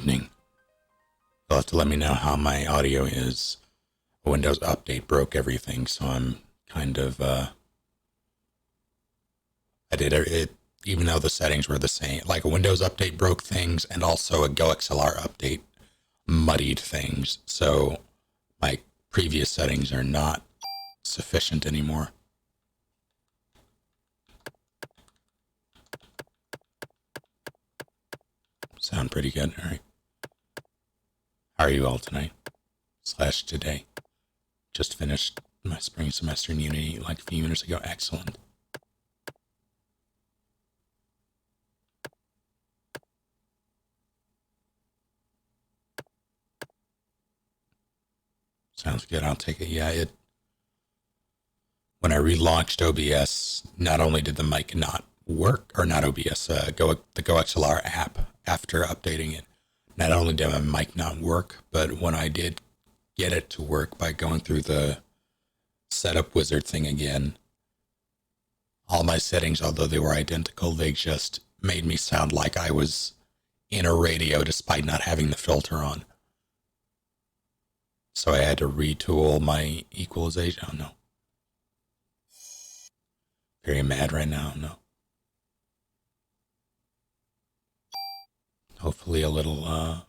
evening. You'll have to let me know how my audio is. A Windows update broke everything, so I'm kind of, I did it, even though the settings were the same. Like a Windows update broke things, and also a GoXLR update muddied things. So my previous settings are not sufficient anymore. Sound pretty good. All right. How are you all tonight? / today? Just finished my spring semester in Unity like a few minutes ago. Excellent. Sounds good. I'll take it. Yeah, when I relaunched OBS, not only did the mic not work, or not OBS, the GoXLR app, after updating it, not only did my mic not work, but when I did get it to work by going through the setup wizard thing again, all my settings, although they were identical, they just made me sound like I was in a radio despite not having the filter on. So I had to retool my equalization. Oh no. Very mad right now. No. Hopefully a little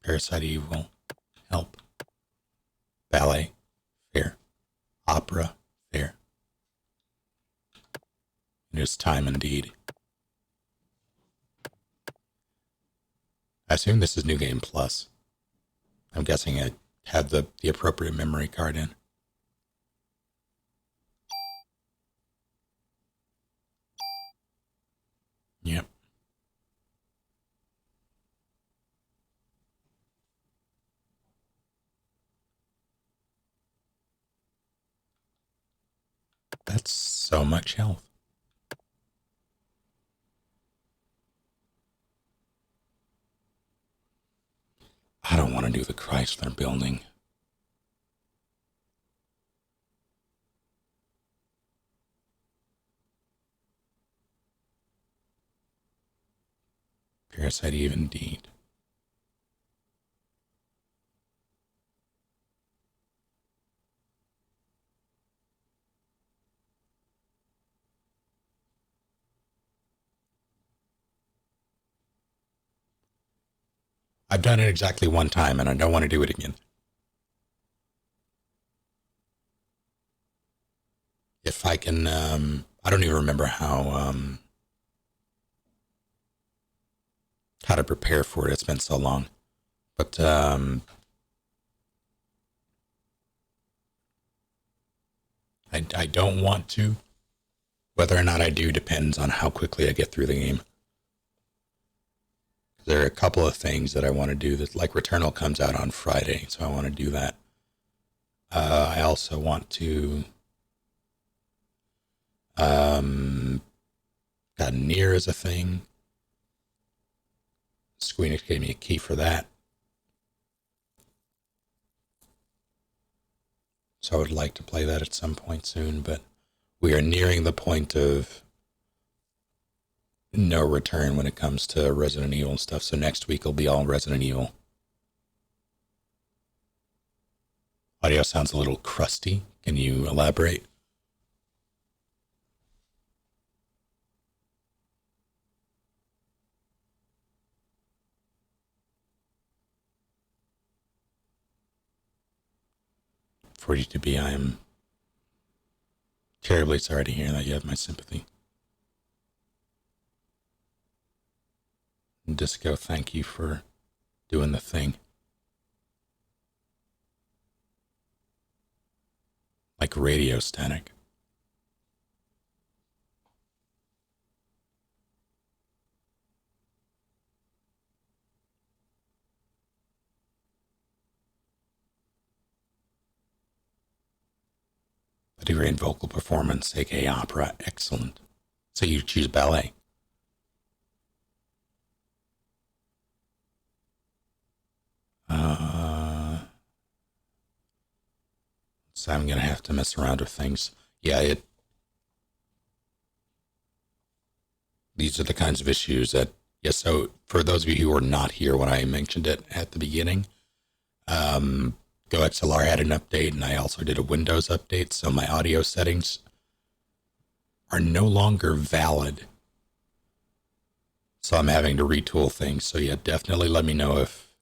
Parasite Eve will help. Ballet, fair. Opera, fair. It is time indeed. I assume this is New Game Plus. I'm guessing I have the appropriate memory card in. Yep. That's so much health. I don't want to do the Chrysler building. Parasite Eve indeed. I've done it exactly one time and I don't want to do it again. If I can, I don't even remember how to prepare for it. It's been so long. But I don't want to. Whether or not I do depends on how quickly I get through the game. There are a couple of things that I want to do. That, like Returnal comes out on Friday, so I want to do that. I also want to. Got Nier as a thing. Squeenix gave me a key for that. So I would like to play that at some point soon, but we are nearing the point of no return when it comes to Resident Evil and stuff. So next week will be all Resident Evil. Audio sounds a little crusty. Can you elaborate? For you to be, I am terribly sorry to hear that. You have my sympathy. Disco, thank you for doing the thing. Like radio static. A degree in vocal performance, aka opera, excellent. So you choose ballet. So I'm gonna have to mess around with things. Yeah, these are the kinds of issues that Yeah, so for those of you who were not here when I mentioned it at the beginning, GoXLR had an update, and I also did a Windows update, so my audio settings are no longer valid. So I'm having to retool things. So yeah, definitely let me know if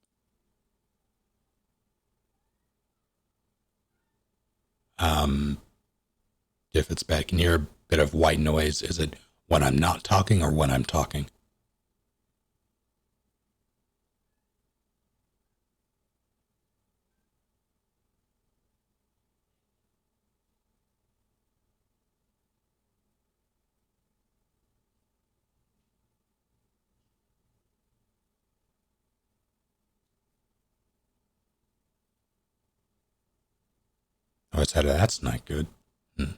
it's bad. Can you hear a bit of white noise? Is it when I'm not talking or when I'm talking? Oh, I said that's not good. Hmm.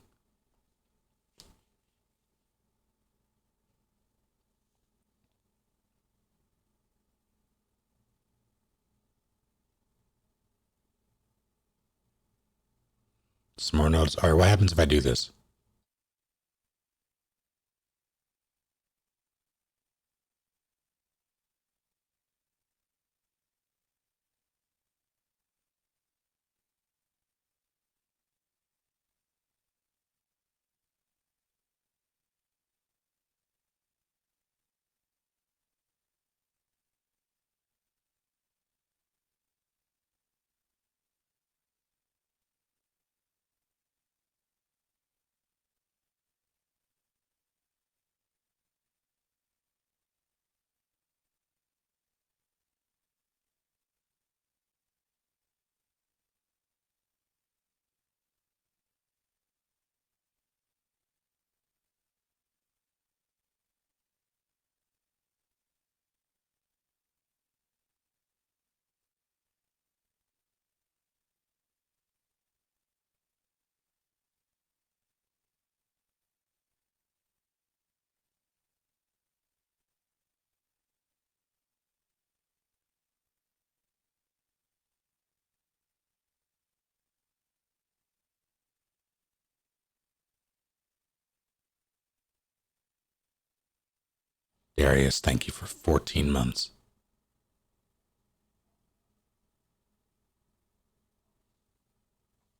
Some more notes. All right, what happens if I do this? Darius, thank you for 14 months.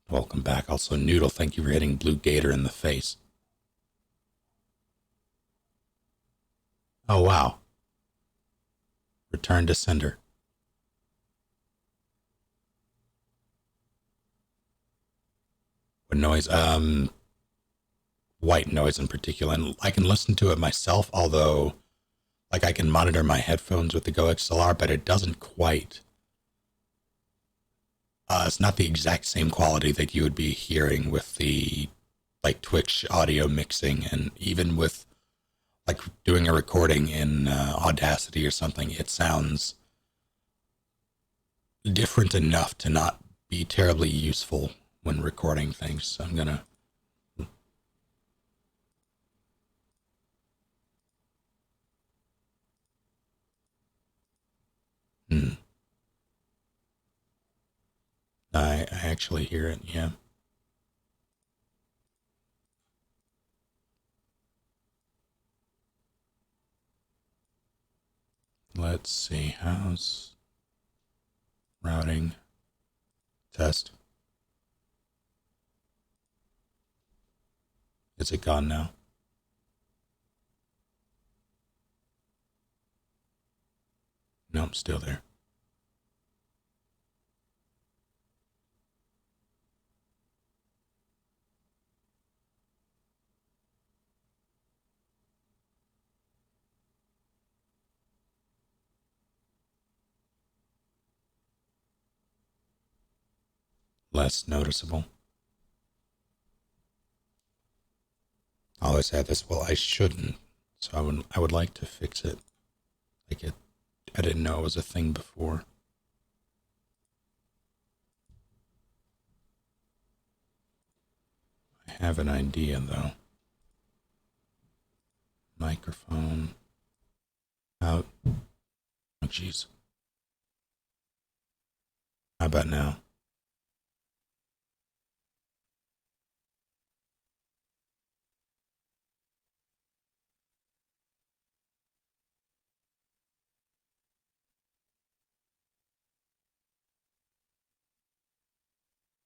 Welcome back. Also, Noodle, thank you for hitting Blue Gator in the face. Oh, wow. Return to sender. What noise? White noise in particular. And I can listen to it myself, although, like, I can monitor my headphones with the Go XLR, but it doesn't quite. It's not the exact same quality that you would be hearing with the, like, Twitch audio mixing, and even with, like, doing a recording in Audacity or something, it sounds different enough to not be terribly useful when recording things. So I'm gonna. Hmm. I actually hear it. Yeah. Let's see. How's routing test? Is it gone now? Nope, still there. Less noticeable. I always had this. Well, I shouldn't. So I would like to fix it. Like it. I didn't know it was a thing before. I have an idea though. Microphone out. Oh, jeez. How about now?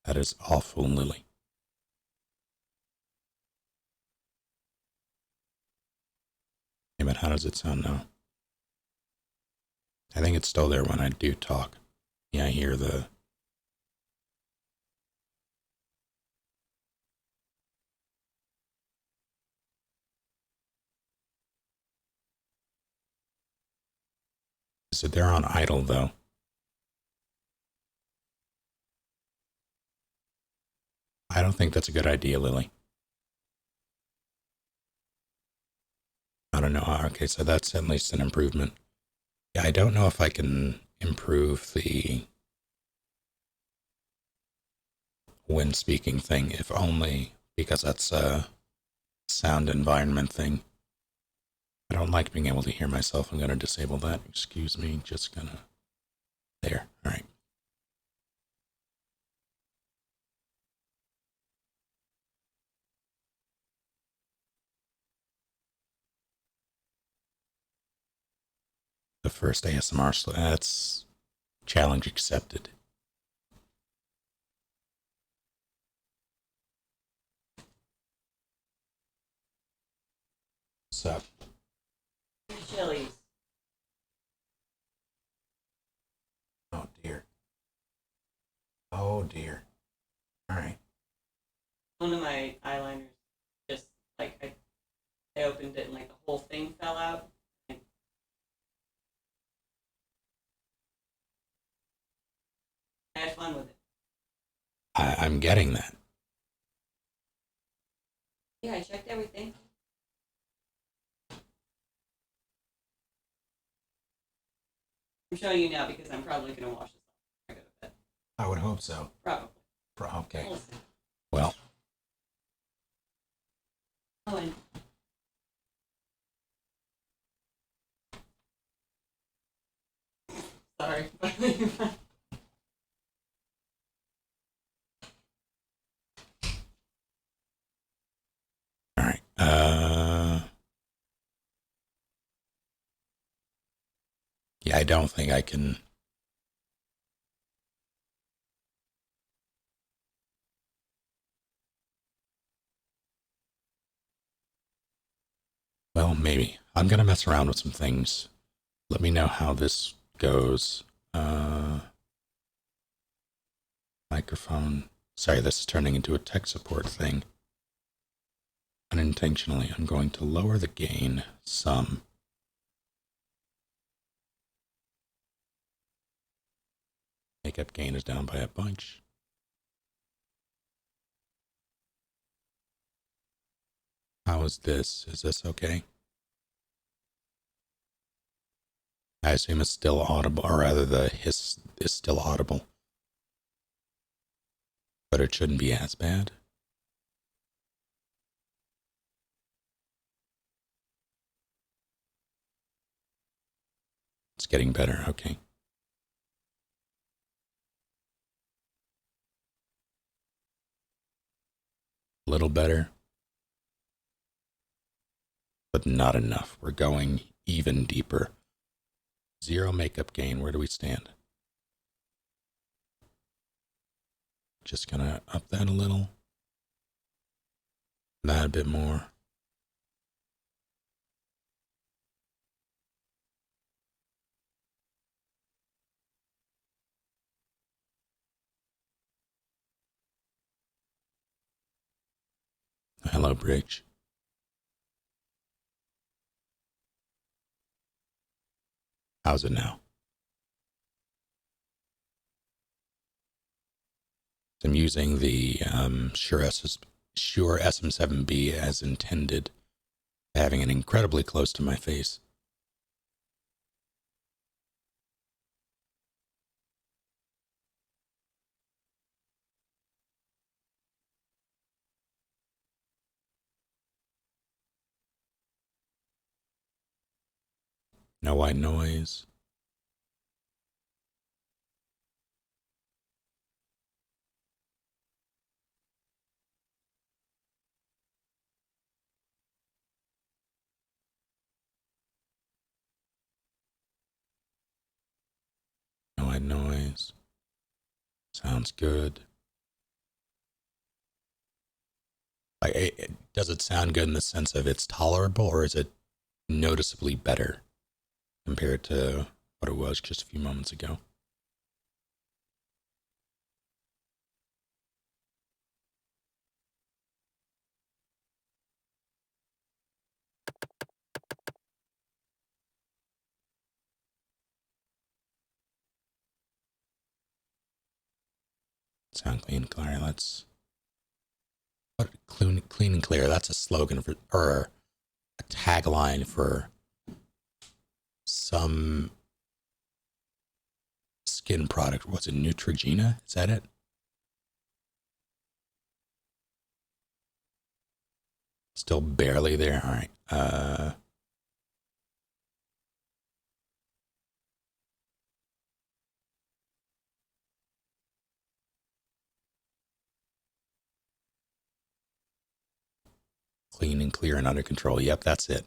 That is awful, Lily. Hey, but how does it sound now? I think it's still there when I do talk. Yeah, I hear the... So they're on idle, though. I don't think that's a good idea, Lily. I don't know. Okay, so that's at least an improvement. Yeah, I don't know if I can improve the when speaking thing, if only because that's a sound environment thing. I don't like being able to hear myself. I'm going to disable that. Excuse me. Just gonna... There. All right. The first ASMR. That's challenge accepted. Sup? Chilies. Oh dear. Oh dear. All right. One of my eyeliners just like I opened it and like the whole thing fell out. I had fun with it. I'm getting that. Yeah, I checked everything. I'm showing you now because I'm probably gonna wash this off. I go to bed. I would hope so. Probably. Okay. We'll see. Well, Oh, and sorry. all right. Yeah, I don't think I can. Well, maybe. I'm going to mess around with some things. Let me know how this goes. Microphone. Sorry, this is turning into a tech support thing. Unintentionally, I'm going to lower the gain some. Makeup gain is down by a bunch. How is this? Is this okay? I assume it's still audible, or rather the hiss is still audible. But it shouldn't be as bad. It's getting better, okay. A little better, but not enough. We're going even deeper. Zero makeup gain, where do we stand? Just gonna up that a little. That a bit more. Hello, Bridge. How's it now? I'm using the Shure SM7B as intended, having it incredibly close to my face. No white noise. No white noise. Sounds good. Like, does it sound good in the sense of it's tolerable, or is it noticeably better compared to what it was just a few moments ago? Sound clean and clear. Let's what clean and clear. That's a slogan for, or a tagline for some skin product. Was it Neutrogena? Is that it? Still barely there. All right. Clean and clear and under control. Yep, that's it.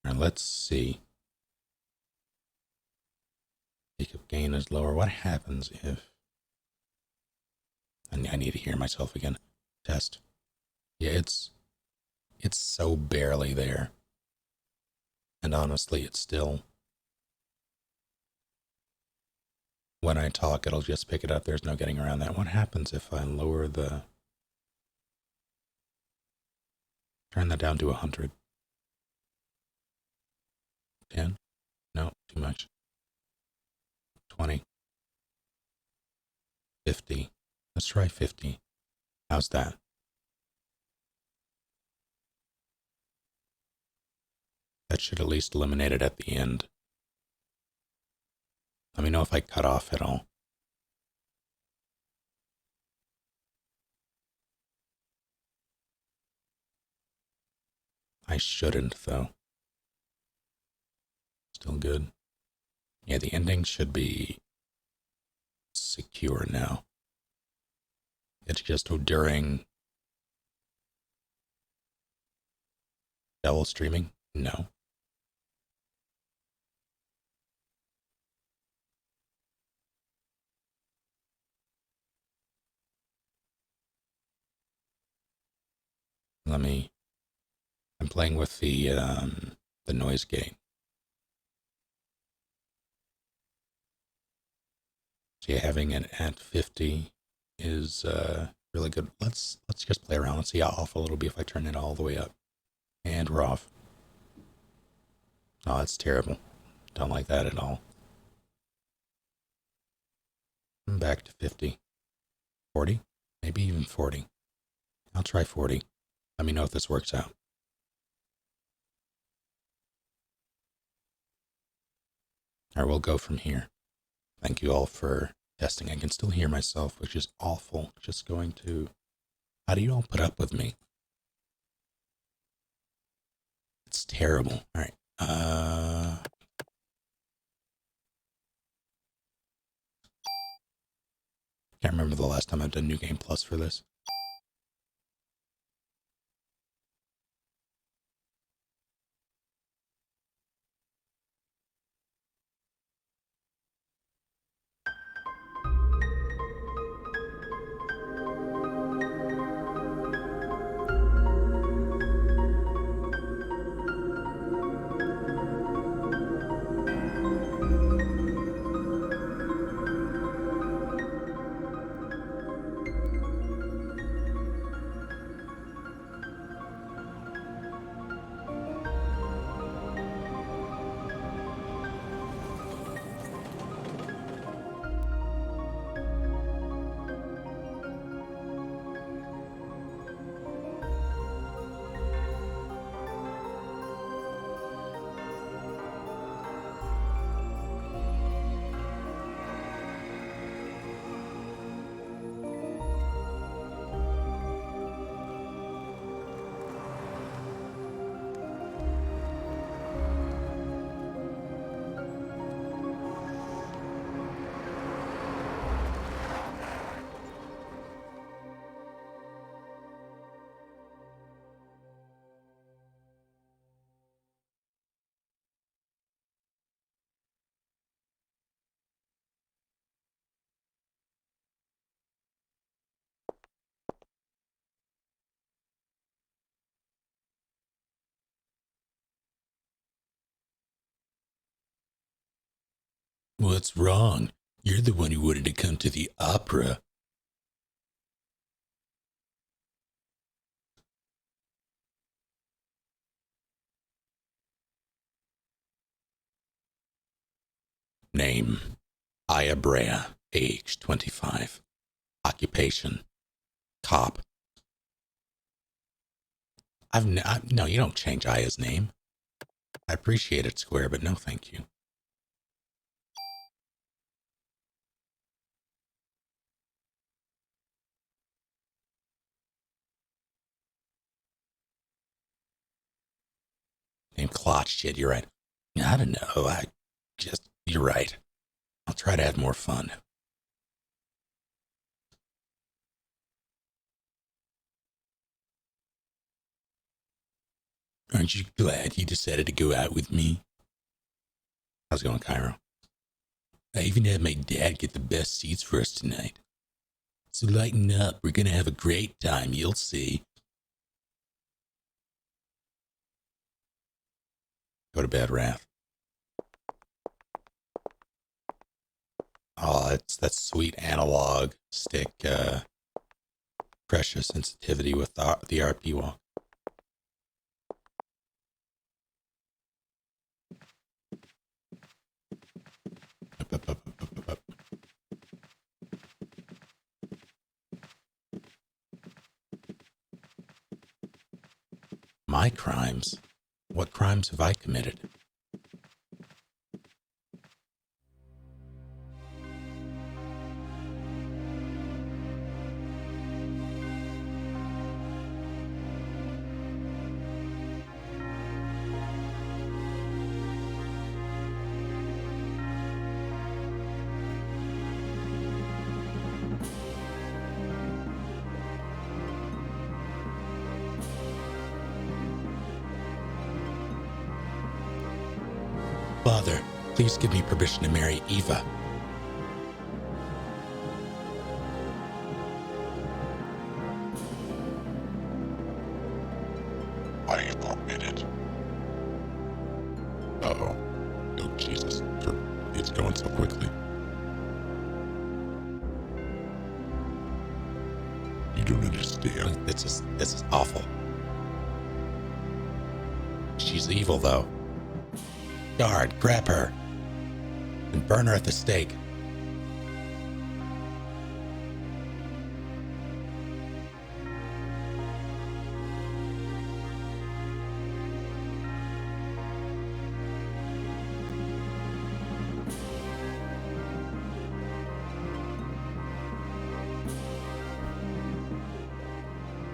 All right, let's see. Makeup gain is lower. What happens if I need to hear myself again? Test. Yeah, it's so barely there. And honestly, it's still, when I talk, it'll just pick it up. There's no getting around that. What happens if I lower the, turn that down to 100? 10? No, too much. 20. 50. Let's try 50. How's that? That should at least eliminate it at the end. Let me know if I cut off at all. I shouldn't, though. Still good. Yeah, the ending should be secure now. It's just during double streaming? No. I'm playing with the noise gate. So yeah, having it at 50 is really good. Let's just play around. Let's see how awful it'll be if I turn it all the way up. And we're off. Oh, that's terrible. Don't like that at all. I'm back to 50. 40? Maybe even 40. I'll try 40. Let me know if this works out. Or we'll go from here. Thank you all for testing. I can still hear myself, which is awful. Just going to... How do you all put up with me? It's terrible. All right. Can't remember the last time I've done New Game Plus for this. What's wrong? You're the one who wanted to come to the opera. Name, Aya Brea, age 25. Occupation, cop. No, you don't change Aya's name. I appreciate it, Square, but no thank you. Name Clot, shit, you're right. I don't know, you're right. I'll try to have more fun. Aren't you glad you decided to go out with me? How's it going, Cairo? I even had my dad get the best seats for us tonight. So lighten up, we're gonna have a great time, you'll see. Go to bed, Wrath. Oh, it's that sweet analog stick, pressure sensitivity with the RP walk. Up. My crimes? What crimes have I committed? Father, please give me permission to marry Eva. I forbid it. Uh-oh. Oh, Jesus. It's going so quickly. You don't understand. This is awful. She's evil, though. Guard, grab her. And burn her at the stake.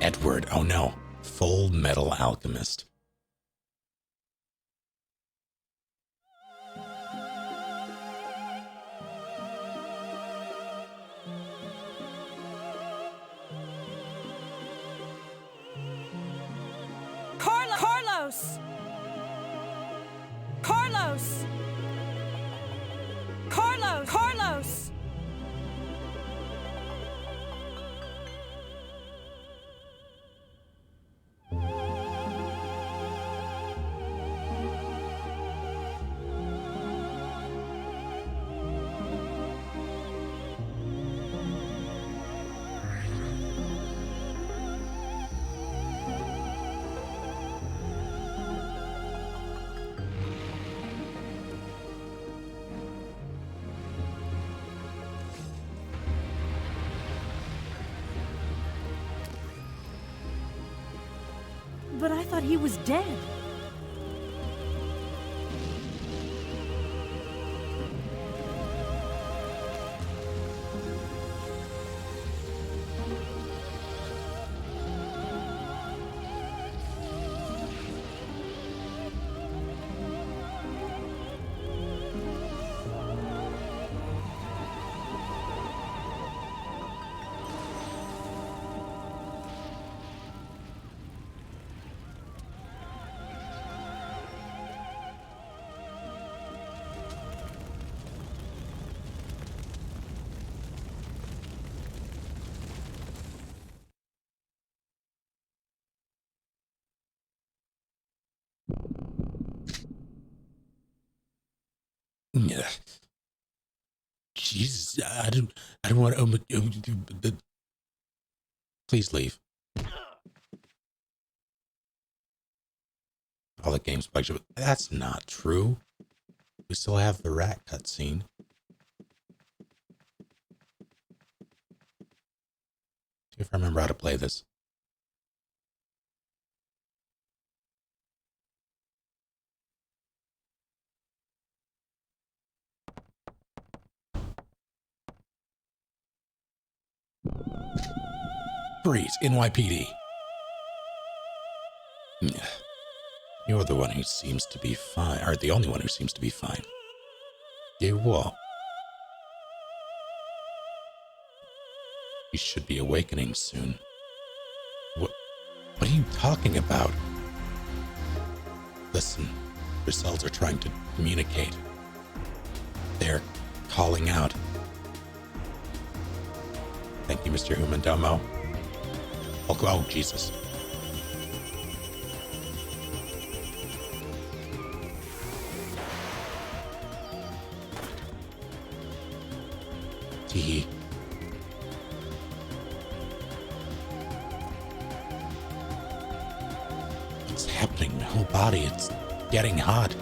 Edward, oh no. Full Metal Alchemist. Carlos! Carlos! Carlos! Carlos! But I thought he was dead. Jesus, I don't want to. Please leave. All the games budget. That's not true. We still have the rat cutscene. See if I remember how to play this. Freeze, NYPD. You're the one who seems to be fine, or the only one who seems to be fine. You what? You should be awakening soon. What are you talking about? Listen, your cells are trying to communicate. They're calling out. Thank you, Mr. Humandomo. Oh, Jesus. Tee. What's happening? My whole body, it's getting hot.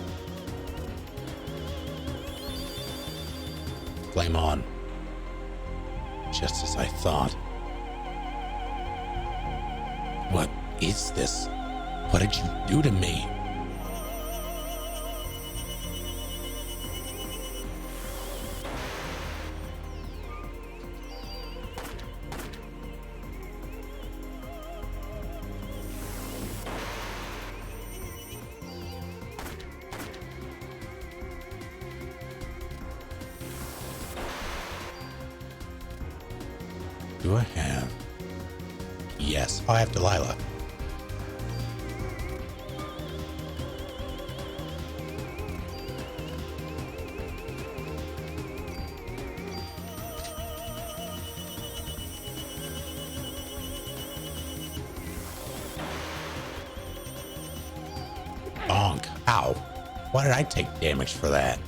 Flame on. Just as I thought. What is this? What did you do to me? Do I have? Yes, I have Delilah. Bonk. Ow. Why did I take damage for that?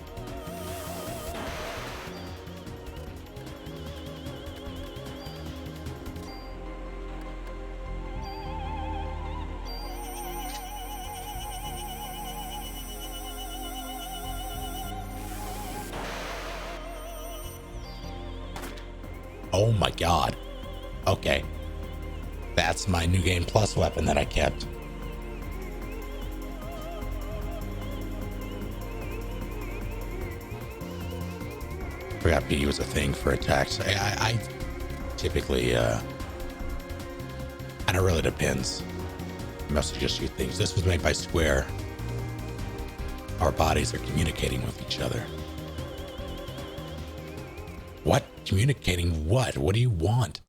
Oh my god. Okay. That's my New Game Plus weapon that I kept. Forgot B was a thing for attacks. I typically, and it really depends. I mostly just shoot things. This was made by Square. Our bodies are communicating with each other. What? Communicating what? What do you want?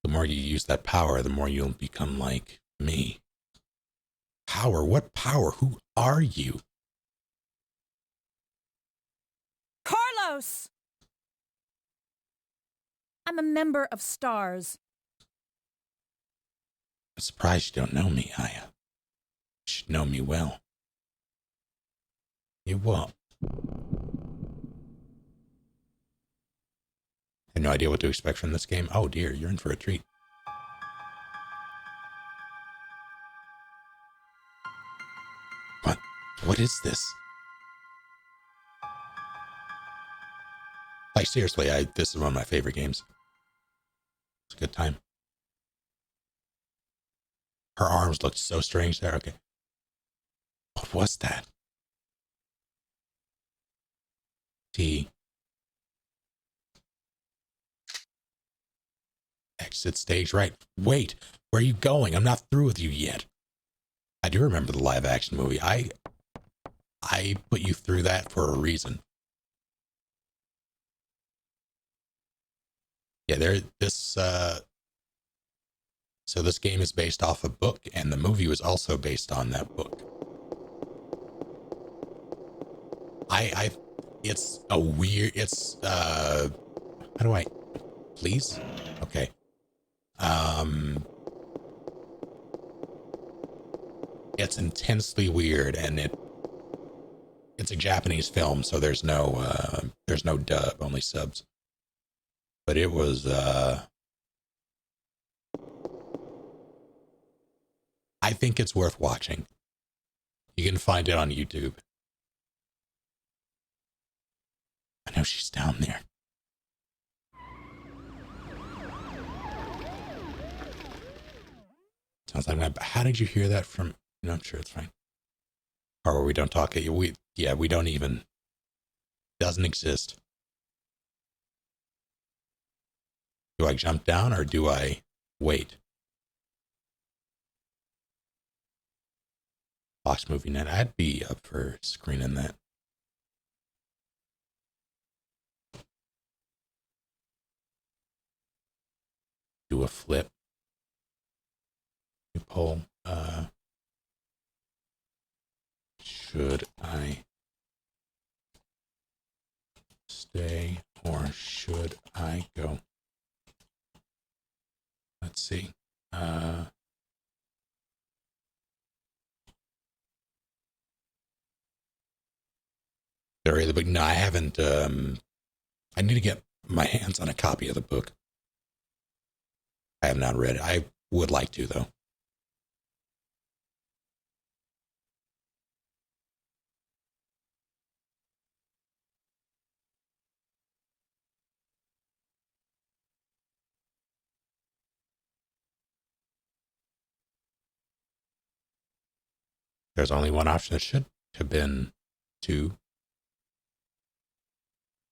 The more you use that power, the more you'll become like me. Power? What power? Who are you? Carlos! I'm a member of STARS. I'm surprised you don't know me, Aya. You should know me well. You what? I have no idea what to expect from this game. Oh dear, you're in for a treat. What? What is this? Like seriously, this is one of my favorite games. It's a good time. Her arms looked so strange there. Okay. What was that? T. Exit stage right. Wait, where are you going? I'm not through with you yet. I do remember the live action movie. I put you through that for a reason. Yeah, so this game is based off a book, and the movie was also based on that book. It's a weird, how do I, please? Okay. It's intensely weird, and it's a Japanese film, so there's no There's no dub, only subs. But it was I think it's worth watching. You can find it on YouTube. I know she's down there. Sounds like my. How did you hear that from? No, I'm sure it's fine. Or we don't talk. We don't even. Doesn't exist. Do I jump down or do I wait? Fox Movie Night. I'd be up for screening that. Do a flip. New poll. Should I stay or should I go? Let's see. Sorry, the book. No, I haven't. I need to get my hands on a copy of the book. I have not read it. I would like to, though. There's only one option. There should have been two.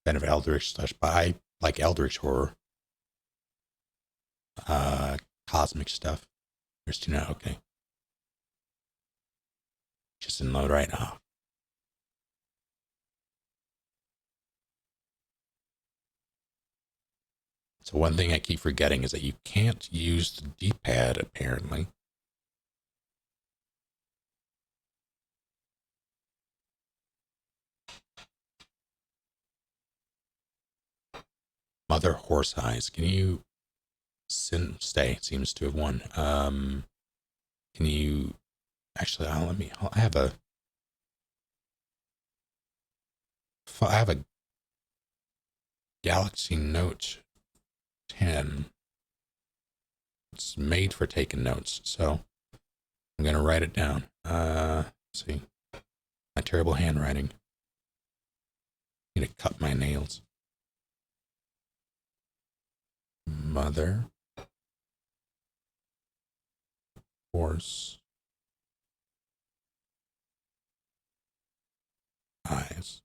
Kind of Eldritch slash, but I like Eldritch horror. Cosmic stuff. There's two now. Okay. Just in load right now. So one thing I keep forgetting is that you can't use the D-pad apparently. Mother Horse Eyes. Can you stay? Seems to have won. Can you actually? I have a Galaxy Note 10. It's made for taking notes, so I'm gonna write it down. Let's see, my terrible handwriting. Need to cut my nails. Mother Horse Eyes.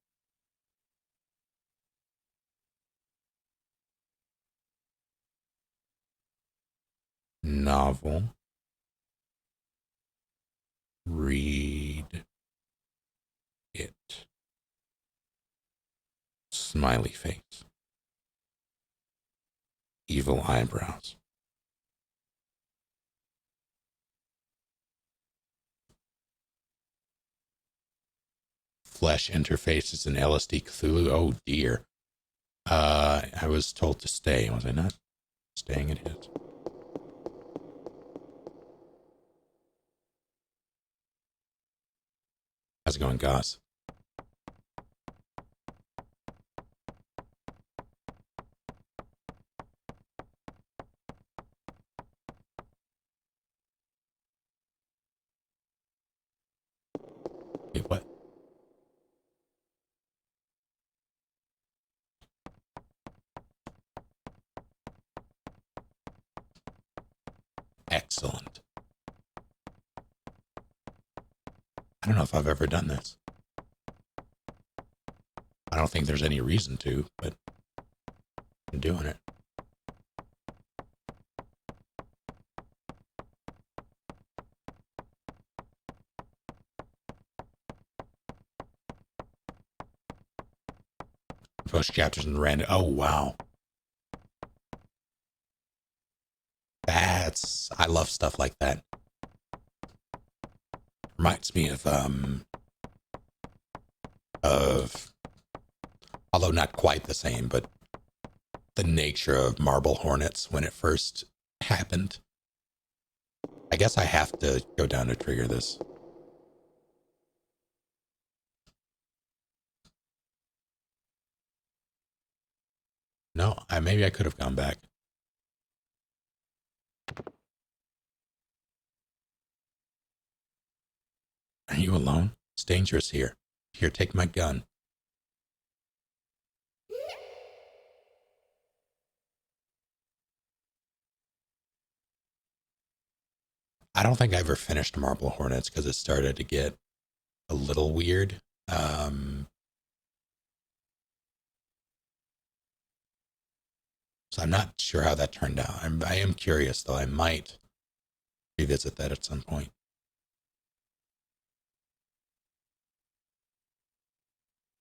Novel. Read it. Smiley face. Evil eyebrows. Flesh interfaces and LSD Cthulhu. Oh dear. I was told to stay, was I not? Staying it is. How's it going, Goss? Wait, what? Excellent. I don't know if I've ever done this. I don't think there's any reason to, but I'm doing it. Post chapters and random. Oh, wow. I love stuff like that. Reminds me although not quite the same, but the nature of Marble Hornets when it first happened. I guess I have to go down to trigger this. No, maybe I could have gone back. Are you alone? It's dangerous here. Here, take my gun. I don't think I ever finished Marble Hornets because it started to get a little weird. So I'm not sure how that turned out. I am curious, though. I might revisit that at some point.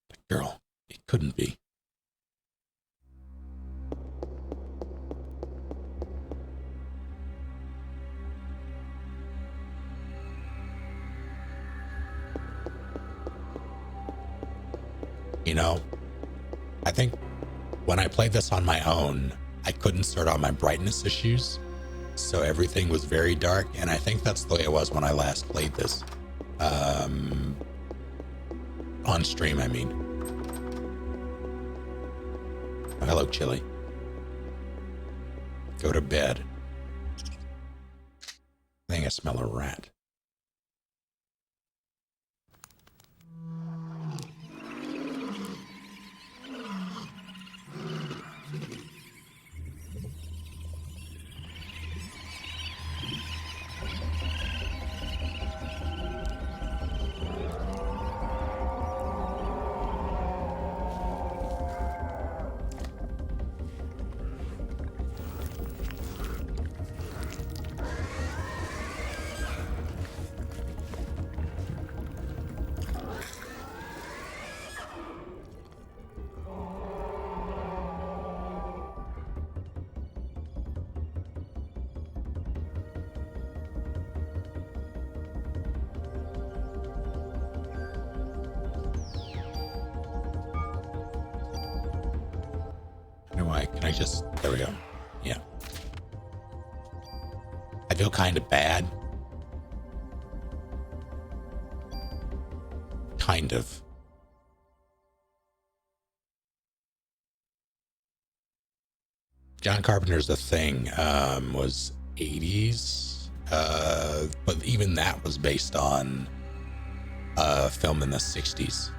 But girl, it couldn't be. You know, I think when I played this on my own, I couldn't sort out my brightness issues. So everything was very dark. And I think that's the way it was when I last played this. On stream, I mean. Oh, hello, Chili. Go to bed. I think I smell a rat. Can I just, there we go. Yeah. I feel kind of bad. Kind of. John Carpenter's The Thing was 80s, but even that was based on a film in the 60s.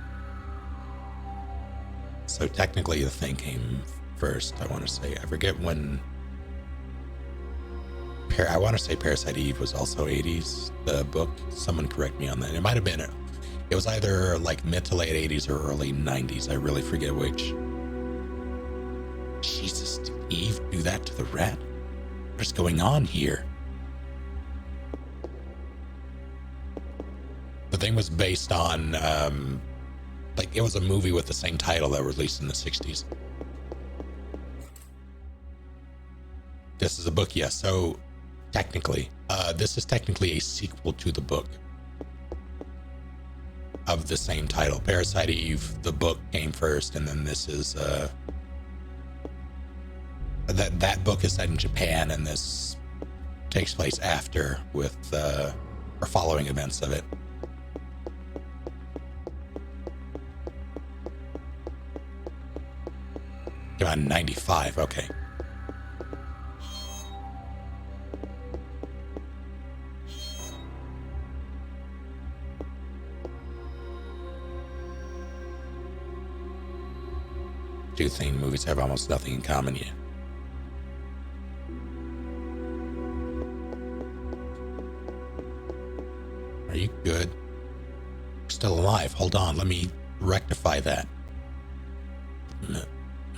So technically The Thing came first, I want to say. I forget when. I want to say Parasite Eve was also 80s, the book. Someone correct me on that. It might have been. It was either like mid to late 80s or early 90s. I really forget which. Jesus, did Eve do that to the rat? What's going on here? The Thing was based on, like, it was a movie with the same title that was released in the 60s. This is a book, yes. So technically, this is technically a sequel to the book of the same title. Parasite Eve, the book came first, and then this is that book is set in Japan, and this takes place after with or following events of it. Came out in 95. Okay. Two theme movies have almost nothing in common yet. Are you good? You're still alive. Hold on. Let me rectify that.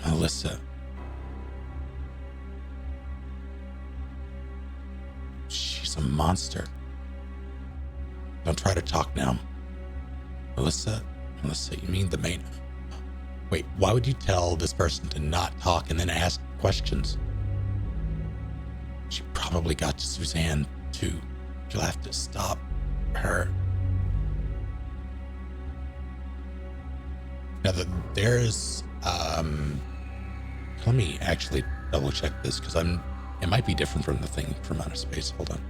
Melissa. She's a monster. Don't try to talk now. Melissa, you mean the main... Wait, why would you tell this person to not talk and then ask questions? She probably got to Suzanne, too. You'll have to stop her. Now, there's... let me actually double check this, because it might be different from The Thing from Outer Space. Hold on.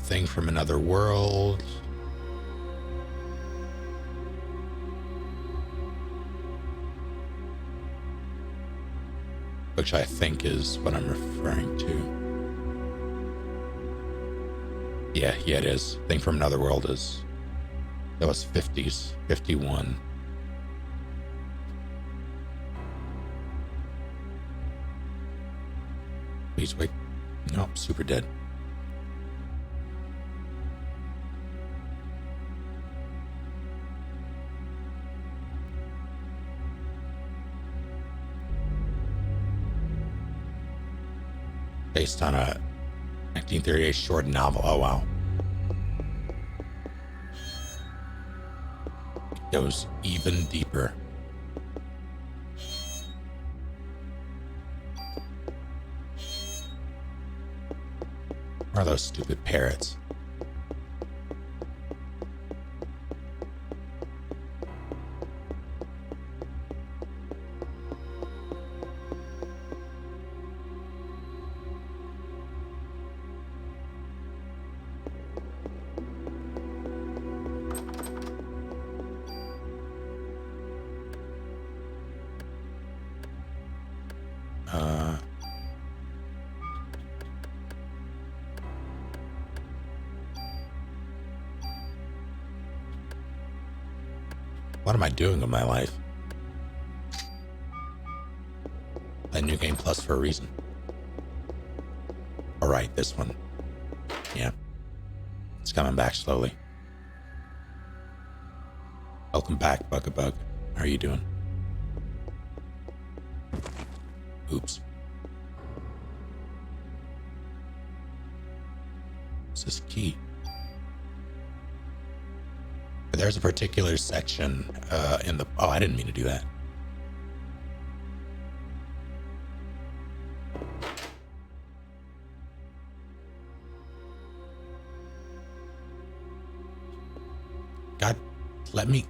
Thing from Another World. which I think is what I'm referring to. Yeah, it is. Thing from Another World is, that was 50s, 51. Please wait. Nope, super dead. Based on a 1938 short novel. Oh, wow. It goes even deeper. What are those stupid parrots? What am I doing with my life? A New Game Plus for a reason. Alright, this one. Yeah. It's coming back slowly. Welcome back, Bug-a-Bug. How are you doing? Oops. What's this key? There's a particular section in the... Oh, I didn't mean to do that. God, let me...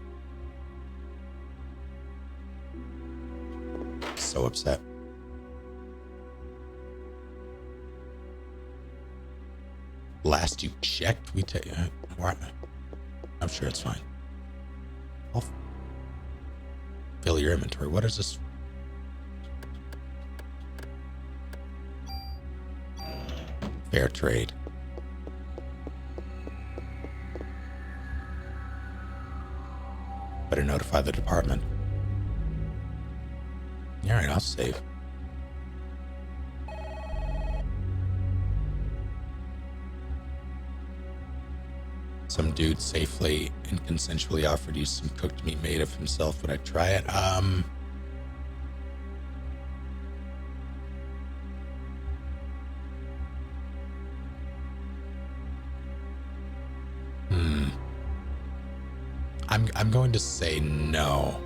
So upset. Last you checked, we take... I'm sure it's fine. I'll fill your inventory. What is this? Fair trade. Better notify the department. Alright, I'll save. Some dude safely and consensually offered you some cooked meat made of himself. Would I try it? I'm going to say no.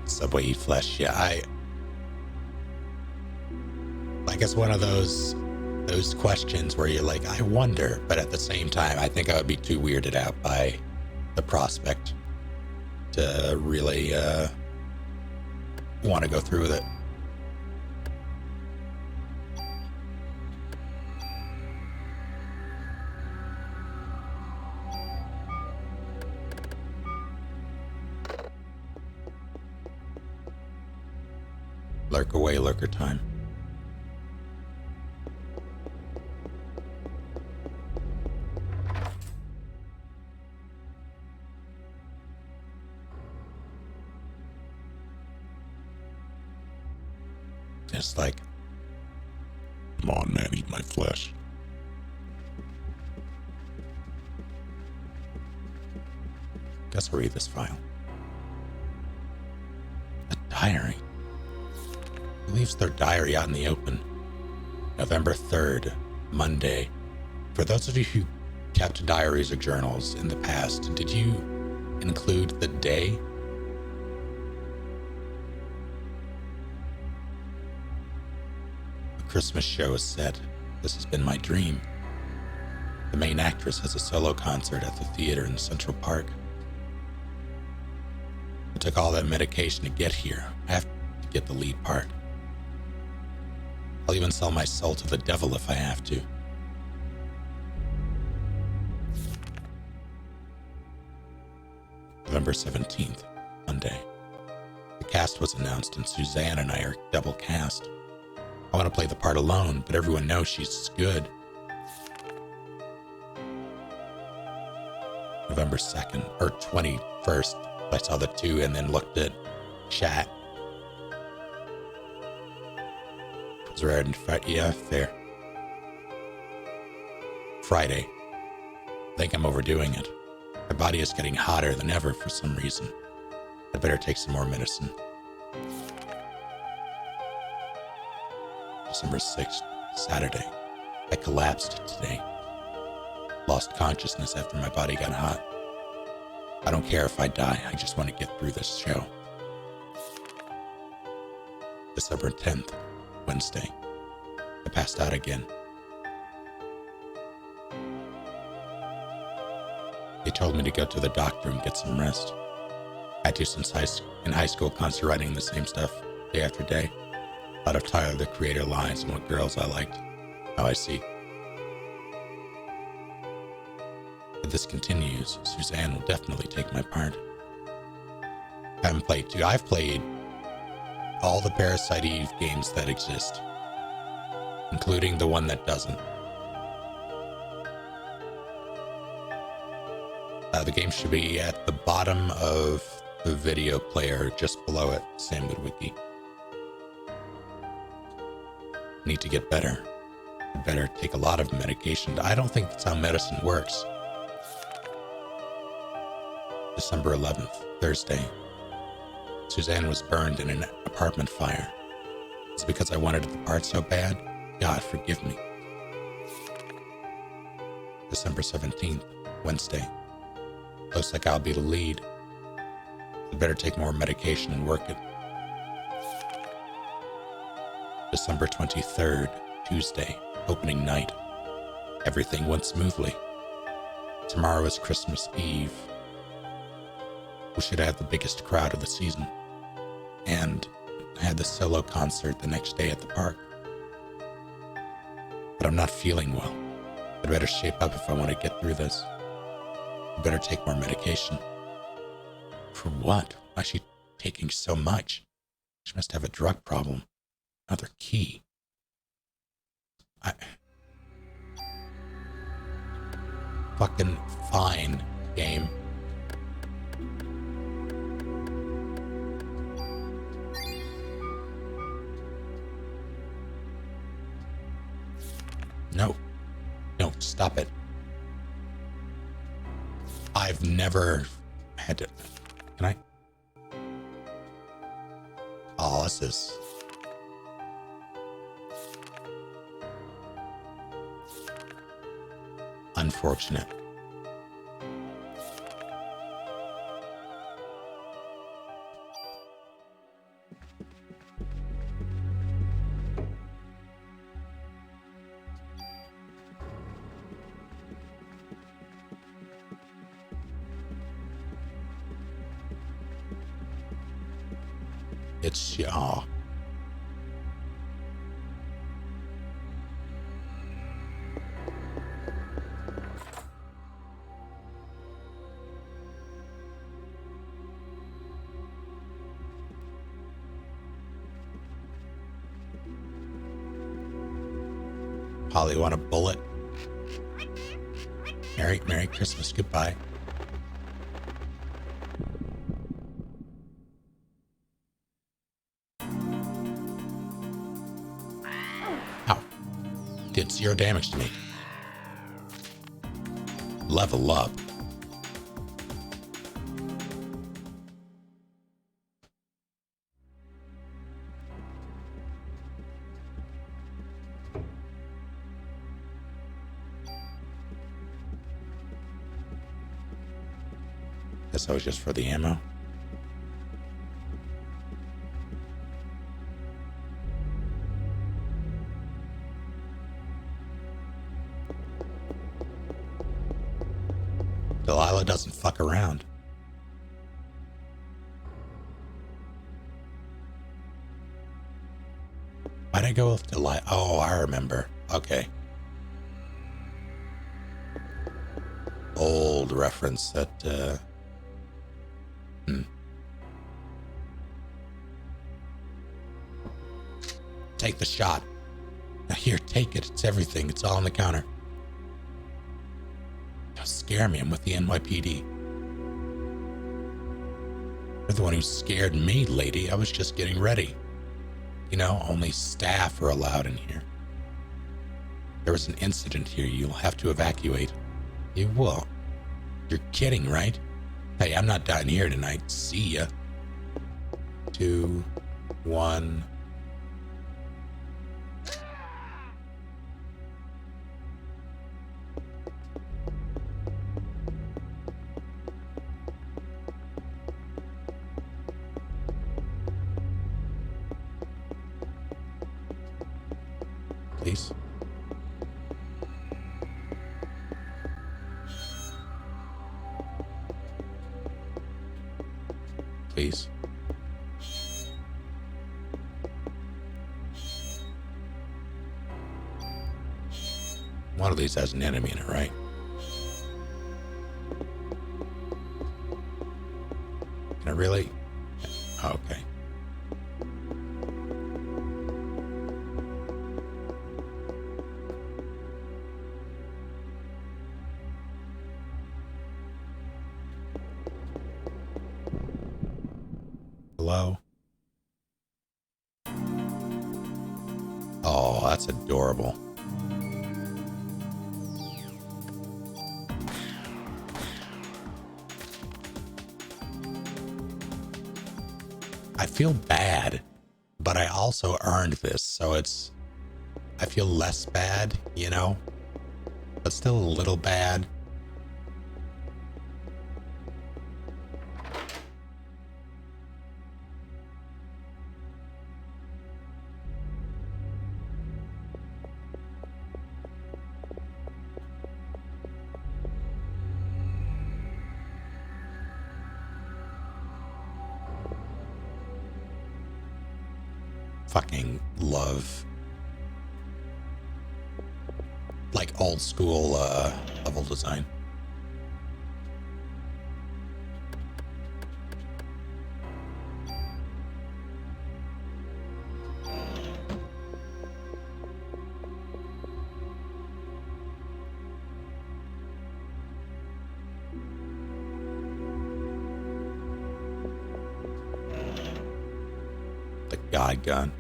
Subway eat flesh. Yeah, I guess one of those questions where you're like, I wonder, but at the same time, I think I would be too weirded out by the prospect to really want to go through with it. Lurk away, lurker time. It's like, come on, man, eat my flesh. Guess I'll read this file. A diary. Who leaves their diary out in the open? November 3rd, Monday. For those of you who kept diaries or journals in the past, did you include the day? The Christmas show is set. This has been my dream. The main actress has a solo concert at the theater in Central Park. I took all that medication to get here. I have to get the lead part. I'll even sell my soul to the devil if I have to. November 17th, Monday. The The cast was announced, and Suzanne and I are double cast. I want to play the part alone, but everyone knows she's good. November 2nd, or 21st, I saw the 2 and then looked at chat. Was right in fact, yeah, fair. Friday. I think I'm overdoing it. My body is getting hotter than ever for some reason. I better take some more medicine. December 6th, Saturday. I collapsed today. Lost consciousness after my body got hot. I don't care if I die, I just want to get through this show. December 10th, Wednesday. I passed out again. They told me to go to the doctor and get some rest. I had to since in high school, constantly writing the same stuff day after day. A lot of Tyler, the Creator lines and what girls I liked. Oh, I see. If this continues, Suzanne will definitely take my part. I haven't played too. I've played all the Parasite Eve games that exist, including the one that doesn't. The game should be at the bottom of the video player, just below it, Sam Goodwiki. Need to get better. I better take a lot of medication. I don't think that's how medicine works. December 11th, Thursday. Suzanne was burned in an apartment fire. It's because I wanted the part so bad. God forgive me. December 17th, Wednesday. Looks like I'll be the lead. I better take more medication and work it. December 23rd, Tuesday, opening night. Everything went smoothly. Tomorrow is Christmas Eve. We should have the biggest crowd of the season. And I had the solo concert the next day at the park. But I'm not feeling well. I'd better shape up if I want to get through this. I better take more medication. For what? Why is she taking so much? She must have a drug problem. Another key. Fucking fine, game. No. No, stop it. I've never had to... Can I? Oh, this is... unfortunate. It's, oh. Holly, want a bullet? Merry Christmas. Goodbye. Ow. Did 0 damage to me. Level up. Guess that was just for the ammo. Delilah doesn't fuck around. Why'd I go with Delilah? Oh, I remember. Okay. Old reference that, take the shot. Now here, take it. It's everything. It's all on the counter. Don't scare me. I'm with the NYPD. You're the one who scared me, lady. I was just getting ready. You know, only staff are allowed in here. There was an incident here. You'll have to evacuate. You will. You're kidding, right? Hey, I'm not dying here tonight. See ya. 2, 1. Please. Please. One of these has an enemy in it, right? Can I really? Oh, okay. Hello? Oh, that's adorable. I feel bad, but I also earned this, so I feel less bad, you know, but still a little bad. Fucking love like old school level design. The God gun.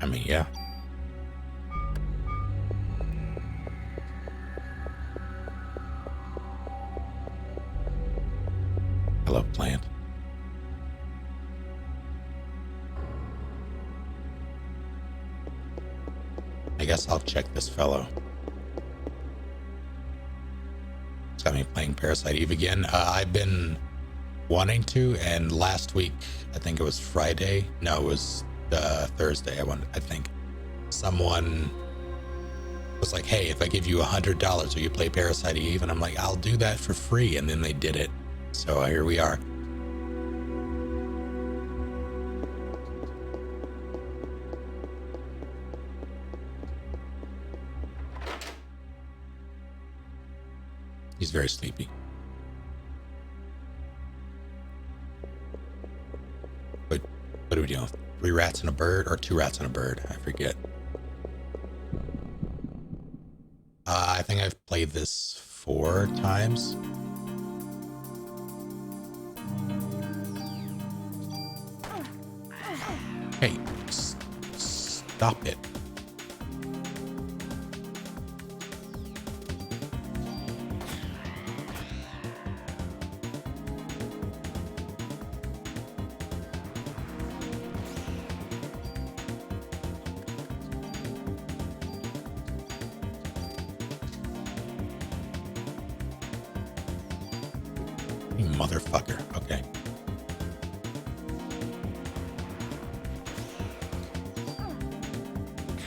I mean, yeah. Hello, plant. I guess I'll check this fellow. It's got me playing Parasite Eve again. I've been wanting to, and last week, I think it was Friday. No, it was Thursday. I think someone was like, "Hey, if I give you $100, will you play Parasite Eve?" And I'm like, "I'll do that for free." And then they did it. So here we are. He's very sleepy. But what are we doing? 3 rats and a bird, or 2 rats and a bird? I forget. I think I've played this 4 times. Hey, stop it. You motherfucker. Okay.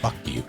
Fuck you.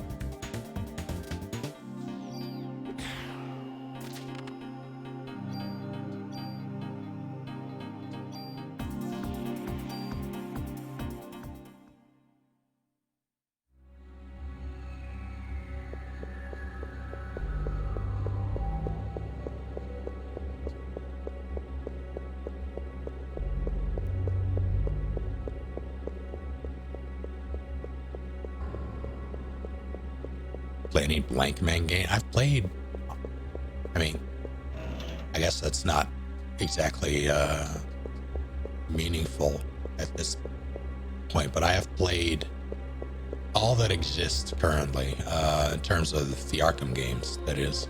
play any blank man game. I've played. I mean, I guess that's not exactly meaningful at this point, but I have played all that exists currently in terms of the Arkham games. That is,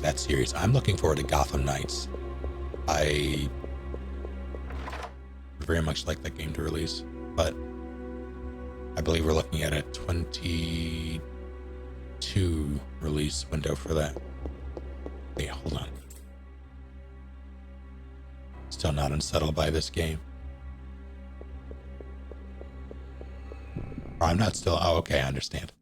that series. I'm looking forward to Gotham Knights. I would very much like that game to release, but I believe we're looking at a 22 release window for that. Wait, hold on. Still not unsettled by this game. Or I'm not still. Oh, okay, I understand.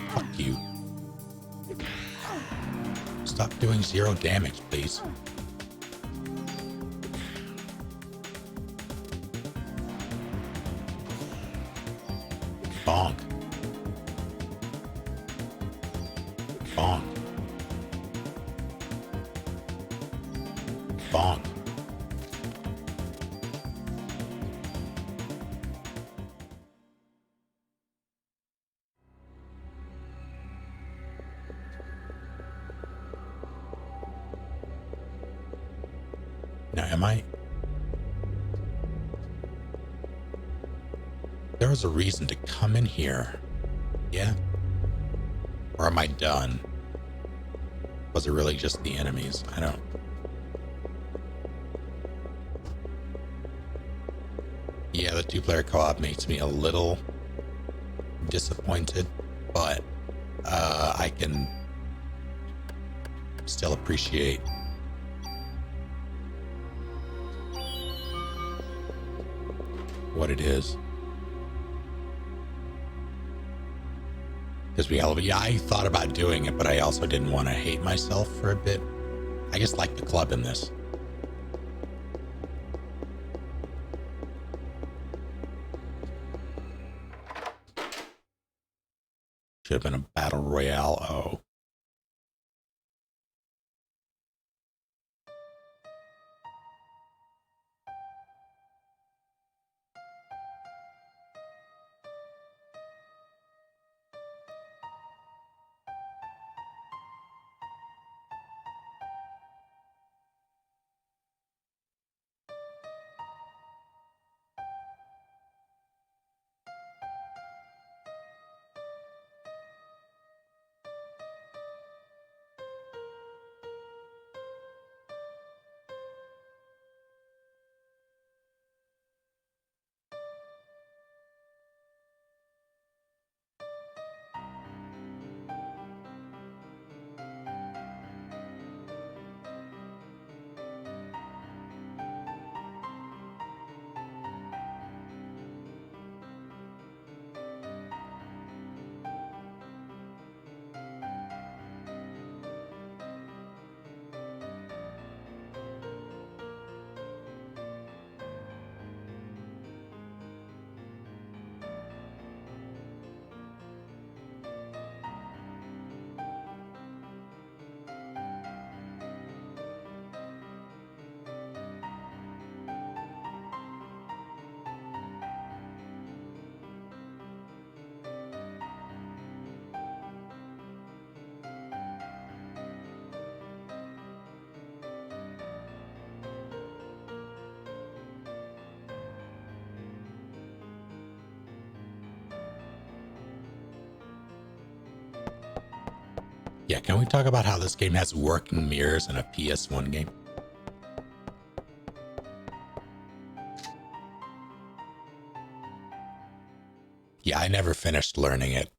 Fuck you. Stop doing 0 damage, please. Bonk. Bonk. Bonk. Now, am I? There was a reason to come in here. Yeah? Or am I done? Was it really just the enemies? I don't. Yeah, the 2-player co-op makes me a little disappointed, but I can still appreciate what it is. Because I thought about doing it, but I also didn't want to hate myself for a bit. I just like the club in this. Should have been a battle royale. Oh. Yeah, can we talk about how this game has working mirrors in a PS1 game? Yeah, I never finished learning it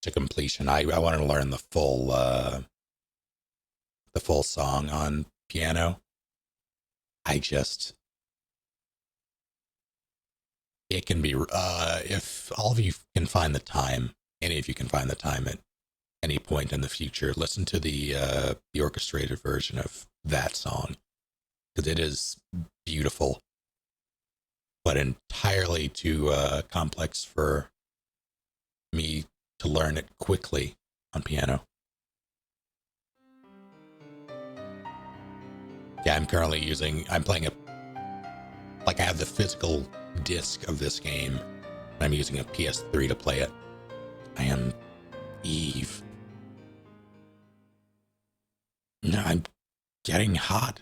to completion. I wanted to learn the full song on piano. It can be, if all of you can find the time, any of you can find the time at any point in the future, listen to the orchestrated version of that song, because it is beautiful, but entirely too complex for me to learn it quickly on piano. Yeah, I'm playing a Like I have the physical disc of this game. I'm using a PS3 to play it. I am Eve. No, I'm getting hot.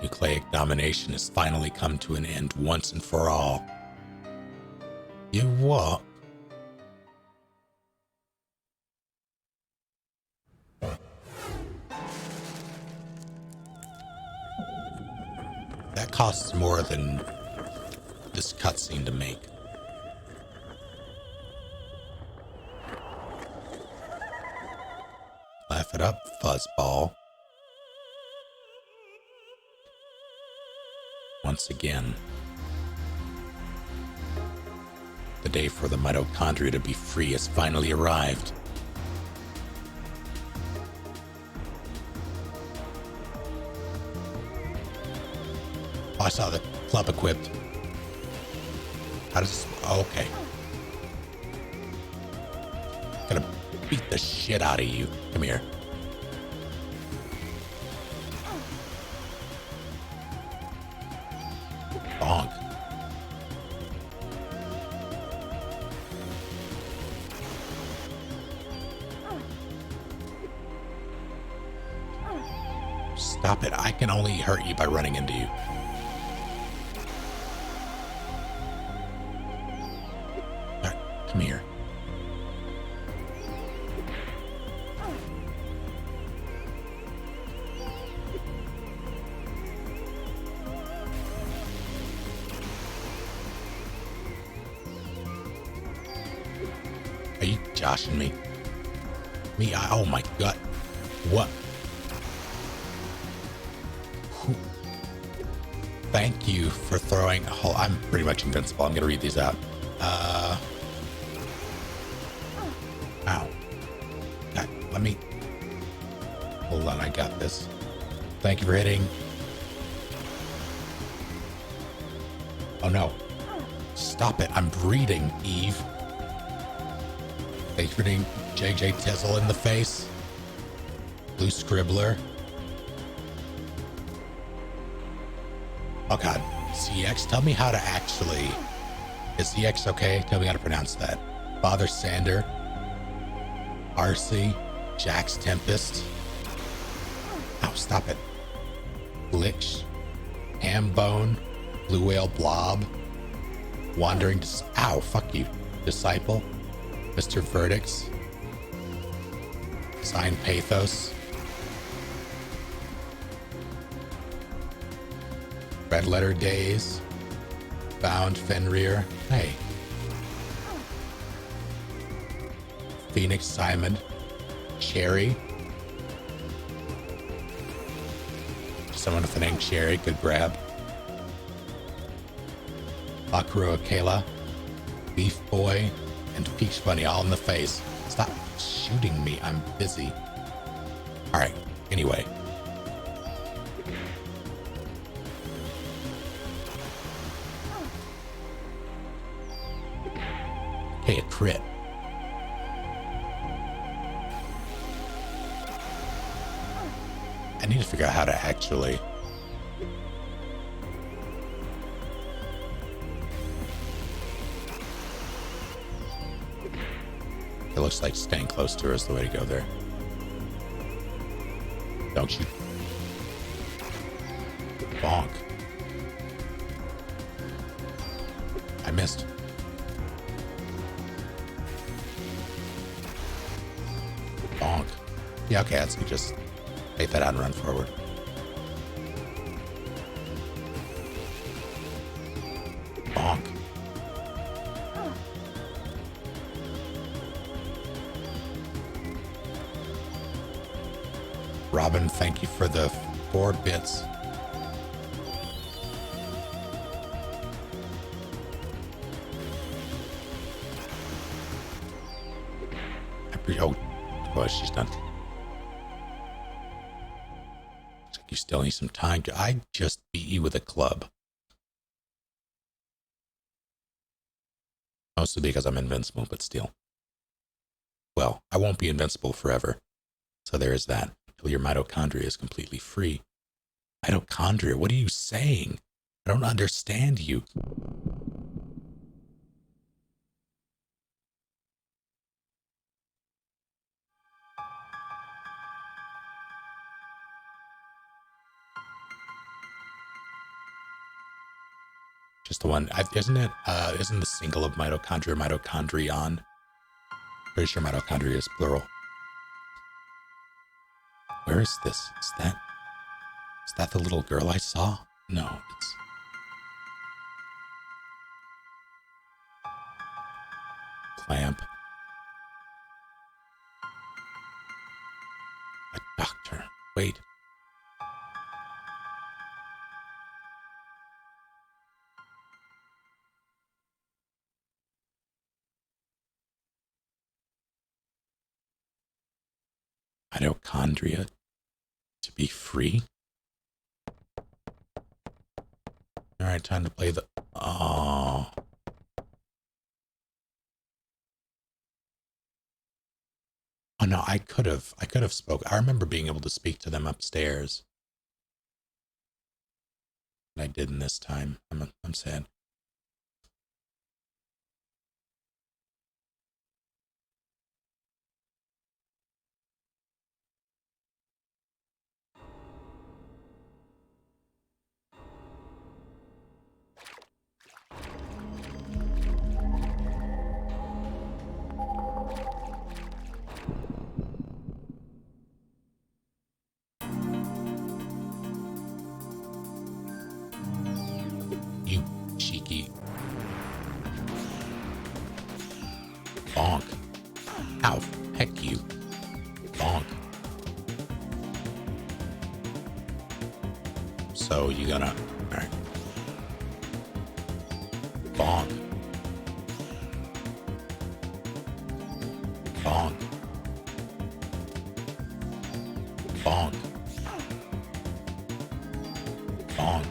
Nucleic domination has finally come to an end once and for all. You what? That costs more than this cutscene to make. Laugh it up, fuzzball. Once again, the day for the mitochondria to be free has finally arrived. Oh, I saw the club equipped. How does... Oh, okay. Gonna beat the shit out of you. Come here. Bonk. Stop it. I can only hurt you by running into you. Alright, come here. Are you joshing me? Oh my god. What? Thank you for throwing a whole... I'm pretty much invincible. I'm going to read these out. Ow. God, let me... Hold on, I got this. Thank you for hitting. Oh no. Stop it. I'm breeding, Eve. Thank you for hitting JJ Tizzle in the face. Blue Scribbler. Oh god, CX, tell me how to actually... Is CX okay? Tell me how to pronounce that. Father Sander. RC. Jack's Tempest. Oh, stop it. Glitch. Hambone. Blue Whale Blob. Wandering... Ow, fuck you. Disciple. Mr. Verdicts. Sign Pathos. Red Letter Days. Bound Fenrir. Hey. Phoenix Simon. Cherry. Someone with the name Cherry. Good grab. Bakuro Akela. Beef Boy. And Peach Bunny all in the face. Stop shooting me. I'm busy. Alright. Anyway. Hey, a crit. I need to figure out how to actually... It looks like staying close to her is the way to go there. Don't you? Bonk. I missed. Bonk. Yeah, okay, that's me. Just take that out and run forward. Bonk. Robin, thank you for the 4 bits. Oh, well, she's done. Looks like you still need some time. I just beat you with a club. Mostly because I'm invincible, but still. Well, I won't be invincible forever. So there is that. until your mitochondria is completely free. Mitochondria? What are you saying? I don't understand you. Just the one. Isn't it? Isn't the single of mitochondria mitochondrion? Pretty sure mitochondria is plural. Where is this? Is that the little girl I saw? No, it's clamp. A doctor. Wait. Mitochondria to be free? Alright, time to play the... Oh. Oh no, I could have spoke. I remember being able to speak to them upstairs. And I didn't this time. I'm sad. You cheeky bonk. Ow, heck you. Bonk. So you gonna... Alright. Bonk. Bonk. Bonk. Bonk.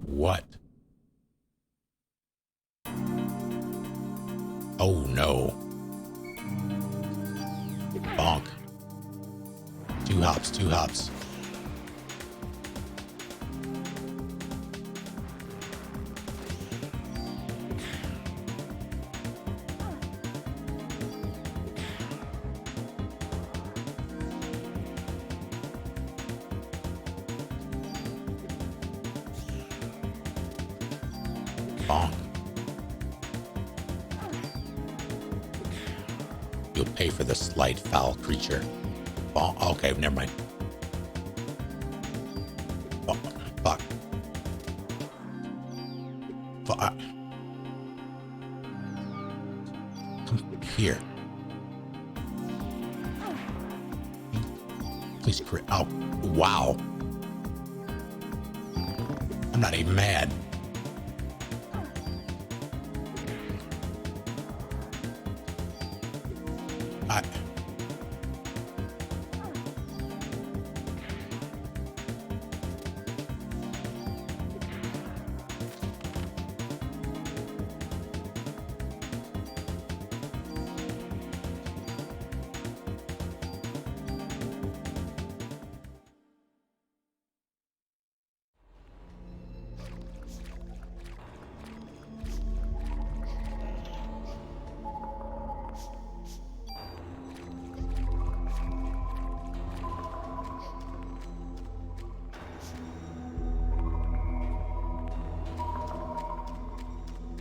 What? Oh no. Bonk. Two hops, two hops. Bonk. You'll pay for the slight, foul creature. Bonk. Okay, never mind. Bonk. Fuck. Fuck. Come here. Please crit. Oh, wow. I'm not even mad.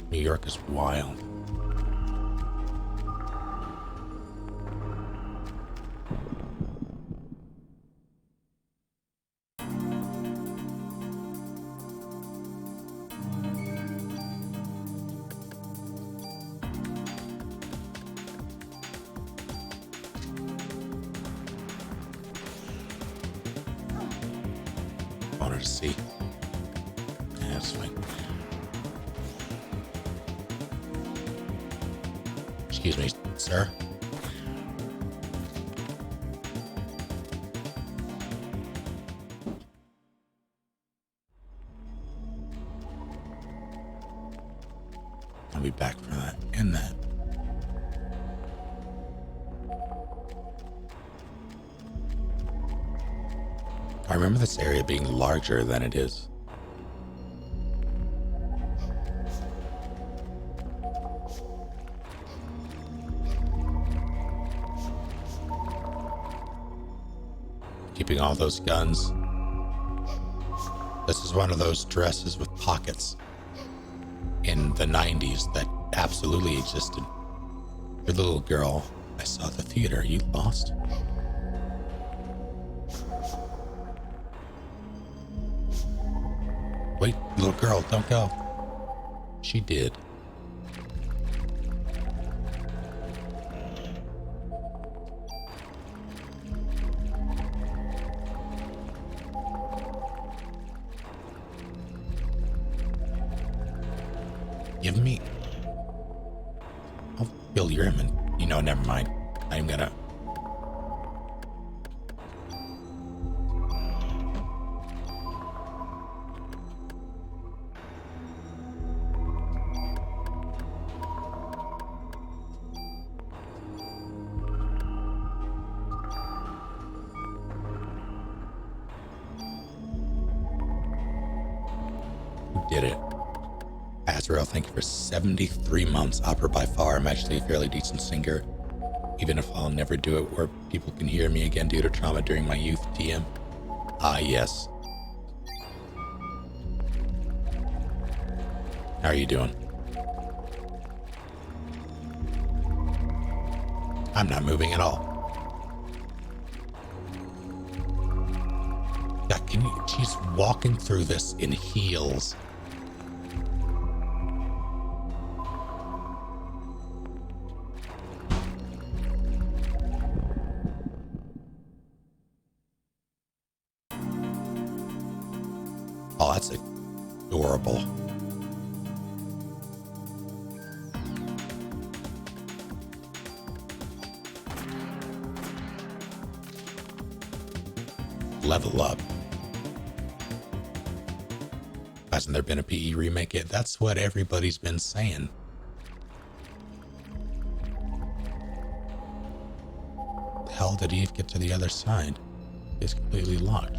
New York is wild. Wanted to see. Excuse me, sir. I'll be back for that and that. I remember this area being larger than it is. Keeping all those guns. This is one of those dresses with pockets in the 90s that absolutely existed. Your little girl, I saw at the theater. You lost? Wait, little girl, don't go. She did. Give me... I'll fill your inventory. You know, never mind. I'm gonna... Who did it? Azrael, thank you for 73 months. Opera by far. I'm actually a fairly decent singer. Even if I'll never do it where people can hear me again due to trauma during my youth. TM. Ah, yes. How are you doing? I'm not moving at all. God, can you... She's walking through this in heels. Oh, that's adorable. Level up. Hasn't there been a PE remake yet? That's what everybody's been saying. The hell did Eve get to the other side? It's completely locked.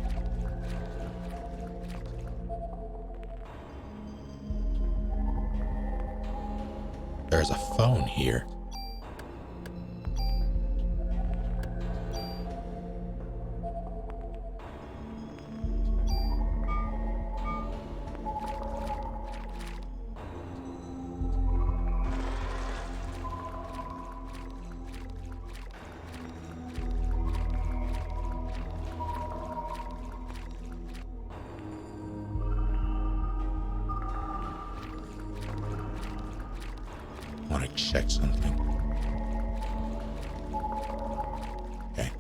There's a phone here. Want to check something. Okay.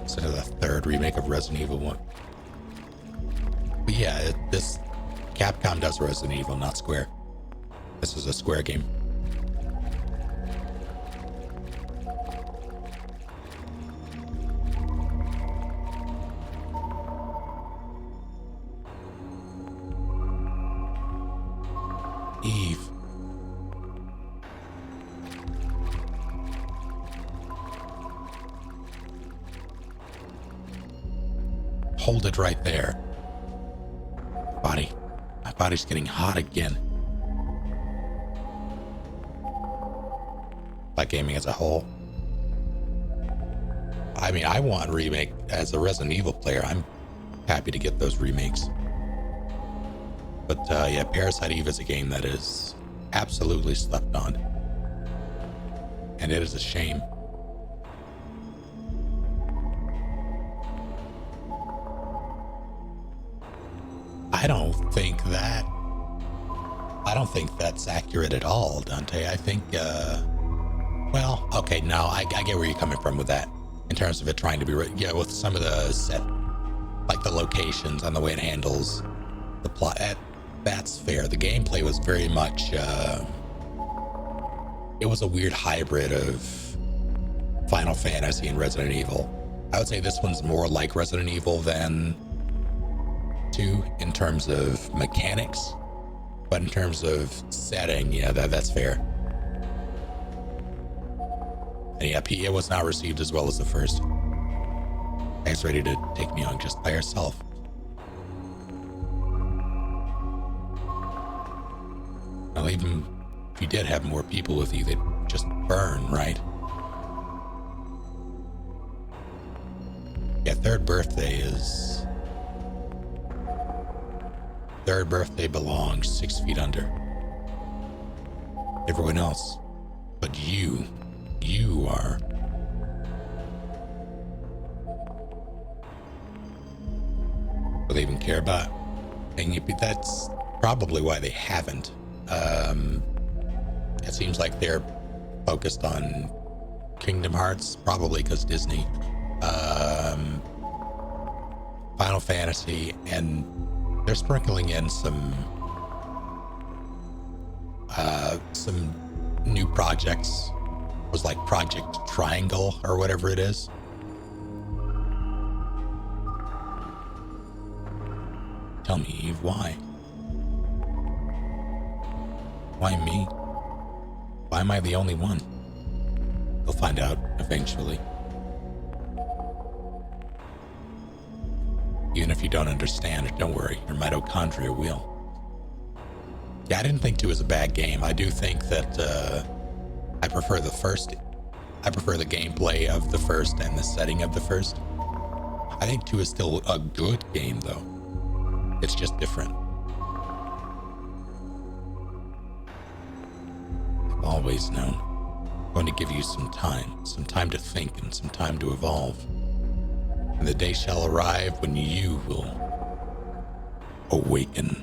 Instead of the third remake of Resident Evil 1. But yeah, this Capcom does Resident Evil, not Square. This is a Square game. Eve. Hold it right there. My body's getting hot again. Like gaming as a whole. I mean, I want a remake as a Resident Evil player. I'm happy to get those remakes. But yeah, Parasite Eve is a game that is absolutely slept on. And it is a shame. I don't think that's accurate at all, Dante. I think, well, okay, no, I get where you're coming from with that. In terms of it trying to be, yeah, with some of the set, like the locations and the way it handles the plot. That's fair. The gameplay was very much, it was a weird hybrid of Final Fantasy and Resident Evil. I would say this one's more like Resident Evil than 2 in terms of mechanics, but in terms of setting, yeah, that's fair. And yeah, it was not received as well as the first. I was ready to take me on just by herself. Well, even if you did have more people with you, they'd just burn, right? Yeah, third birthday belongs 6 feet under. Everyone else. But you are. Will they even care about? And that's probably why they haven't. It seems like they're focused on Kingdom Hearts, probably because Disney. Final Fantasy, and they're sprinkling in some new projects. It was like Project Triangle or whatever it is. Tell me, Eve, why? Why me? Why am I the only one? You'll find out eventually. Even if you don't understand, don't worry, your mitochondria will. Yeah, I didn't think 2 was a bad game. I do think that I prefer the first. I prefer the gameplay of the first and the setting of the first. I think 2 is still a good game, though. It's just different. I've always known. I'm going to give you some time to think and some time to evolve. And the day shall arrive when you will awaken.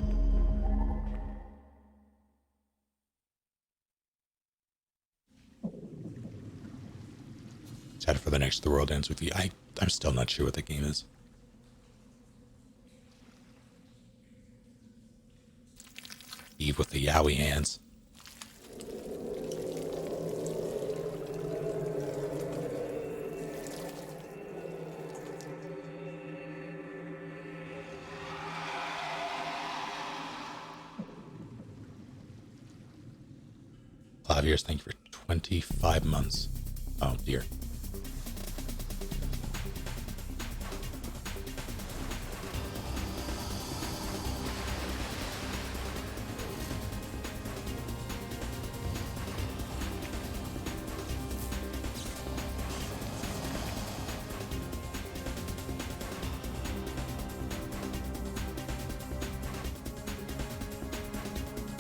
Excited for the next The World Ends With You. I'm still not sure what the game is. Eve with the yowie hands. Claviers, thank you for 25 months. Oh dear.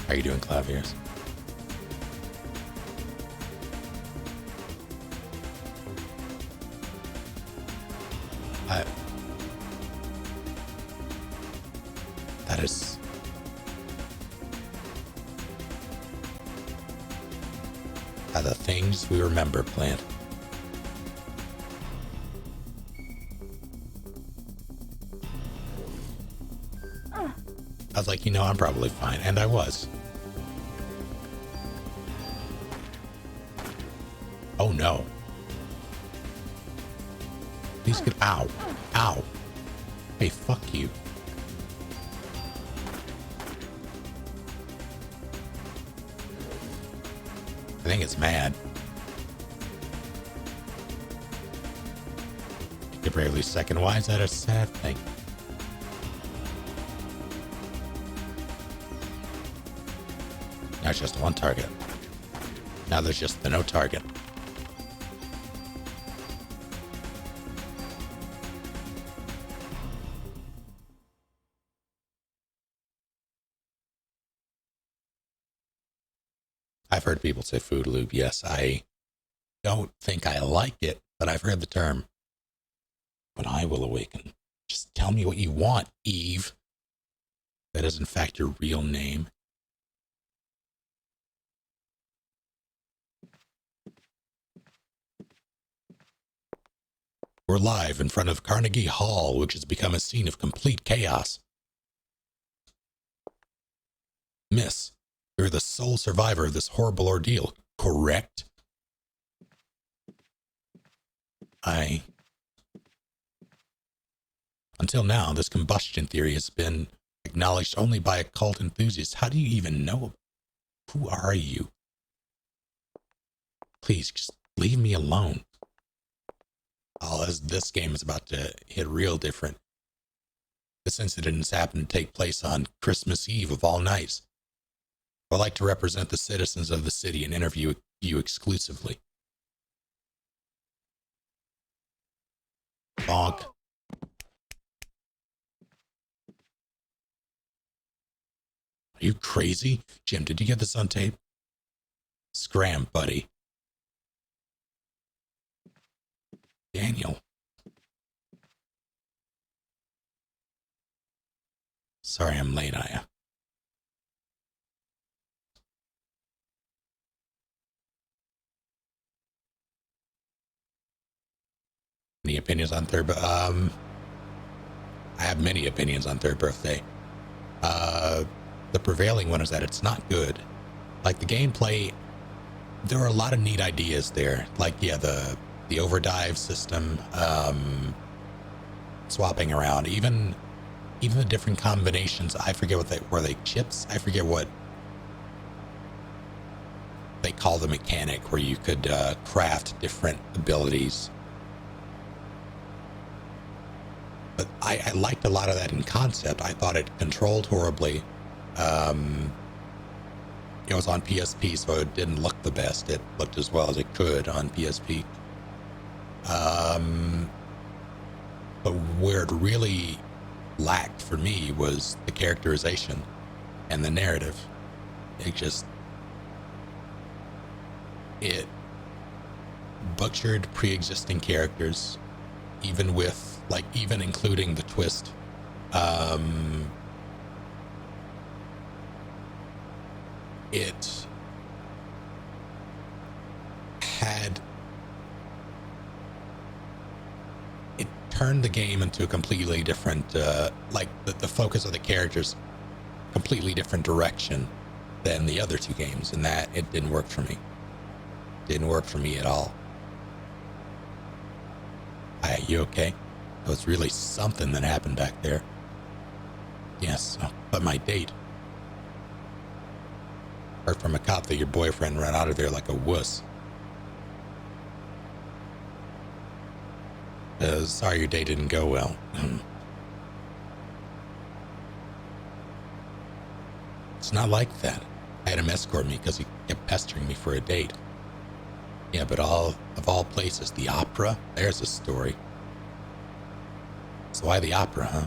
How are you doing, Claviers? That is... the things we remember, Plant. I was like, I'm probably fine. And I was. Oh no. Please get... Ow. Ow. Hey, fuck you. I think it's mad. You're bravely second. Why is that a sad thing? Now it's just one target. Now there's just the no target. I've heard people say food loop. Yes, I don't think I like it, but I've heard the term. But I will awaken. Just tell me what you want, Eve. That is in fact your real name. We're live in front of Carnegie Hall, which has become a scene of complete chaos. Miss, you're the sole survivor of this horrible ordeal, correct? Until now, this combustion theory has been acknowledged only by occult enthusiasts. How do you even know? Who are you? Please, just leave me alone. Oh, this game is about to hit real different. This incident has happened to take place on Christmas Eve of all nights. I'd like to represent the citizens of the city and interview you exclusively. Bonk. Are you crazy? Jim, did you get this on tape? Scram, buddy. Daniel. Sorry I'm late, Aya. Any opinions on third? I have many opinions on Third Birthday. The prevailing one is that it's not good. Like the gameplay, there are a lot of neat ideas there. Like the overdive system, swapping around, even the different combinations. I forget what were they chips? I forget what they call the mechanic where you could craft different abilities. But I liked a lot of that in concept. I thought it controlled horribly. It was on PSP, so it didn't look the best. It looked as well as it could on PSP. But where it really lacked for me was the characterization and the narrative. It butchered pre-existing characters, even including the twist. It turned the game into a completely different, the focus of the characters, completely different direction than the other two games, and that it didn't work for me. Didn't work for me at all. You okay? It was really something that happened back there. Yes, but my date. Heard from a cop that your boyfriend ran out of there like a wuss. Sorry your day didn't go well. It's not like that. I had him escort me because he kept pestering me for a date. Yeah, but of all places, the opera? There's a story. So why the opera, huh?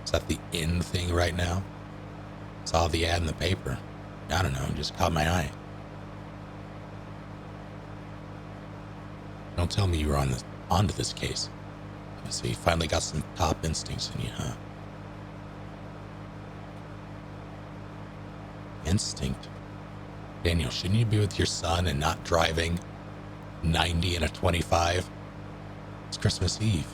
Is that the in thing right now? Saw the ad in the paper. I don't know, it just caught my eye. Don't tell me you were onto this case. So you finally got some top instincts in you, huh? Instinct? Daniel, shouldn't you be with your son and not driving 90 in a 25? It's Christmas Eve.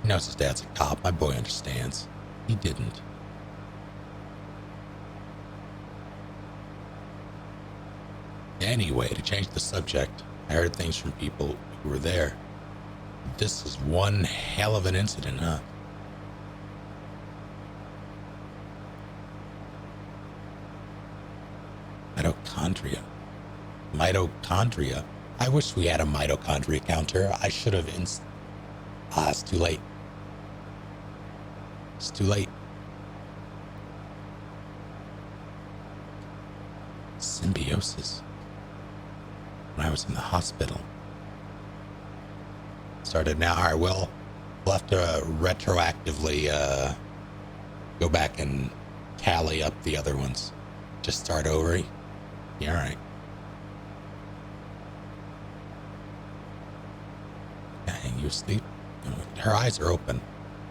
He knows his dad's a cop. My boy understands. He didn't. Anyway, to change the subject, I heard things from people who were there. This is one hell of an incident, huh? Mitochondria. I wish we had a mitochondria counter. I should have it's too late. It's too late. Symbiosis. When I was in the hospital. Started now. All right, well, we'll have to retroactively go back and tally up the other ones. Just start over. Yeah, all right. Dang, you asleep? Her eyes are open.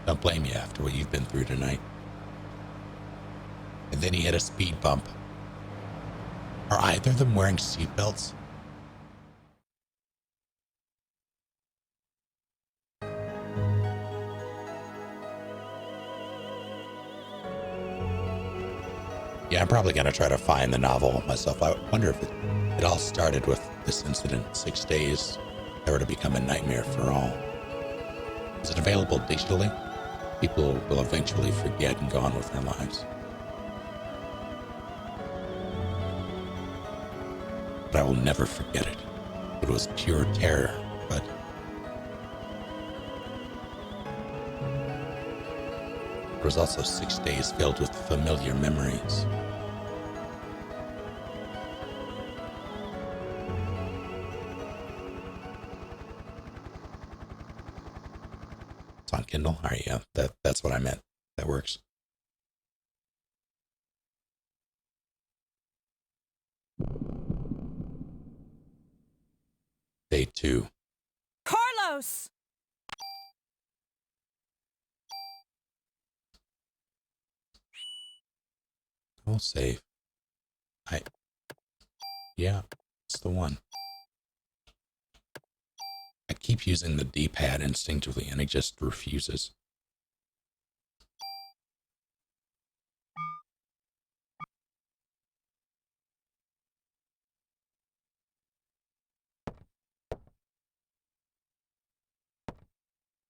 Don't blame you after what you've been through tonight. And then he hit a speed bump. Are either of them wearing seatbelts? Yeah, I'm probably going to try to find the novel myself. I wonder if it all started with this incident, 6 days that were to become a nightmare for all. Is it available digitally? People will eventually forget and go on with their lives. But I will never forget it. It was pure terror, but there was also 6 days filled with familiar memories. It's on Kindle? All right, yeah, that's what I meant. That works. Day 2. Carlos! I'll save. Yeah, it's the one. I keep using the D-pad instinctively and it just refuses.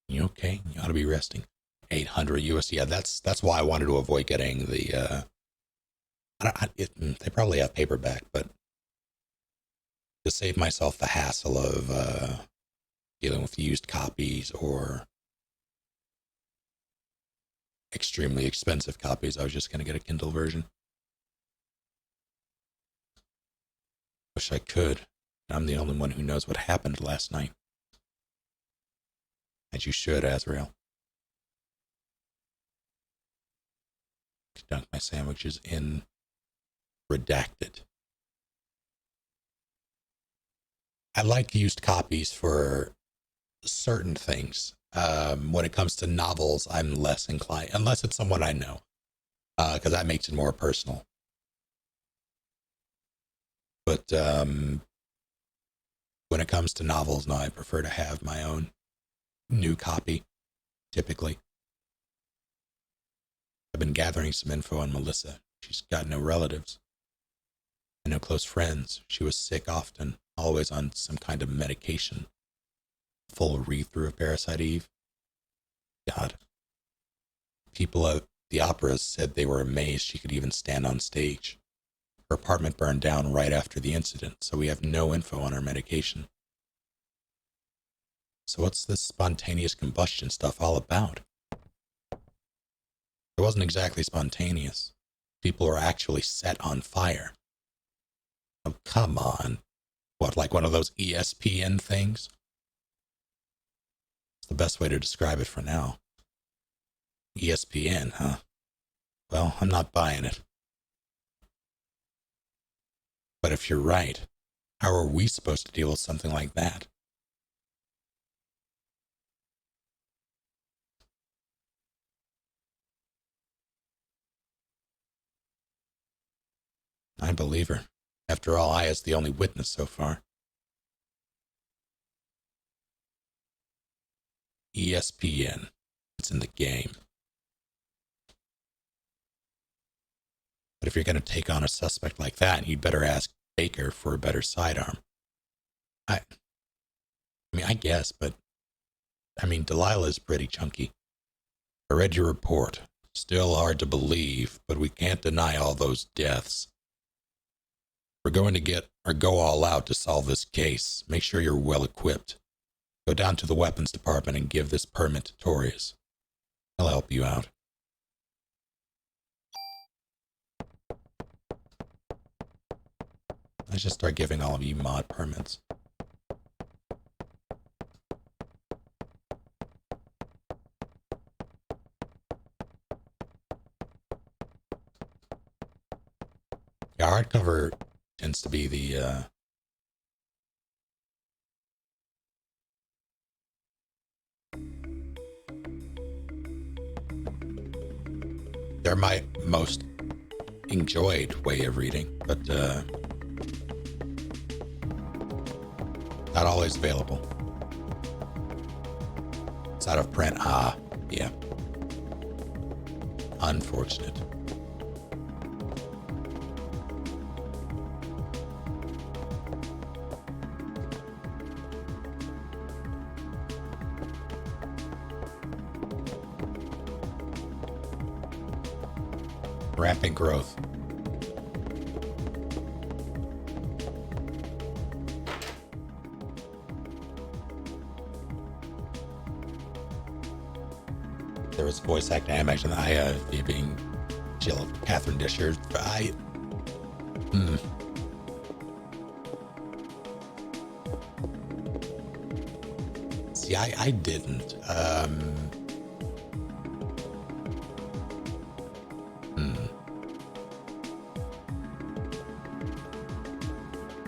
You okay? You ought to be resting. 800 US. Yeah, that's why I wanted to avoid getting the. They probably have paperback, but to save myself the hassle of dealing with used copies or extremely expensive copies, I was just going to get a Kindle version. Wish I could. I'm the only one who knows what happened last night. As you should, Azrael. Dunk my sandwiches in redacted. I like used copies for certain things. When it comes to novels, I'm less inclined, unless it's someone I know, because that makes it more personal. But when it comes to novels, no, I prefer to have my own new copy, typically. I've been gathering some info on Melissa. She's got no relatives and no close friends. She was sick often, always on some kind of medication. Full read-through of Parasite Eve. God. People at the opera said they were amazed she could even stand on stage. Her apartment burned down right after the incident, so we have no info on her medication. So what's this spontaneous combustion stuff all about? It wasn't exactly spontaneous. People were actually set on fire. Oh, come on. What, like one of those ESPN things? It's the best way to describe it for now. ESPN, huh? Well, I'm not buying it. But if you're right, how are we supposed to deal with something like that? I believe her. After all, Aya's the only witness so far. ESPN. It's in the game. But if you're going to take on a suspect like that, you'd better ask Baker for a better sidearm. I mean, I guess, but Delilah's pretty chunky. I read your report. Still hard to believe, but we can't deny all those deaths. We're going to go all out to solve this case. Make sure you're well equipped. Go down to the weapons department and give this permit to Torres. I'll help you out. Let's just start giving all of you mod permits. Yeah, hardcover tends to be the they're my most enjoyed way of reading, but not always available. It's out of print. Yeah. Unfortunate. Rampant growth. There was voice acting. I imagine being Jill, Catherine Disher. See, I didn't.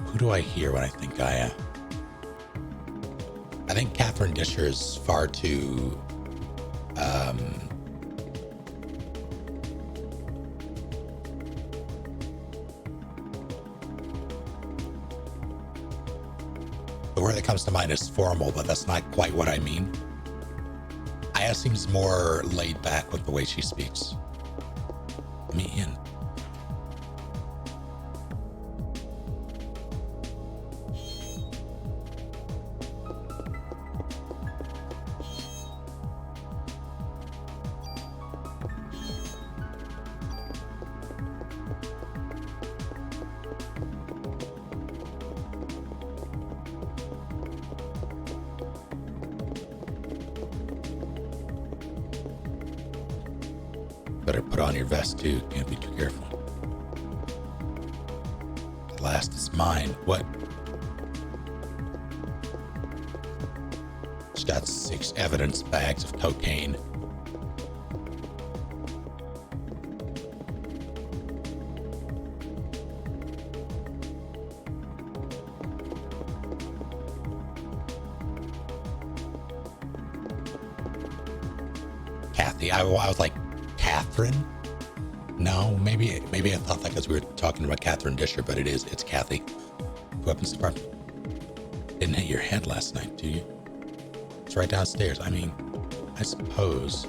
Who do I hear when I think Gaia? I think Catherine Disher is far too. The word that comes to mind is formal, but that's not quite what I mean. Aya seems more laid back with the way she speaks. Let me in. Better put on your vest too. Can't be too careful. The last is mine. What? She's got 6 evidence bags of cocaine. Kathy, I was like, Catherine? No, maybe I thought that because we were talking about Catherine Disher, but it's Kathy. Weapons department. Didn't hit your head last night, do you? It's right downstairs. I mean, I suppose.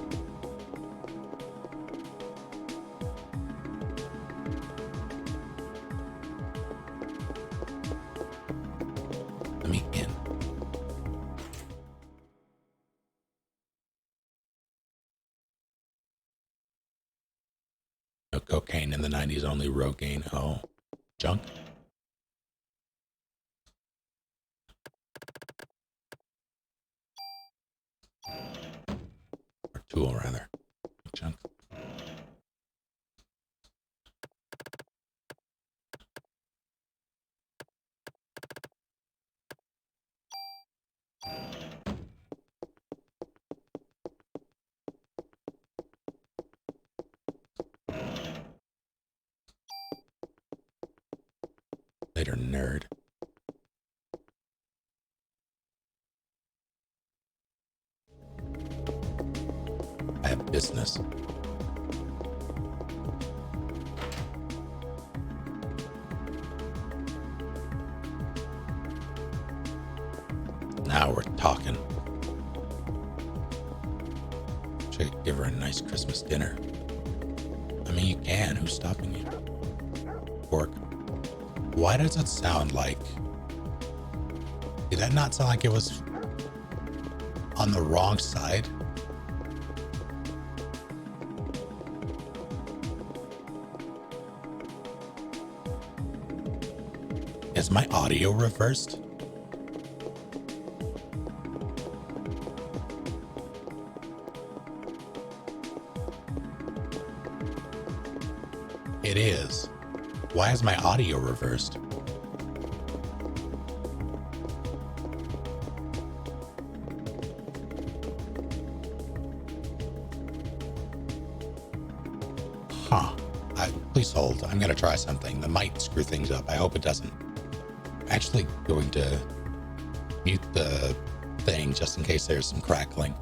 Let me in. No cocaine in the 90s, only Rogaine. Oh, junk? Or tool, rather. Junk. Later, nerd. I have business. Now we're talking. Should give her a nice Christmas dinner. I mean, you can. Who's stopping you? Pork. Why does it sound like... Did that not sound like it was on the wrong side? Is my audio reversed? It is. Why is my audio reversed? Huh. Please hold. I'm going to try something that might screw things up. I hope it doesn't. I'm actually going to mute the thing just in case there's some crackling.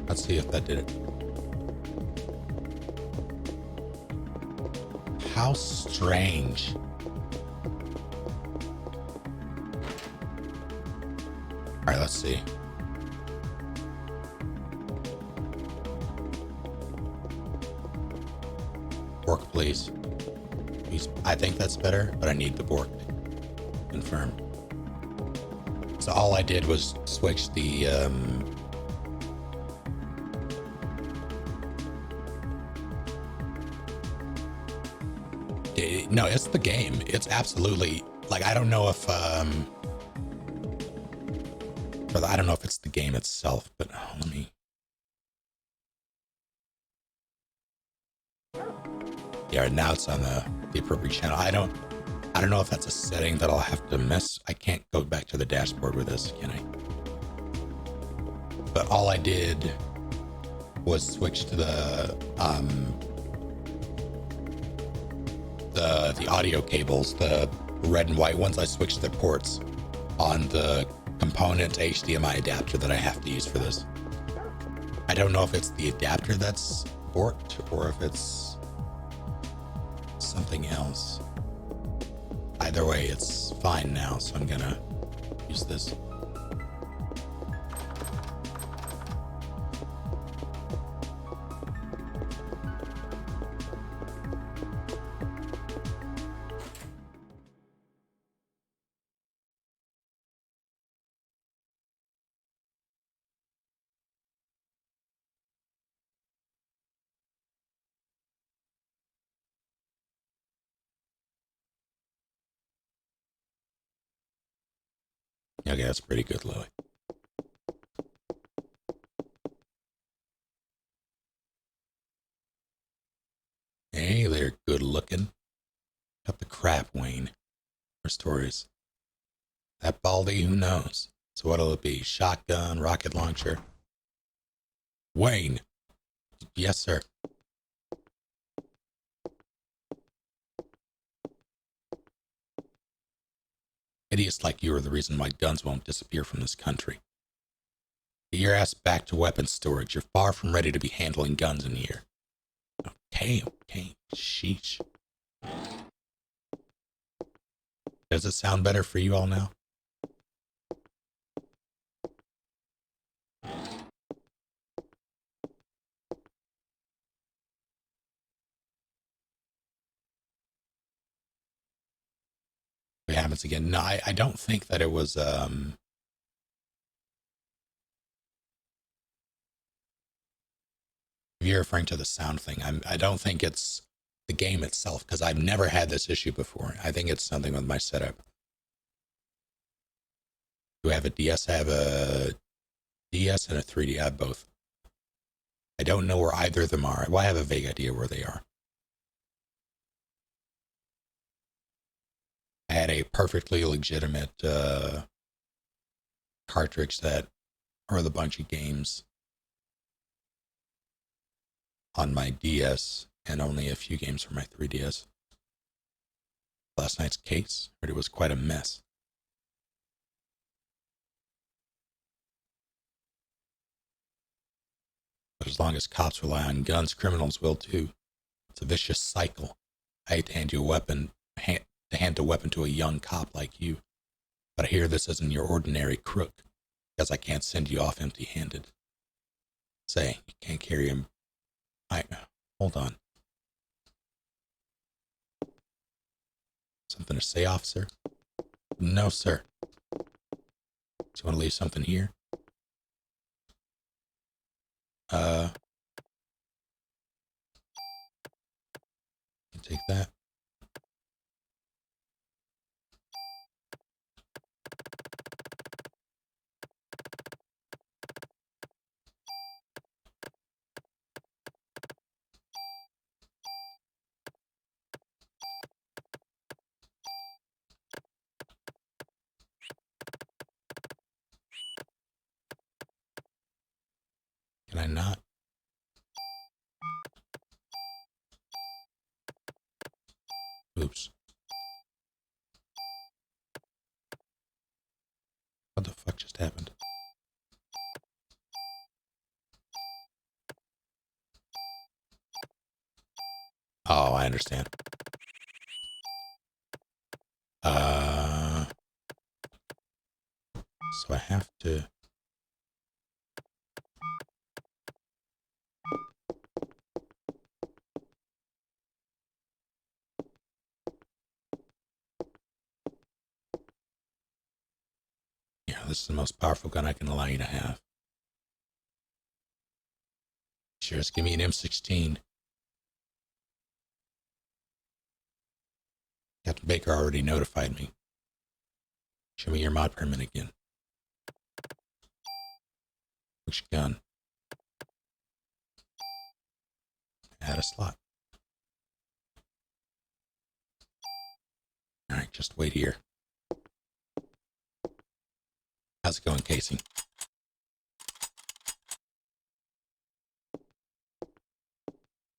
Let's see if that did it. How strange. All right, let's see. Bork, please. I think that's better, but I need the Bork to confirm. So all I did was switch the no, it's the game. It's absolutely like I don't know if I don't know if it's the game itself, but let me. Yeah, now it's on the appropriate channel. I don't know if that's a setting that I'll have to mess. I can't go back to the dashboard with this, can I? But all I did was switch to the audio cables, the red and white ones. I switched the ports on the component HDMI adapter that I have to use for this. I don't know if it's the adapter that's borked or if it's something else. Either way, it's fine now, so I'm gonna use this. Okay, that's pretty good, Lily. Hey, they're good looking. Cut the crap, Wayne. More stories. That Baldy, who knows? So what'll it be? Shotgun, rocket launcher? Wayne! Yes, sir. Idiots like you are the reason why guns won't disappear from this country. Get your ass back to weapons storage. You're far from ready to be handling guns in here. Okay. Sheesh. Does it sound better for you all now? It happens again. No, I don't think that it was if you're referring to the sound thing, I don't think it's the game itself, because I've never had this issue before. I think it's something with my setup. Do I have a DS? I have a DS and a 3D. I have both. I don't know where either of them are. Well, I have a vague idea where they are. I had a perfectly legitimate cartridge that or the bunch of games on my DS and only a few games for my 3DS. Last night's case, but it was quite a mess. But as long as cops rely on guns, criminals will too. It's a vicious cycle. I hate to hand a weapon to a young cop like you, but I hear this isn't your ordinary crook, because I can't send you off empty-handed. Say, you can't carry him. Hold on. Something to say, officer? No, sir. Do you want to leave something here? Take that. Can I not? Oops. What the fuck just happened? Oh, I understand. So I have to... Yeah, this is the most powerful gun I can allow you to have. Sure, just give me an M16. Captain Baker already notified me. Show me your mod permit again. Which gun? Add a slot. Alright, just wait here. How's it going, Casey?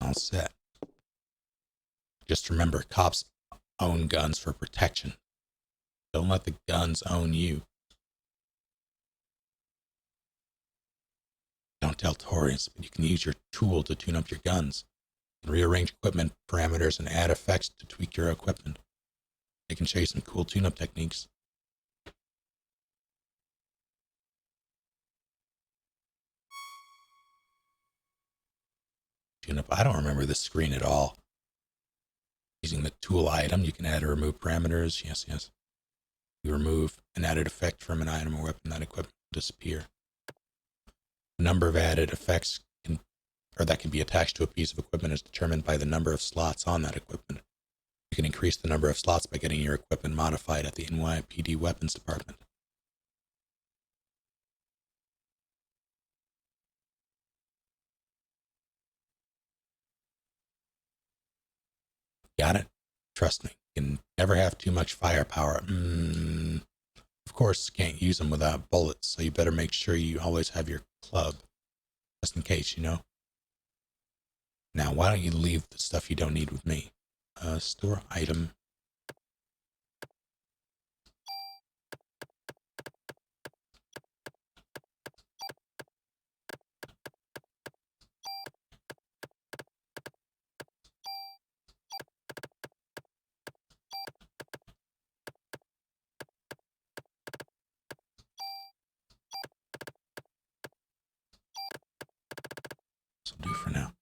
All set. Just remember, cops own guns for protection. Don't let the guns own you. Don't tell Taurians, but you can use your tool to tune up your guns. You can rearrange equipment parameters and add effects to tweak your equipment. They can show you some cool tune-up techniques. Tune-up, I don't remember this screen at all. Using the tool item, you can add or remove parameters. Yes, yes. You remove an added effect from an item or weapon, that equipment will disappear. The number of added effects that can be attached to a piece of equipment is determined by the number of slots on that equipment. You can increase the number of slots by getting your equipment modified at the NYPD Weapons Department. Got it? Trust me, you can never have too much firepower. Of course, can't use them without bullets, so you better make sure you always have your club, just in case, you know? Now, why don't you leave the stuff you don't need with me? Store item. This will do for now.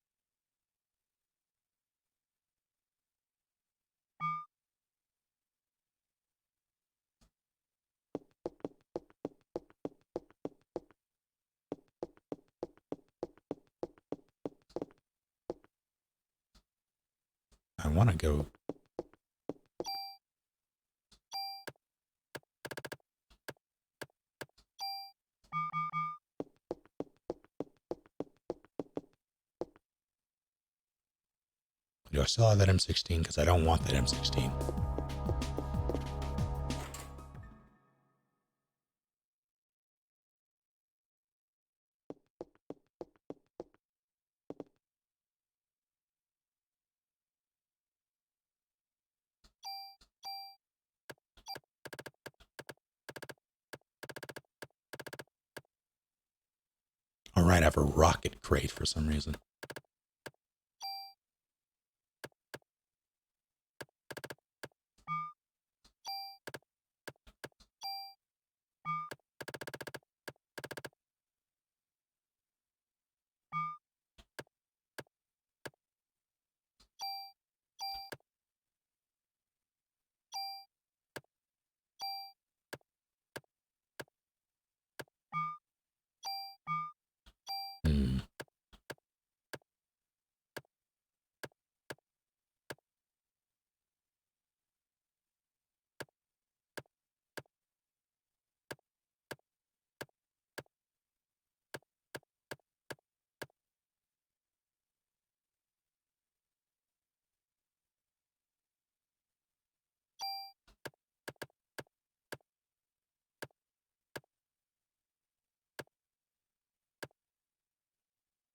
I want to go. Do I still have that M16? Because I don't want that M16. All right, I have a rocket crate for some reason. Hmm.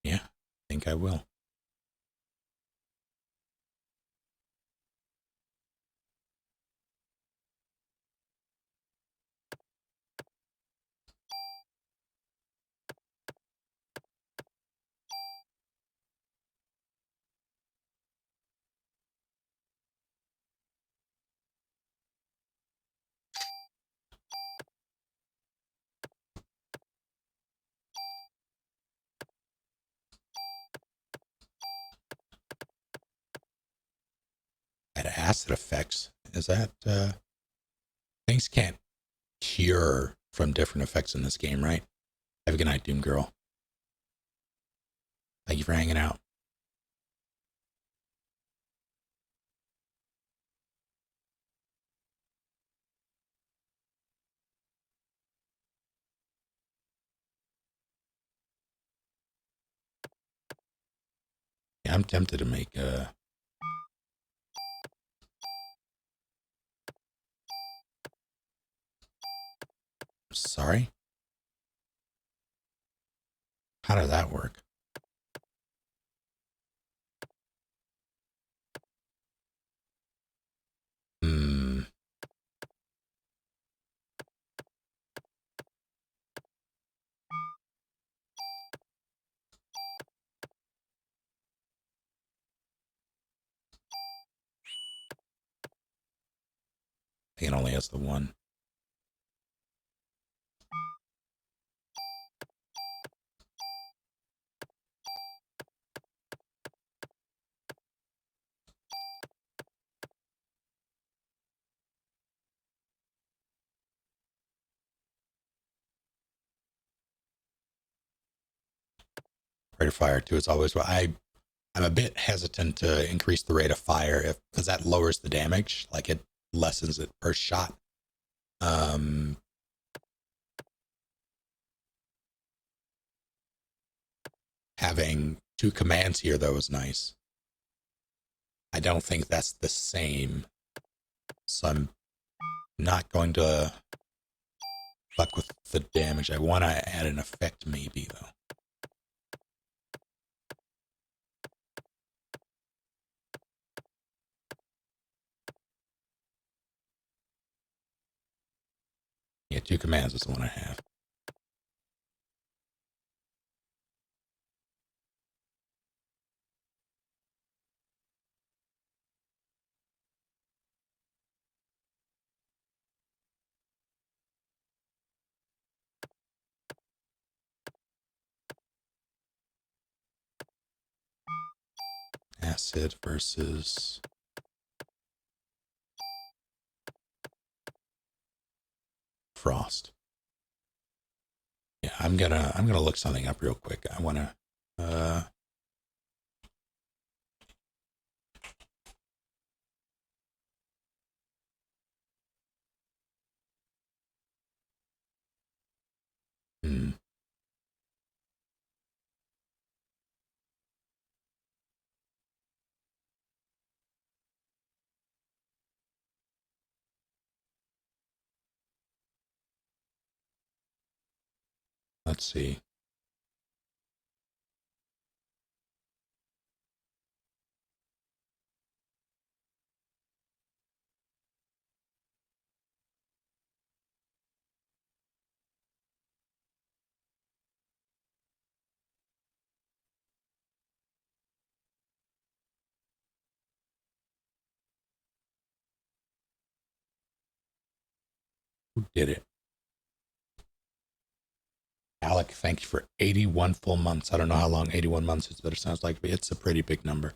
Yeah, I think I will. acid effects. Is that things can't cure from different effects in this game, right? Have a good night, Doom Girl. Thank you for hanging out. Yeah, I'm tempted to make sorry. How did that work? Hmm. I think it only has the one. Rate of fire too is always what I'm a bit hesitant to increase the rate of fire if because that lowers the damage, like it lessens it per shot. Um, Having two commands here though is nice. I don't think that's the same, so I'm not going to fuck with the damage. I want to add an effect maybe though. Yeah, two commands is the one I have. Acid versus frost. Yeah, I'm gonna look something up real quick. I wanna hmm. Let's see. Who did it? Alec, thank you for 81 full months. I don't know how long 81 months is, but it sounds like it's a pretty big number.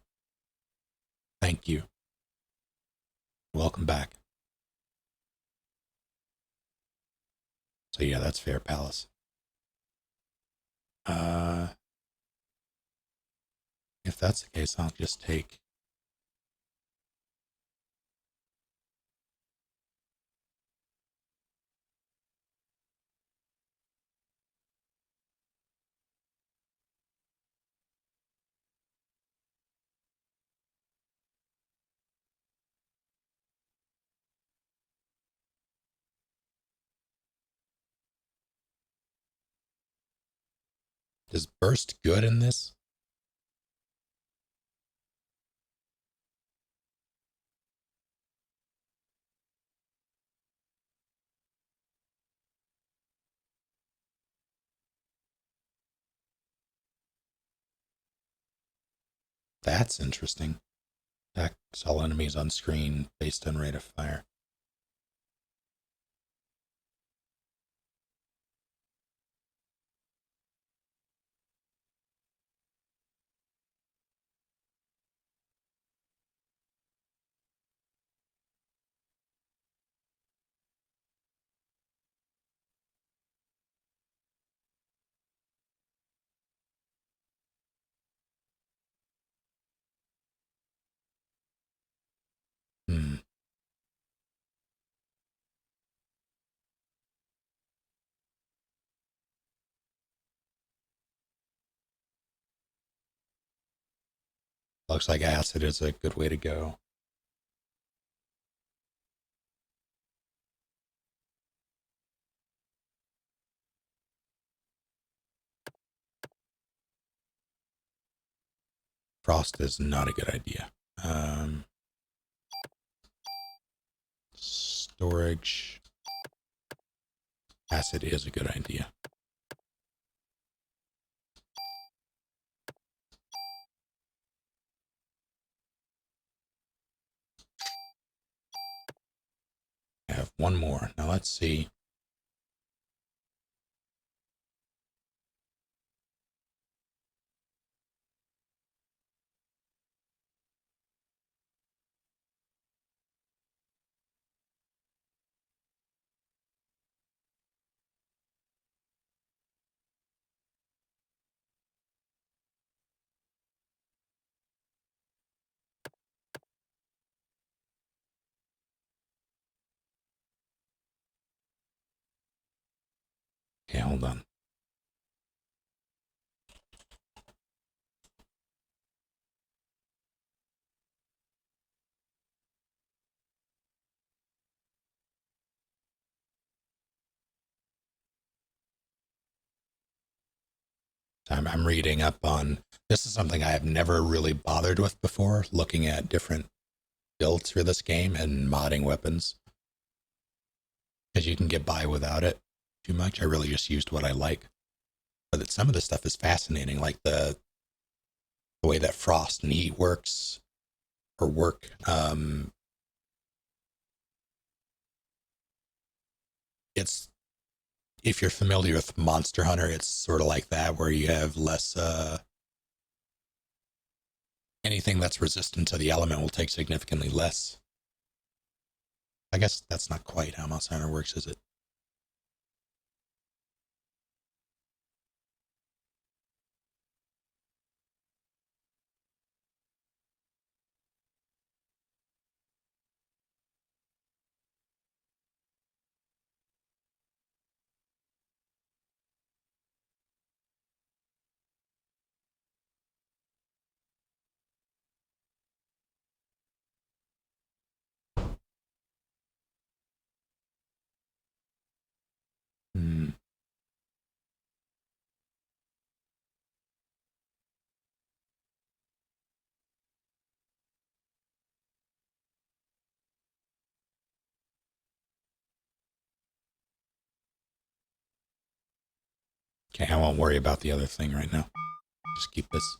Thank you. Welcome back. So yeah, that's Fair Palace. If that's the case, I'll just take is burst good in this? That's interesting. Attacks all enemies on screen based on rate of fire. Looks like acid is a good way to go. Frost is not a good idea. Storage. Acid is a good idea. I have one more. Now let's see. Okay, hold on. I'm reading up on this. Is something I have never really bothered with before, looking at different builds for this game and modding weapons, because you can get by without it too much. I really just used what I like, but that some of the stuff is fascinating, like the way that frost and heat works or work. It's, if you're familiar with Monster Hunter, it's sort of like that, where you have less anything that's resistant to the element will take significantly less. I guess that's not quite how Monster Hunter works, is it? Hmm. Okay, I won't worry about the other thing right now. Just keep this.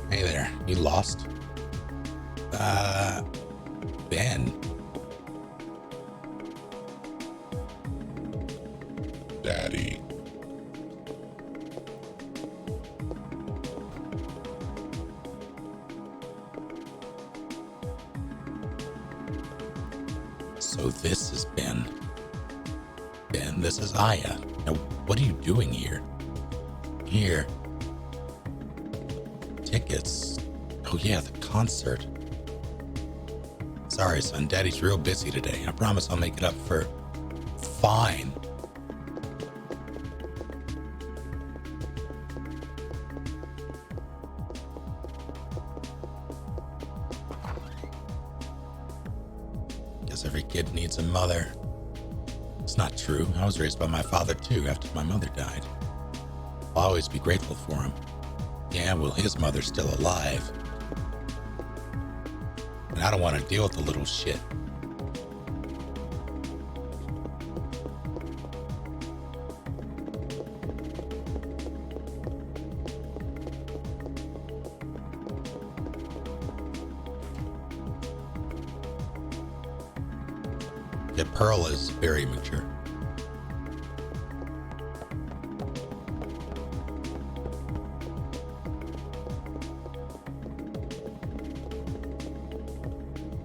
Hey there, you lost? Ben. Daddy. So this is Ben. Ben, this is Aya. Now, what are you doing here? Here. Tickets. Oh yeah, the concert. Sorry, son. Daddy's real busy today. I promise I'll make it up for... Fine. Guess every kid needs a mother. It's not true. I was raised by my father too after my mother died. I'll always be grateful for him. Yeah, well, his mother's still alive. And I don't want to deal with the little shit. Yeah, Pearl is very mature.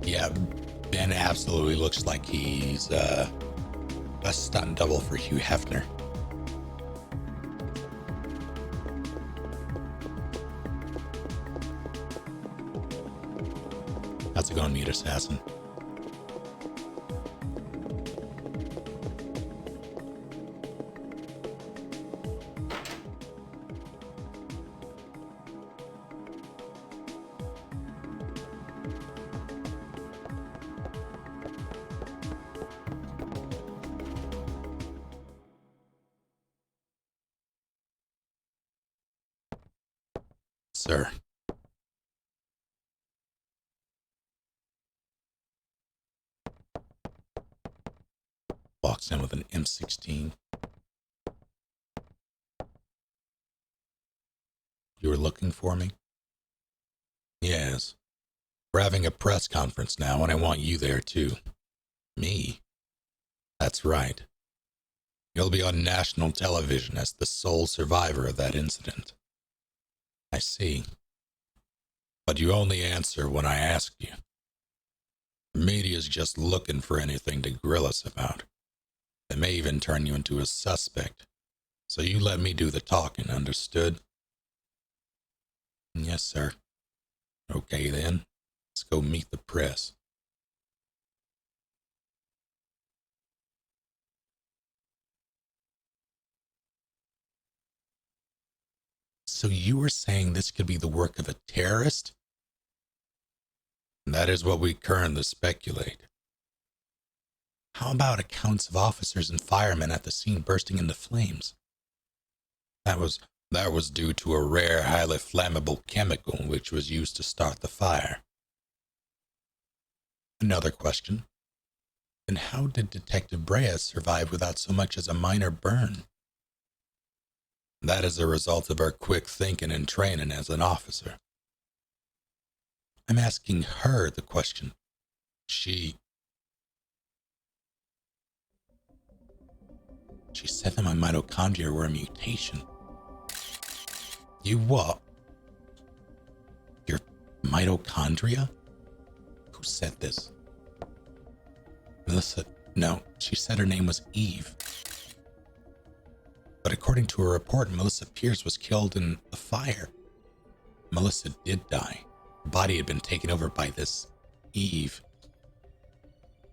Yeah, Ben absolutely looks like he's a stunt double for Hugh Hefner. How's it going, Meat Assassin? Sir. Walks in with an M16. You were looking for me? Yes. We're having a press conference now, and I want you there too. Me? That's right. You'll be on national television as the sole survivor of that incident. I see. But you only answer when I ask you. The media's just looking for anything to grill us about. They may even turn you into a suspect. So you let me do the talking, understood? Yes, sir. Okay then. Let's go meet the press. So you were saying this could be the work of a terrorist? That is what we currently speculate. How about accounts of officers and firemen at the scene bursting into flames? That was due to a rare, highly flammable chemical which was used to start the fire. Another question. Then how did Detective Brea survive without so much as a minor burn? That is a result of her quick thinking and training as an officer. I'm asking her the question. She said that my mitochondria were a mutation. You what? Your mitochondria? Who said this? Melissa, no, she said her name was Eve. But according to a report, Melissa Pierce was killed in the fire. Melissa did die. Her body had been taken over by this Eve.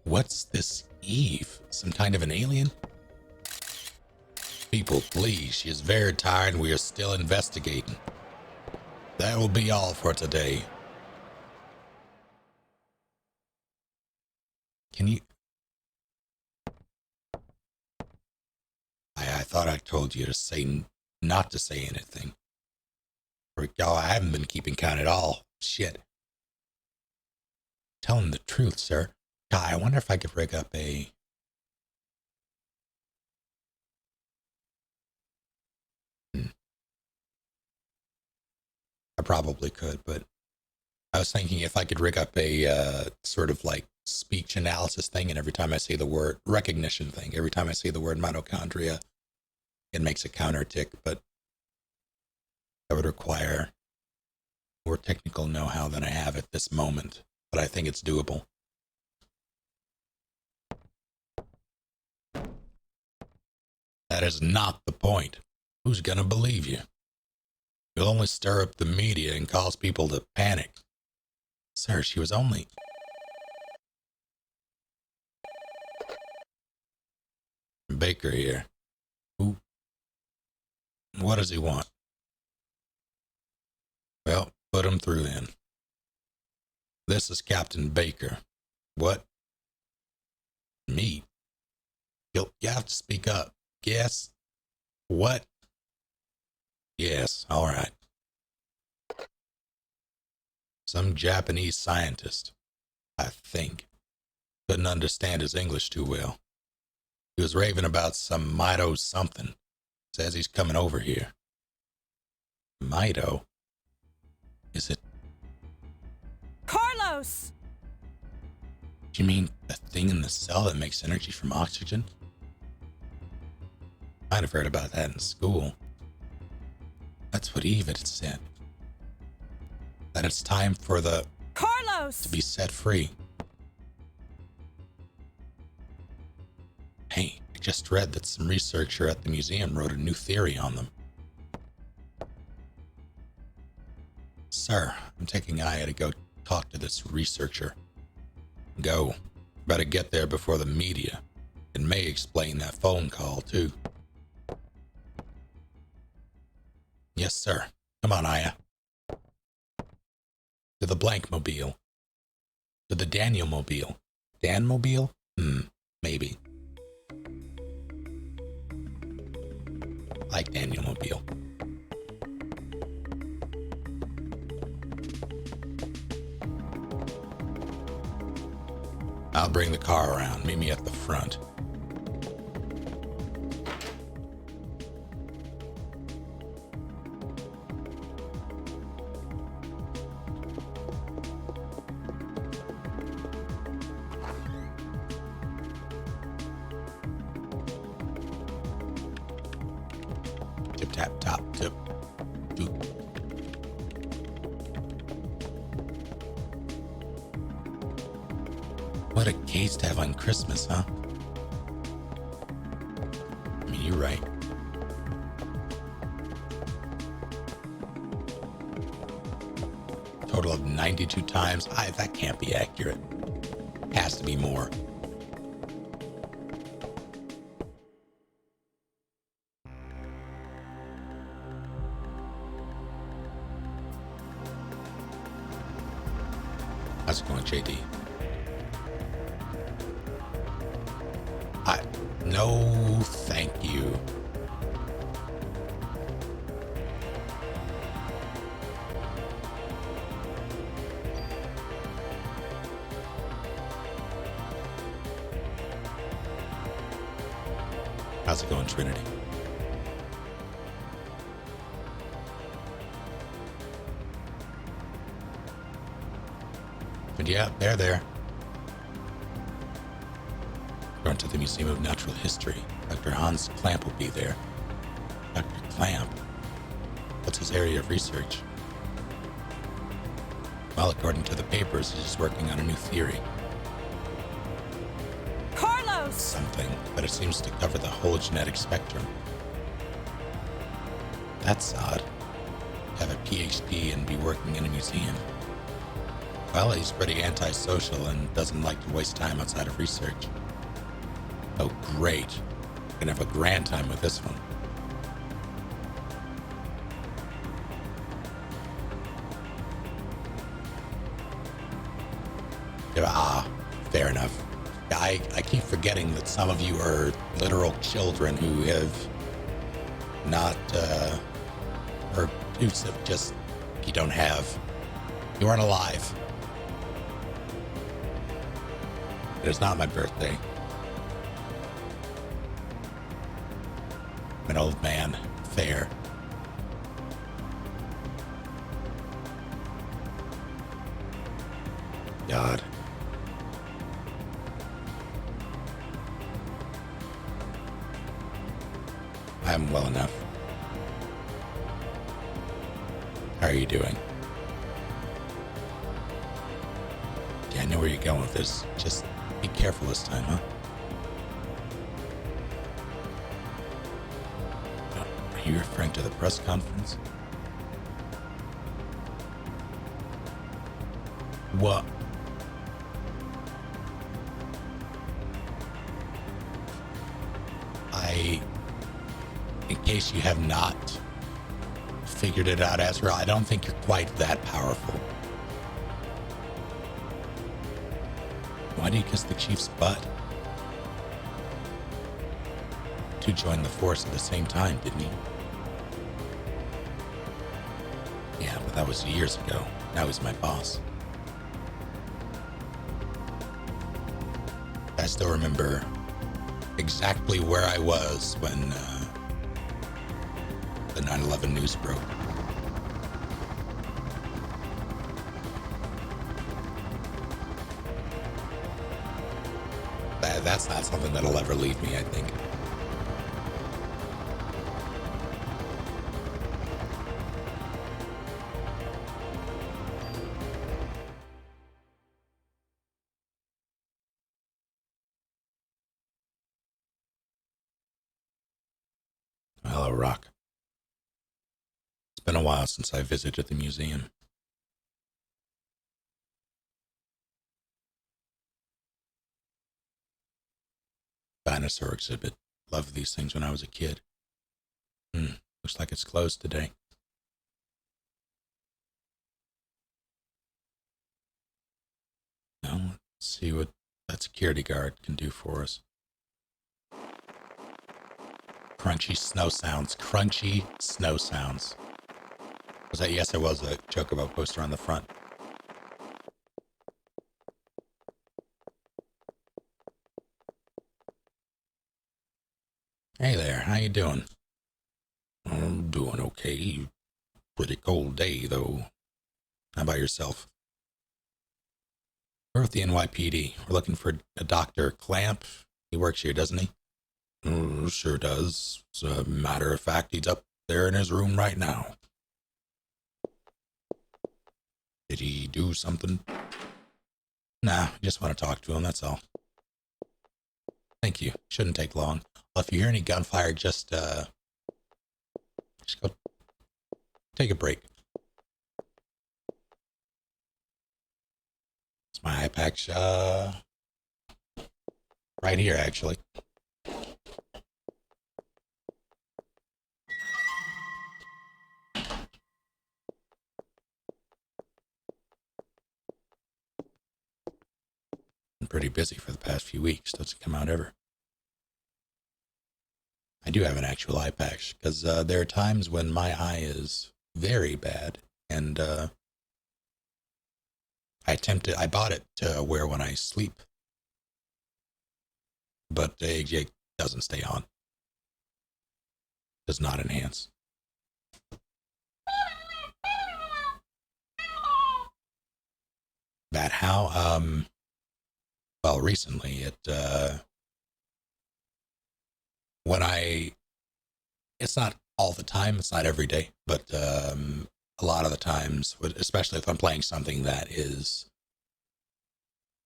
What's this Eve? Some kind of an alien? People, please. She is very tired and we are still investigating. That will be all for today. Can you... I thought I told you to say not to say anything. Oh, I haven't been keeping count at all. Shit. Telling the truth, sir. God, I wonder if I could rig up a... I probably could, but I was thinking if I could rig up a sort of like speech analysis thing, and every time I say the word recognition thing, every time I say the word mitochondria, it makes a counter tick, but that would require more technical know-how than I have at this moment, but I think it's doable. That is not the point. Who's gonna believe you? You'll only stir up the media and cause people to panic. Sir, she was only... Baker here. Who? What does he want? Well, put him through then. This is Captain Baker. What? Me? You have to speak up. Yes? What? Yes, all right. Some Japanese scientist, I think. Couldn't understand his English too well. He was raving about some Mito something. Says he's coming over here. Mito? Is it... Carlos! You mean the thing in the cell that makes energy from oxygen? Might have heard about that in school. That's what Eve had said. That it's time for the Carlos! to be set free. Hey, I just read that some researcher at the museum wrote a new theory on them. Sir, I'm taking Aya to go talk to this researcher. Go. Better get there before the media. It may explain that phone call, too. Yes, sir. Come on, Aya. To the blank mobile. To the Daniel mobile. Dan mobile? Maybe. Like Daniel mobile. I'll bring the car around. Meet me at the front. Tip tap top tip. Doop. What a case to have on Christmas, huh? I mean, you're right. Total of 92 times. That can't be accurate. Has to be more. How's it going, JD? No, thank you. How's it going, Trinity? But yeah, they're there. Going to the Museum of Natural History. Dr. Hans Clamp will be there. Dr. Clamp? What's his area of research? Well, according to the papers, he's working on a new theory. Carlos! Something, but it seems to cover the whole genetic spectrum. That's odd. Have a PhD and be working in a museum. Well, he's pretty antisocial and doesn't like to waste time outside of research. Oh, great. Gonna have a grand time with this one. Fair enough. I keep forgetting that some of you are literal children who have not, or who just, you don't have. You aren't alive. It is not my birthday. I'm an old man. Fair. God. I'm well enough. How are you doing? Yeah, I know where you're going with this. Just be careful this time, huh? Are you referring to the press conference? What? In case you have not figured it out, Ezra, I don't think you're quite that powerful. Why do you kiss the chief's butt? Two joined the force at the same time, didn't he? Yeah, but that was years ago. Now he's my boss. I still remember exactly where I was when the 9/11 news broke. That's not something that'll ever leave me, I think. Hello, Rock. It's been a while since I visited the museum. Dinosaur exhibit. Loved these things when I was a kid. Looks like it's closed today. Now, let's see what that security guard can do for us. Crunchy snow sounds. Crunchy snow sounds. Was that? Yes, there was a Chocobo poster on the front. Hey there, how you doing? I'm doing okay. Pretty cold day, though. How about yourself? We're with the NYPD. We're looking for a Dr. Clamp. He works here, doesn't he? Sure does. As a matter of fact, he's up there in his room right now. Did he do something? Nah, just want to talk to him, that's all. Thank you. Shouldn't take long. Well, if you hear any gunfire, just go take a break. It's my eye patch, right here, actually. Been pretty busy for the past few weeks. Doesn't come out ever. I do have an actual eye patch because there are times when my eye is very bad, and I bought it to wear when I sleep, but it doesn't stay on. Does not enhance. That how? Well, recently it's not all the time, it's not every day, but a lot of the times, especially if I'm playing something that is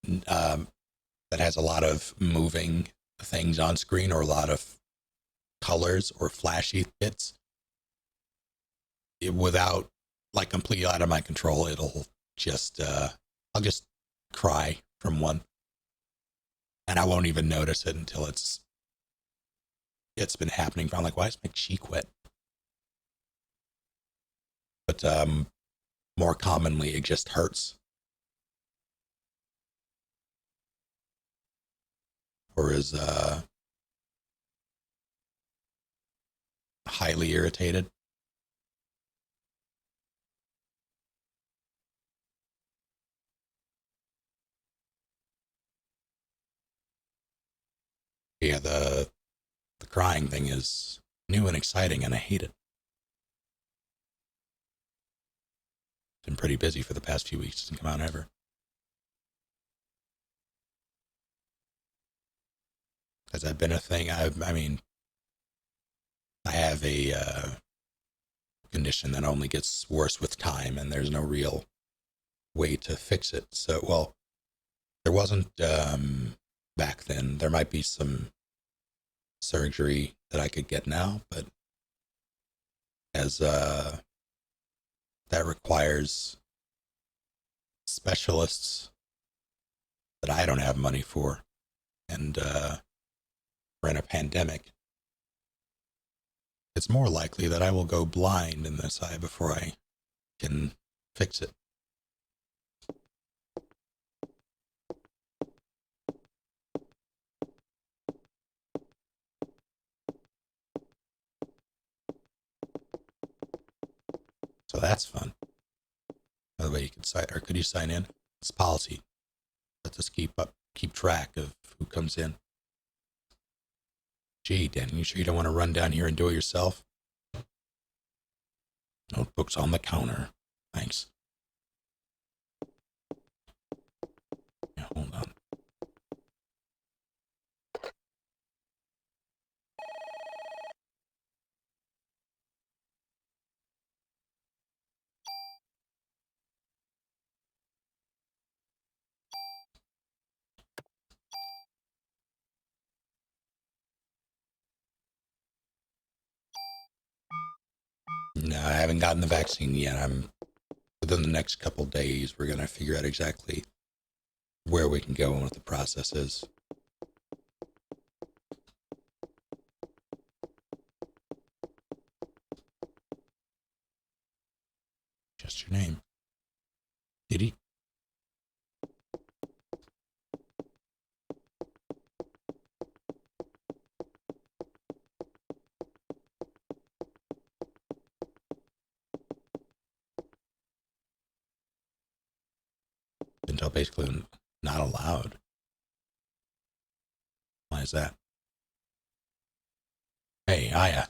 that has a lot of moving things on screen or a lot of colors or flashy bits, without like completely out of my control, it'll just I'll just cry from one, and I won't even notice it until it's been happening. I'm like, why is my cheek wet? But more commonly, it just hurts, or is highly irritated. Yeah, the crying thing is new and exciting, and I hate it. Been pretty busy for the past few weeks. Doesn't come out ever. Has that been a thing? I mean, I have a condition that only gets worse with time, and there's no real way to fix it. So, well, there wasn't back then. There might be some surgery that I could get now, but as that requires specialists that I don't have money for, and we're in a pandemic. It's more likely that I will go blind in this eye before I can fix it. So that's fun. By the way, you could sign, or could you sign in? It's policy. Let us keep track of who comes in. Gee, Dan, you sure you don't want to run down here and do it yourself? Notebook's on the counter. Thanks. Yeah, hold on. No, I haven't gotten the vaccine yet. Within the next couple days, we're going to figure out exactly where we can go and what the process is. Just your name. Did he? Until basically not allowed. Why is that? Hey, Aya.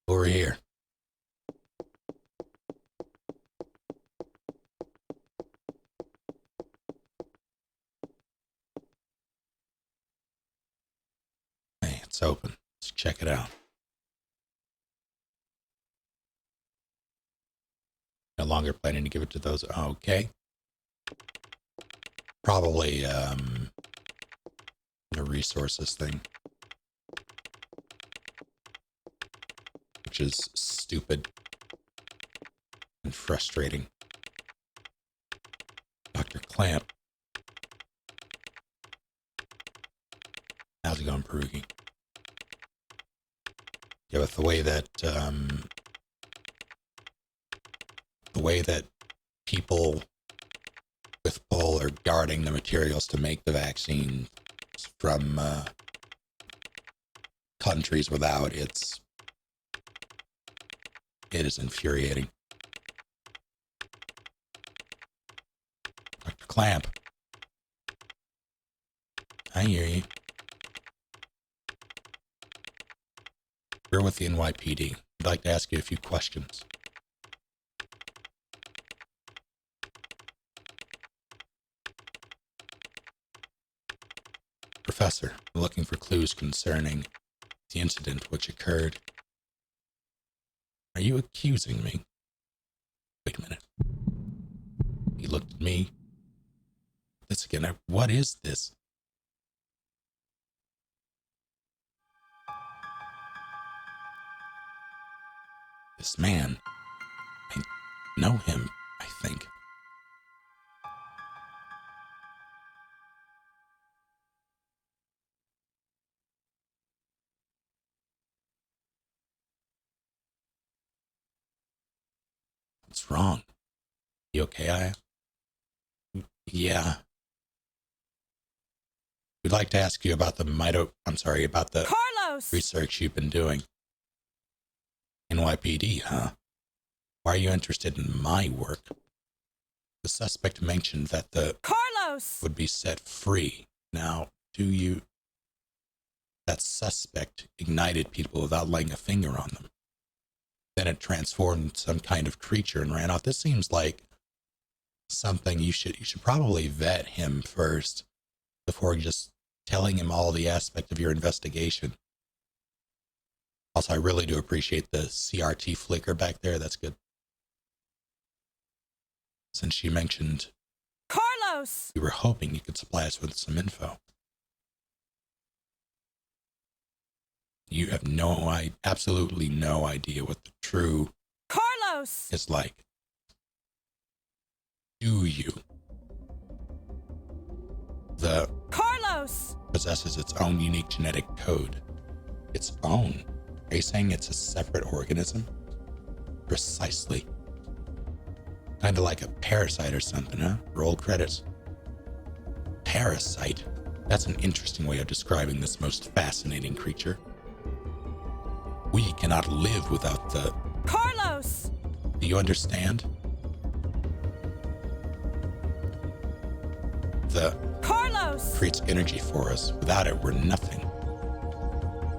Over here. Hey, it's open. Let's check it out. No longer planning to give it to those. Okay. Probably a resources thing. Which is stupid and frustrating. Dr. Clamp. How's it going, Perugi? Yeah, with the way that people with Bull are guarding the materials to make the vaccine from countries without, it is infuriating. Dr. Clamp. I hear you. We're with the NYPD. I'd like to ask you a few questions. Professor, I'm looking for clues concerning the incident which occurred. Are you accusing me? Wait a minute. He looked at me. This again. What is this? This man. I know him, I think. What's wrong? You okay, Aya? Yeah. We'd like to ask you about the about the Carlos! research you've been doing. NYPD, huh? Why are you interested in my work? The suspect mentioned that the Carlos! would be set free. Now, that suspect ignited people without laying a finger on them. Then it transformed some kind of creature and ran off. This seems like something you should probably vet him first before just telling him all the aspect of your investigation. Also, I really do appreciate the CRT flicker back there. That's good. Since you mentioned Carlos! we were hoping you could supply us with some info. You have absolutely no idea what the true Carlos! is like. Do you? The Carlos! possesses its own unique genetic code. Its own? Are you saying it's a separate organism? Precisely. Kind of like a parasite or something, huh? Roll credits. Parasite? That's an interesting way of describing this most fascinating creature. We cannot live without the... Carlos! Do you understand? The Carlos! creates energy for us. Without it, we're nothing.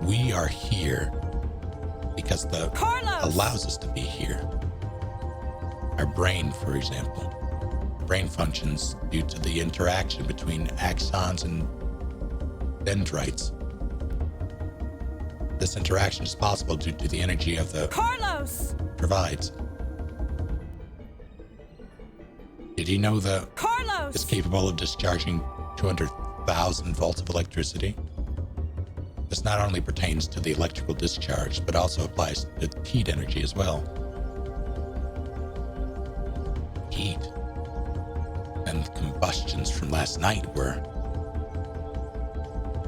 We are here because the Carlos! allows us to be here. Our brain, for example. Brain functions due to the interaction between axons and dendrites. This interaction is possible due to the energy of the Carlos! provides. Did you know the Carlos! is capable of discharging 200,000 volts of electricity? The This not only pertains to the electrical discharge, but also applies to heat energy as well. Heat and combustions from last night were,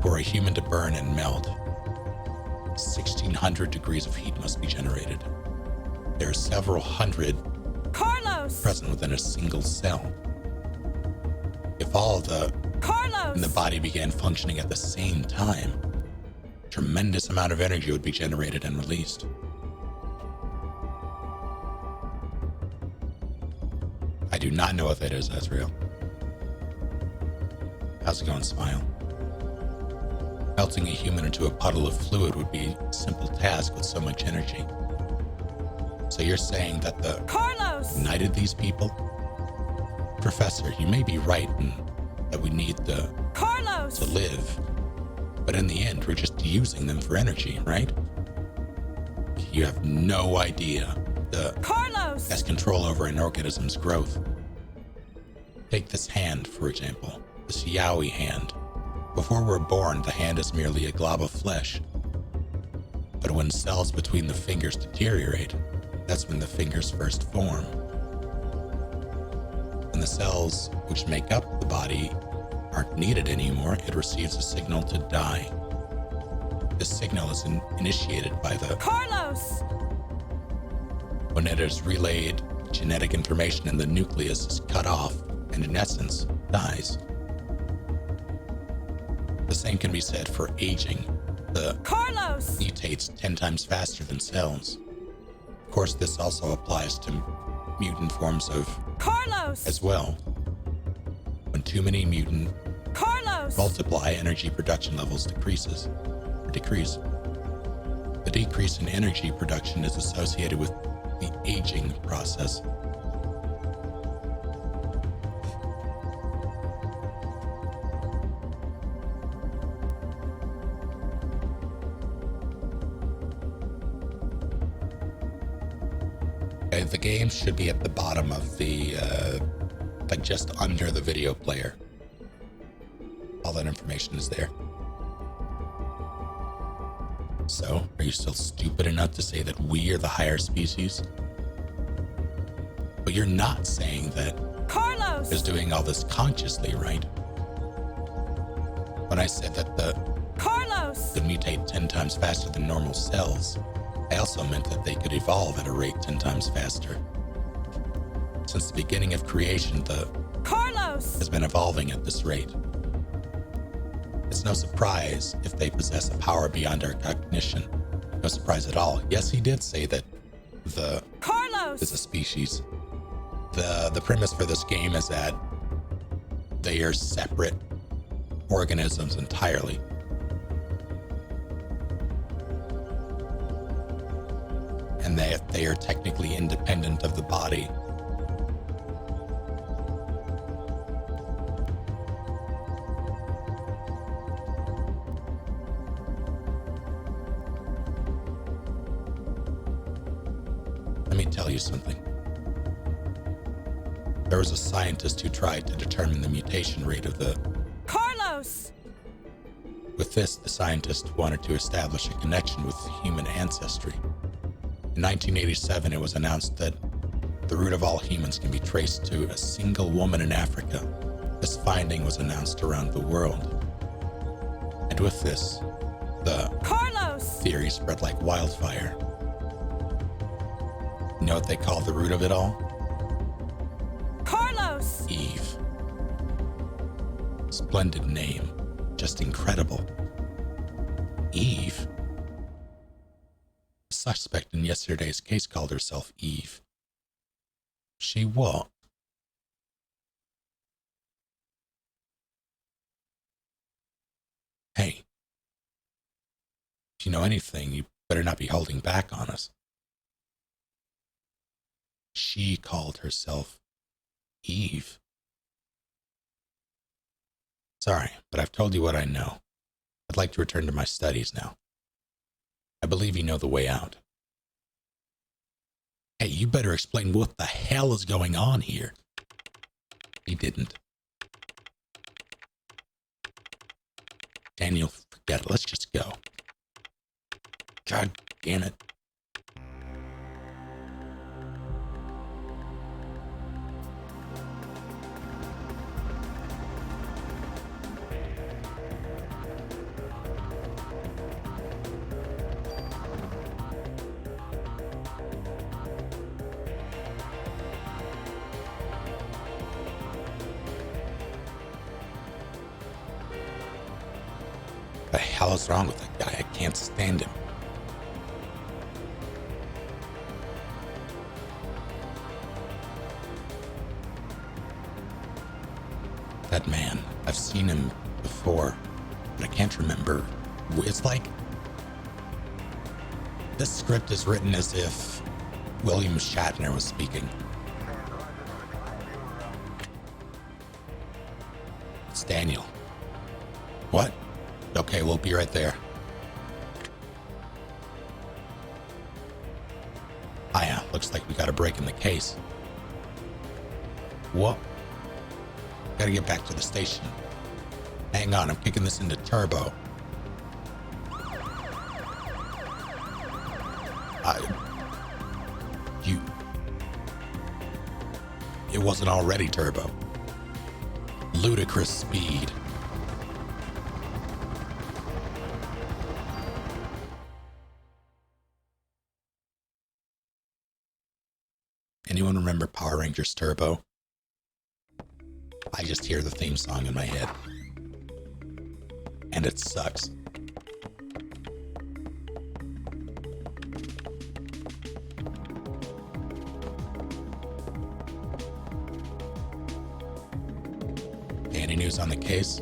for a human to burn and melt, 1,600 degrees of heat must be generated. There are several hundred Carlos! present within a single cell. If all the Carlos! in the body began functioning at the same time, a tremendous amount of energy would be generated and released. I do not know what that is, Azrael. How's it going, Smile? Melting a human into a puddle of fluid would be a simple task with so much energy. So you're saying that the Carlos! united these people? Professor, you may be right in that we need the Carlos! to live, but in the end, we're just using them for energy, right? You have no idea the Carlos! has control over an organism's growth. Take this hand, for example, this Yowie hand. Before we're born, the hand is merely a glob of flesh. But when cells between the fingers deteriorate, that's when the fingers first form. When the cells which make up the body aren't needed anymore, it receives a signal to die. This signal is initiated by the Carlos! when it is relayed, genetic information in the nucleus is cut off and in essence dies. The same can be said for aging. The Carlos! mutates 10 times faster than cells. Of course, this also applies to mutant forms of Carlos! as well. When too many mutant Carlos! multiply, energy production levels decrease. The decrease in energy production is associated with the aging process. Okay, the game should be at the bottom of the, like just under the video player. All that information is there. So, are you still stupid enough to say that we are the higher species? But you're not saying that Carlos! is doing all this consciously, right? When I said that the Carlos! could mutate 10 times faster than normal cells, I also meant that they could evolve at a rate 10 times faster. Since the beginning of creation, the Carlos! has been evolving at this rate. It's no surprise if they possess a power beyond our cognition. No surprise at all. Yes, he did say that the Carlos! is a species. The premise for this game is that they are separate organisms entirely. And that they are technically independent of the body. Let me tell you something. There was a scientist who tried to determine the mutation rate of the... Carlos! With this, the scientist wanted to establish a connection with human ancestry. In 1987, it was announced that the root of all humans can be traced to a single woman in Africa. This finding was announced around the world. And with this, the Carlos! theory spread like wildfire. You know what they call the root of it all? Carlos! Eve. Splendid name. Just incredible. Eve? The suspect in yesterday's case called herself Eve. She what? Hey. If you know anything, you better not be holding back on us. She called herself Eve. Sorry, but I've told you what I know. I'd like to return to my studies now. I believe you know the way out. Hey, you better explain what the hell is going on here. He didn't. Daniel, forget it. Let's just go. God damn it. What the hell is wrong with that guy? I can't stand him. That man, I've seen him before, but I can't remember. It's like this script is written as if William Shatner was speaking. It's Daniel. What? Okay, we'll be right there. Ah, yeah, looks like we got a break in the case. What? Gotta get back to the station. Hang on, I'm kicking this into turbo. It wasn't already turbo. Ludicrous speed. Anyone remember Power Rangers Turbo? I just hear the theme song in my head. And it sucks. Any news on the case?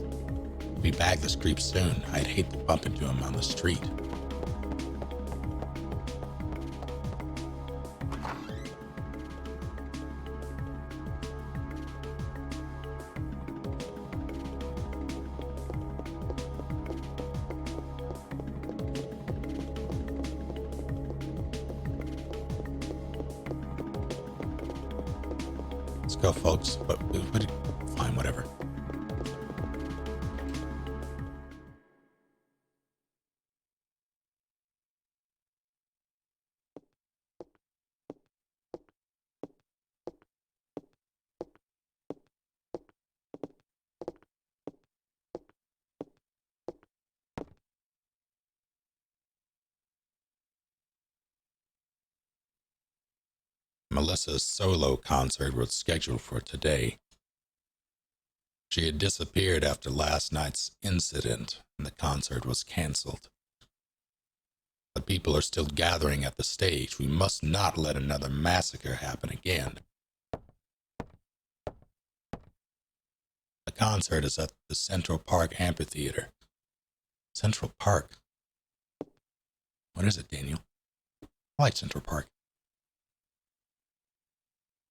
We bag this creep soon. I'd hate to bump into him on the street. Let's go, folks. But fine, whatever. Melissa's solo concert was scheduled for today. She had disappeared after last night's incident, and the concert was canceled. But people are still gathering at the stage. We must not let another massacre happen again. The concert is at the Central Park Amphitheater. Central Park? What is it, Daniel? I like Central Park.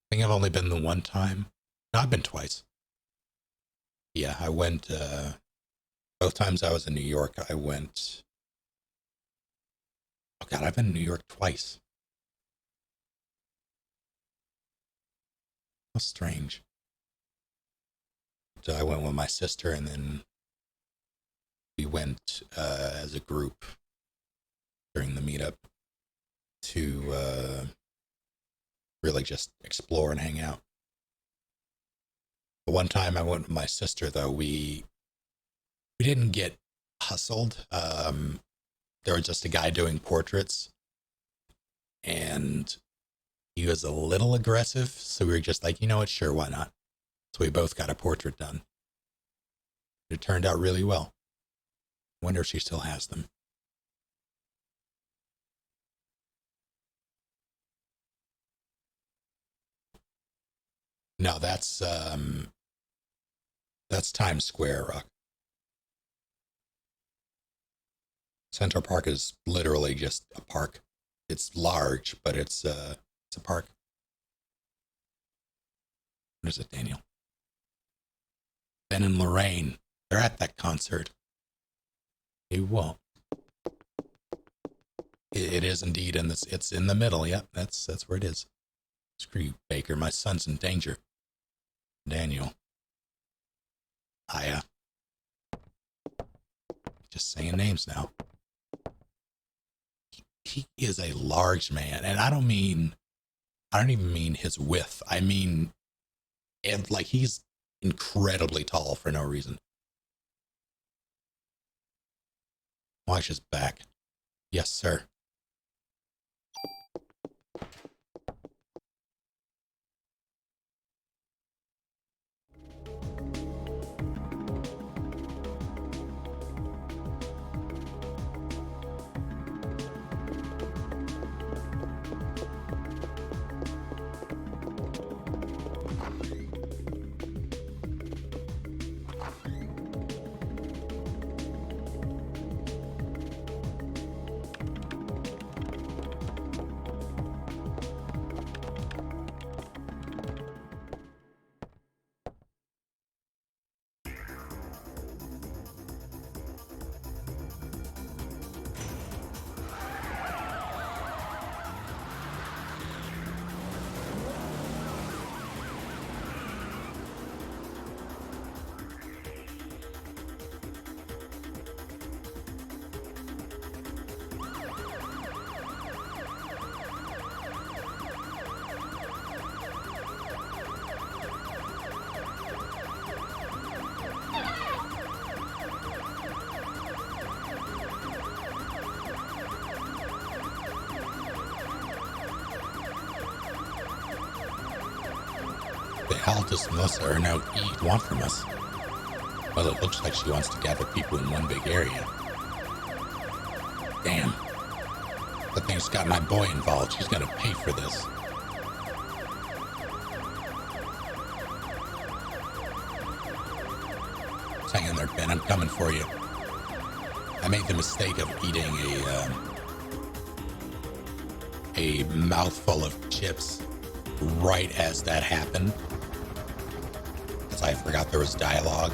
I think I've only been the one time. No, I've been twice. Yeah, I went, both times I was in New York, I went, oh God, I've been in New York twice. How strange. So I went with my sister, and then we went as a group during the meetup to really just explore and hang out. The one time I went with my sister, though, we didn't get hustled. There was just a guy doing portraits, and he was a little aggressive, so we were just like, you know what, sure, why not? So we both got a portrait done. It turned out really well. Wonder if she still has them. No, that's Times Square, Rock. Central Park is literally just a park. It's large, but it's a park. What is it, Daniel? Ben and Lorraine, they're at that concert. You won't. It is indeed, and it's in the middle. Yep, that's where it is. Screw you, Baker. My son's in danger. Daniel. Just saying names now. he is a large man, and I don't even mean his width. I mean, and like he's incredibly tall for no reason. Watch his back. Yes, sir. The hell does Melissa or now Eve want from us? Well, it looks like she wants to gather people in one big area. Damn. The thing's got my boy involved. She's gonna pay for this. Hang in there, Ben. I'm coming for you. I made the mistake of eating a mouthful of chips right as that happened, because I forgot there was dialogue.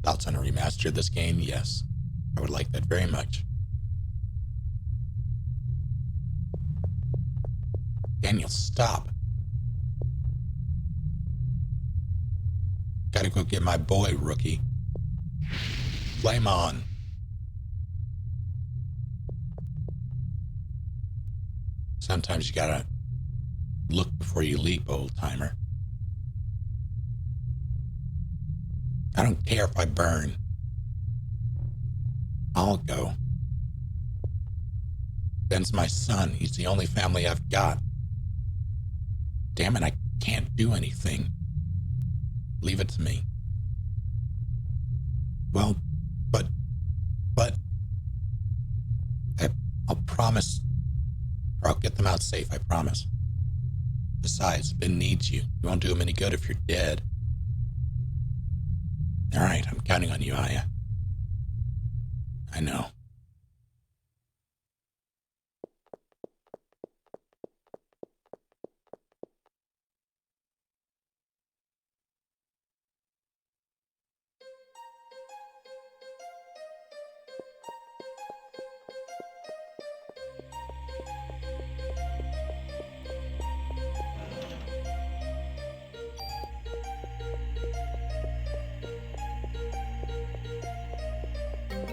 Thoughts on a remaster of this game? Yes. I would like that very much. Daniel, stop. Gotta go get my boy, rookie. Flame on. Sometimes you gotta look before you leap, old timer. I don't care if I burn. I'll go. Ben's my son. He's the only family I've got. Damn it, I can't do anything. Leave it to me. Well, but I'll promise, or I'll get them out safe, I promise. Besides, Ben needs you. You won't do him any good if you're dead. All right, I'm counting on you, Aya. I know.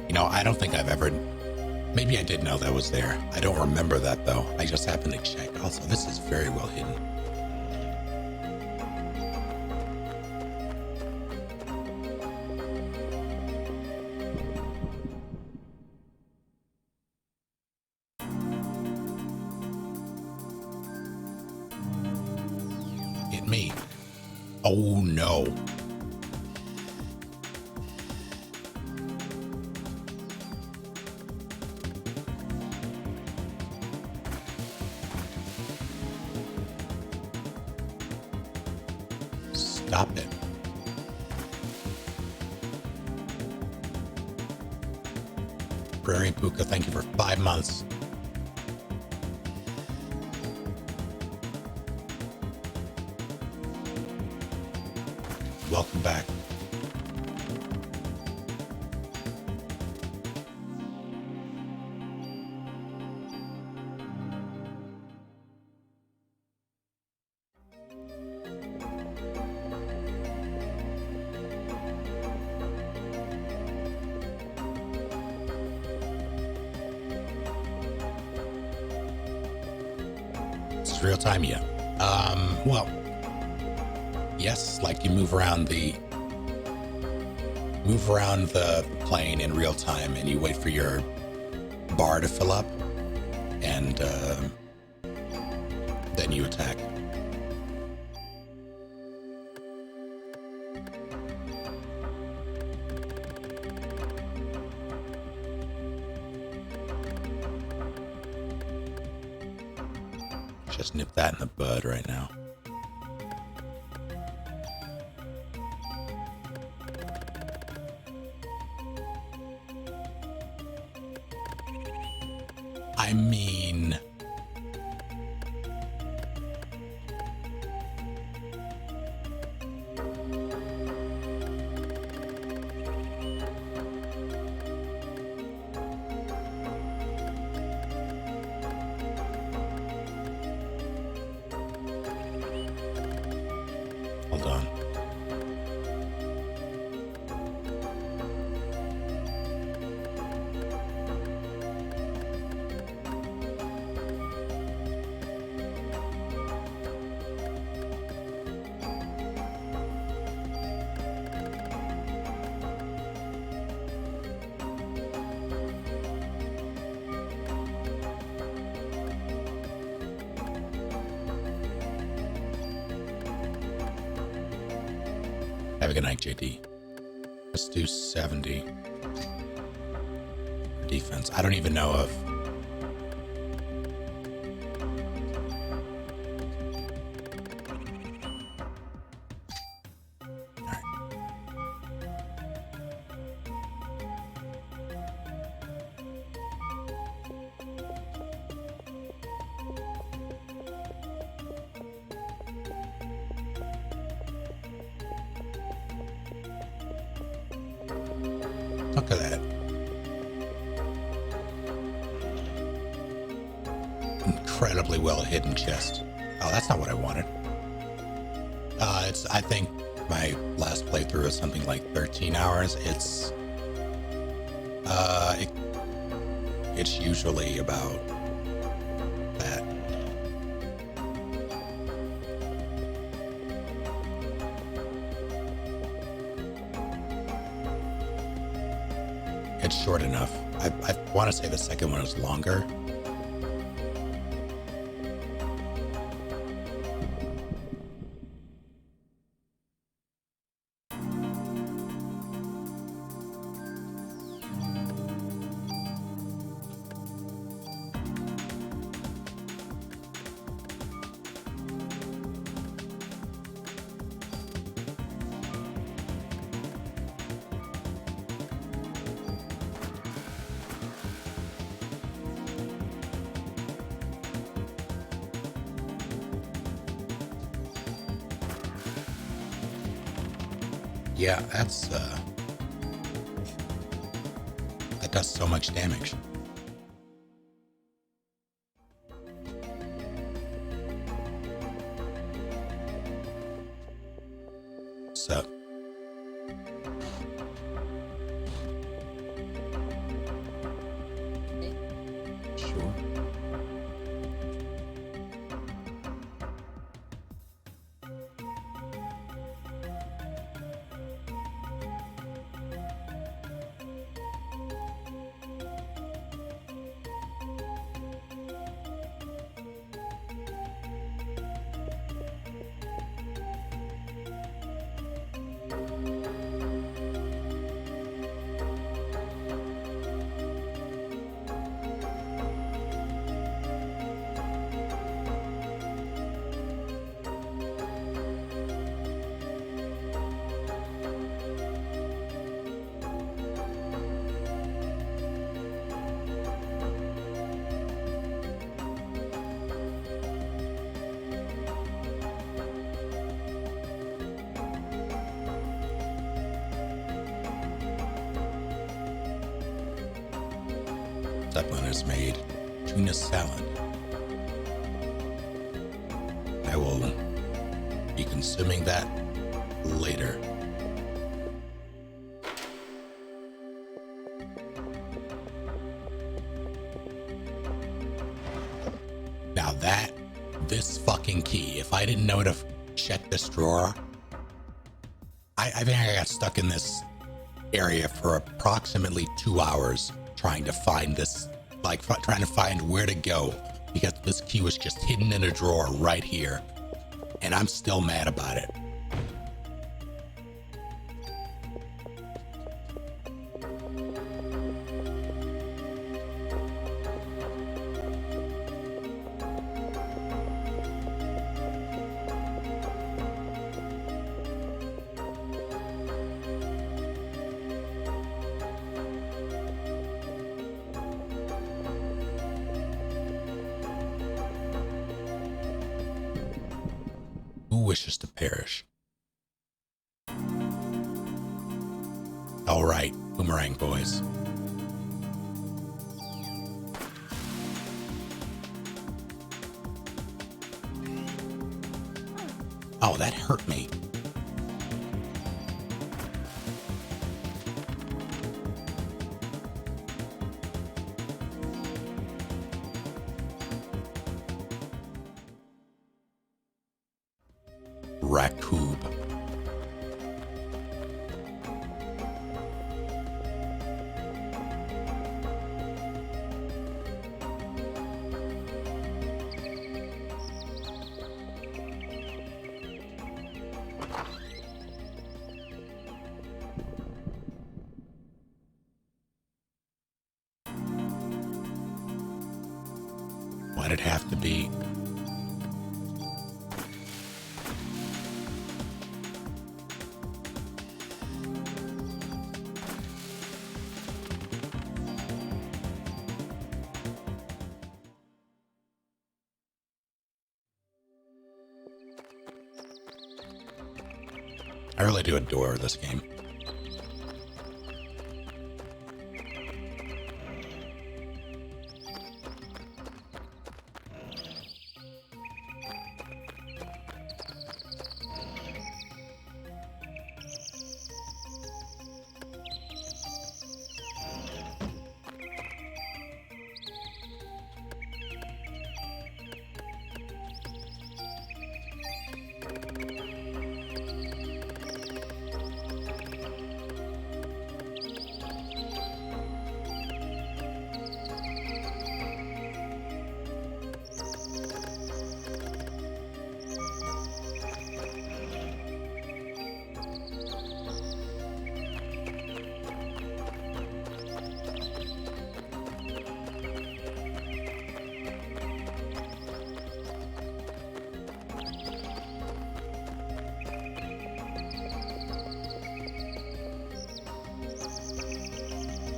You know, I don't think I've ever... Maybe I did know that was there. I don't remember that, though. I just happened to check. Also, this is very well hidden. Hit me. Oh, no. Stop it. Prairie Puka, thank you for 5 months. real time? Yeah. Well, yes, like you move around the plane in real time and you wait for your bar to fill up and then you attack. Just nip that in the bud right now. I mean, hold on. Have a good night, JD. Let's do 70 defense. I don't even know if look at that. Incredibly well hidden chest. Oh, that's not what I wanted. I think my last playthrough is something like 13 hours. It's usually about that. It's short enough. I want to say the second one is longer. Yeah, that does so much damage. So sure. Zeppelin has made tuna salad. I will be consuming that later. Now that this fucking key. If I didn't know to check this drawer, I think I got stuck in this area for approximately 2 hours trying to find this, like trying to find where to go, because this key was just hidden in a drawer right here, and I'm still mad about it. Who wishes to perish? All right, boomerang boys. Oh, that hurt me. Racoob. Why'd it have to be? I really do adore this game.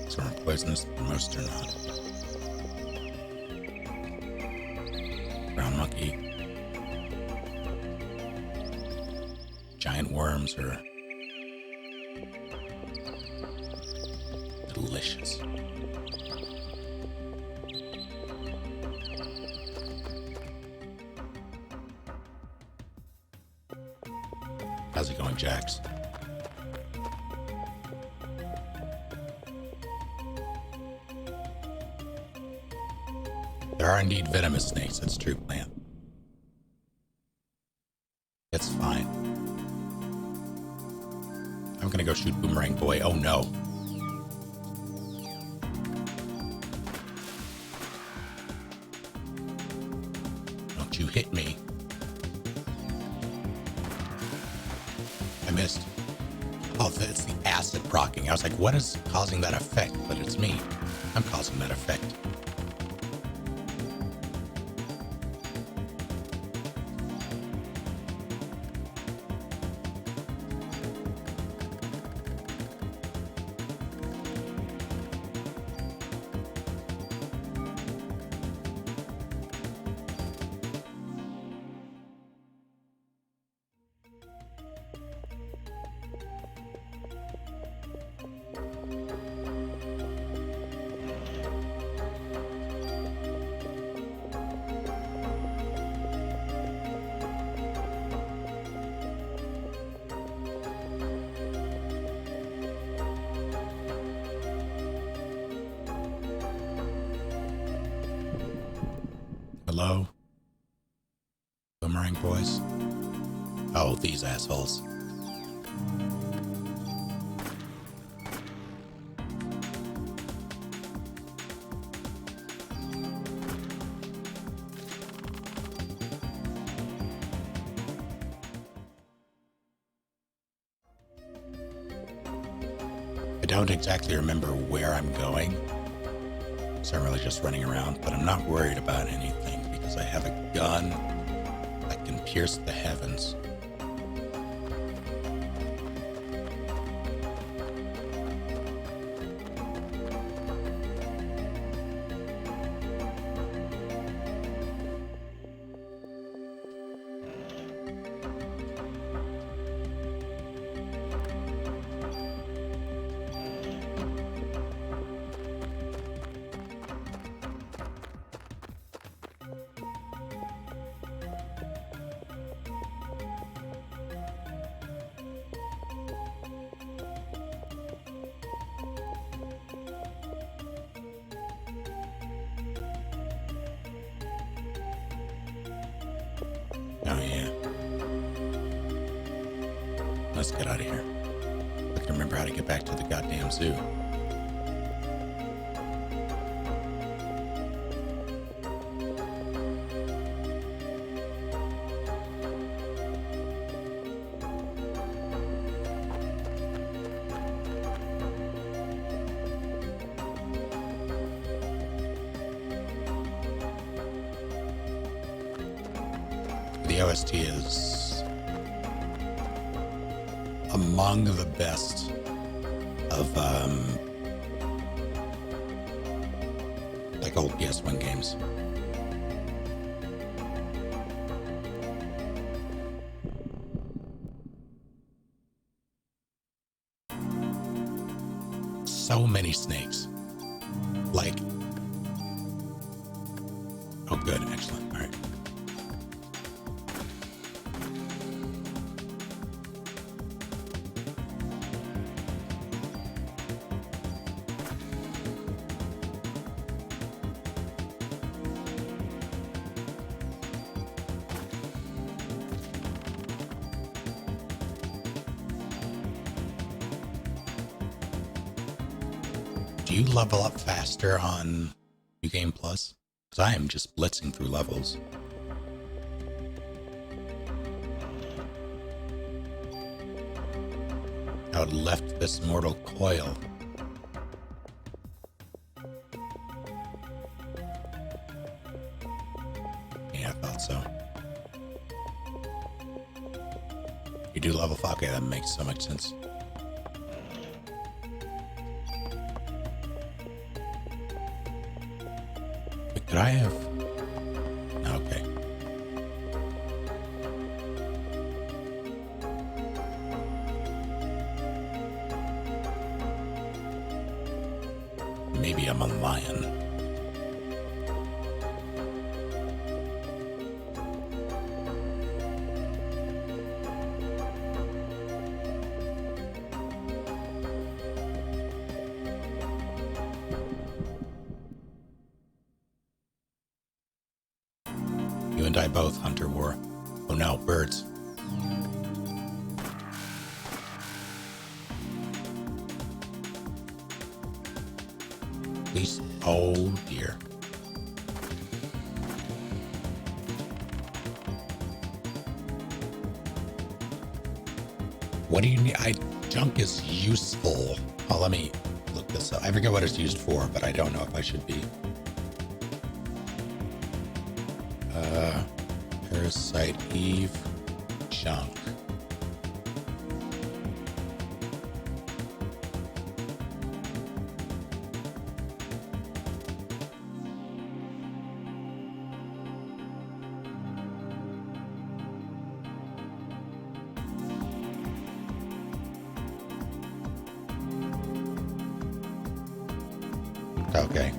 Some are poisonous, but most are not. Brown monkey. Giant worms are delicious. How's it going, Jax? There are indeed venomous snakes, that's true, plant. It's fine. I'm gonna go shoot Boomerang Boy. Oh no. Don't you hit me. I missed. Oh, it's the acid procking. I was like, what is causing that effect? But it's me. I'm causing that effect. Hello? boys. Oh, these assholes. I don't exactly remember where I'm going, so I'm really just running around, but I'm not worried about anything because I have a gun that can pierce the heavens. Oh yeah. Let's get out of here. I can remember how to get back to the goddamn zoo. The OST is among the best of like old PS1 games. So many snakes. Like, oh good, excellent, all right. Do you level up faster on New Game Plus? Because I am just blitzing through levels. Out left this mortal coil. Yeah, I thought so. You do level 5? Okay, that makes so much sense. Could I have? Okay. Maybe I'm a lion. You and I both, Hunter War. Oh no, birds. Please. Oh dear. What do you need? Junk is useful. Oh, let me look this up. I forget what it's used for, but I don't know if I should be. Parasite Eve, junk. Okay.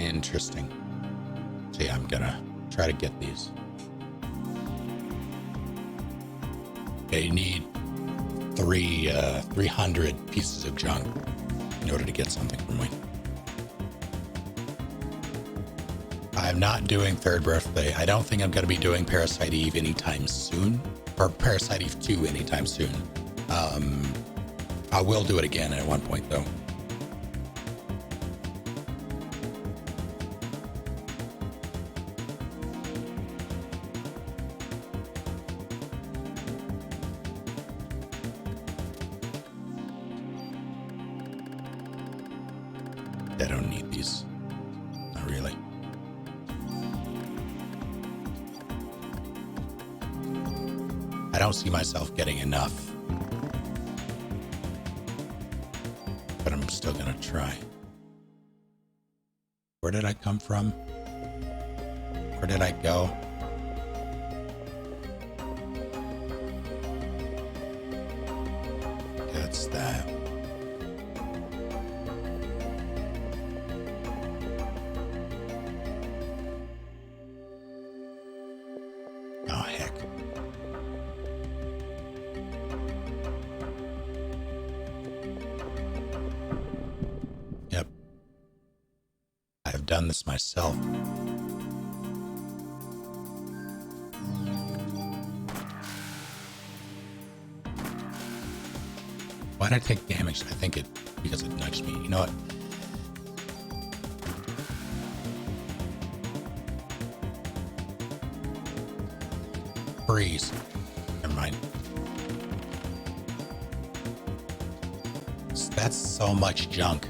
Interesting. So yeah, I'm gonna try to get these. Okay, you need 300 pieces of junk in order to get something from me. I'm not doing Third Birthday. I don't think I'm going to be doing Parasite Eve anytime soon, or Parasite Eve 2 anytime soon. I will do it again at one point, though. I don't need these. Not really. I don't see myself getting enough. But I'm still gonna try. Where did I come from? Where did I go? That's that. Oh, heck. Yep. I have done this myself. Why did I take damage? I think it because it nudged me. You know what? Freeze. Never mind. That's so much junk.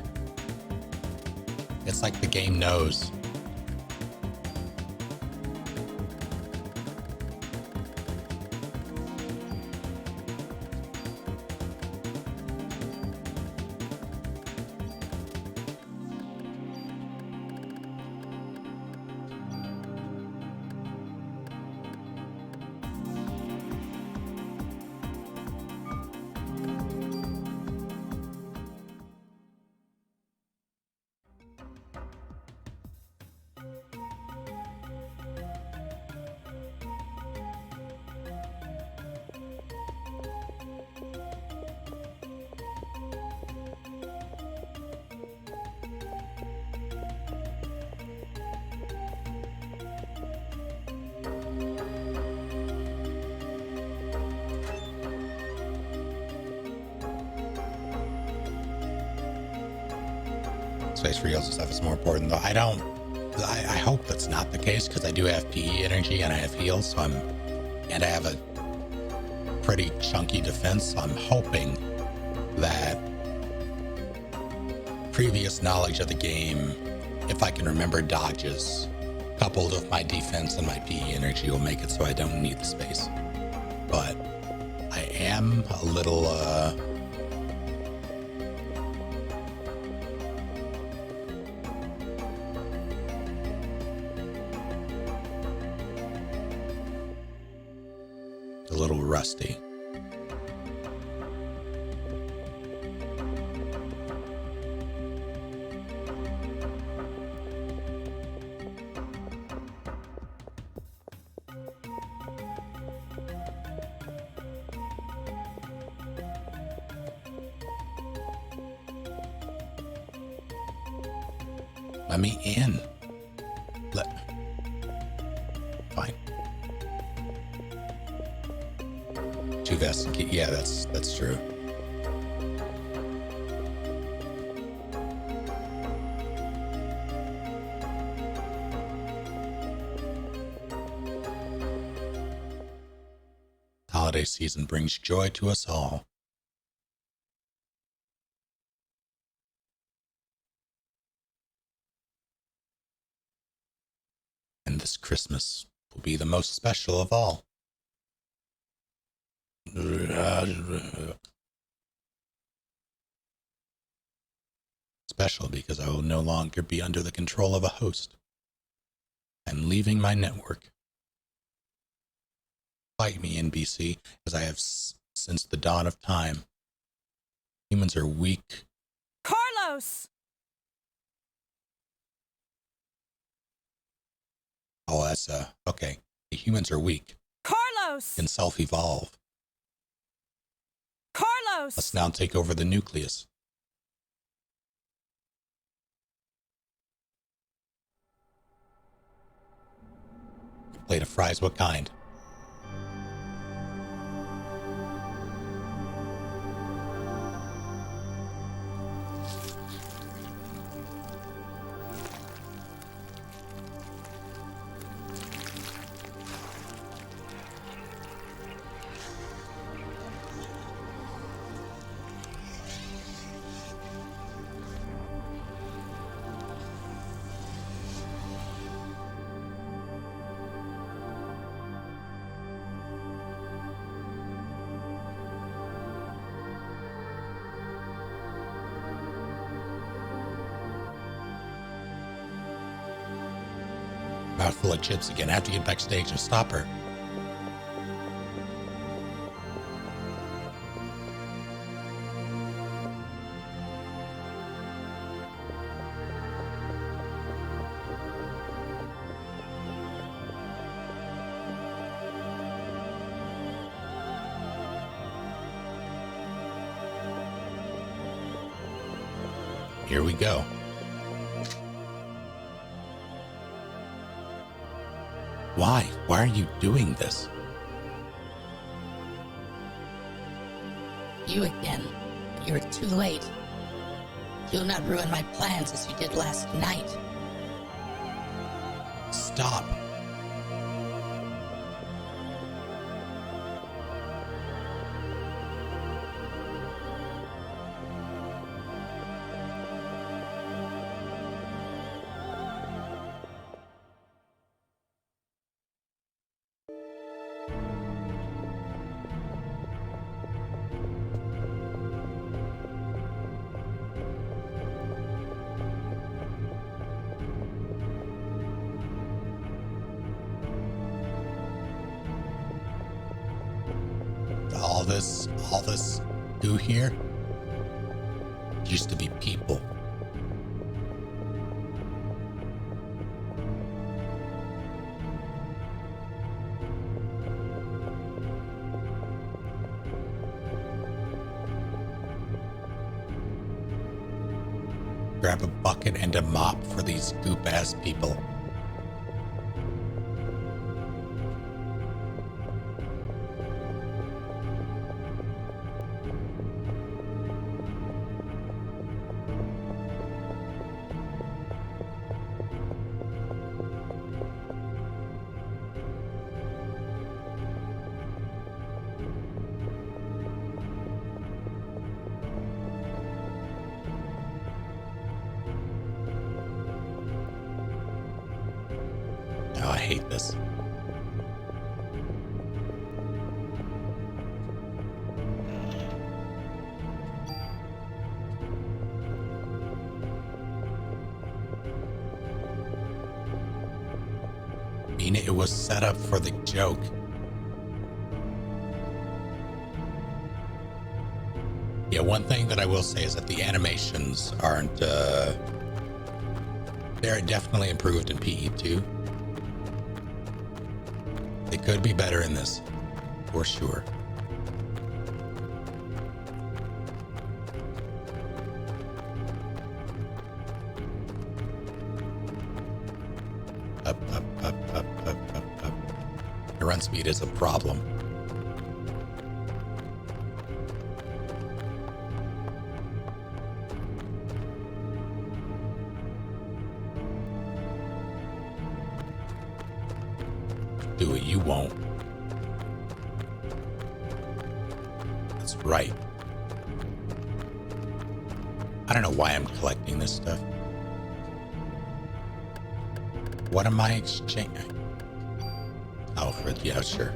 It's like the game knows. Space for heals and stuff is more important, though. I hope that's not the case, because I do have PE energy and I have heals, so and I have a pretty chunky defense, so I'm hoping that previous knowledge of the game, if I can remember dodges, coupled with my defense and my PE energy, will make it so I don't need the space. But I am a little, rusty. Let me in. Fine. Two vests and key. Yeah, that's true. Holiday season brings joy to us all. And this Christmas will be the most special of all. Special because I will no longer be under the control of a host. I'm leaving my network. Fight me, NBC, as I have since the dawn of time. Humans are weak. Carlos! Oh, that's, okay. The humans are weak, Carlos! can self-evolve. Carlos! Let's now take over the nucleus. Plate of fries, what kind? Mouthful of chips again. I have to get backstage and stop her. Here we go. Why? Why are you doing this? You again. You're too late. You'll not ruin my plans as you did last night. Stop. All this goo here used to be people. Grab a bucket and a mop for these goop-ass people. Oh, I hate this. I mean, it was set up for the joke. Yeah, one thing that I will say is that the animations aren't, they're definitely improved in PE2. They could be better in this, for sure. Up. The run speed is a problem. Do it, you won't. That's right. I don't know why I'm collecting this stuff. What am I exchanging? Oh, yeah, sure.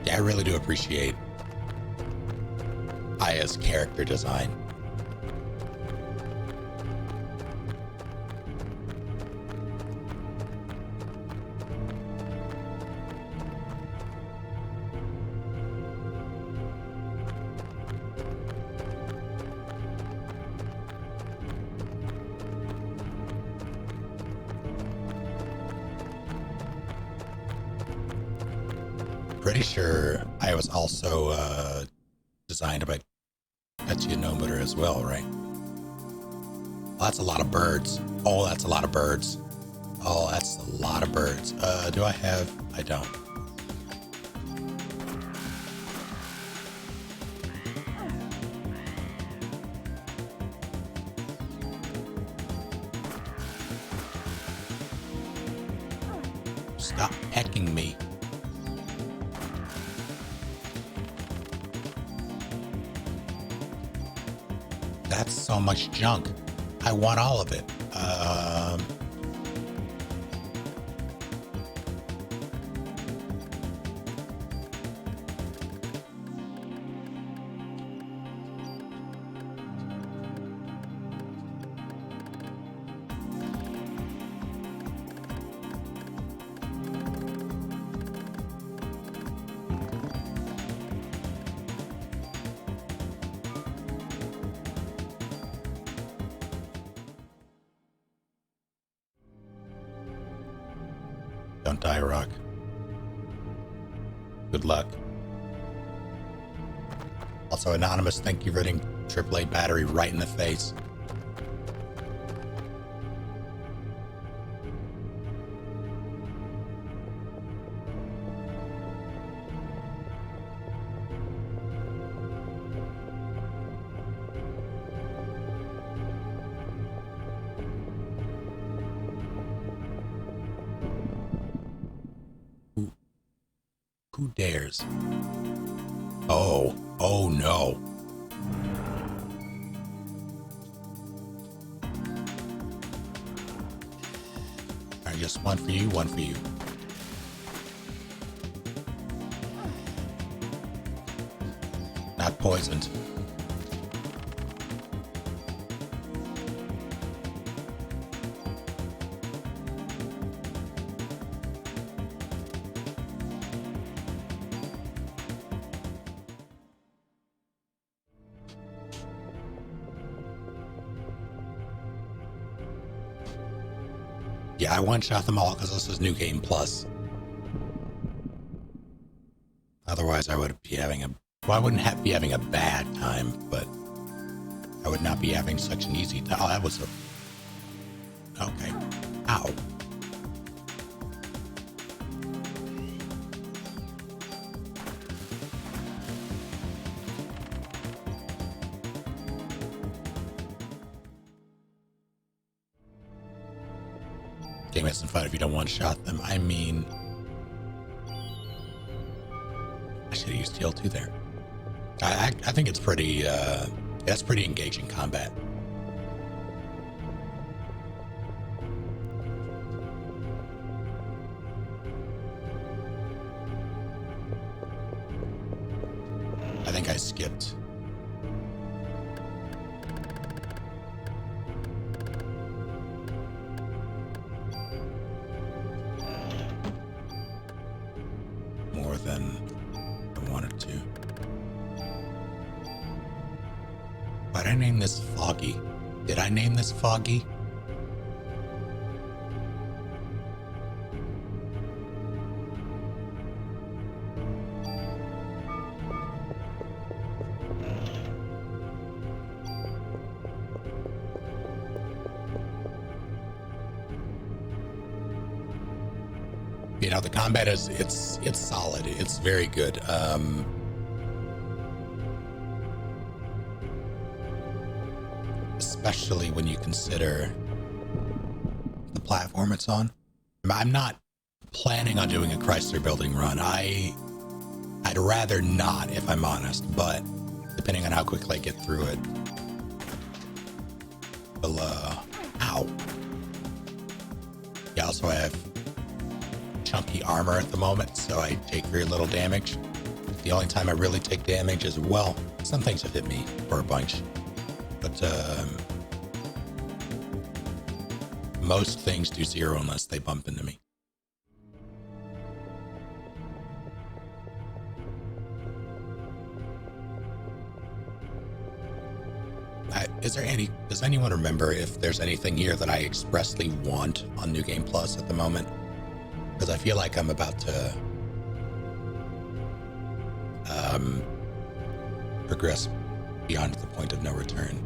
Yeah, I really do appreciate Aya's character design. pretty sure I was also designed by Tetsuya Nomura as well, right? Oh, that's a lot of birds. Oh, that's a lot of birds. Oh, that's a lot of birds. Do I have? I don't. Stop pecking me. That's so much junk. I want all of it. Don't die, Rock. Good luck. Also, Anonymous, thank you for hitting AAA battery right in the face. Who dares? Oh no. All right, just one for you, one for you. Not poisoned. Yeah, I one-shot them all because this is New Game Plus. Otherwise, I would be having well, I wouldn't be having a bad time, but I would not be having such an easy time. Oh, that was okay. Ow. Game isn't fun if you don't one-shot them. I mean, I should have used TL2 there. I think it's pretty, that's pretty engaging combat. I think I skipped. More than I wanted to. Why'd I name this Foggy? Did I name this Foggy? You know, the combat is it's solid. It's very good. Especially when you consider the platform it's on. I'm not planning on doing a Chrysler Building run. I'd rather not, if I'm honest, but depending on how quickly I get through it. Well, ow. Yeah, also I have chunky armor at the moment, so I take very little damage. The only time I really take damage is, well, some things have hit me for a bunch, but most things do zero unless they bump into me. Does anyone remember if there's anything here that I expressly want on New Game Plus at the moment? Because I feel like I'm about to progress beyond the point of no return.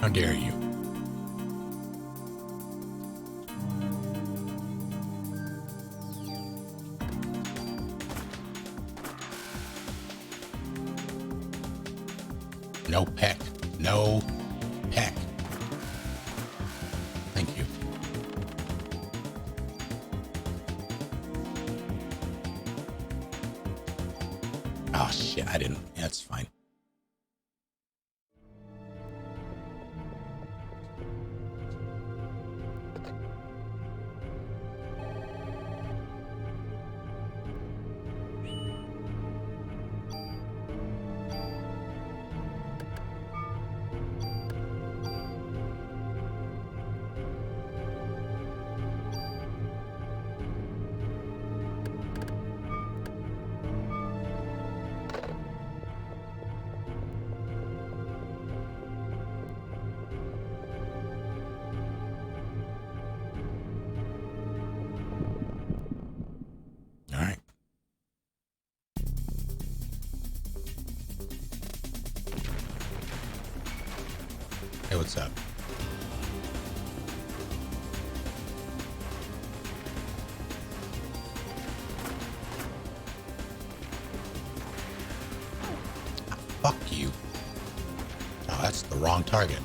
How dare you? No peck. No peck. Thank you. Oh shit, I didn't. Yeah, it's fine. All right. Hey, what's up? Fuck you. Oh, that's the wrong target.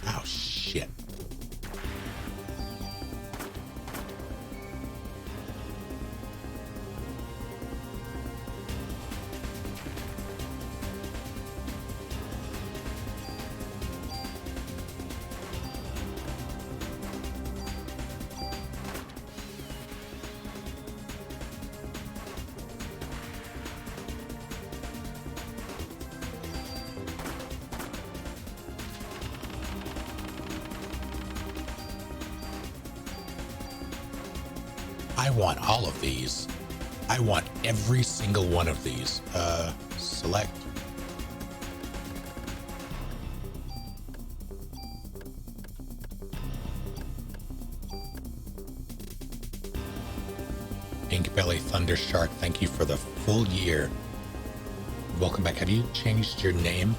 Oh, shit. I want all of these. I want every single one of these. Select. Ink Belly Thunder Shark, thank you for the full year. Welcome back. Have you changed your name?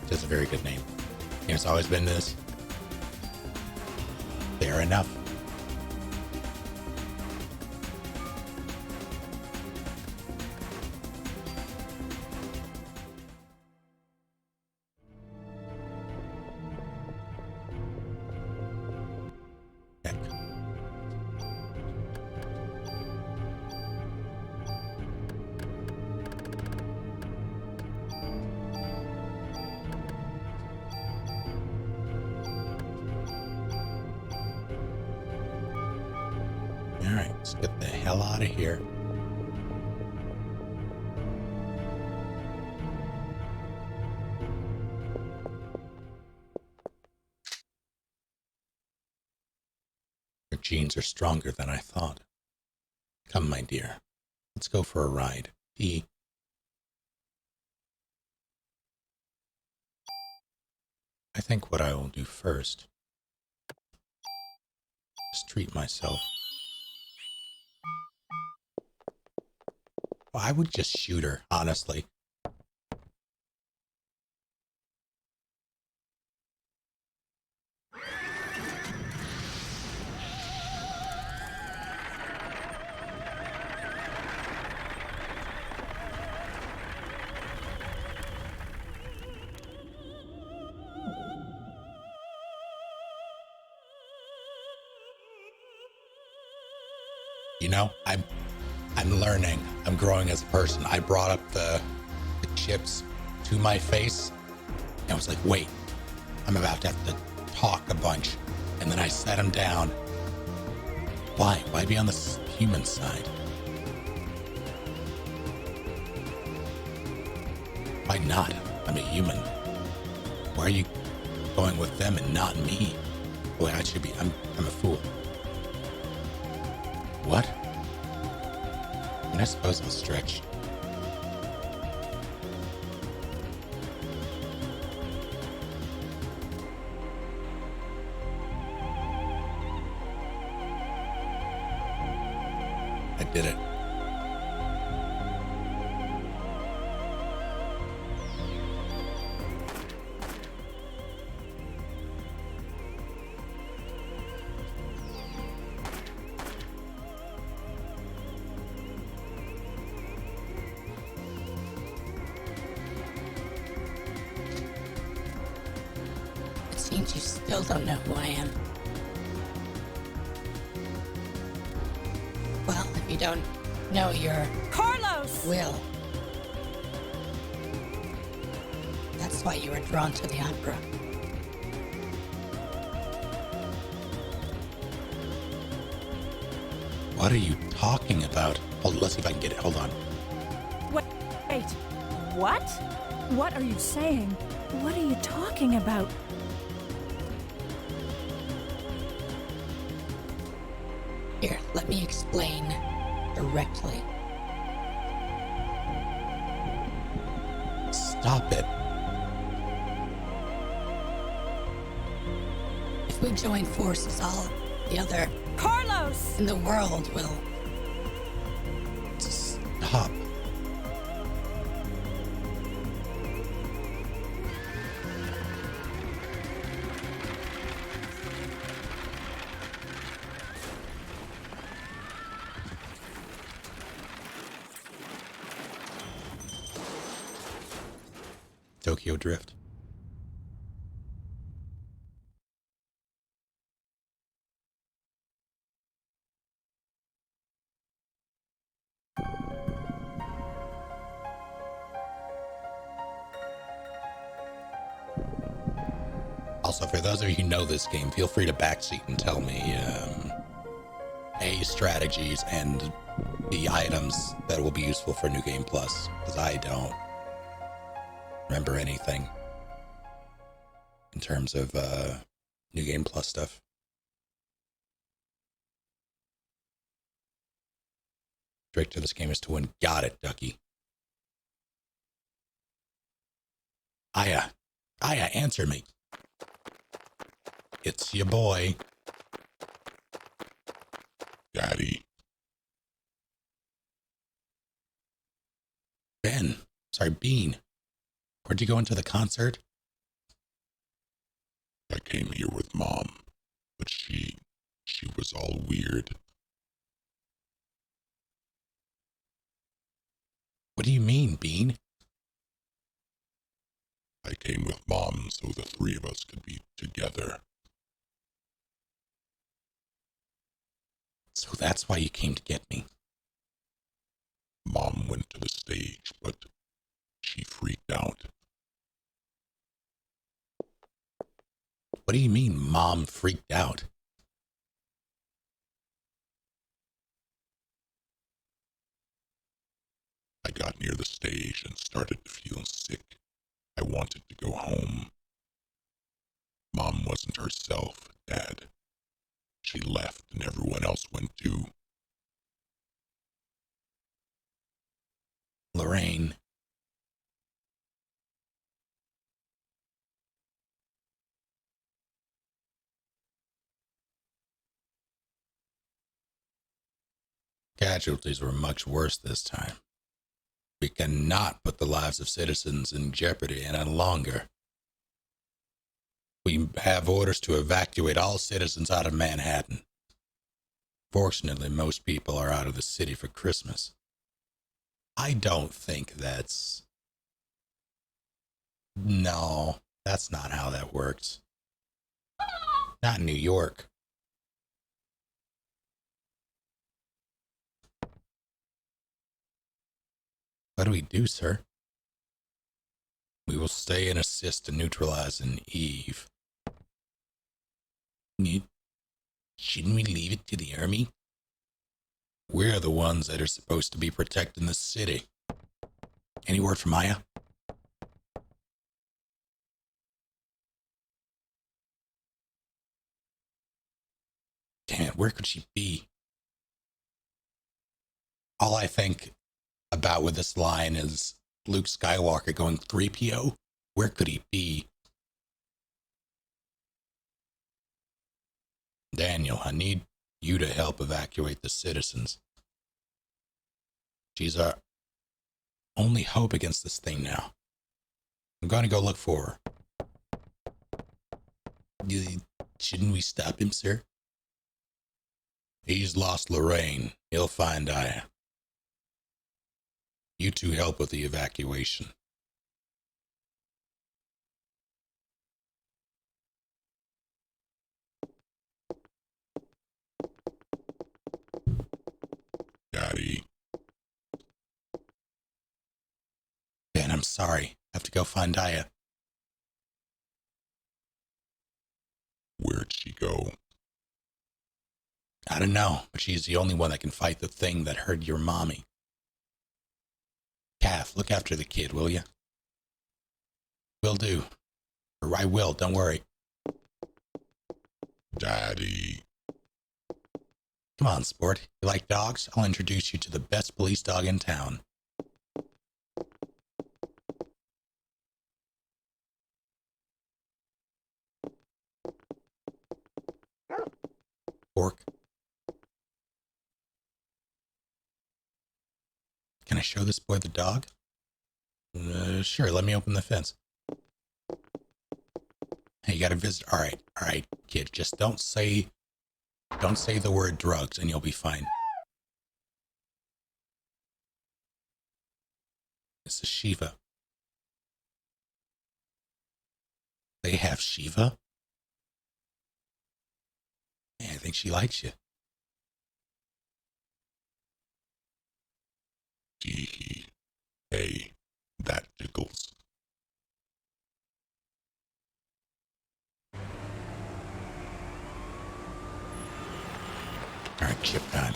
That's a very good name. It's always been this. Fair enough. Heck. All right, let's get the hell out of here. Your genes are stronger than I thought. Come, my dear. Let's go for a ride. I think what I will do first is treat myself. Well, I would just shoot her, honestly. You know, I'm learning. I'm growing as a person. I brought up the chips to my face, and I was like, wait, I'm about to have to talk a bunch. And then I sat them down. Why? Why be on the human side? Why not? I'm a human. Why are you going with them and not me? Boy, I should be. I'm a fool. What? I mean, I suppose I'll stretch. I did it. It seems you still don't know who I am. Well, if you don't know your Carlos! will, that's why you were drawn to the opera. What are you talking about? Hold on, let's see if I can get it. Hold on. Wait. What? What are you saying? What are you talking about? Here, let me explain directly. Stop it. If we join forces, all the other Carlos! in the world will. Stop. Tokyo Drift. Also, for those of you who know this game, feel free to backseat and tell me A, strategies, and B, items that will be useful for New Game Plus, because I don't remember anything in terms of New Game Plus stuff. Trick to this game is to win. Got it, Ducky. Aya, answer me. It's your boy. Daddy. Bean. Where'd you go into the concert? I came here with Mom, but she was all weird. What do you mean, Bean? I came with Mom so the three of us could be together. So that's why you came to get me. Mom went to the stage, but she freaked out. What do you mean, Mom freaked out? I got near the stage and started to feel sick. I wanted to go home. Mom wasn't herself, Dad. She left and everyone else went too. Lorraine. casualties were much worse this time. We cannot put the lives of citizens in jeopardy any longer. We have orders to evacuate all citizens out of Manhattan. Fortunately, most people are out of the city for Christmas. I don't think that's... No, that's not how that works. Not in New York. What do we do, sir? We will stay and assist in neutralizing Eve. Shouldn't we leave it to the army? We're the ones that are supposed to be protecting the city. Any word from Maya? Damn it, where could she be? All I think about with this line is Luke Skywalker going 3PO. Where could he be? Daniel, I need you to help evacuate the citizens. She's our only hope against this thing now. I'm going to go look for her. Shouldn't we stop him, sir? He's lost Lorraine. He'll find Aya. You two help with the evacuation. Daddy. Ben, I'm sorry. I have to go find Aya. Where'd she go? I don't know, but she's the only one that can fight the thing that hurt your mommy. Kath, look after the kid, will you? Will do. Or I will, don't worry. Daddy. Come on, sport. You like dogs? I'll introduce you to the best police dog in town. Pork. Can I show this boy the dog? Sure, let me open the fence. Hey, you got a visitor? All right, kid, just don't say the word drugs and you'll be fine. This is Shiva. They have Shiva? Yeah, I think she likes you. Gee, hey, that tickles. All right, chip time.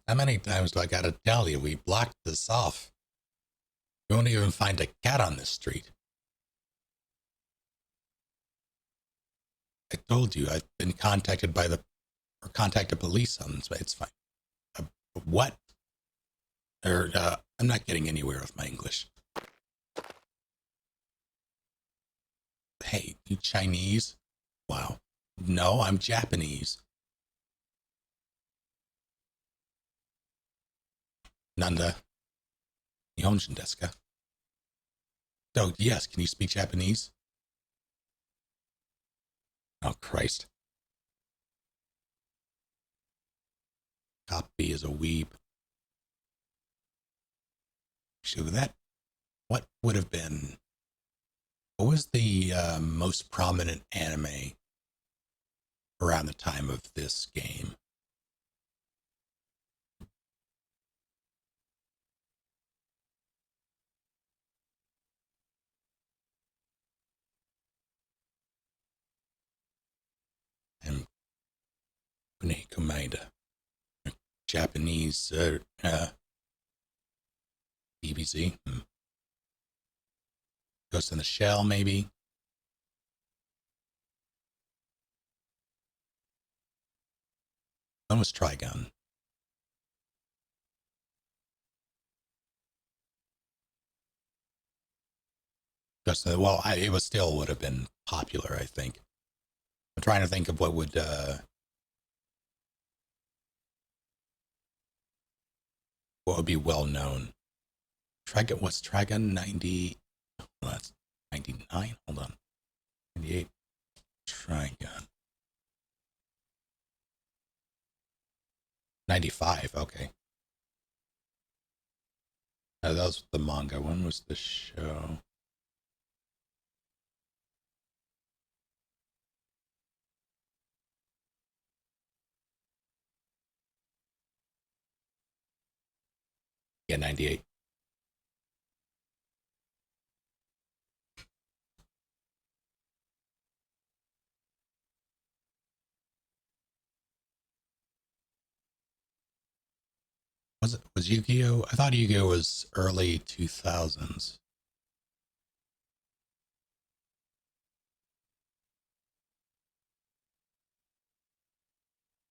How many times do I gotta tell you we blocked this off? You won't even find a cat on this street. I told you I've been contacted contacted police on this. It's fine. What? I'm not getting anywhere with my English. Hey, you Chinese? Wow. No, I'm Japanese. Nanda. Nihonshin desu ka? Oh, yes. Can you speak Japanese? Oh, Christ. Copy is a weeb. So what would have been, what was the most prominent anime around the time of this game? Japanese Komaida. Japanese DBZ. Ghost in the Shell, maybe. One was Trigun. Ghost in the, well, it was still would have been popular, I think. I'm trying to think of what would be well known. Trigun, what's Trigun 90? Well, that's 99. Hold on. 98. Trigun. 95. Okay. That was the manga. When was the show? Yeah, 98. Was Yu-Gi-Oh? I thought Yu-Gi-Oh was early 2000s.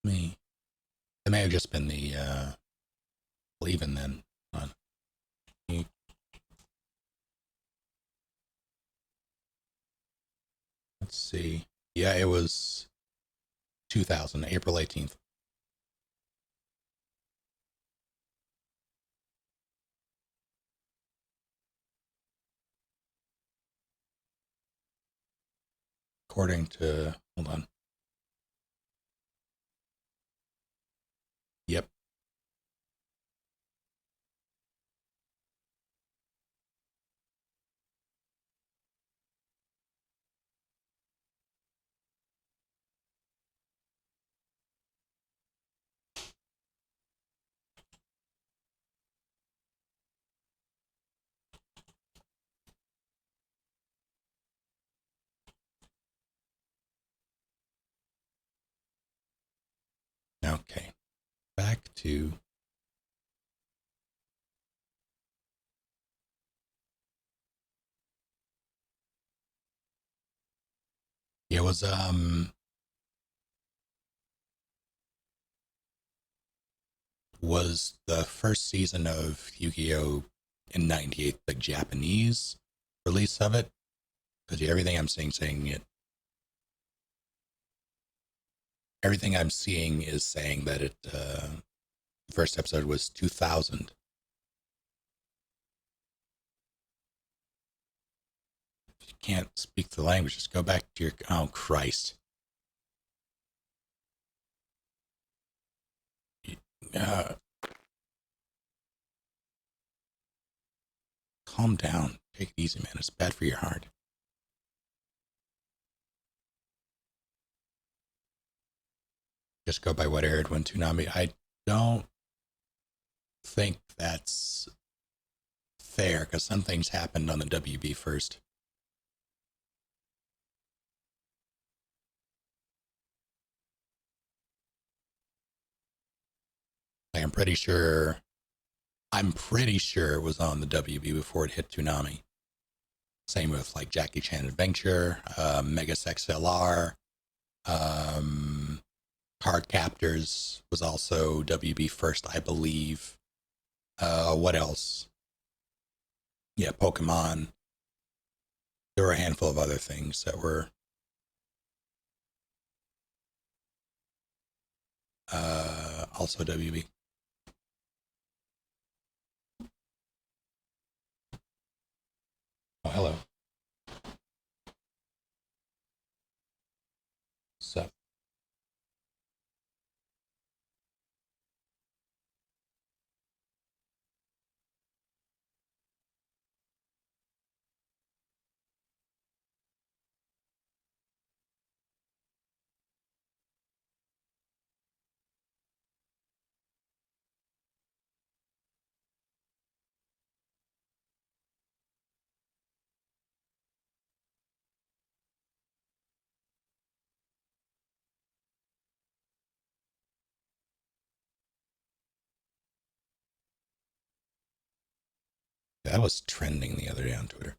Me. It may have just been the Even then. Hold on. Let's see. Yeah, it was 2000, April 18th. According to, hold on. Yep. Okay. Back to it was the first season of Yu-Gi-Oh in 98 the Japanese release of it? Because everything I'm saying it. Everything I'm seeing is saying that it the first episode was 2000. If you can't speak the language, just go back to your, oh Christ. Uh, Calm down. Take it easy, man. It's bad for your heart. Just go by what aired when Toonami. I don't think that's fair because some things happened on the WB first. Like, I'm pretty sure it was on the WB before it hit Toonami. Same with like Jackie Chan Adventure, Mega XLR, Card Captors was also WB first, I believe. What else? Yeah, Pokemon. There were a handful of other things that were also WB. Oh, hello. So, That was trending the other day on Twitter.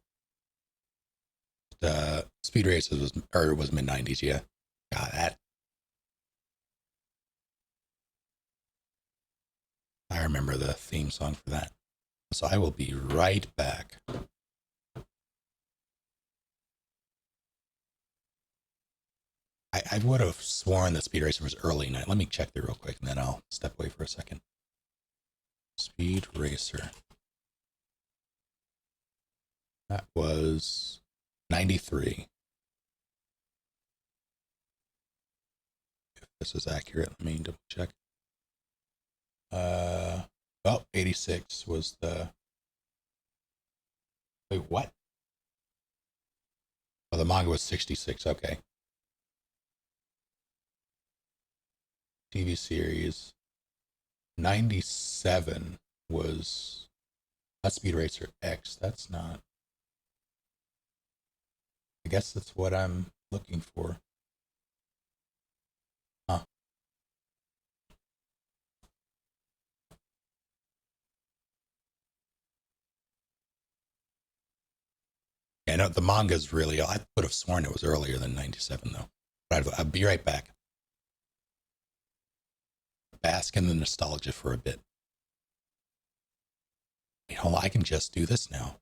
The Speed Races was mid 90s, yeah. Got that. I remember the theme song for that. So I will be right back. I would have sworn that Speed Racer was early night. Let me check there real quick and then I'll step away for a second. Speed Racer. That was 93. If this is accurate, let me double check. 86 was the. Wait, what? Oh, the manga was 66. Okay. TV series 97 was. That's Speed Racer X. That's not. I guess that's what I'm looking for. Huh. Yeah, no, the manga's really. I would have sworn it was earlier than 97, though. But I'll be right back. Bask in the nostalgia for a bit. You know, I can just do this now.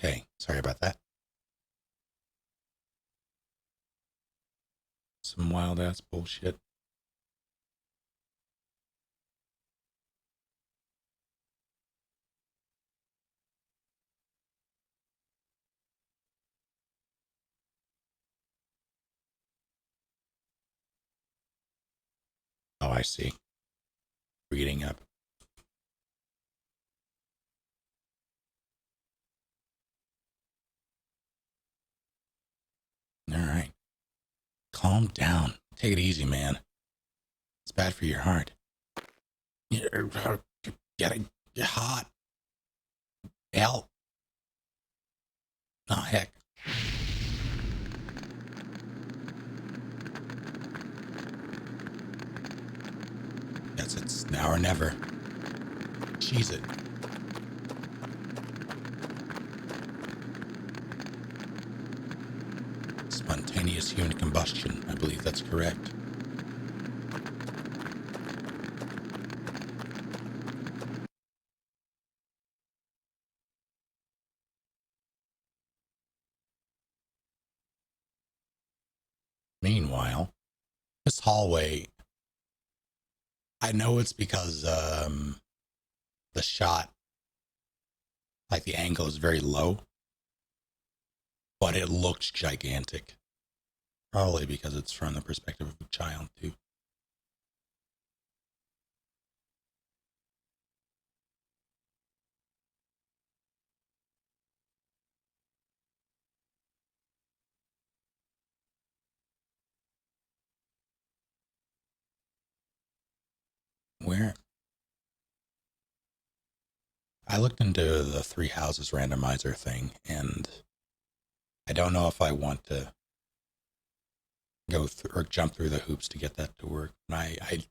Okay, sorry about that. Some wild ass bullshit. Oh, I see. Reading up. All right. Calm down. Take it easy, man. It's bad for your heart. You're getting hot. Hell. Oh, heck. Guess it's now or never. Cheese it. Spontaneous human combustion. I believe that's correct. Meanwhile, this hallway, I know it's because the shot, like the angle is very low, but it looks gigantic. Probably because it's from the perspective of a child, too. Where? I looked into the three houses randomizer thing, and I don't know if I want to go through or jump through the hoops to get that to work. I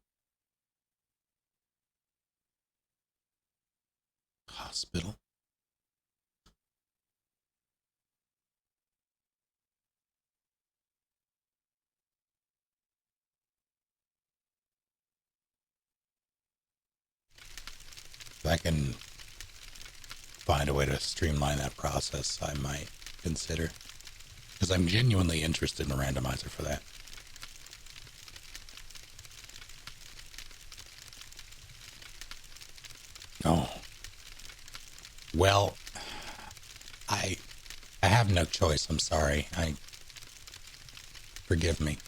hospital. If I can find a way to streamline that process, I might consider. Because I'm genuinely interested in a randomizer for that. Oh. Well, I have no choice. I'm sorry. Forgive me.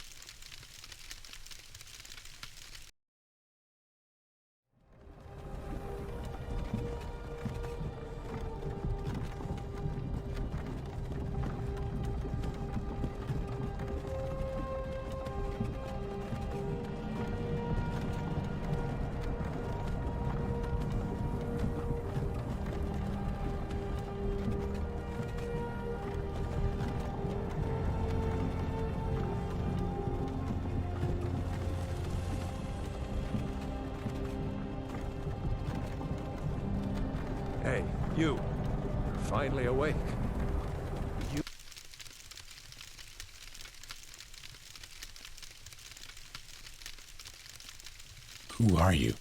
Hey, you. You're finally awake. Who are you?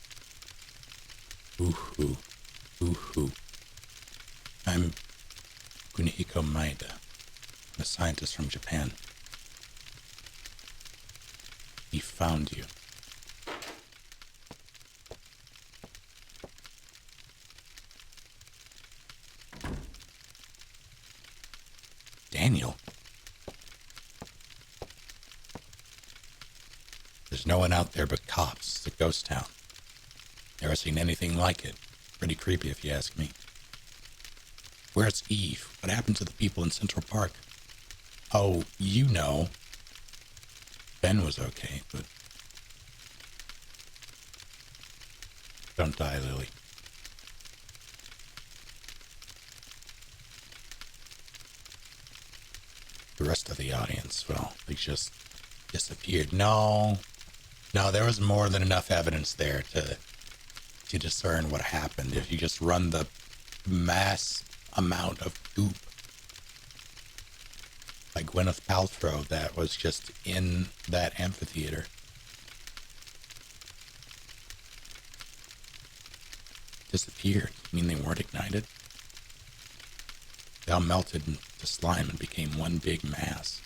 Who? I'm Kunihiko Maeda, a scientist from Japan. He found you. Daniel? There's no one out there but cops. It's a ghost town. Never seen anything like it. Pretty creepy if you ask me. Where's Eve? What happened to the people in Central Park? Oh, you know. Ben was okay, but... Don't die, Lily. The rest of the audience, well, they just disappeared. No, there was more than enough evidence there to discern what happened. If you just run the mass amount of goop, like Gwyneth Paltrow, that was just in that amphitheater. Disappeared. You mean they weren't ignited? They all melted into slime and became one big mass.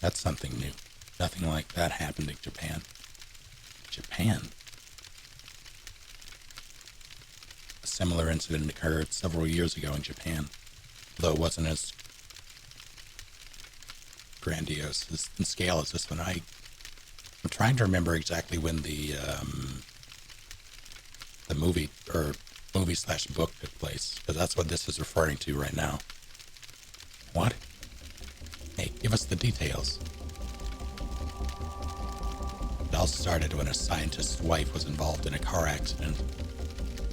That's something new. Nothing like that happened in Japan. Japan? A similar incident occurred several years ago in Japan, though it wasn't as grandiose in scale as this one. I'm trying to remember exactly when the movie or movie/book took place, because that's what this is referring to right now. What? Hey, give us the details. It all started when a scientist's wife was involved in a car accident.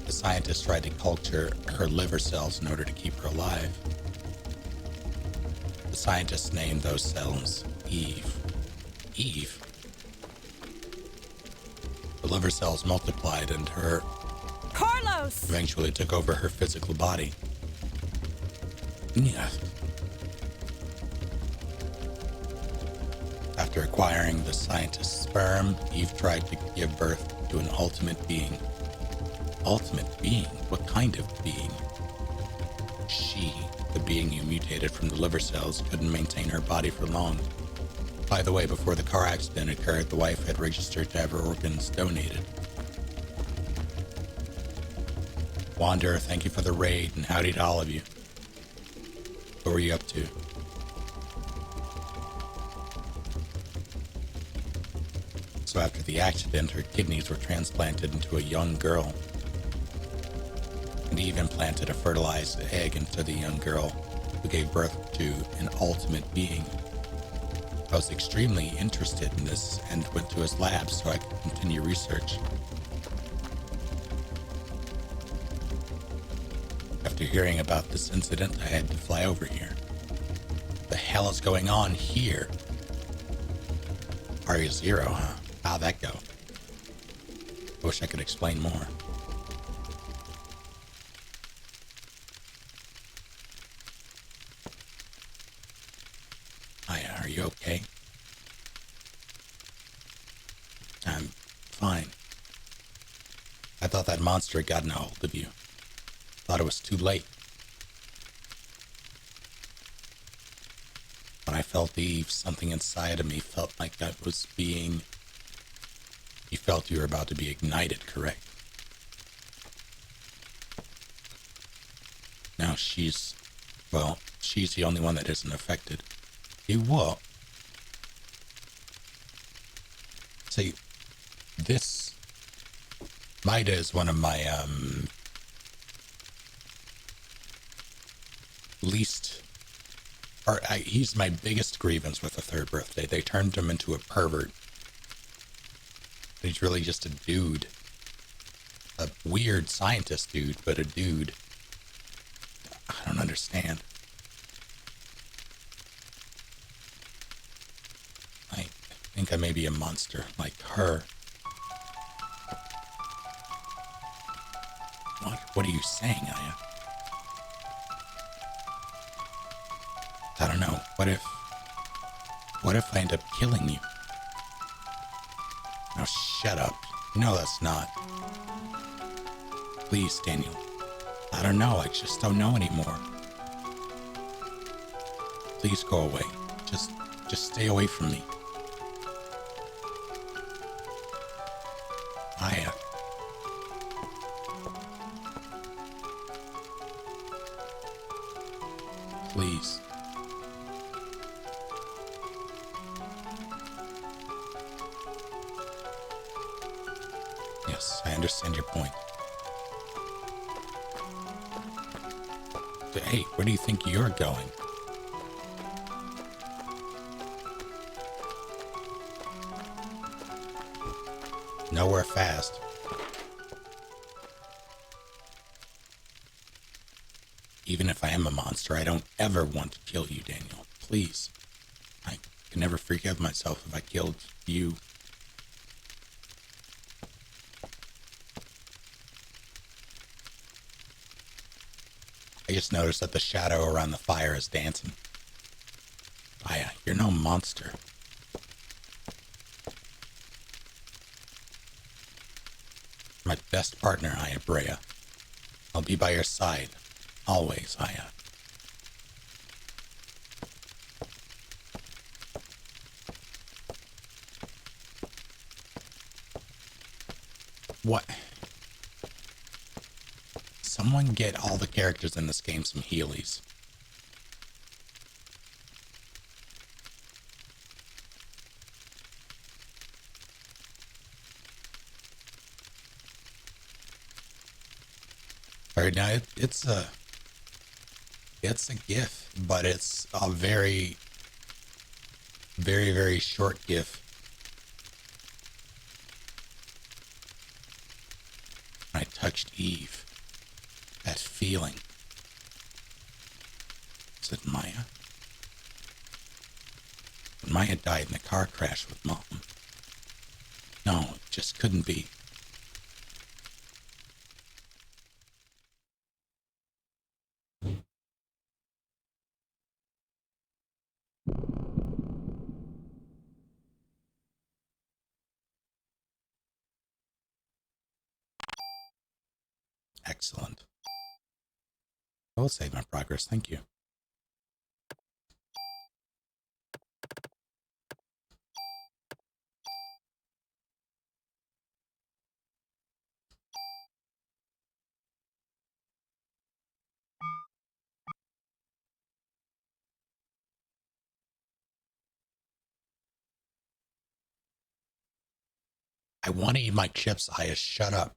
The scientist tried to culture her liver cells in order to keep her alive. The scientist named those cells Eve. Eve? The liver cells multiplied and her Carlos! eventually took over her physical body. Yeah. After acquiring the scientist's sperm, Eve tried to give birth to an ultimate being. Ultimate being? What kind of being? She, the being who mutated from the liver cells, couldn't maintain her body for long. By the way, before the car accident occurred, the wife had registered to have her organs donated. Wander, thank you for the raid, and howdy to all of you. What were you up to? So after the accident, her kidneys were transplanted into a young girl. And Eve implanted a fertilized egg into the young girl, who gave birth to an ultimate being. I was extremely interested in this and went to his lab so I could continue research. After hearing about this incident, I had to fly over here. What the hell is going on here? Aria Zero, huh? How'd that go? I wish I could explain more. Aya, are you okay? I'm fine. I thought that monster had gotten a hold of you. Thought it was too late. When I felt Eve, something inside of me felt like I was being... You felt you were about to be ignited, correct? Now she's the only one that isn't affected. You what? See, this... Maida is one of my, he's my biggest grievance with the third birthday. They turned him into a pervert. He's really just a dude. A weird scientist dude, but a dude. I don't understand. I think I may be a monster, like her. What are you saying, Aya? I don't know. What if I end up killing you? Now shut up. No, that's not. Please, Daniel. I don't know. I just don't know anymore. Please go away. Just stay away from me. Aya. Please. Yes, I understand your point. But hey, where do you think you're going? Nowhere fast. Even if I am a monster, I don't ever want to kill you, Daniel. Please. I can never forgive myself if I killed you. I just noticed that the shadow around the fire is dancing. Aya, you're no monster. My best partner, Aya Brea. I'll be by your side. Always, Aya. What? Someone get all the characters in this game some Heelys. Alright, now it's a GIF, but it's a very, very, very short GIF. When I touched Eve, that feeling. Is it Maya? When Maya died in the car crash with Mom. No, it just couldn't be. Excellent. I will save my progress, thank you. I want to eat my chips, Aya. Shut up.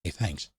Hey, thanks.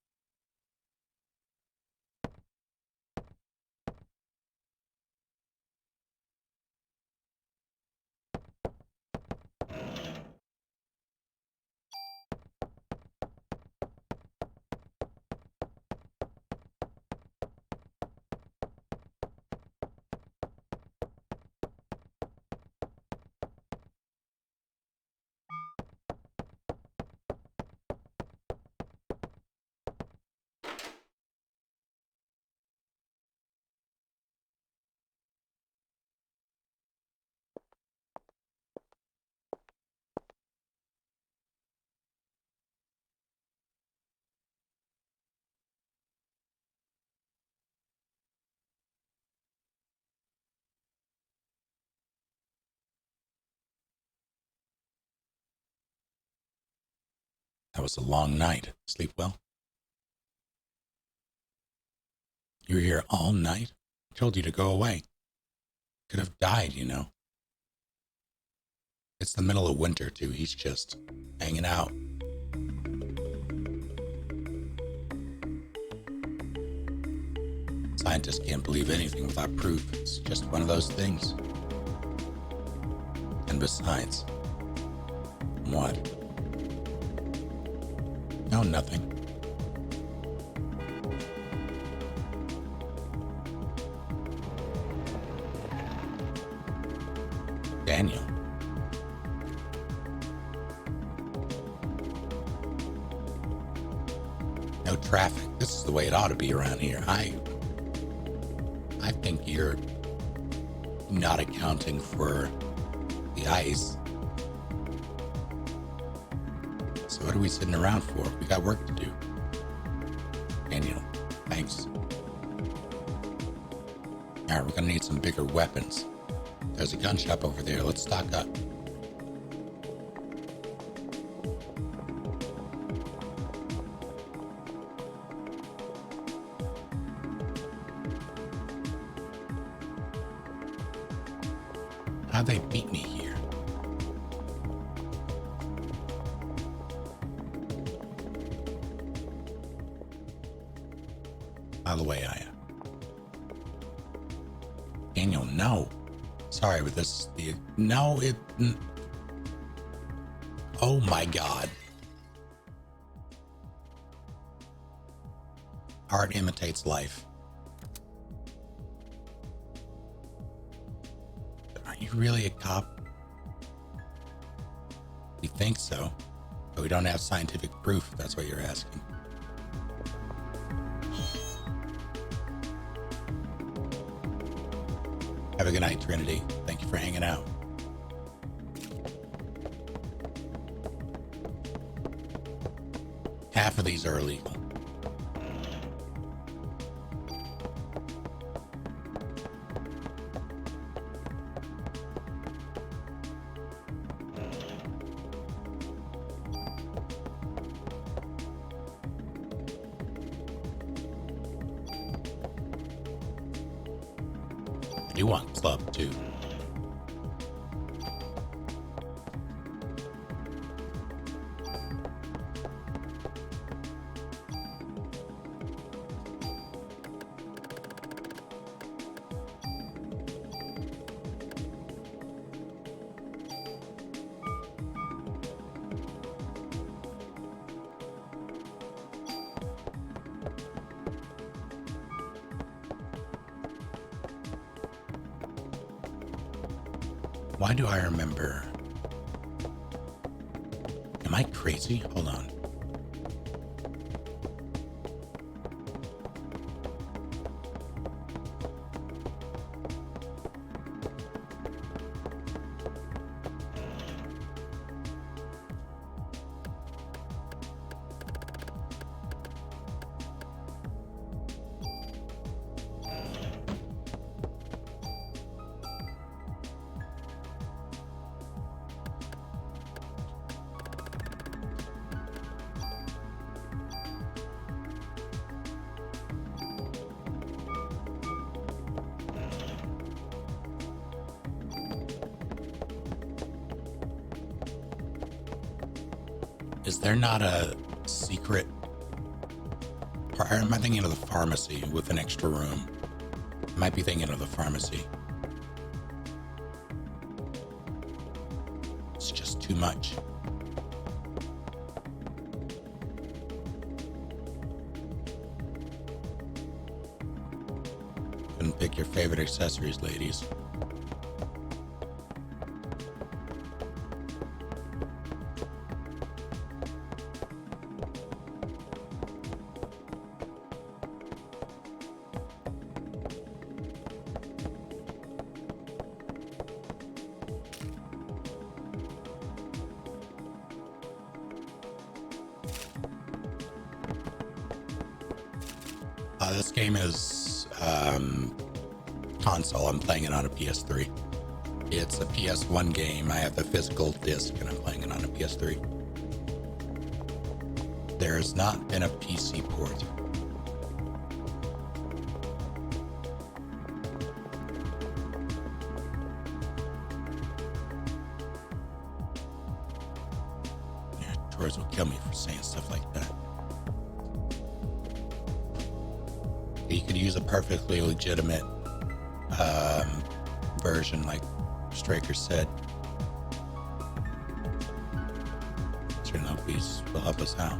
That was a long night. Sleep well? You were here all night? I told you to go away. Could have died, you know. It's the middle of winter, too. He's just hanging out. Scientists can't believe anything without proof. It's just one of those things. And besides, what? No, nothing. Daniel. No traffic. This is the way it ought to be around here. I think you're not accounting for the ice. So what are we sitting around for? We got work to do. Daniel, thanks. Alright, we're gonna need some bigger weapons. There's a gun shop over there. Let's stock up. How'd they beat me here? By the way, Aya. Daniel, no. Sorry, but this the no it. Oh my God. Art imitates life. Are you really a cop? We think so, but we don't have scientific proof, if that's what you're asking. Have a good night, Trinity. Thank you for hanging out. Half of these are illegal. I do want club too. Why do I remember? Am I crazy? Hold on. Is there not a secret? Or am I thinking of the pharmacy with an extra room? I might be thinking of the pharmacy. It's just too much. Couldn't pick your favorite accessories, ladies. This game is console. I'm playing it on a PS3. It's a PS1 game. I have the physical disc and I'm playing it on a PS3. There's not been a PC port. Yeah, Torres will kill me for saying stuff like that. You could use a perfectly legitimate version, like Straker said. Certainly hope these will help us out.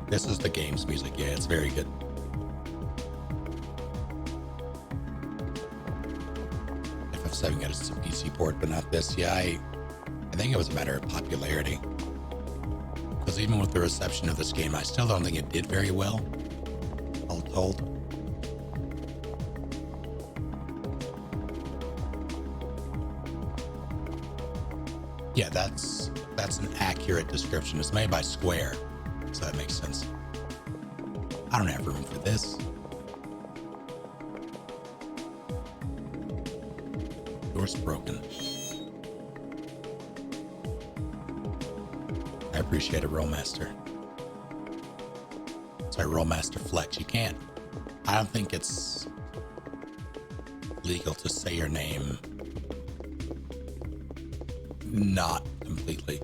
This is the game's music. Yeah, it's very good. FF7 got a PC port, but not this. Yeah, I think it was a matter of popularity. Because even with the reception of this game, I still don't think it did very well, all told. Yeah, that's an accurate description. It's made by Square, so that makes sense. I don't have room for this. Door's broken. I appreciate it, Rollmaster. Sorry, Rollmaster Flex. You can't. I don't think it's legal to say your name not completely.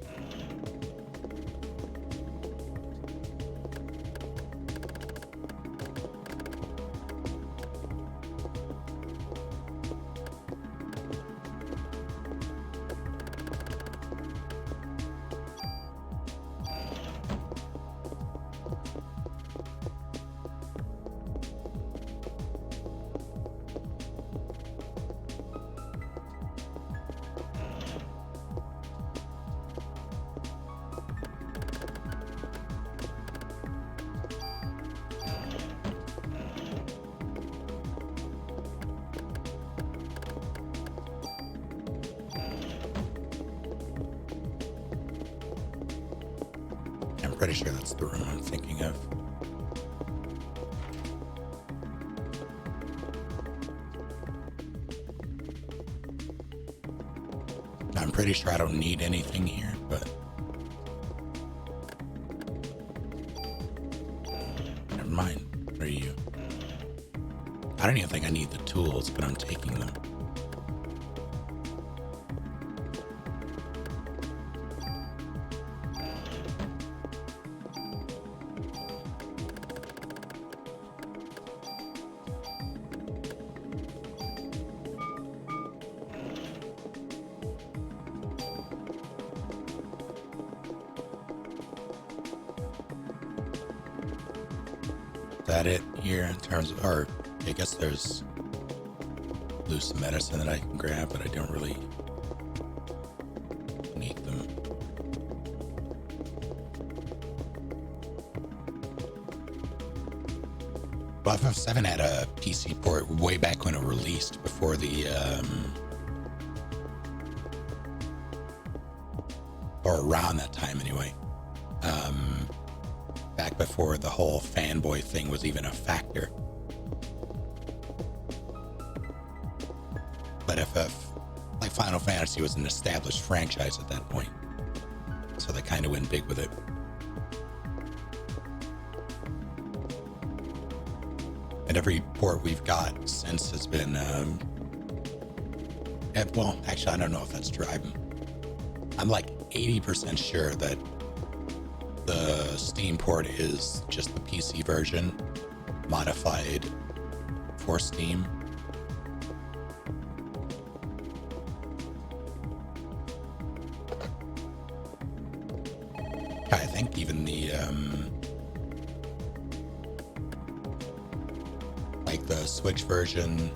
pretty sure that's the room I'm thinking of. I'm pretty sure I don't need anything here, but never mind. What are you? I don't even think I need the tools, but I'm taking them. Is that it here in terms of, or I guess there's loose medicine that I can grab, but I don't really need them. Well, FF7 had a PC port way back when it released, before the, or around that time anyway. Back before the whole fanboy thing was even a factor. But like Final Fantasy was an established franchise at that point, so they kind of went big with it. And every port we've got since has been, well, actually, I don't know if that's true. I'm like 80% sure that the Steam port is just the PC version modified for Steam. I think even the like the Switch version,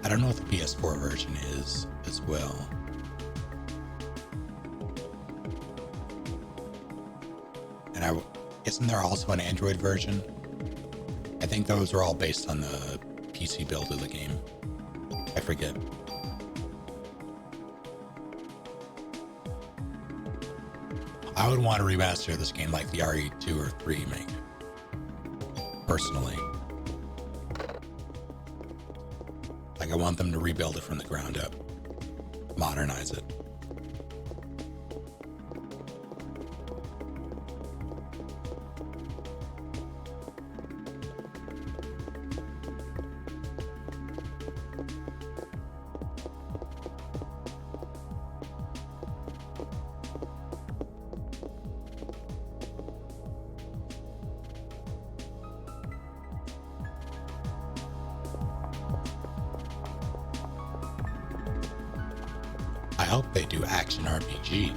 I don't know what the PS4 version is as well. And isn't there also an Android version? I think those are all based on the PC build of the game. I forget. I would want to remaster this game like the RE2 or 3 make. Personally. Like, I want them to rebuild it from the ground up. Modernize it. I hope they do action RPG.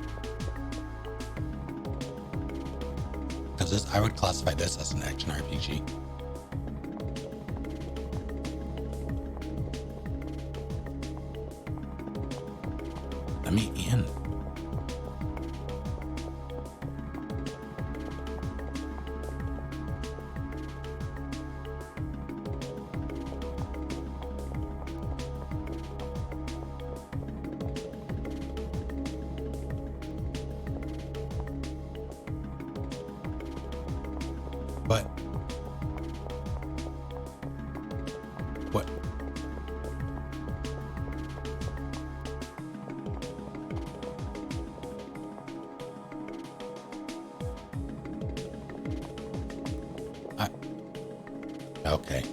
Because I would classify this as an action RPG. Let me in. But what? Okay.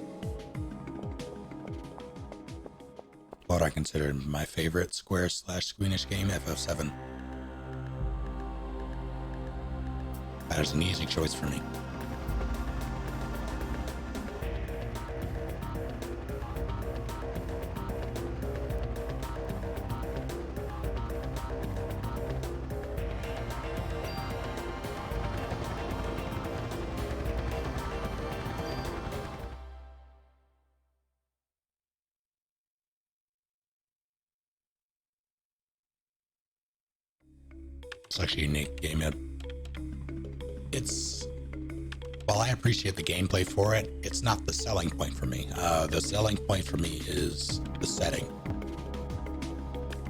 What I consider my favorite Square/Squeamish game, FF7. That is an easy choice for me. It's actually a unique game. While I appreciate the gameplay for it, it's not the selling point for me. The selling point for me is the setting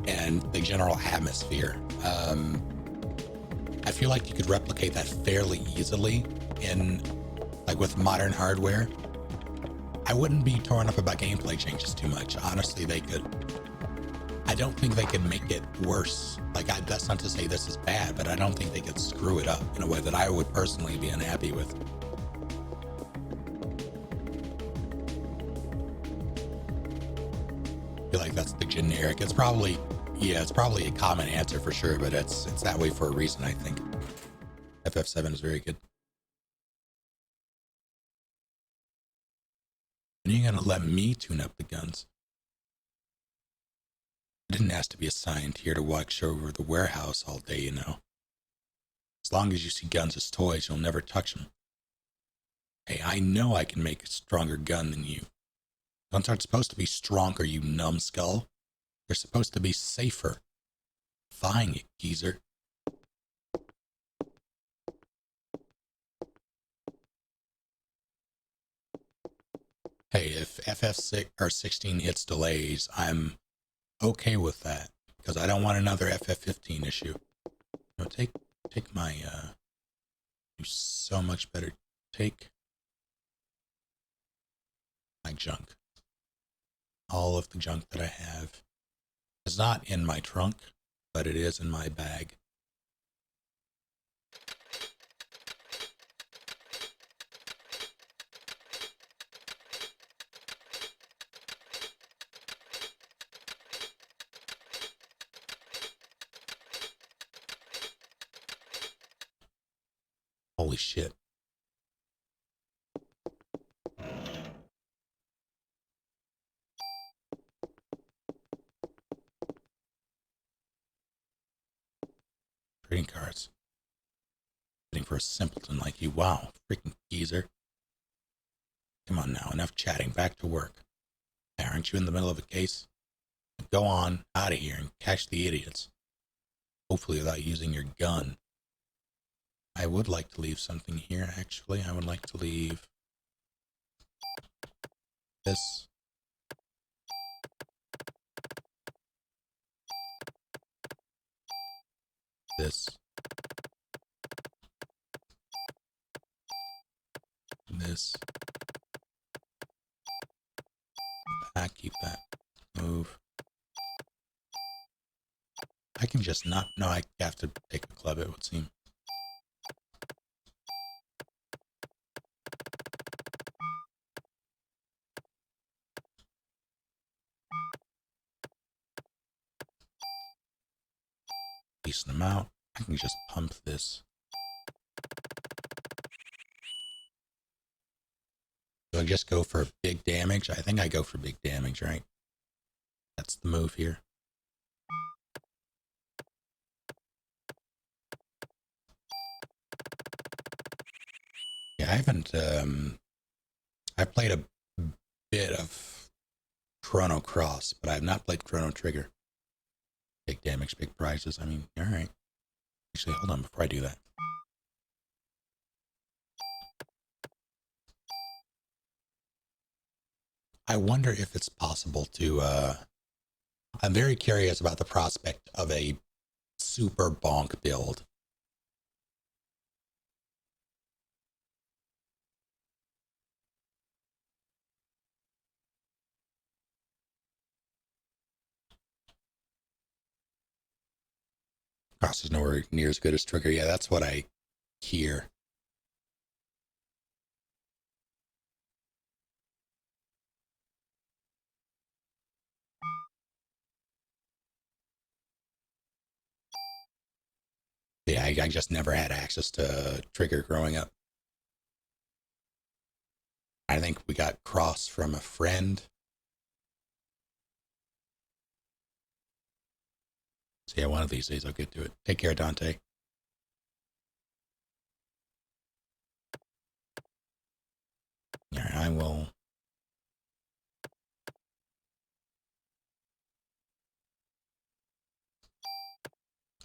and the general atmosphere. I feel like you could replicate that fairly easily in, like, with modern hardware. I wouldn't be torn up about gameplay changes too much. Honestly, they could. I don't think they can make it worse. Like, that's not to say this is bad, but I don't think they could screw it up in a way that I would personally be unhappy with. I feel like that's the generic. It's probably, yeah, it's probably a common answer for sure, but it's that way for a reason, I think. FF7 is very good. And you're gonna let me tune up the guns? I didn't ask to be assigned here to watch over the warehouse all day, you know. As long as you see guns as toys, you'll never touch them. Hey, I know I can make a stronger gun than you. Guns aren't supposed to be stronger, you numbskull. They're supposed to be safer. Fine, you geezer. Hey, if FF6 or 16 hits delays, I'm okay with that because I don't want another FF15 issue. No, take my do so much better. Take my junk. All of the junk that I have. It's not in my trunk, but it is in my bag. Holy shit. Trading cards. Waiting for a simpleton like you. Wow, freaking geezer. Come on now, enough chatting. Back to work. Hey, aren't you in the middle of a case? Go on, out of here, and catch the idiots. Hopefully without using your gun. I would like to leave something here, actually. I would like to leave this. This. This. Back, keep that. Move. I can just not. No, I have to take a club, it would seem. Decent amount. I can just pump this. Do I just go for big damage? I think I go for big damage, right? That's the move here. Yeah, I haven't, I played a bit of Chrono Cross, but I have not played Chrono Trigger. Big damage, big prizes. I mean, alright. Actually, hold on before I do that. I wonder if it's possible to, I'm very curious about the prospect of a super bonk build. Cross is nowhere near as good as Trigger. Yeah, that's what I hear. Yeah, I just never had access to Trigger growing up. I think we got Cross from a friend. So yeah, one of these days I'll get to it. Take care, Dante. All right, I will.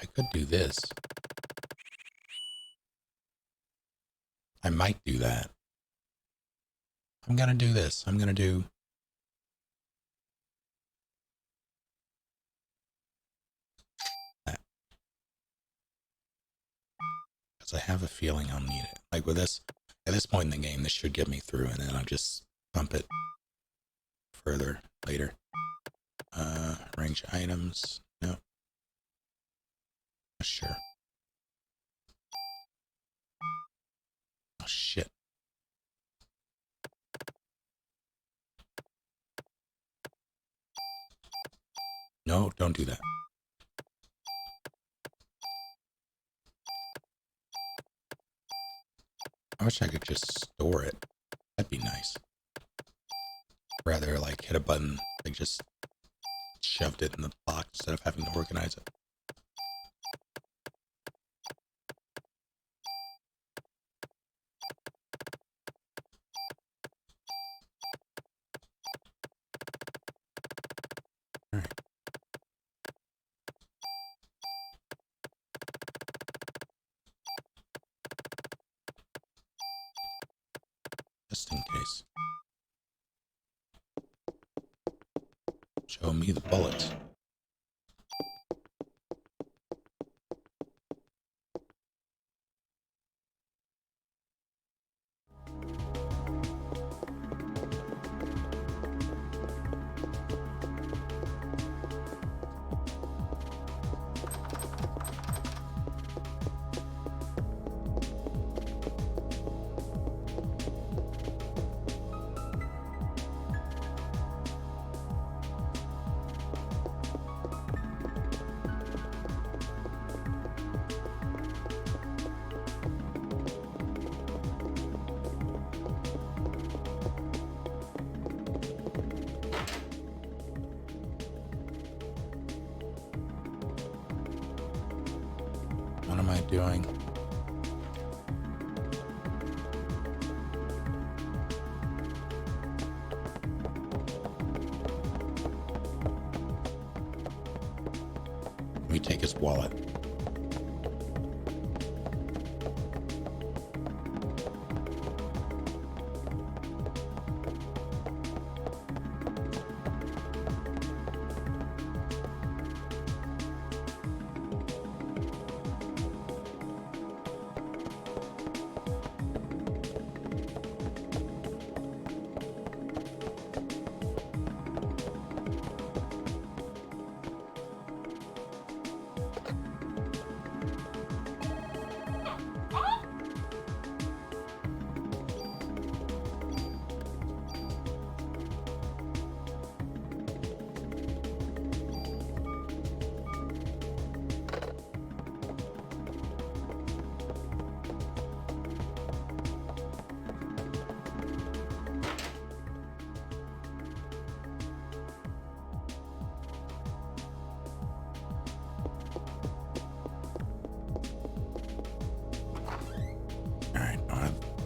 I could do this. I might do that. I'm gonna do this. I'm gonna do. That. Because I have a feeling I'll need it. Like with this, at this point in the game, this should get me through, and then I'll just bump it further later. Range items. No. Sure. Oh, shit. No, don't do that. I wish I could just store it. That'd be nice. Rather like hit a button, like just shoved it in the box instead of having to organize it. All right. Just in case. Show me the bullets. What am I doing? Let me take his wallet.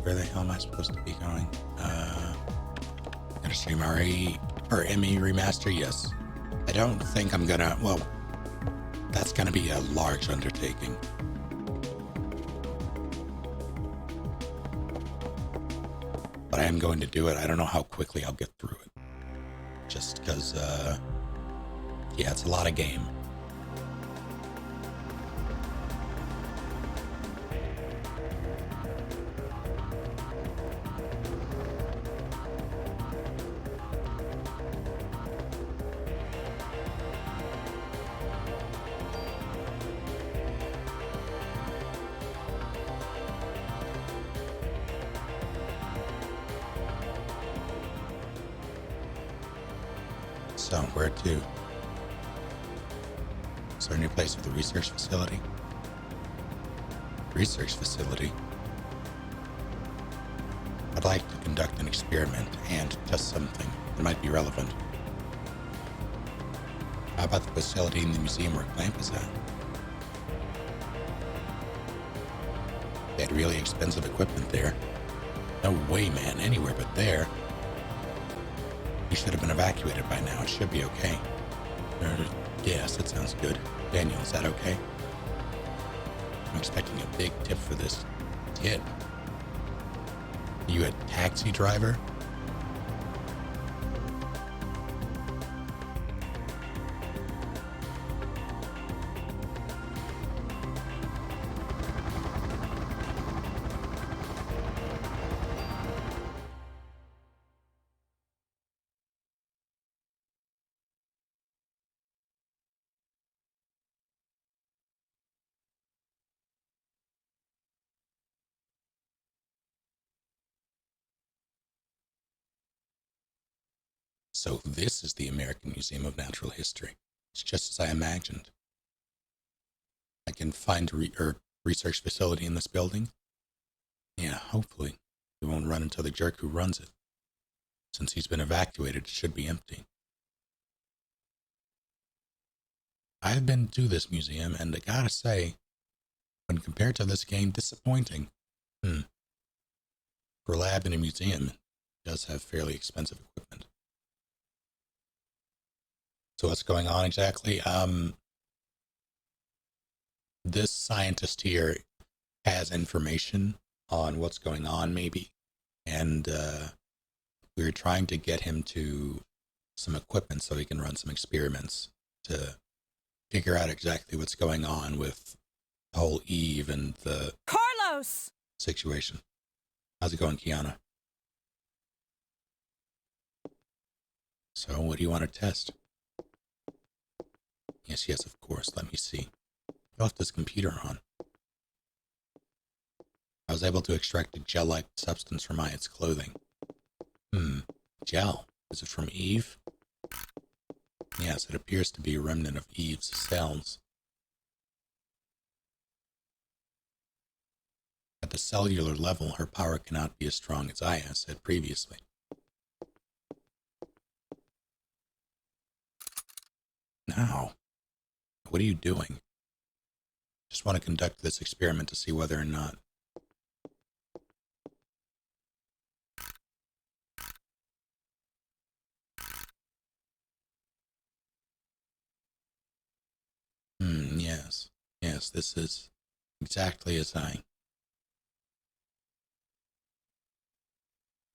Where the hell am I supposed to be going? Gonna stream RE or ME remaster? Yes. I don't think I'm gonna. Well, that's gonna be a large undertaking. But I am going to do it. I don't know how quickly I'll get through it. Just because, yeah, it's a lot of game. So, where to? Is there a new place for the research facility? Research facility? I'd like to conduct an experiment and test something that might be relevant. How about the facility in the museum where Clamp is at? They had really expensive equipment there. No way, man, anywhere but there. You should have been evacuated by now. It should be okay. Yes, that sounds good. Daniel, is that okay? I'm expecting a big tip for this tip. Are you a taxi driver? So this is the American Museum of Natural History. It's just as I imagined. I can find a research facility in this building. Yeah, hopefully we won't run into the jerk who runs it. Since he's been evacuated, it should be empty. I've been to this museum, and I gotta say, when compared to this game, disappointing. For a lab in a museum, it does have fairly expensive equipment. So what's going on exactly? This scientist here has information on what's going on, maybe, and we're trying to get him to some equipment so he can run some experiments to figure out exactly what's going on with the whole Eve and the Carlos! situation. How's it going, Kiana? So, what do you want to test? Yes, of course. Let me see. I left this computer on. I was able to extract a gel-like substance from Aya's clothing. Gel. Is it from Eve? Yes, it appears to be a remnant of Eve's cells. At the cellular level, her power cannot be as strong as Aya said previously. Now, what are you doing? Just want to conduct this experiment to see whether or not. Yes, this is exactly as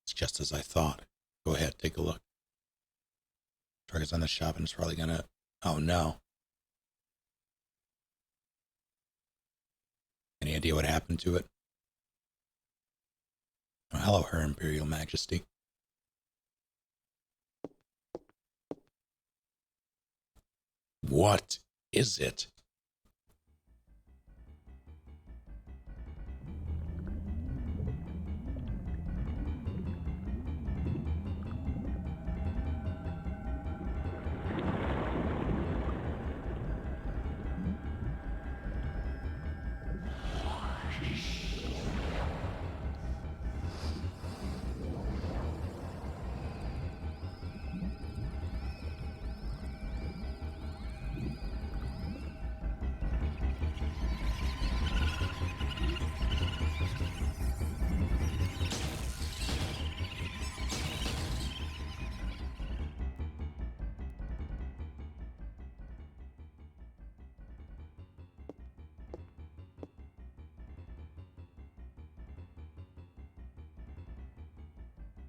It's just as I thought. Go ahead, take a look. Target's on the shop and it's probably gonna. Oh no. Any idea what happened to it? Oh, hello, Her Imperial Majesty. What is it?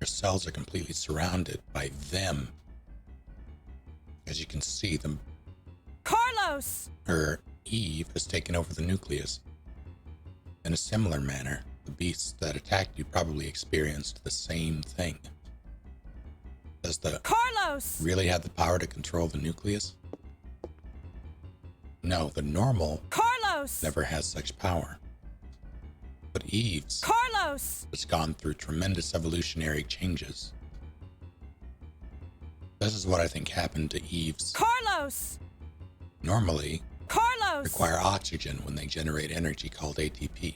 Her cells are completely surrounded by them. As you can see, Carlos! her Eve has taken over the nucleus. In a similar manner, the beasts that attacked you probably experienced the same thing. Does the Carlos! really have the power to control the nucleus? No, the normal Carlos! never has such power. But Eve's Carlos! has gone through tremendous evolutionary changes. This is what I think happened to Eve's. Carlos! Normally, Carlos! require oxygen when they generate energy called ATP.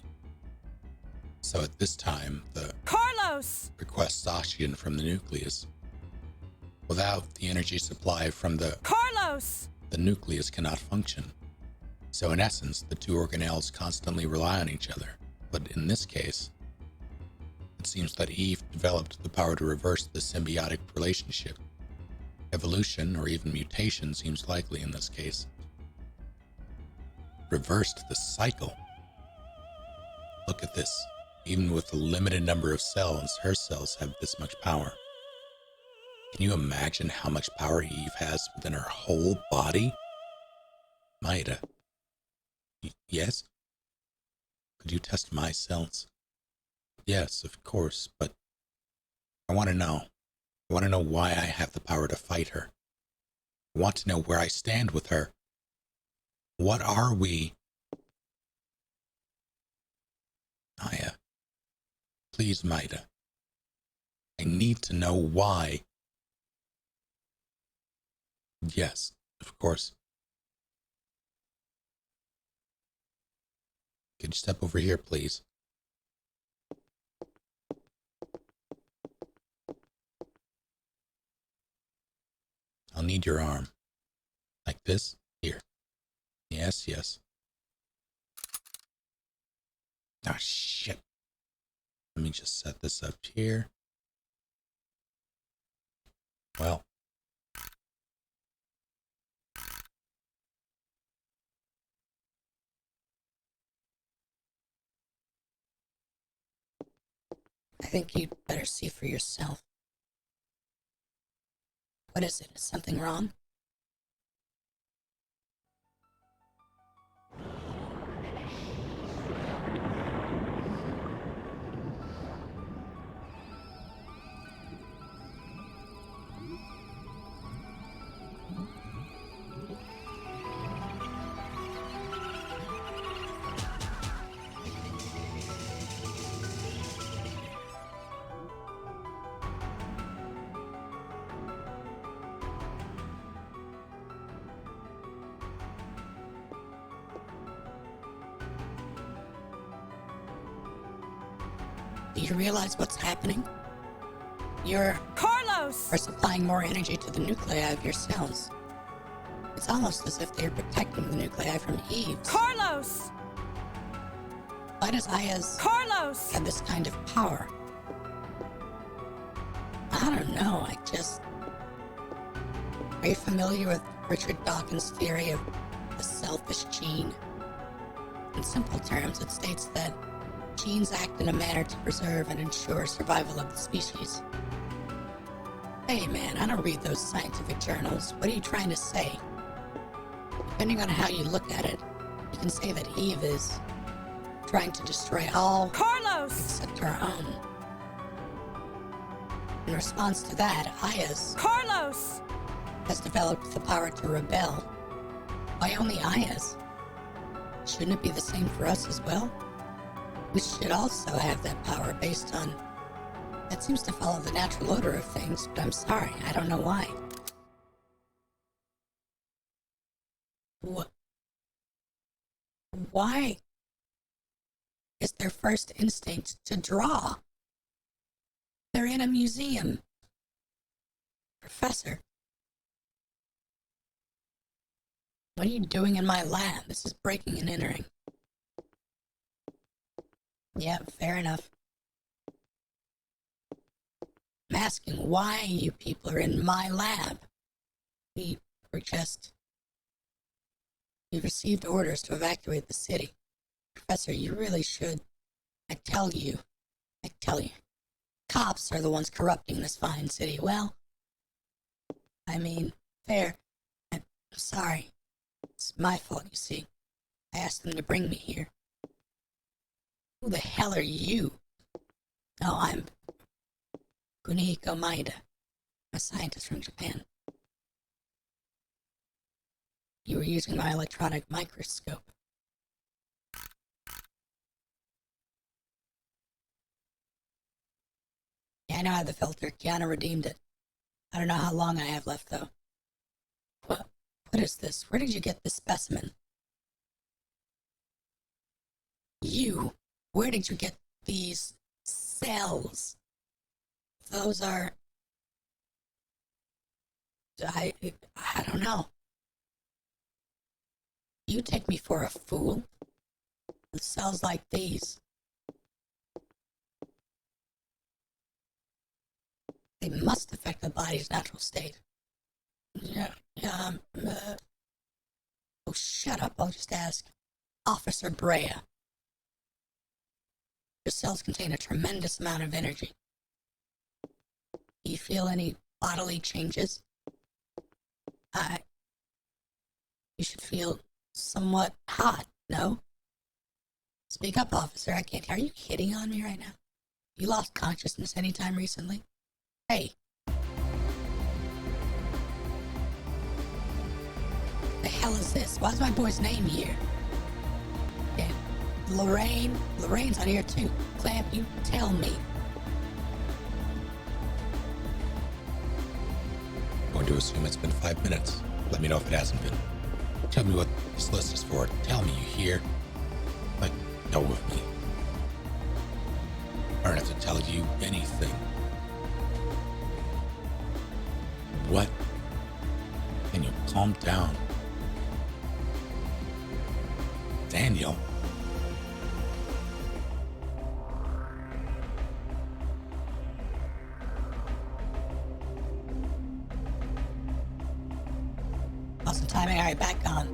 So at this time, the Carlos! requests oxygen from the nucleus. Without the energy supply from the Carlos! nucleus cannot function. So in essence, the two organelles constantly rely on each other. But in this case, it seems that Eve developed the power to reverse the symbiotic relationship. Evolution, or even mutation, seems likely in this case. Reversed the cycle. Look at this. Even with a limited number of cells, her cells have this much power. Can you imagine how much power Eve has within her whole body? Maida. Yes? Could you test my cells? Yes, of course, but I want to know. I want to know why I have the power to fight her. I want to know where I stand with her. What are we? Aya. Please, Maida. I need to know why. Yes, of course. Could you step over here, please? I'll need your arm. Like this? Here. Yes, yes. Ah, shit. Let me just set this up here. Well. I think you'd better see for yourself. What is it? Is something wrong? Do you realize what's happening? You're Carlos! supplying more energy to the nuclei of your cells. It's almost as if they're protecting the nuclei from Eve's. Carlos! Why does Aya's Carlos! have this kind of power? I don't know, Are you familiar with Richard Dawkins' theory of the selfish gene? In simple terms, it states that genes act in a manner to preserve and ensure survival of the species. Hey man, I don't read those scientific journals. What are you trying to say? Depending on how you look at it, you can say that Eve is trying to destroy all Carlos! except her own. In response to that, Aya's Carlos! has developed the power to rebel. Why only Aya's? Shouldn't it be the same for us as well? We should also have that power based on... That seems to follow the natural order of things, but I'm sorry, I don't know why. What? Why is their first instinct to draw? They're in a museum. Professor, what are you doing in my lab? This is breaking and entering. Yeah, fair enough. I'm asking why you people are in my lab. We've received orders to evacuate the city. Professor, you really should. I tell you. Cops are the ones corrupting this fine city. Well, I mean, fair. I'm sorry. It's my fault, you see. I asked them to bring me here. Who the hell are you? Oh, I'm Kunihiko Maeda, a scientist from Japan. You were using my electronic microscope. Yeah, I know I have the filter. Kiana redeemed it. I don't know how long I have left, though. What is this? Where did you get this specimen? Where did you get these cells? Those are... I don't know. You take me for a fool? With cells like these. They must affect the body's natural state. Oh, shut up. I'll just ask. Officer Brea. Your cells contain a tremendous amount of energy. Do you feel any bodily changes? You should feel somewhat hot, no? Speak up, officer. I can't. Are you hitting on me right now? You lost consciousness anytime recently? Hey. The hell is this? Why is my boy's name here? Yeah. Lorraine's on here too. Clamp, you tell me. I'm going to assume it's been 5 minutes. Let me know if it hasn't been. Tell me what this list is for. Tell me, you hear? Let go of me. I don't have to tell you anything. What? Can you calm down? Daniel? Awesome timing. All right, back on.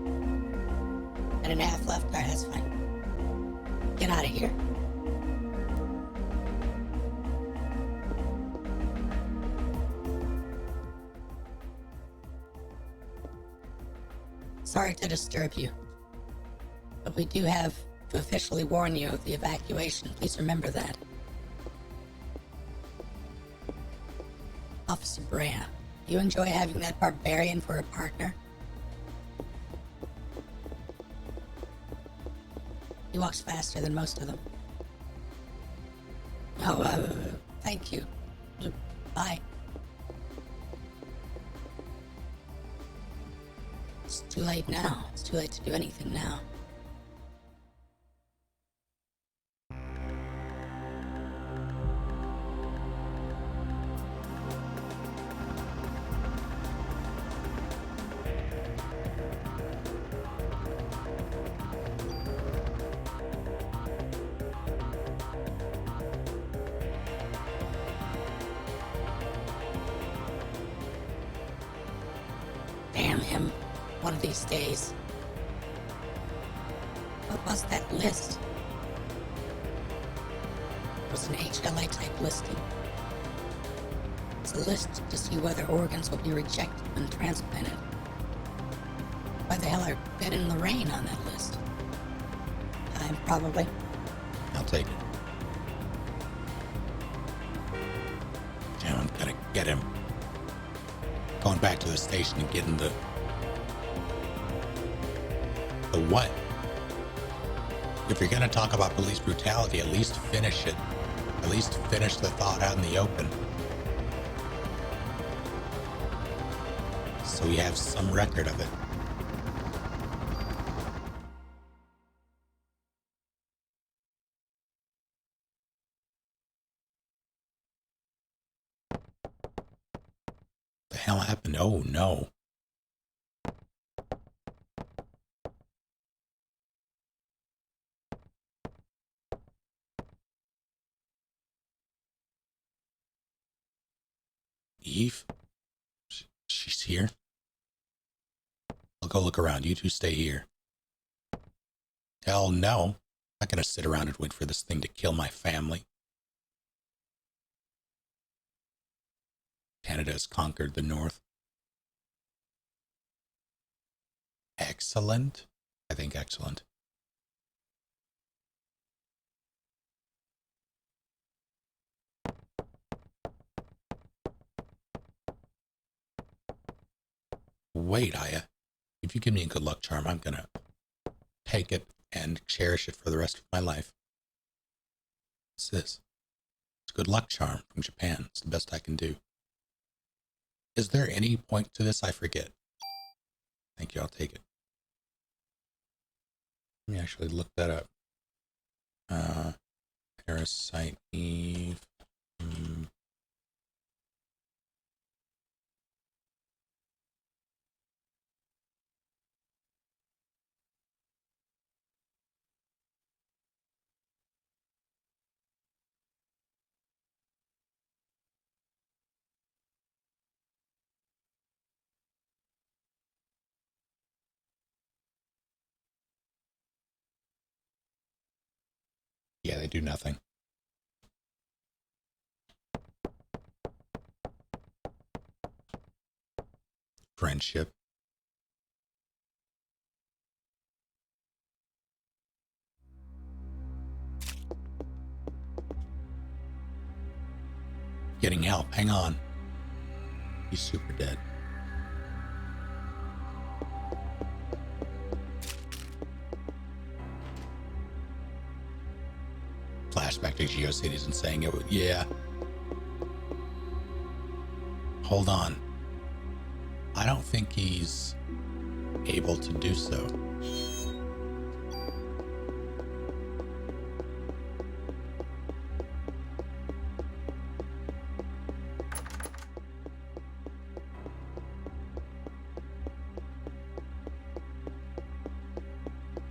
Minute and a half left. All right, that's fine. Get out of here. Sorry to disturb you, but we do have to officially warn you of the evacuation. Please remember that. Officer Brea, you enjoy having that barbarian for a partner? He walks faster than most of them. Oh, thank you. Bye. It's too late now. It's too late to do anything now. Damn him. One of these days. What was that list? It was an HLA type listing. It's a list to see whether organs will be rejected when transplanted. Why the hell are Ben and Lorraine on that list? Time, probably. I'll take it. Damn, I'm gonna get him. Going back to the station and getting the what? If you're gonna talk about police brutality, at least finish it. At least finish the thought out in the open. So we have some record of it. The hell happened? Oh no. Eve? She's here? I'll go look around. You two stay here. Hell no. I'm not gonna sit around and wait for this thing to kill my family. Canada has conquered the North. Excellent. I think excellent. Wait, Aya. If you give me a good luck charm, I'm gonna take it and cherish it for the rest of my life. What's this? It's a good luck charm from Japan. It's the best I can do. Is there any point to this? I forget. Thank you, I'll take it. Let me actually look that up. Parasite Eve. Yeah, they do nothing. Friendship. Getting help. Hang on. He's super dead. Flashback to GeoCities and saying it would, yeah. Hold on. I don't think he's able to do so.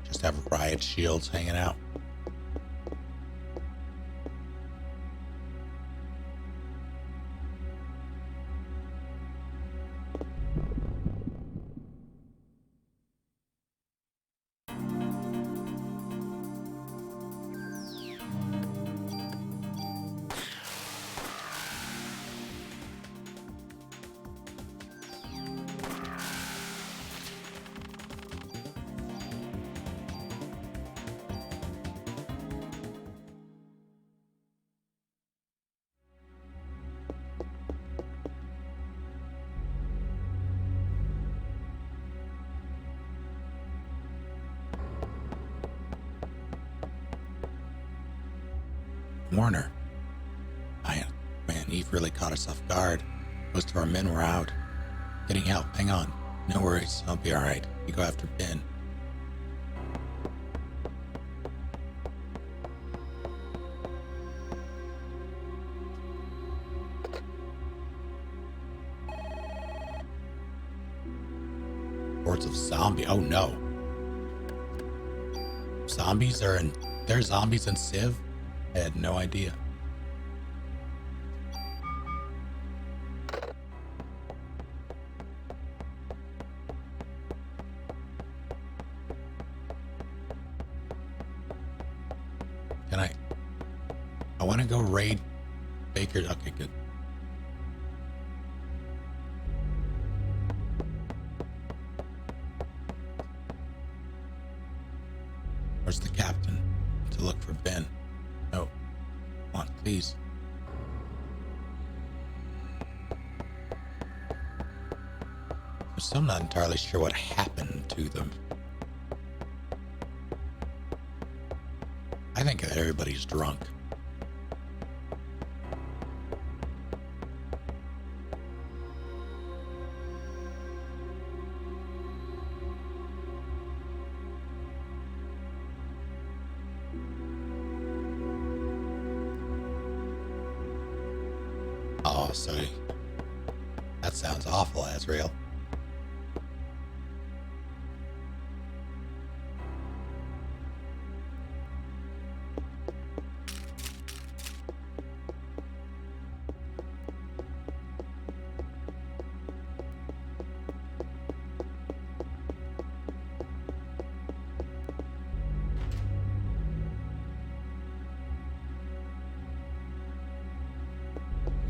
Just have riot shields hanging out. Warner. Man, Eve really caught us off guard. Most of our men were out. Getting help. Hang on. No worries. I'll be alright. You go after Ben. Hordes of zombie. Oh no. Zombies are in. There's zombies in Civ? I had no idea. Can I want to go raid Baker. Okay, good. Where's the captain? To look for Ben. No. Come on, please. I'm still not entirely sure what happened to them. I think everybody's drunk. Oh, so that sounds awful, Azrael.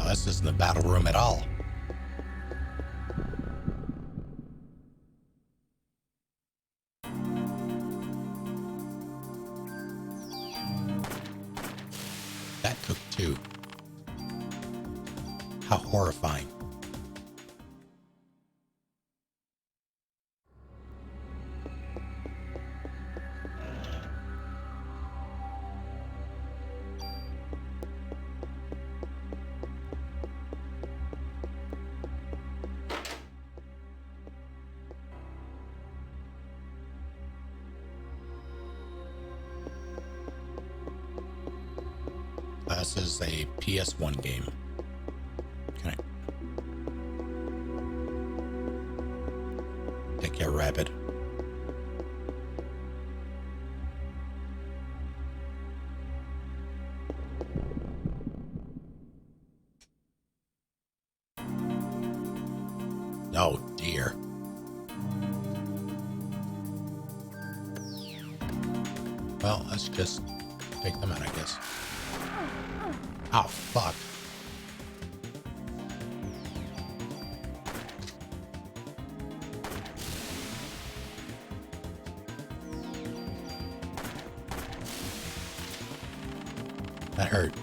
Oh, this isn't the battle room at all. That took two. How horrifying. This is a PS1 game. Okay. Take care, Rabbit. Oh dear. Well, let's just take them out, I guess. Oh, fuck. That hurt.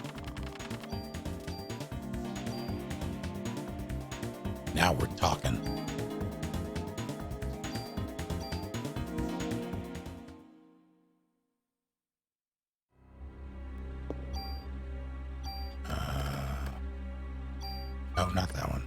Now we're talking. Oh, not that one.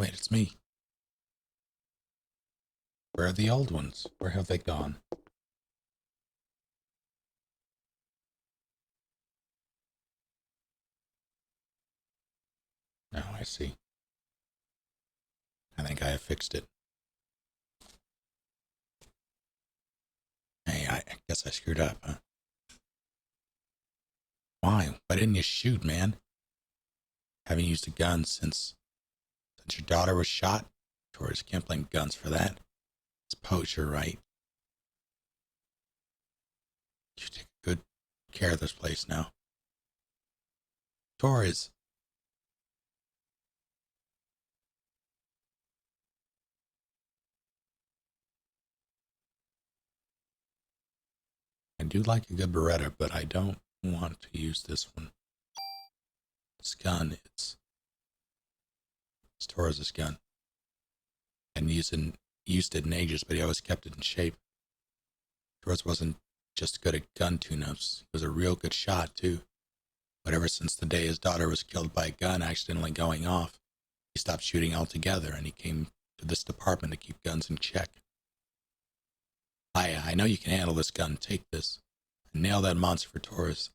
Wait, it's me. Where are the old ones? Where have they gone? Oh, I see. I think I have fixed it. Hey, I guess I screwed up, huh? Why? Why didn't you shoot, man? Haven't used a gun since your daughter was shot? Torres, can't blame guns for that. It's poacher, right? You take good care of this place now. Torres. I do like a good Beretta, but I don't want to use this one. This gun, it's Torres' gun. And used it in ages, but he always kept it in shape. Torres wasn't just good at gun tune-ups. He was a real good shot, too. But ever since the day his daughter was killed by a gun accidentally going off, he stopped shooting altogether, and he came to this department to keep guns in check. I know you can handle this gun. Take this. Nail that monster for Torres.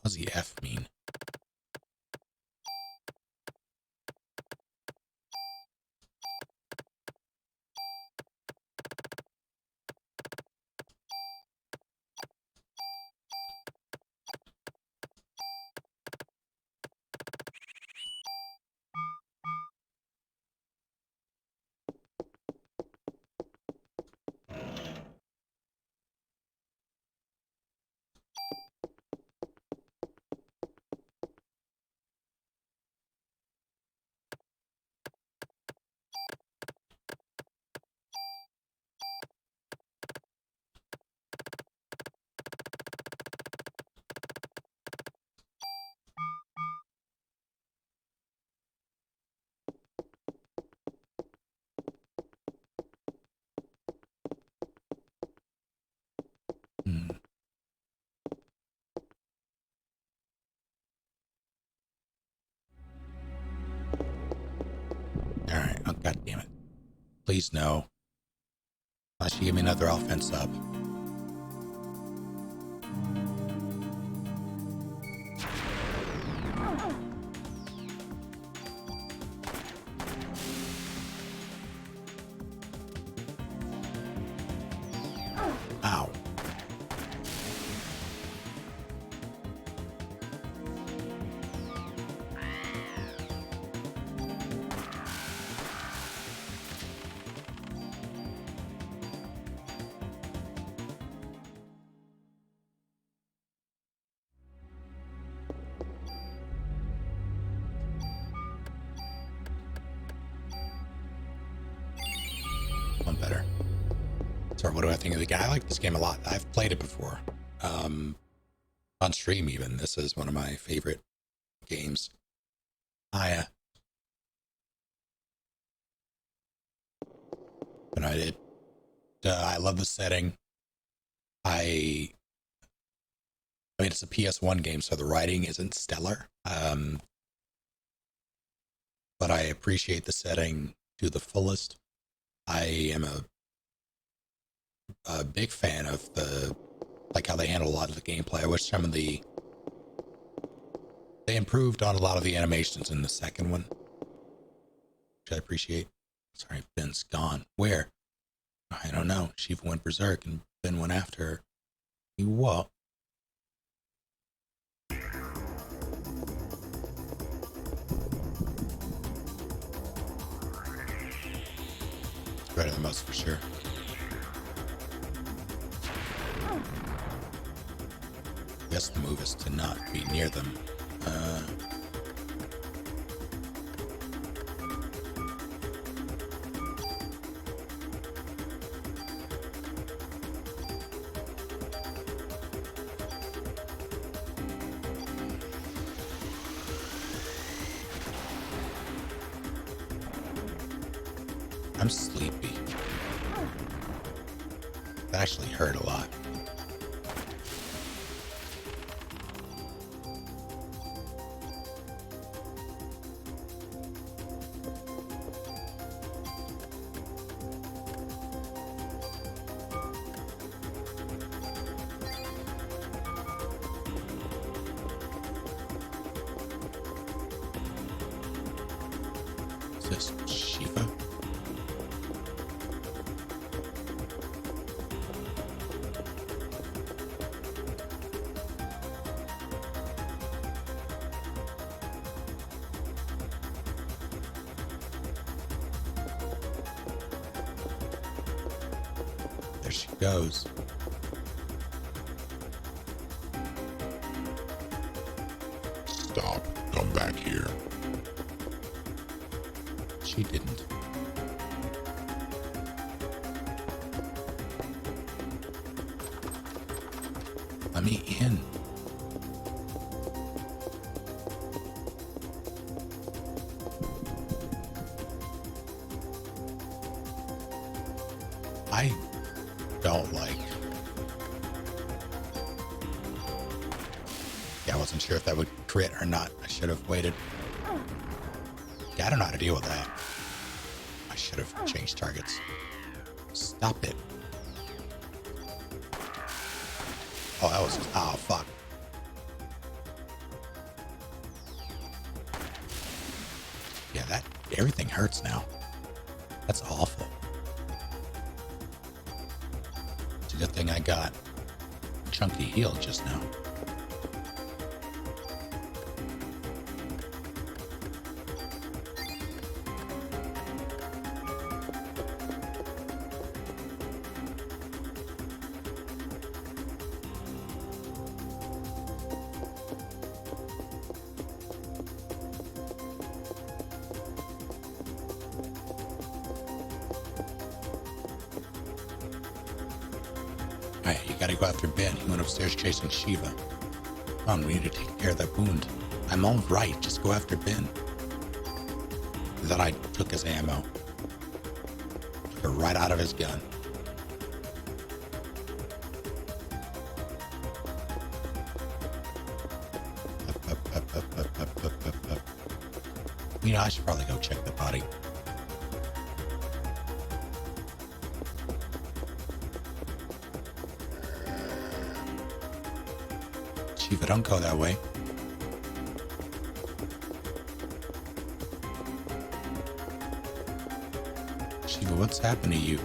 What does the F mean? Alright, oh god damn it. Please no. Unless you give me another offense up. Ow. One better. So what do I think of the game? I like this game a lot. I've played it before. On stream even. This is one of my favorite games. I I love the setting. I mean, it's a PS1 game, so the writing isn't stellar. But I appreciate the setting to the fullest. I am a big fan of how they handle a lot of the gameplay. I wish they improved on a lot of the animations in the second one, which I appreciate. Sorry, Ben's gone. Where? I don't know. Shiva went berserk and Ben went after her. What? It's better than most for sure. I guess the move is to not be near them. I'm sleepy. That actually hurt a lot. Is this Shiva? There she goes. Stop. Come back here. She didn't. Let me in. I don't like. Yeah, I wasn't sure if that would crit or not. I should have waited. Yeah, I don't know how to deal with that. I should have changed targets. Stop it. Oh, that was... Oh, fuck. Yeah, that... Everything hurts now. That's awful. It's a good thing I got chunky heal just now. Alright, you gotta go after Ben. He went upstairs chasing Shiva. Come on, we need to take care of that wound. I'm all right. Just go after Ben. Then I took his ammo. Took it right out of his gun. Up. You know, I should probably go check the body. Shiva, don't go that way. Shiva, what's happened to you?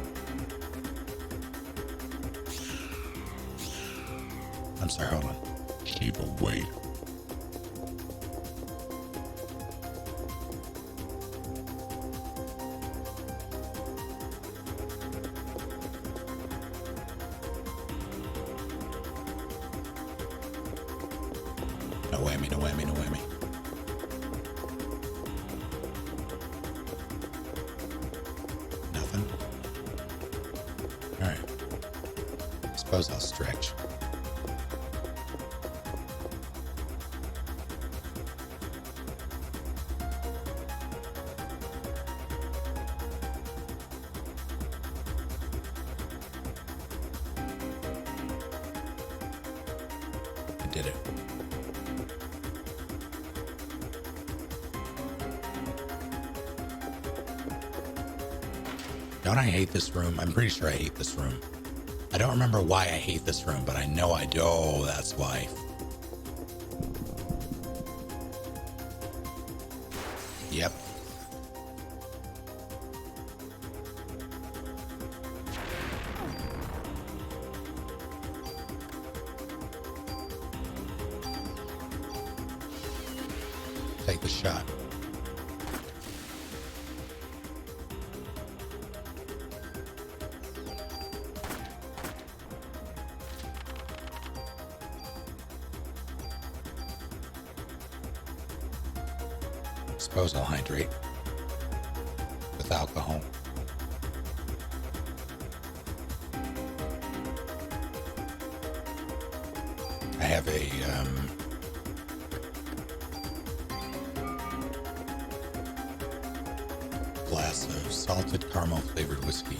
I'm sorry, hold on. Shiva, wait. No whammy, no whammy, no whammy. Nothing? Alright. Suppose I'll stretch. I did it. Don't I hate this room? I'm pretty sure I hate this room. I don't remember why I hate this room, but I know I do. Oh, that's why. Yep. Take the shot. Suppose I'll hydrate with alcohol. I have a glass of salty malted caramel flavored whiskey.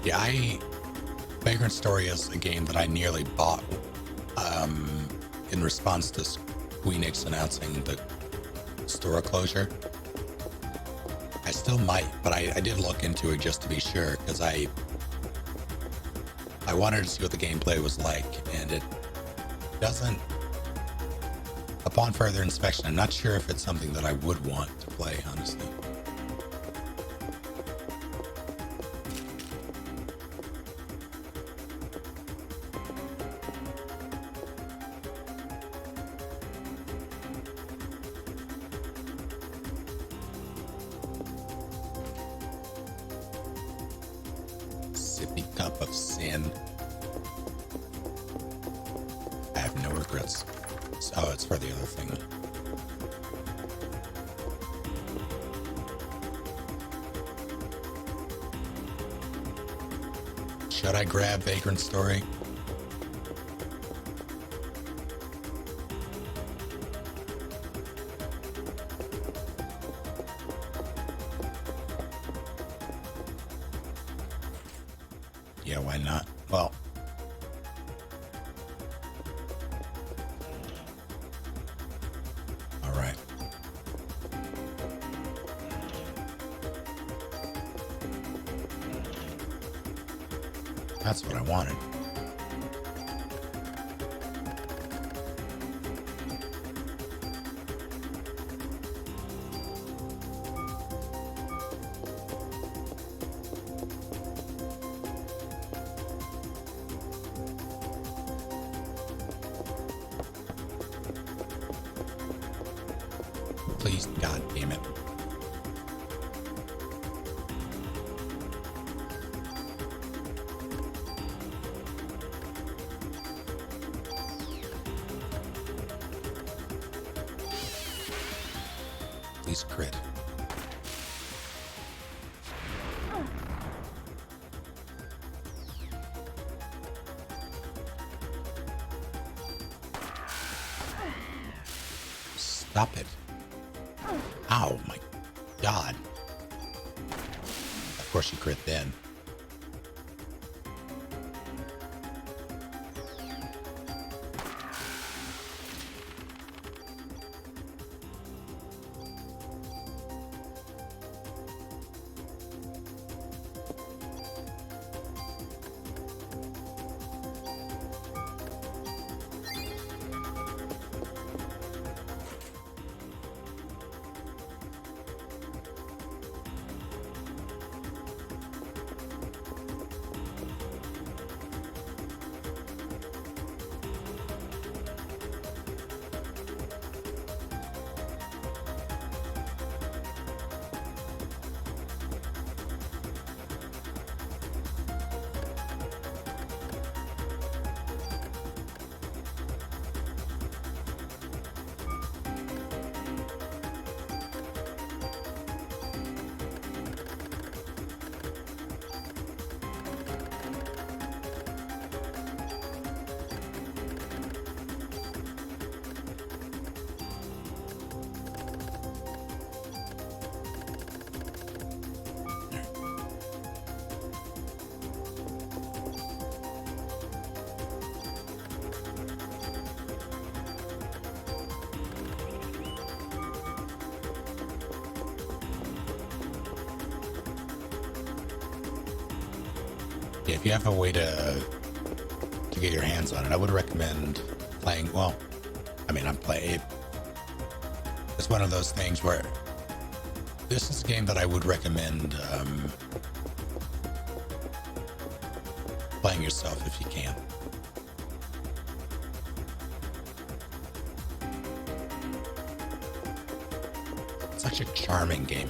Yeah, Vagrant Story is a game that I nearly bought in response to Squeenix announcing the store closure. I still might, but I did look into it just to be sure, because I wanted to see what the gameplay was like, and it doesn't... Upon further inspection, I'm not sure if it's something that I would want to play, honestly. Sippy cup of sin. I have no regrets. Oh, it's for the other thing. Should I grab Vagrant Story? Yeah, why not? Well, all right. That's what I wanted. Please, God damn it. Please crit. Stop it. Ow, my God. Of course you crit then. Yeah, if you have a way to get your hands on it, I would recommend playing. Well, I mean, I'm playing. It's one of those things where this is a game that I would recommend playing yourself if you can. It's such a charming game.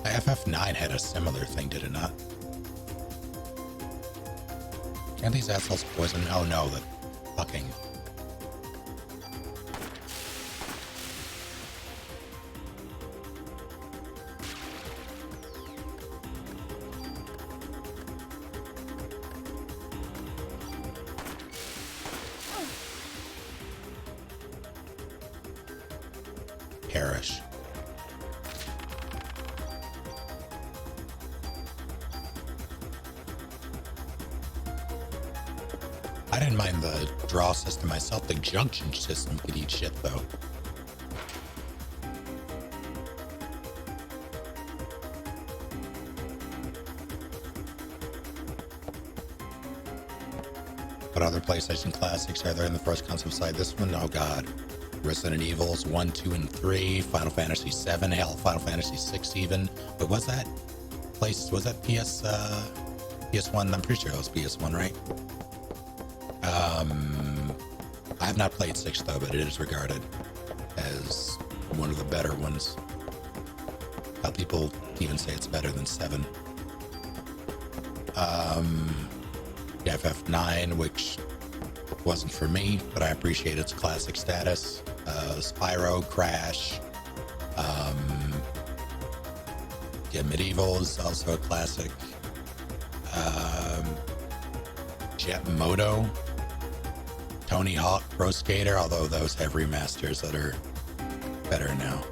I FF9 had a similar thing, did it not? Can't these assholes poison? Oh no, the fucking... Perish. I didn't mind the draw system myself. The junction system could eat shit, though. What other PlayStation classics are there in the first console side? This one? Oh god. Resident Evils 1, 2, and 3, Final Fantasy 7, hell, Final Fantasy 6 even. But was that PS1? I'm pretty sure it was PS1, right? I have not played 6 though, but it is regarded as one of the better ones. How people even say it's better than 7. FF9, which wasn't for me, but I appreciate its classic status. Spyro, Crash, Medieval is also a classic. Jet Moto, Tony Hawk Pro Skater, although those have remasters that are better now.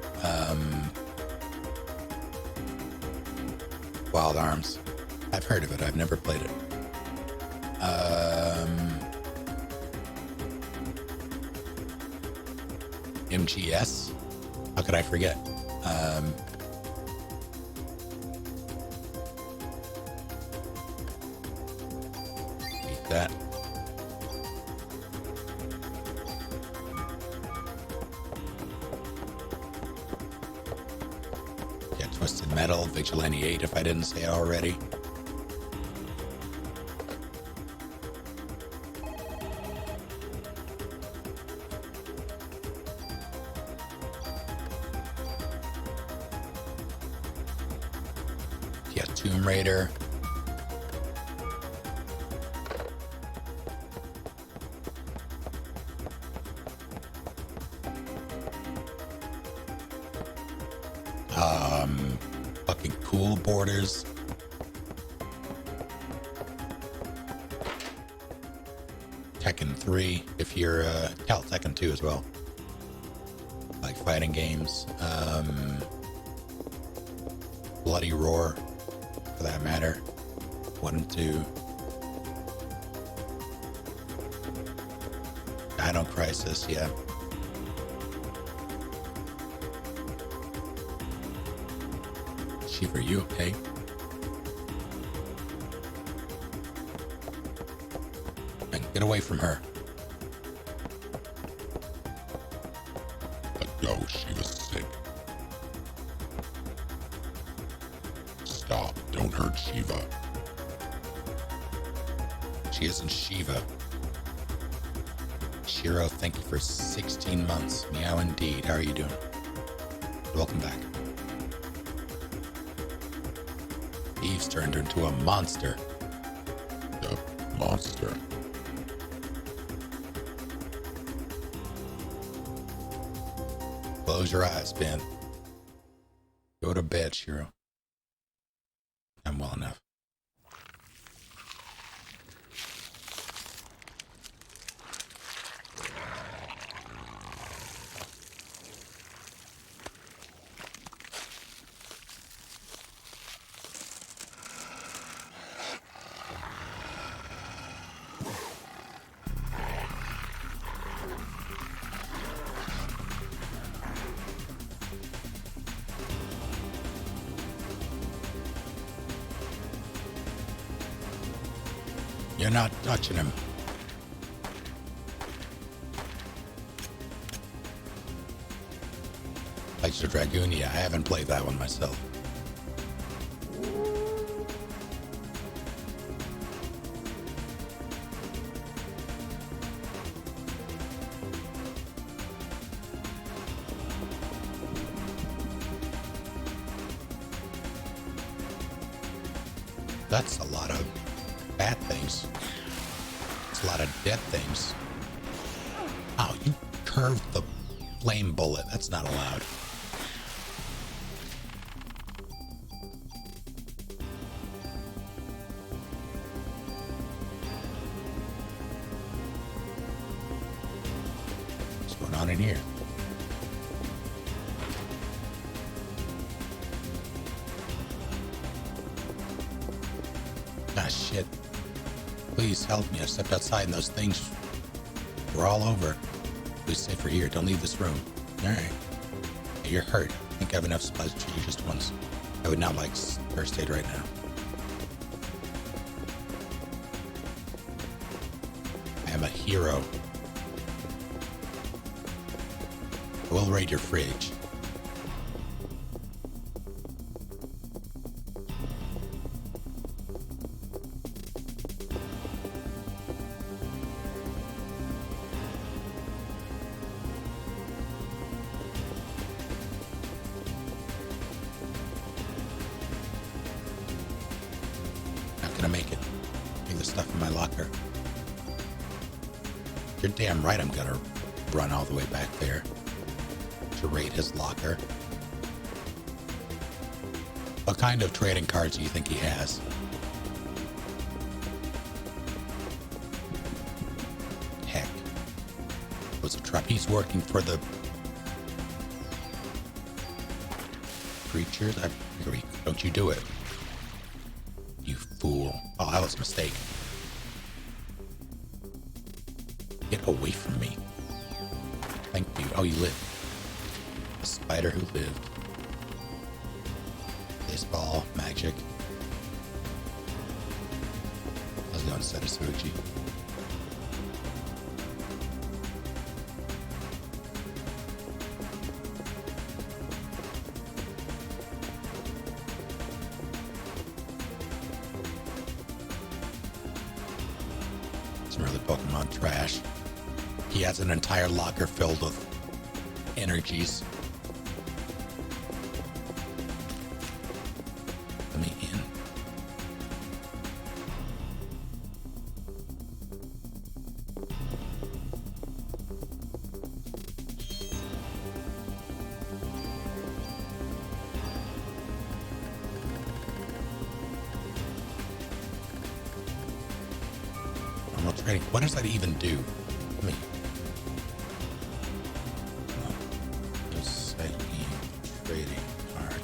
Wild Arms, I've heard of it, I've never played it. MGS, how could I forget? Eat that. Yeah, Twisted Metal, Vigilante 8 if I didn't say it already. Yeah, Tomb Raider. Fucking Cool Borders. Tekken 3, if you're hell, Tekken 2 as well. Like fighting games. Bloody Roar, for that matter. 1 and 2. Dino Crisis, yeah. Shiva, are you okay? And get away from her. Let go, she was sick. Stop, don't hurt Shiva. She isn't Shiva. Shiro, thank you for 16 months. Meow indeed. How are you doing? Welcome back. Eve's turned her into a monster. The monster. Close your eyes, Ben. Go to bed, Shiro. I'm well enough. You're not touching him. Like the Dragoonia, I haven't played that one myself. That's a lot of bad things. It's a lot of dead things. Oh, you curved the flame bullet. That's not allowed. What's going on in here? Ah, shit. Please help me. I stepped outside and those things were all over. Please stay for here. Don't leave this room. Alright. Hey, you're hurt. I think I have enough supplies to treat you just once. I would not like first aid right now. I am a hero. I will raid your fridge. You're damn right I'm gonna run all the way back there to raid his locker. What kind of trading cards do you think he has? Heck. Was a trapeze working for the creatures? Don't you do it. You fool. Oh, that was a mistake. Get away from me. Thank you. Oh, you lived. A spider who lived. Baseball, magic. How's it going, Setasuchi? Some early Pokemon trash. He has an entire locker filled with energies. Let me in. Normal trading. What does that even do? Let me. Trading card.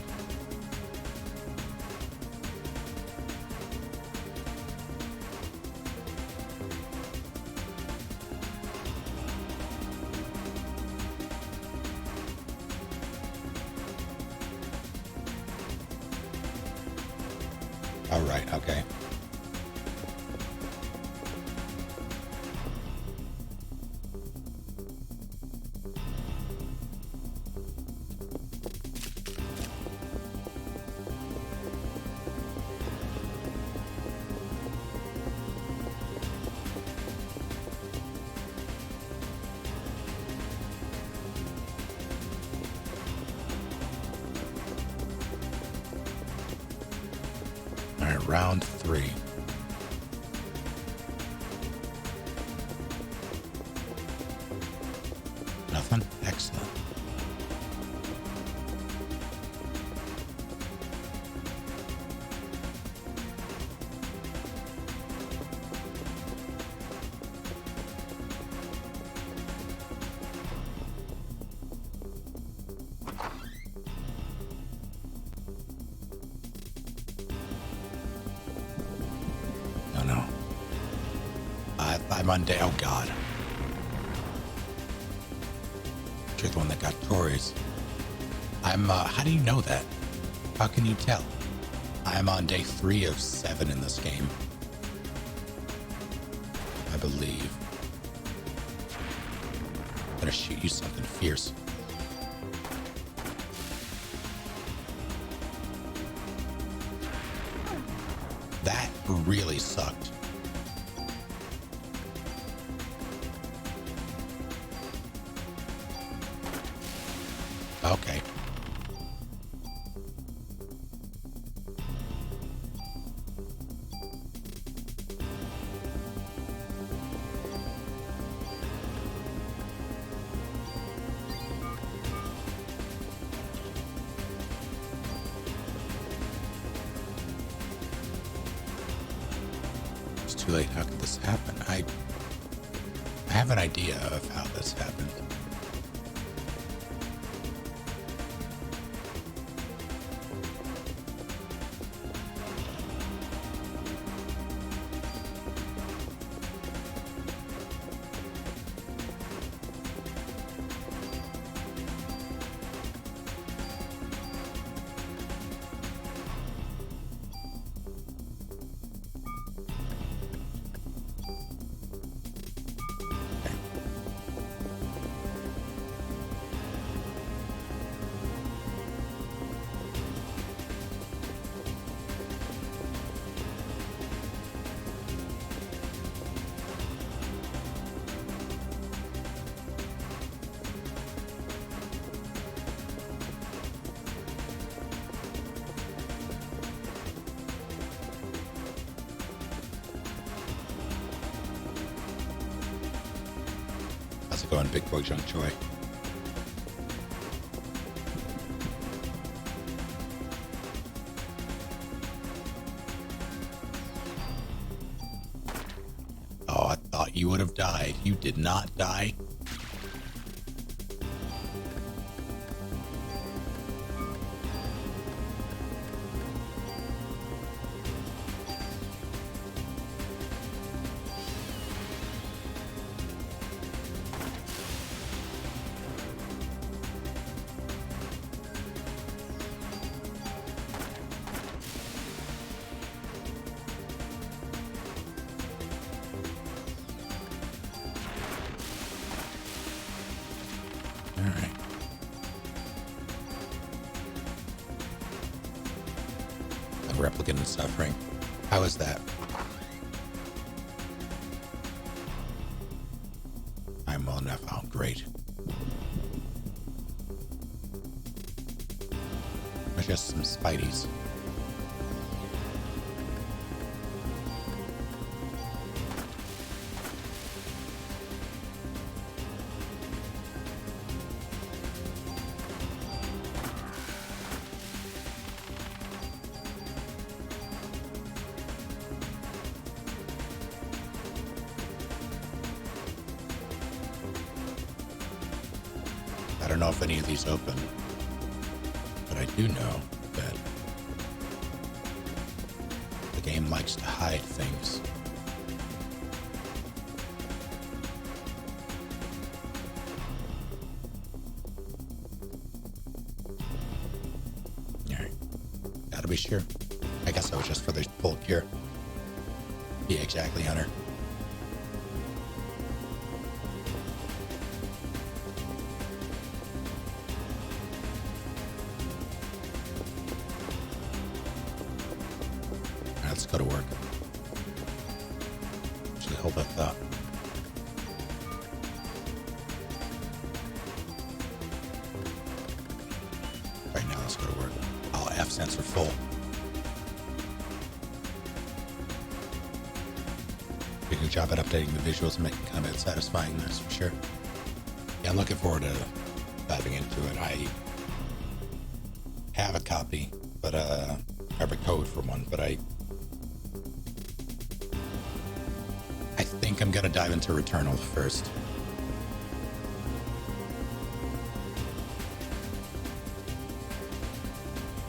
All right, okay. All right, round 3. Nothing? Excellent. No. I'm on day. Oh God. You're the one that got Tories. I'm. How do you know that? How can you tell? I'm on day 3 of 7 in this game. I believe. I'm gonna shoot you something fierce. That really sucked. Okay. too late. How could this happen? I have an idea of how this happened. How's it going, Big Boy Junk Choi? Oh, I thought you would have died. You did not die. All right. A replicant is suffering. How is that? I'm well enough. Oh, great. There's just some Spideys. I don't know if any of these open, but I do know that the game likes to hide things. Alright. Gotta be sure. I guess that was just for the full cure. Yeah, exactly, Hunter. Let's go to work. Actually, hold that thought. Right now, let's go to work. All F sensor full. Did a good job at updating the visuals and making combat satisfying, that's for sure. Yeah, I'm looking forward to diving into it. I have a copy, but I have a code for one, but I think I'm gonna dive into Returnal first.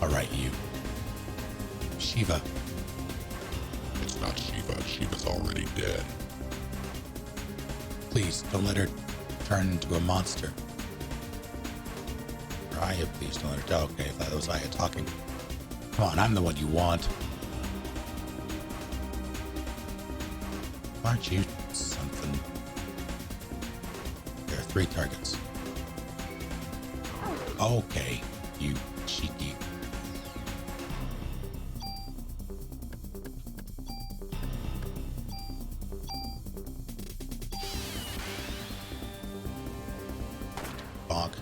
Alright, you. Shiva. It's not Shiva. Shiva's already dead. Please, don't let her turn into a monster. Or Aya, please don't let her die. Okay, if that was Aya talking. Come on, I'm the one you want. Aren't you something? There are 3 targets. Okay, you cheeky. Bonk.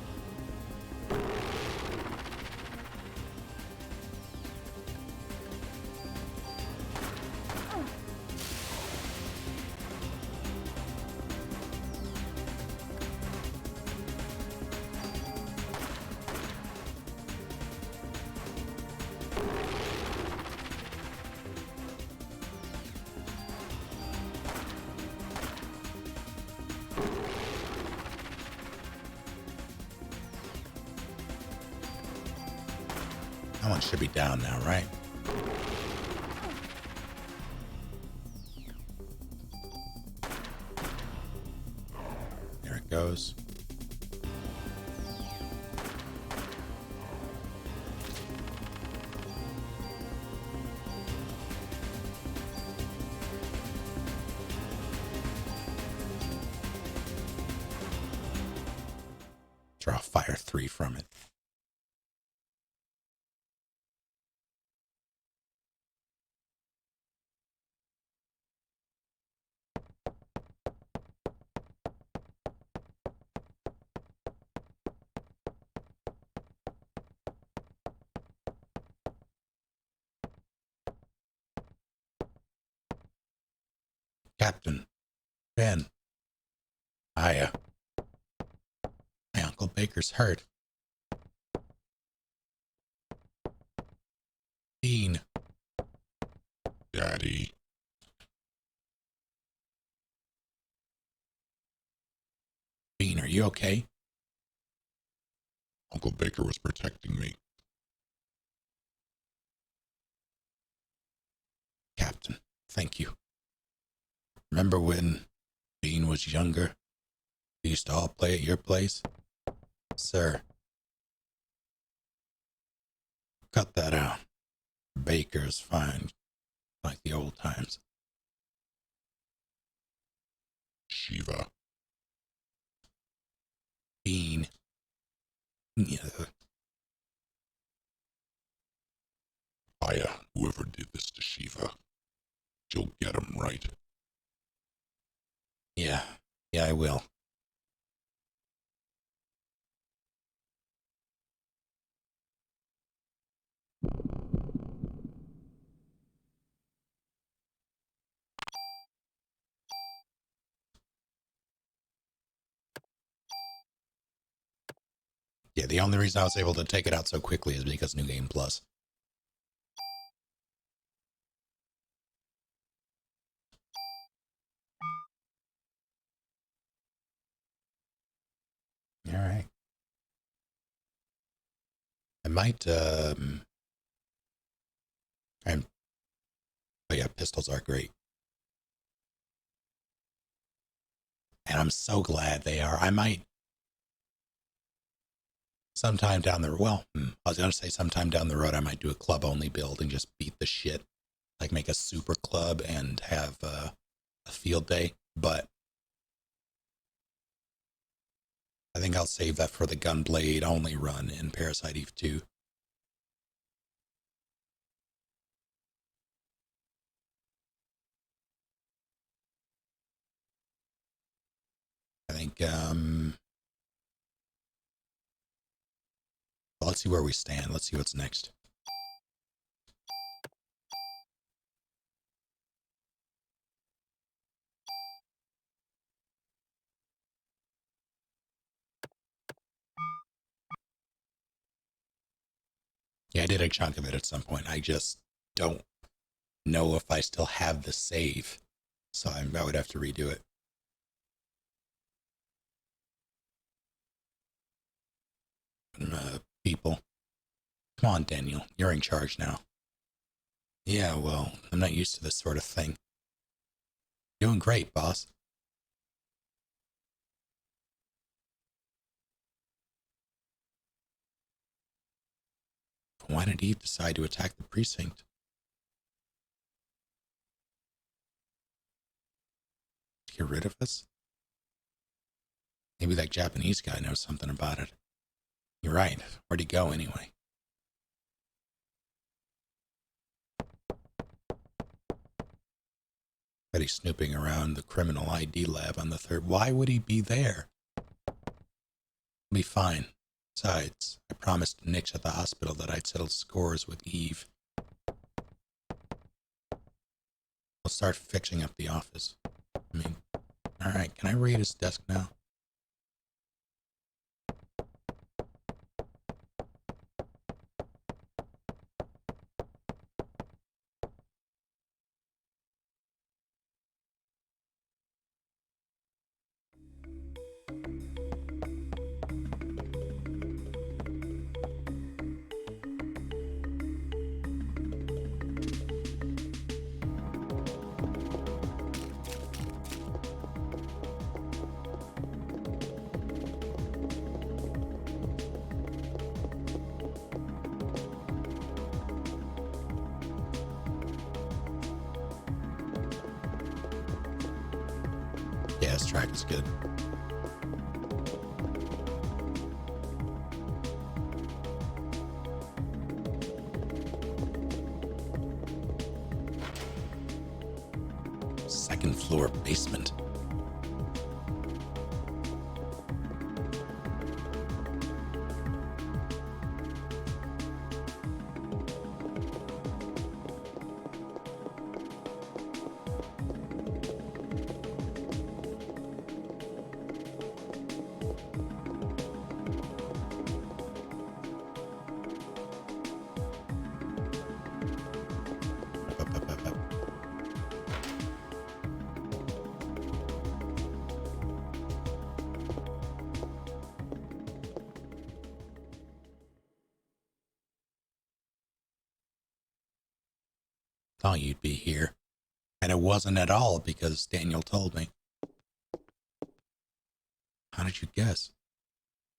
That one should be down now, right? There it goes. Draw fire 3 from it. Captain, Ben, Aya. My Uncle Baker's hurt. Bean. Daddy. Bean, are you okay? Uncle Baker was protecting me. Captain, thank you. Remember when Bean was younger? We used to all play at your place? Sir. Cut that out. Baker's fine. Like the old times. Shiva. Bean. Yeah. Aya, whoever did this to Shiva, you'll get him right. Yeah, I will. Yeah, the only reason I was able to take it out so quickly is because New Game Plus. All right. I might, I'm, oh yeah, pistols are great. And I'm so glad they are. I might, sometime down the, I was going to say sometime down the road, I might do a club only build and just beat the shit. Like make a super club and have a field day. But I think I'll save that for the Gunblade only run in Parasite Eve 2. I think, well, let's see where we stand. Let's see what's next. Yeah, I did a chunk of it at some point. I just don't know if I still have the save. So I would have to redo it. People. Come on, Daniel. You're in charge now. Yeah, well, I'm not used to this sort of thing. Doing great, boss. Why did Eve decide to attack the precinct? To get rid of us? Maybe that Japanese guy knows something about it. You're right. Where'd he go anyway? Bet he's snooping around the criminal ID lab on the third. Why would he be there? Be fine. Besides, I promised Nix at the hospital that I'd settle scores with Eve. We'll start fixing up the office. I mean, alright, can I raid his desk now? fast track is good. Second floor basement. Up, up, up, up. Thought you'd be here. And it wasn't at all because Daniel told me. How did you guess?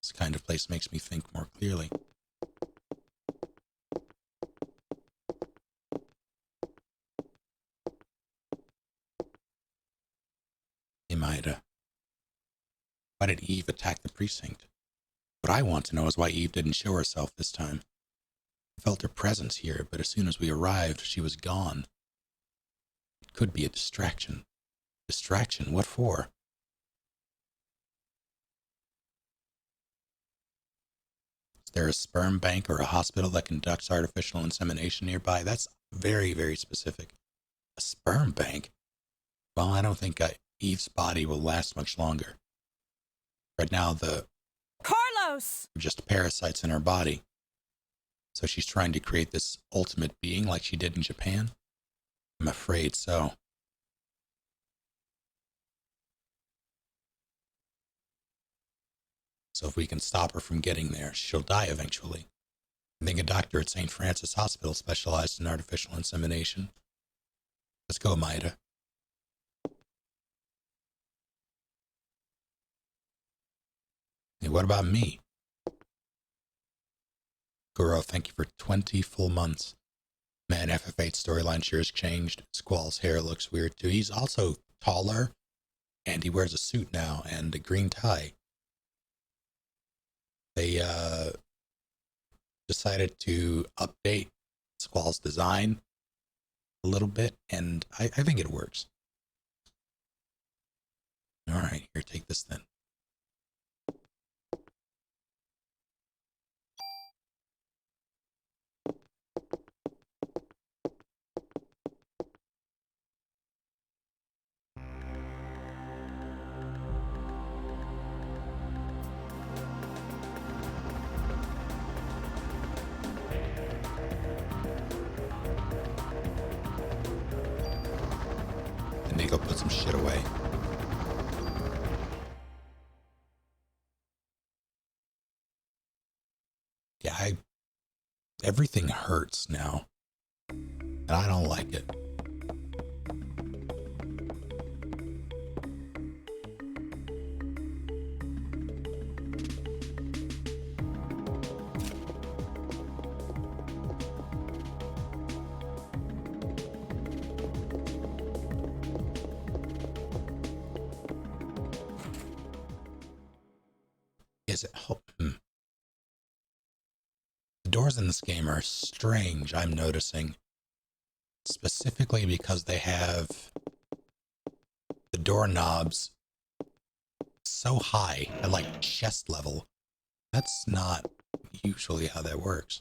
This kind of place makes me think more clearly. Hey, Maida. Why did Eve attack the precinct? What I want to know is why Eve didn't show herself this time. I felt her presence here, but as soon as we arrived, she was gone. It could be a distraction. Distraction? What for? Is there a sperm bank or a hospital that conducts artificial insemination nearby? That's very, very specific. A sperm bank? Well, I don't think Eve's body will last much longer. Right now, the Carlos! just parasites in her body. So she's trying to create this ultimate being like she did in Japan? I'm afraid so. So if we can stop her from getting there, she'll die eventually. I think a doctor at St. Francis Hospital specialized in artificial insemination. Let's go, Maida. Hey, what about me? Guro, thank you for 20 full months. Man, FF8 storyline sure has changed. Squall's hair looks weird too. He's also taller, and he wears a suit now and a green tie. They decided to update Squall's design a little bit, and I think it works. All right, here, take this then. And they go put some shit away. Yeah, everything hurts now. And I don't like it. Is it? The doors in this game are strange, I'm noticing. Specifically because they have the doorknobs so high at like chest level. That's not usually how that works.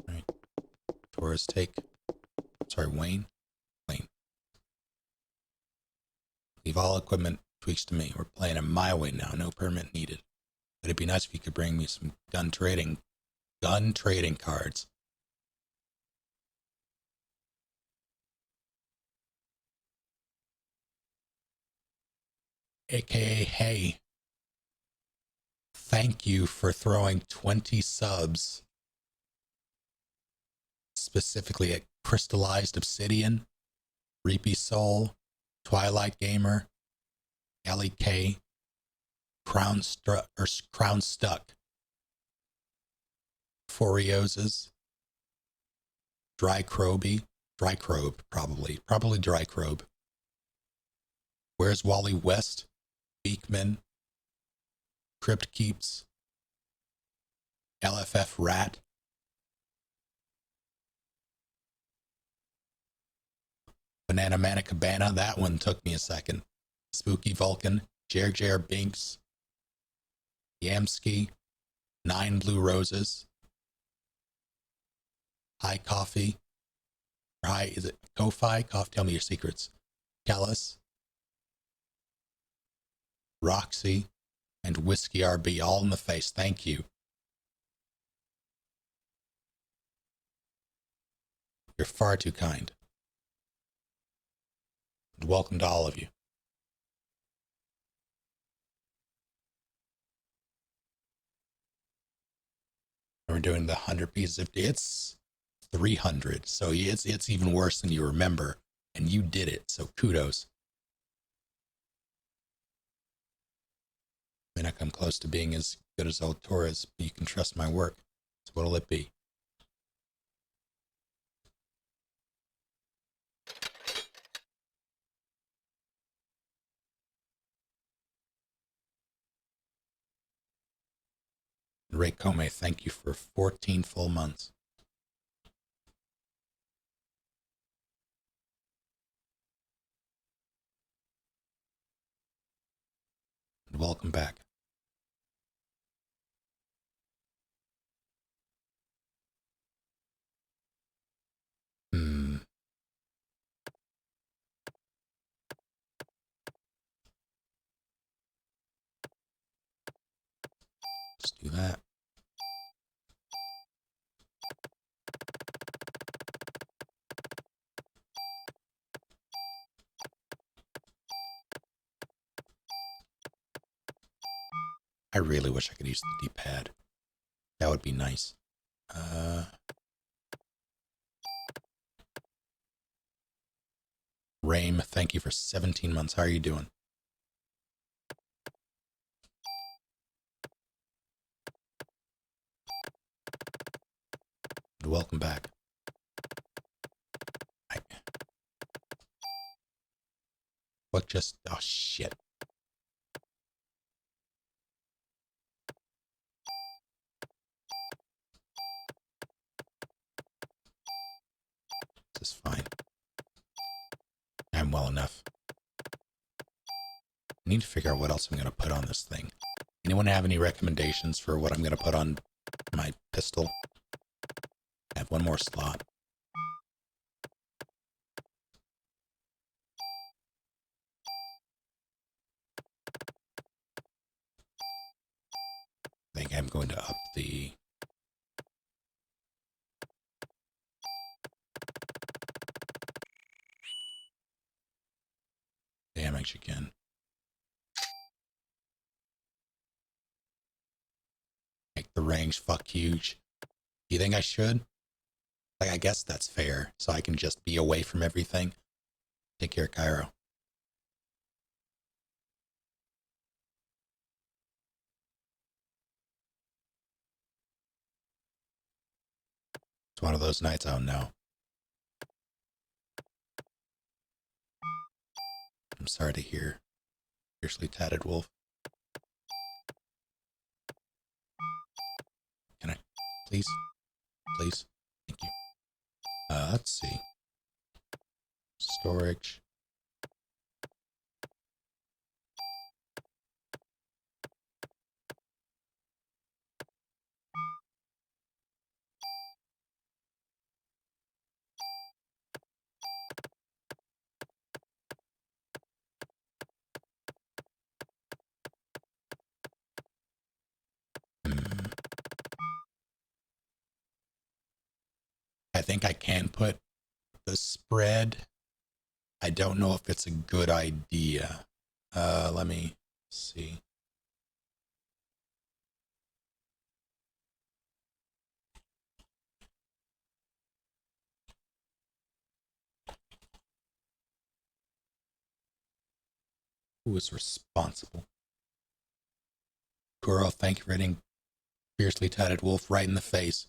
Right. Taurus take. Sorry, Wayne. Leave all equipment tweaks to me. We're playing it my way now. No permit needed. But it'd be nice if you could bring me some gun trading cards. AKA, hey, thank you for throwing 20 subs specifically at Crystallized Obsidian, Reapy Soul, Twilight Gamer, Ellie K, Crown Stuck, Furioses, Dry Crobe, probably Dry Crobe. Where's Wally West? Beekman, Crypt Keeps, LFF Rat, Banana Mana Cabana, that one took me a second. Spooky Vulcan, Jer Binks, Yamski, 9 Blue Roses, High Coffee, High, is it Ko-Fi? Tell me your secrets. Callus, Roxy, and Whiskey RB, all in the face. Thank you. You're far too kind. And welcome to all of you. We're doing the 100 pieces of it's 300, so it's even worse than you remember, and you did it, so kudos. May not come close to being as good as El Torres, but you can trust my work. So what'll it be? Ray Comey, thank you for 14 full months. And welcome back. Let's do that. I really wish I could use the D-pad. That would be nice. Rame, thank you for 17 months. How are you doing? And welcome back. What just... Oh, shit. This is fine. I'm well enough. I need to figure out what else I'm going to put on this thing. Anyone have any recommendations for what I'm going to put on my pistol? I have one more slot. I think I'm going to up the... damage again. Make the range fuck huge. Do you think I should? Like, I guess that's fair, so I can just be away from everything. Take care, Cairo. It's one of those nights, oh no. I'm sorry to hear. Fiercely Tatted Wolf. Can I? Please? Please? Thank you. Let's see. Storage. I think I can put the spread. I don't know if it's a good idea. Let me see. Who is responsible? Kuro, thank you for hitting Fiercely Tatted Wolf right in the face.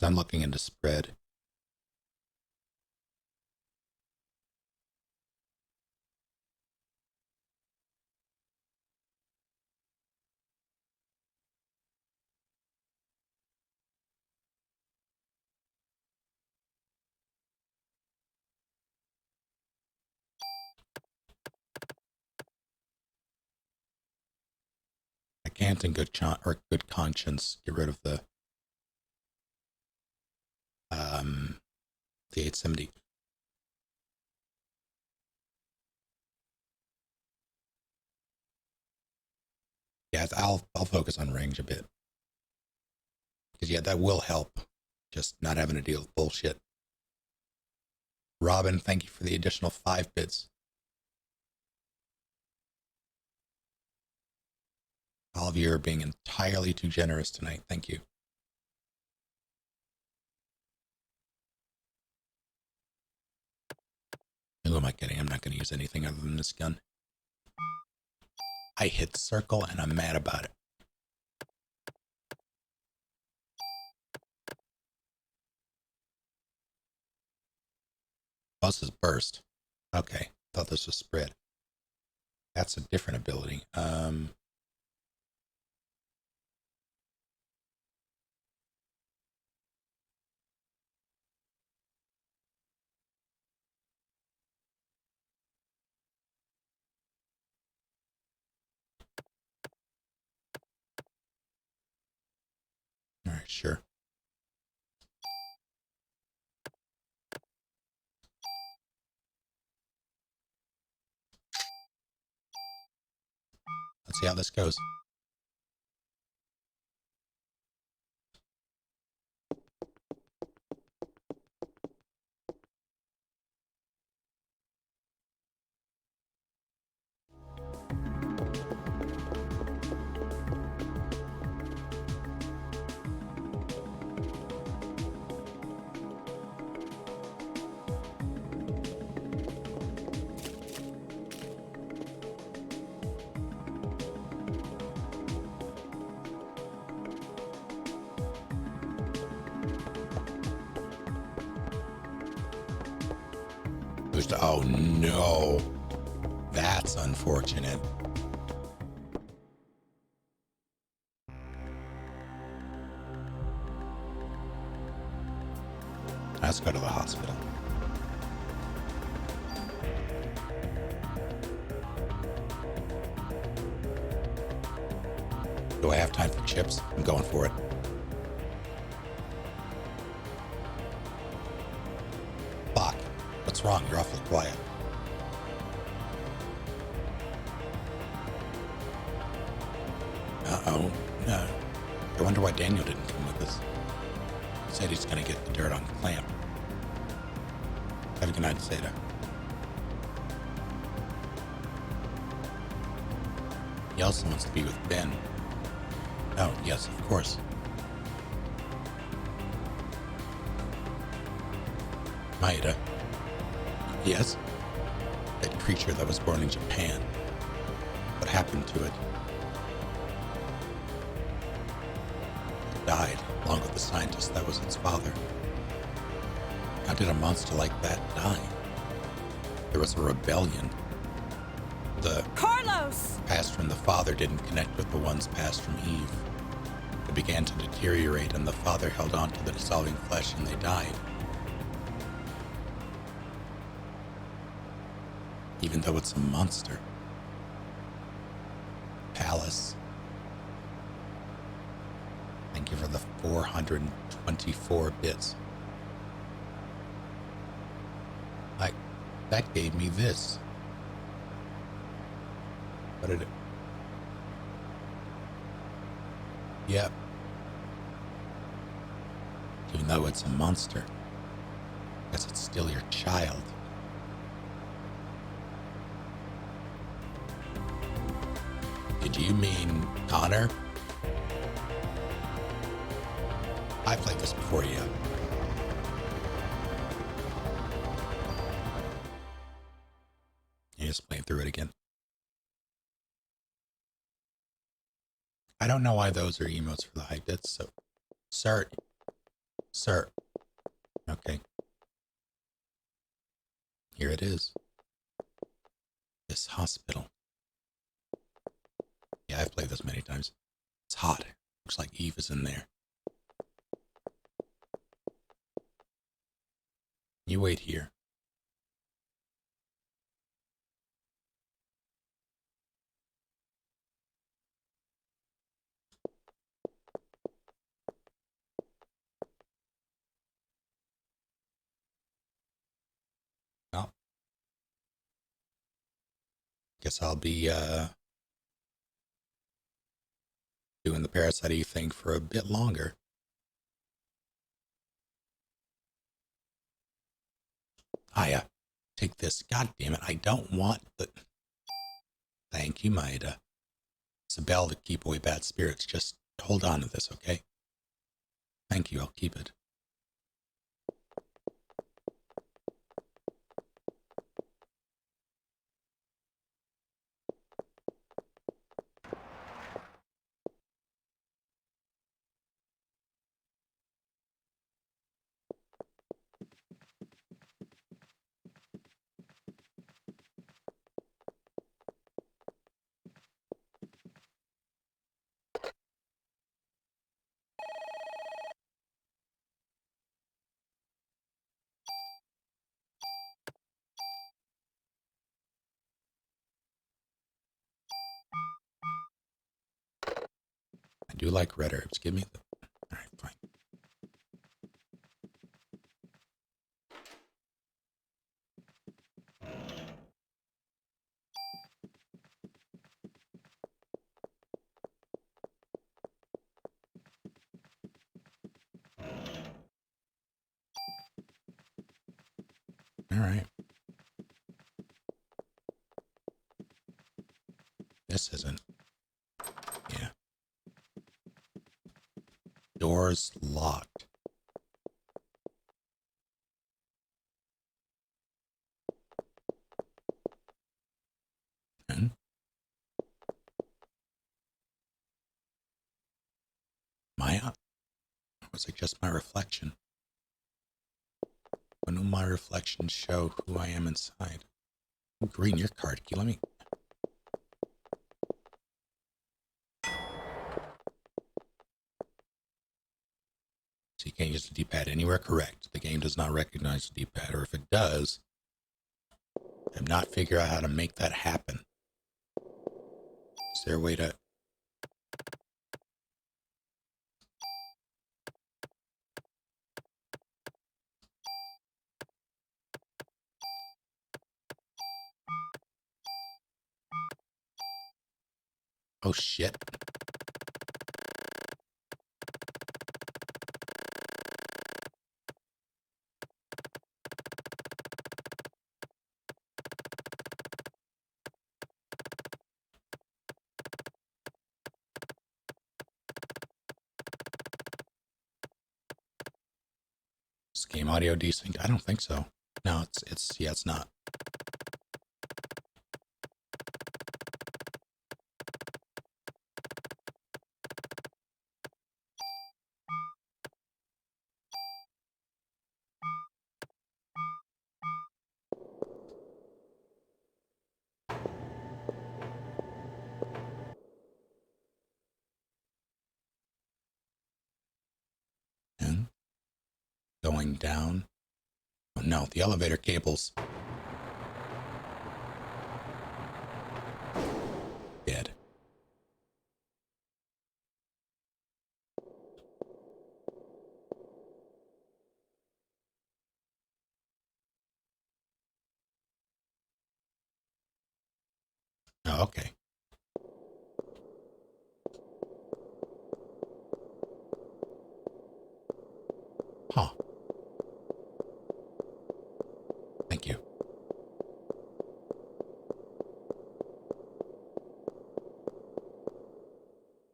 I'm looking into spread. I can't in good conscience get rid of the 870. Yeah, I'll focus on range a bit. Because yeah, that will help. Just not having to deal with bullshit. Robin, thank you for the additional 5 bits. All of you are being entirely too generous tonight. Thank you. Who am I kidding? I'm not going to use anything other than this gun. I hit circle and I'm mad about it. Oh, this is burst. Okay, thought this was spread. That's a different ability. All right, sure. Let's see how this goes. Oh no, that's unfortunate. Let's go to the hospital. Do I have time for chips? I'm going for it. Fuck. What's wrong? You're awfully quiet. Uh-oh. No. I wonder why Daniel didn't come with us. He said he's going to get the dirt on the clamp. Have a good night, Zeta. He also wants to be with Ben. Oh, yes, of course. Maeda. Yes? That creature that was born in Japan. What happened to it? It died, along with the scientist that was its father. How did a monster like that die? There was a rebellion. The Carlos! passed from the father didn't connect with the ones passed from Eve. They began to deteriorate, and the father held on to the dissolving flesh, and they died. Even though it's a monster. Palace. Thank you for the 424 bits. That gave me this. What did it? Yep. Even though it's a monster, guess it's still your child. Did you mean Connor? I played this before you. You just playing through it again. I don't know why those are emotes for the high bits, so Sir. Okay. Here it is. This hospital. Yeah, I've played this many times. It's hot. Looks like Eve is in there. You wait here. Well, guess I'll be doing the Parasite Eve thing for a bit longer. Take this. God damn it. I don't want the... Thank you, Maida. It's a bell to keep away bad spirits. Just hold on to this, okay? Thank you. I'll keep it. I do like red herbs. Give me the... All right, fine. All right. This isn't. Yeah. Doors locked. Hmm? Maya? Or was it just my reflection? When will my reflection show who I am inside? Oh, green, your card. Can you let me... So you can't use the D-pad anywhere, correct. The game does not recognize the D-pad, or if it does, I have not figured out how to make that happen. Is there a way to... Oh, shit. Is game audio desynced? I don't think so. No, it's not. And going down. Oh no, the elevator cables. Dead. Oh, okay. Huh. Thank you.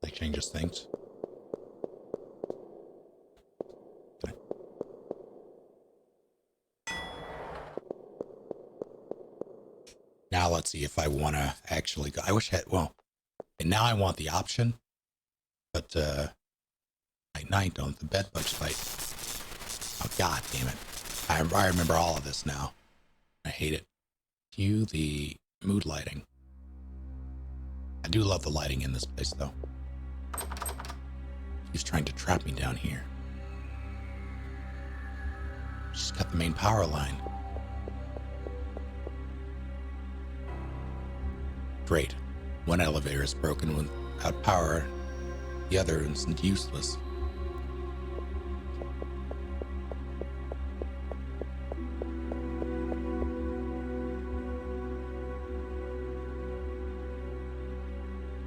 That changes things. Now let's see if I want to actually go. I wish I had, well, and now I want the option, but night don't the bed bugs fight. Oh, god damn it. I remember all of this now. I hate it. Cue the mood lighting. I do love the lighting in this place, though. He's trying to trap me down here. Just cut the main power line. Great. One elevator is broken without power. The other is useless.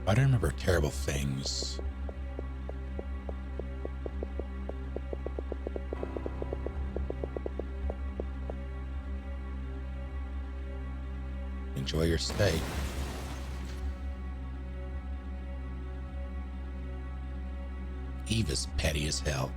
I don't remember terrible things. Enjoy your stay. Eve is petty as hell.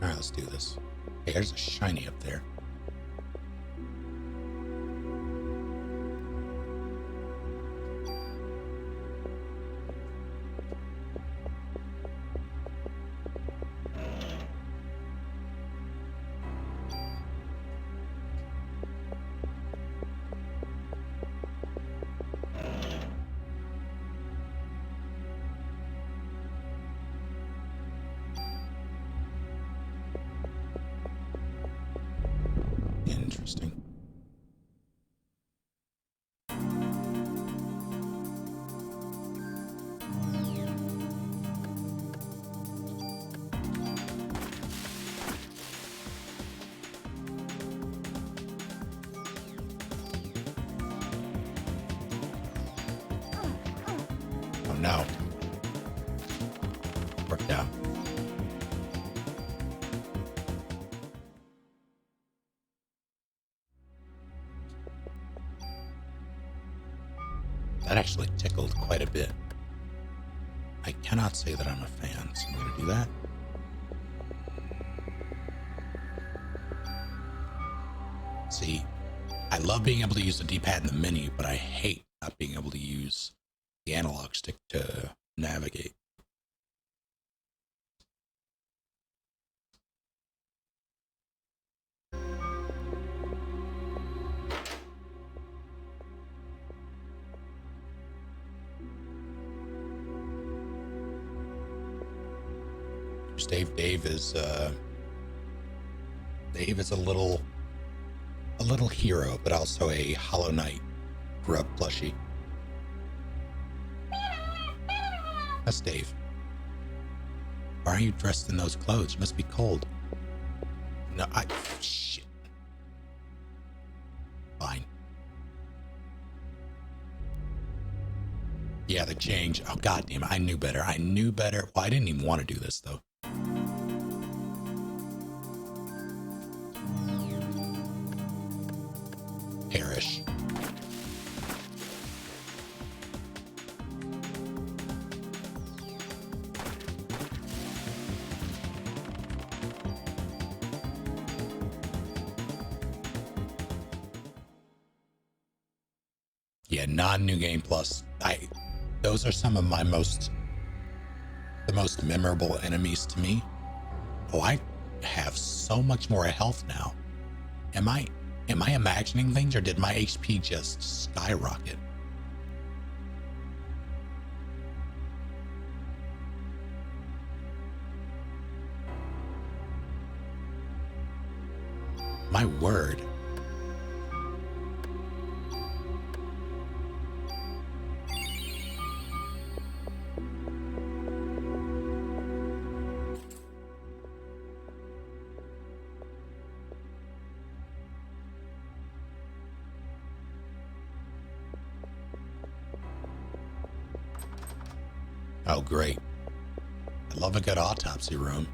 Alright, let's do this. Hey, there's a shiny up there. Interesting. Oh no. Worked out. That actually tickled quite a bit. I cannot say that I'm a fan, so I'm going to do that. See, I love being able to use the D-pad in the menu, but I hate not being able to use the analog stick to navigate. Dave is a little hero, but also a Hollow Knight grub plushie. That's Dave. Why are you dressed in those clothes? You must be cold. No, shit. Fine. Yeah, the change. Oh, goddamn. I knew better. Well, I didn't even want to do this, though. Perish. Yeah, non-new game plus. Those are some of the most memorable enemies to me. Oh, I have so much more health now. Am I imagining things, or did my HP just skyrocket? My word. Oh, great. I love a good autopsy room.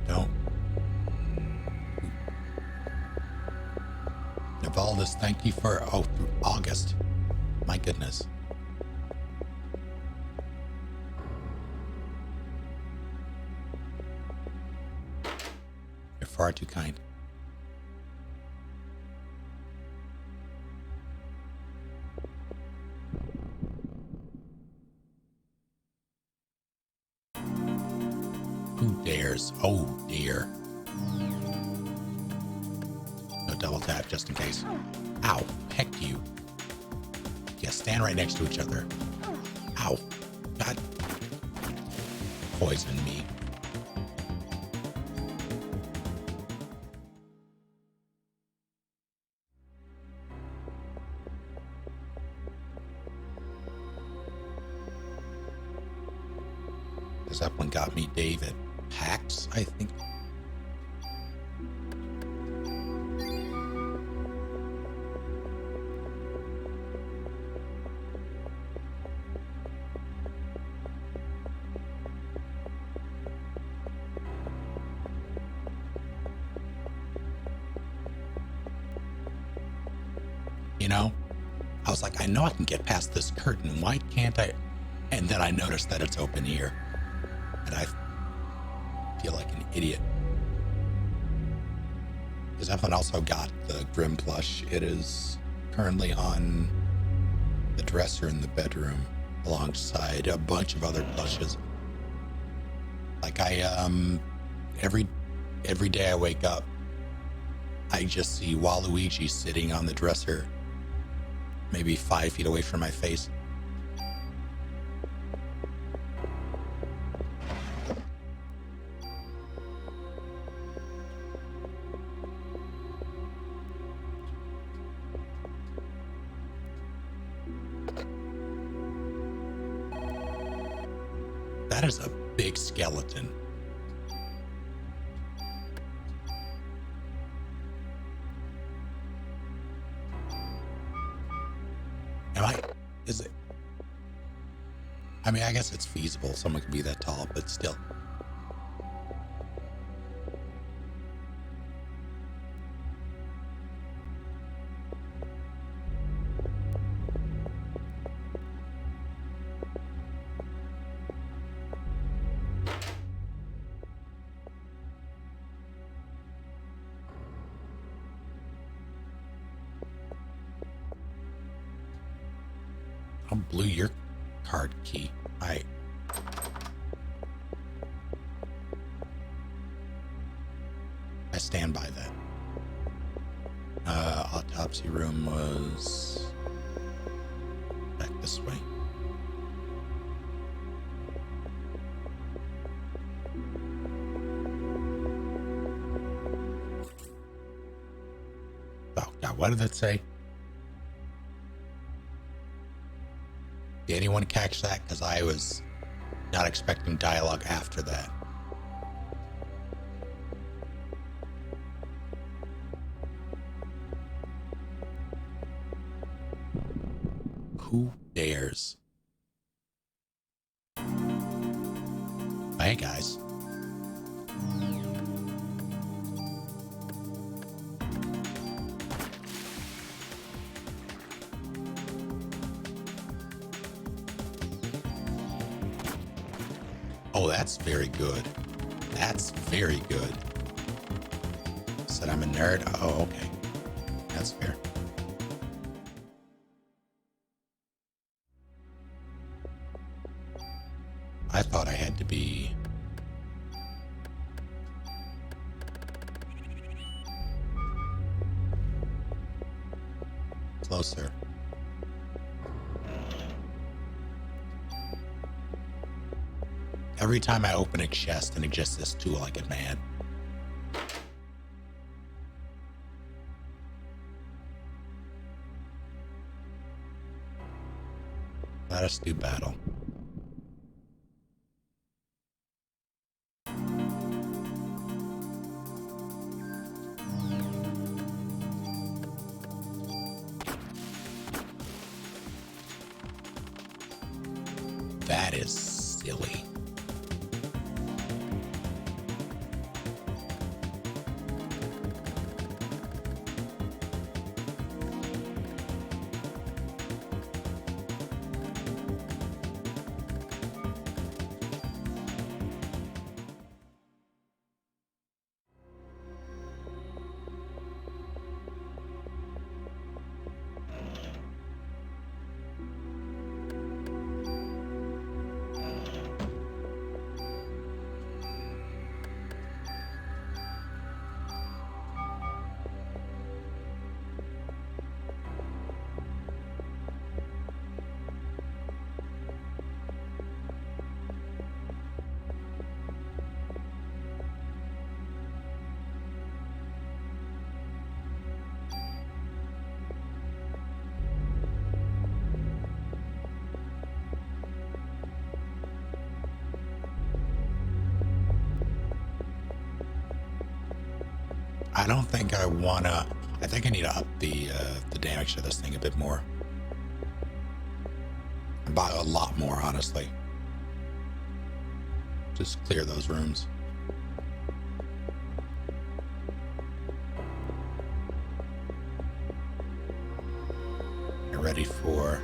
Don't. Navaldis, thank you for, through August. My goodness. You're far too kind. Who dares? Oh dear. No double tap just in case. Ow. Heck you. Yeah, stand right next to each other. Ow. God. Poison me. Because that one got me David Hacks, I think. You know, I was like, I know I can get past this curtain. Why can't I? And then I noticed that it's open here. And I feel like an idiot. Because Evelyn also got the Grim plush. It is currently on the dresser in the bedroom alongside a bunch of other plushes. Like every day I wake up, I just see Waluigi sitting on the dresser, maybe 5 feet away from my face. That is a big skeleton. Is it? I mean, I guess it's feasible. Someone can be that tall, but still. I blew your card key. I stand by that. Autopsy room was back this way. Oh God, what did that say? Did anyone catch that? Because I was not expecting dialogue after that. Who dares? Hey guys. Oh, that's very good. That's very good. Said I'm a nerd. Oh, okay. That's fair. I thought I had to be closer. Every time I open a chest and it just this tool, I get mad. Let us do battle. that is silly. I don't think I wanna. I think I need to up the damage to this thing a bit more. By a lot more, honestly. Just clear those rooms. You're ready for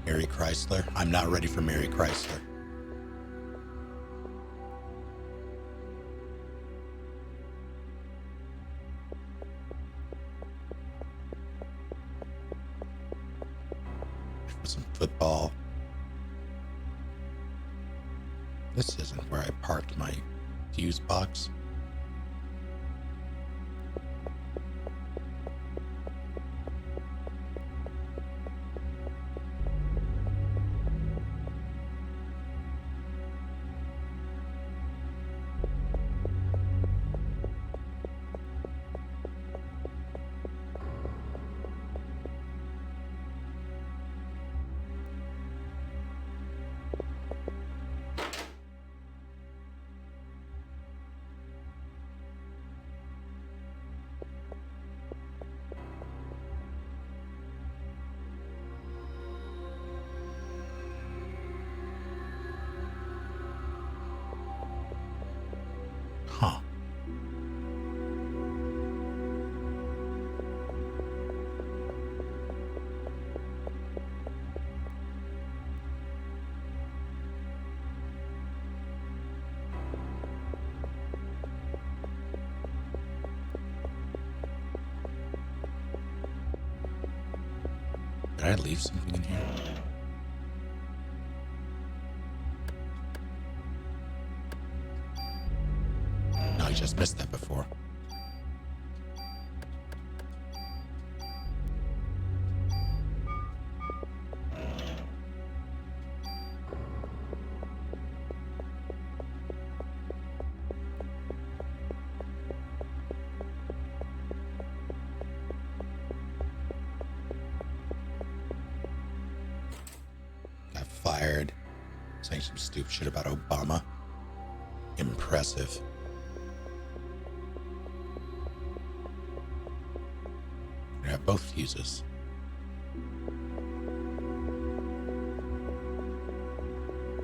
Mary Chrysler? I'm not ready for Mary Chrysler. Some football. This isn't where I parked my fuse box. Huh. Did I leave something in here? No, I just missed that before. Got fired, saying some stupid shit about Obama. Impressive. I have both fuses.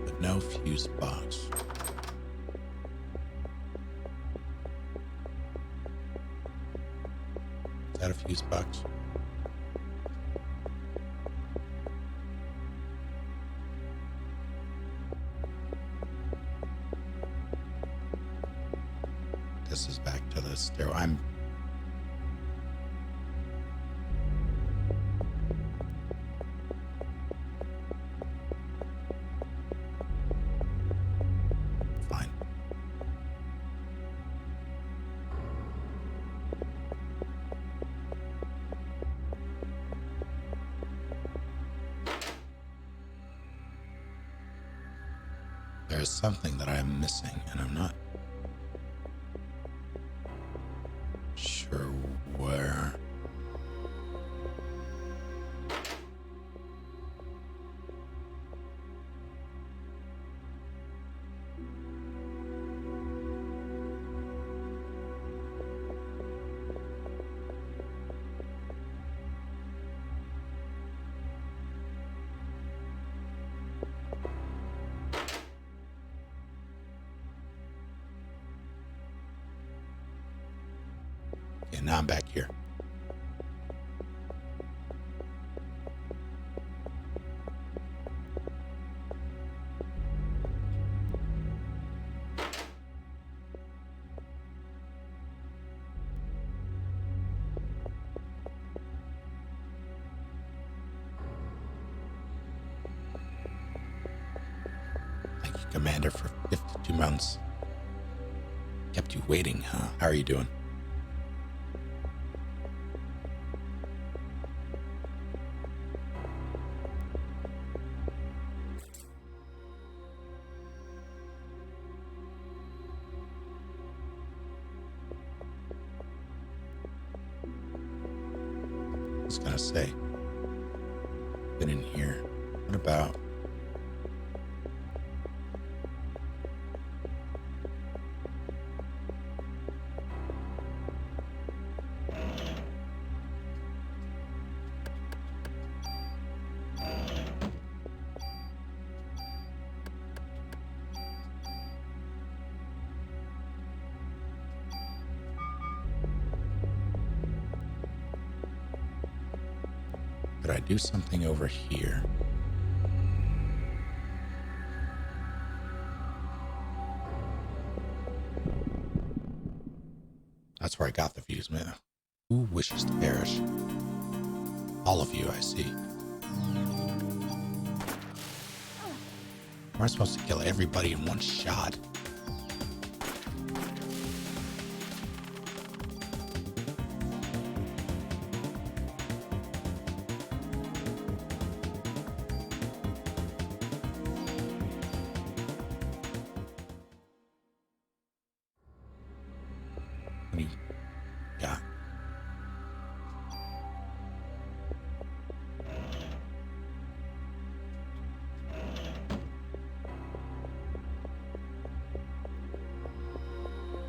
But no fuse box. Is that a fuse box? This is back to the stereo. I'm fine. There's something that I'm missing, and I'm not sure where. And now I'm back here. Thank you, Commander, for 52 months. Kept you waiting, huh? How are you doing? I was gonna say, been in here. What about? Could I do something over here? That's where I got the views, man. Who wishes to perish? All of you, I see. Am I supposed to kill everybody in one shot? What do you got?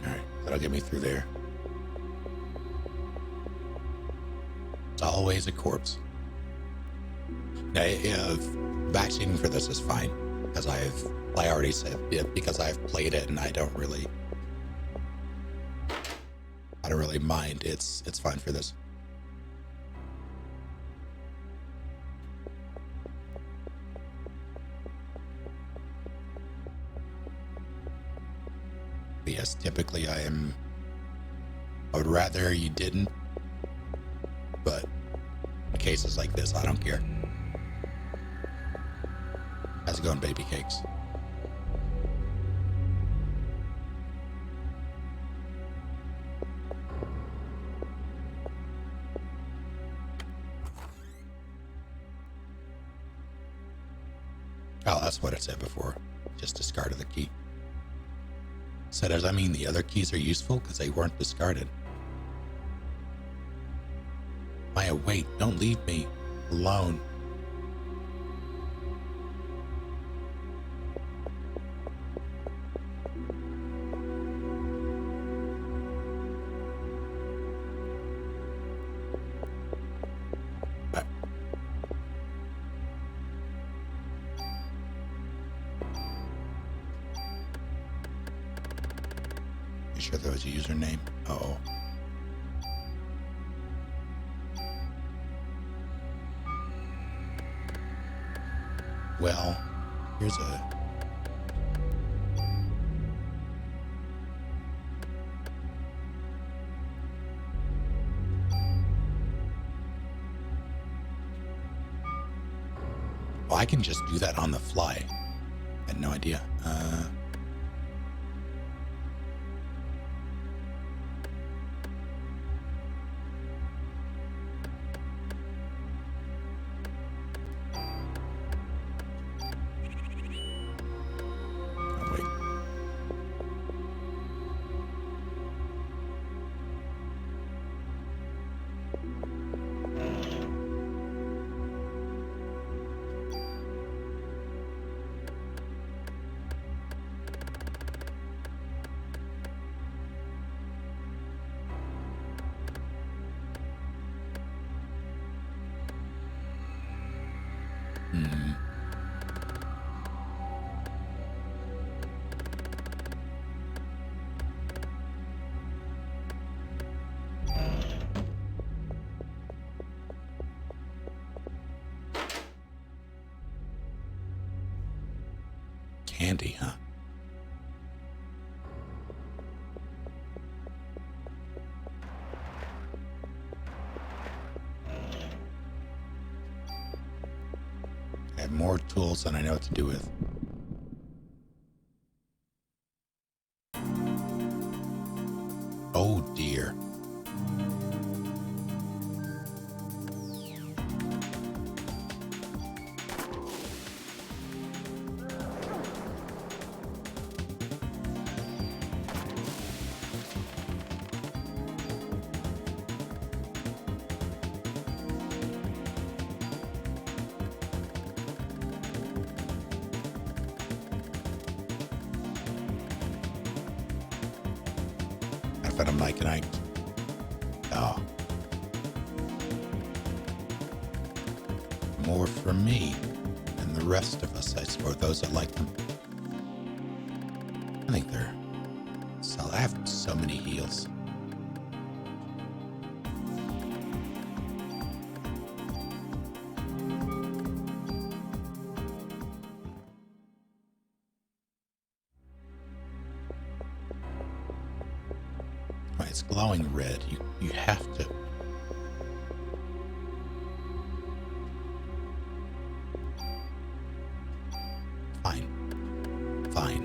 Alright, that'll get me through there. It's always a corpse. Now, vaccinating for this is fine, because I already said, because I've played it and I don't really mind. It's fine for this. But yes, typically I would rather you didn't, but in cases like this, I don't care. How's it going, baby cakes? Oh, that's what it said before. Just discarded the key. So does that mean the other keys are useful because they weren't discarded? Maya, wait, don't leave me alone. You sure that was a username? Uh-oh. Well, here's a... Oh, I can just do that on the fly. I had no idea. Oh, wait. Hmm. handy, huh? I have more tools than I know what to do with. Oh dear. I've got a mic and I... Oh. More for me and the rest of us, I suppose, those that like them. I think they're... So I have so many heals. Right, it's glowing red. You have to... Fine. Fine.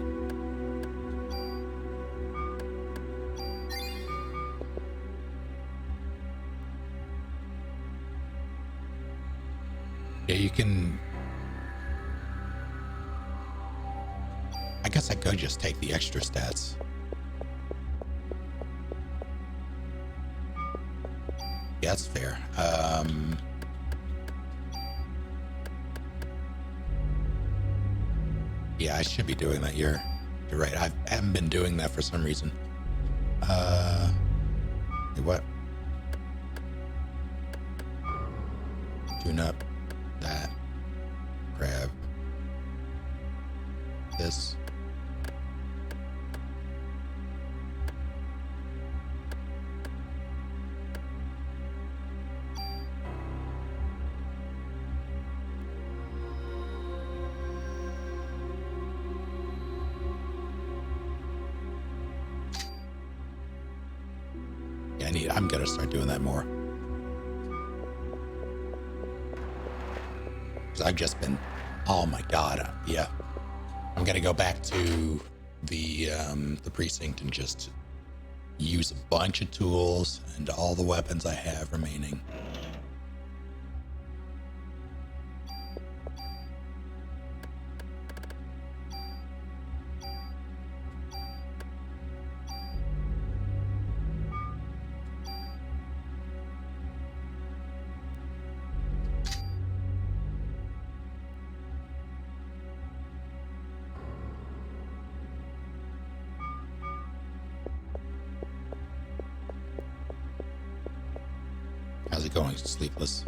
Yeah, you can... I guess I could just take the extra stats. Yeah, that's fair. Yeah, I should be doing that. You're right. I haven't been doing that for some reason. Hey, what? Tune up that. Grab this. I'm gonna start doing that more. Cause I've just been, oh my God, yeah. I'm gonna go back to the precinct and just use a bunch of tools and all the weapons I have remaining. How's it going, Sleepless?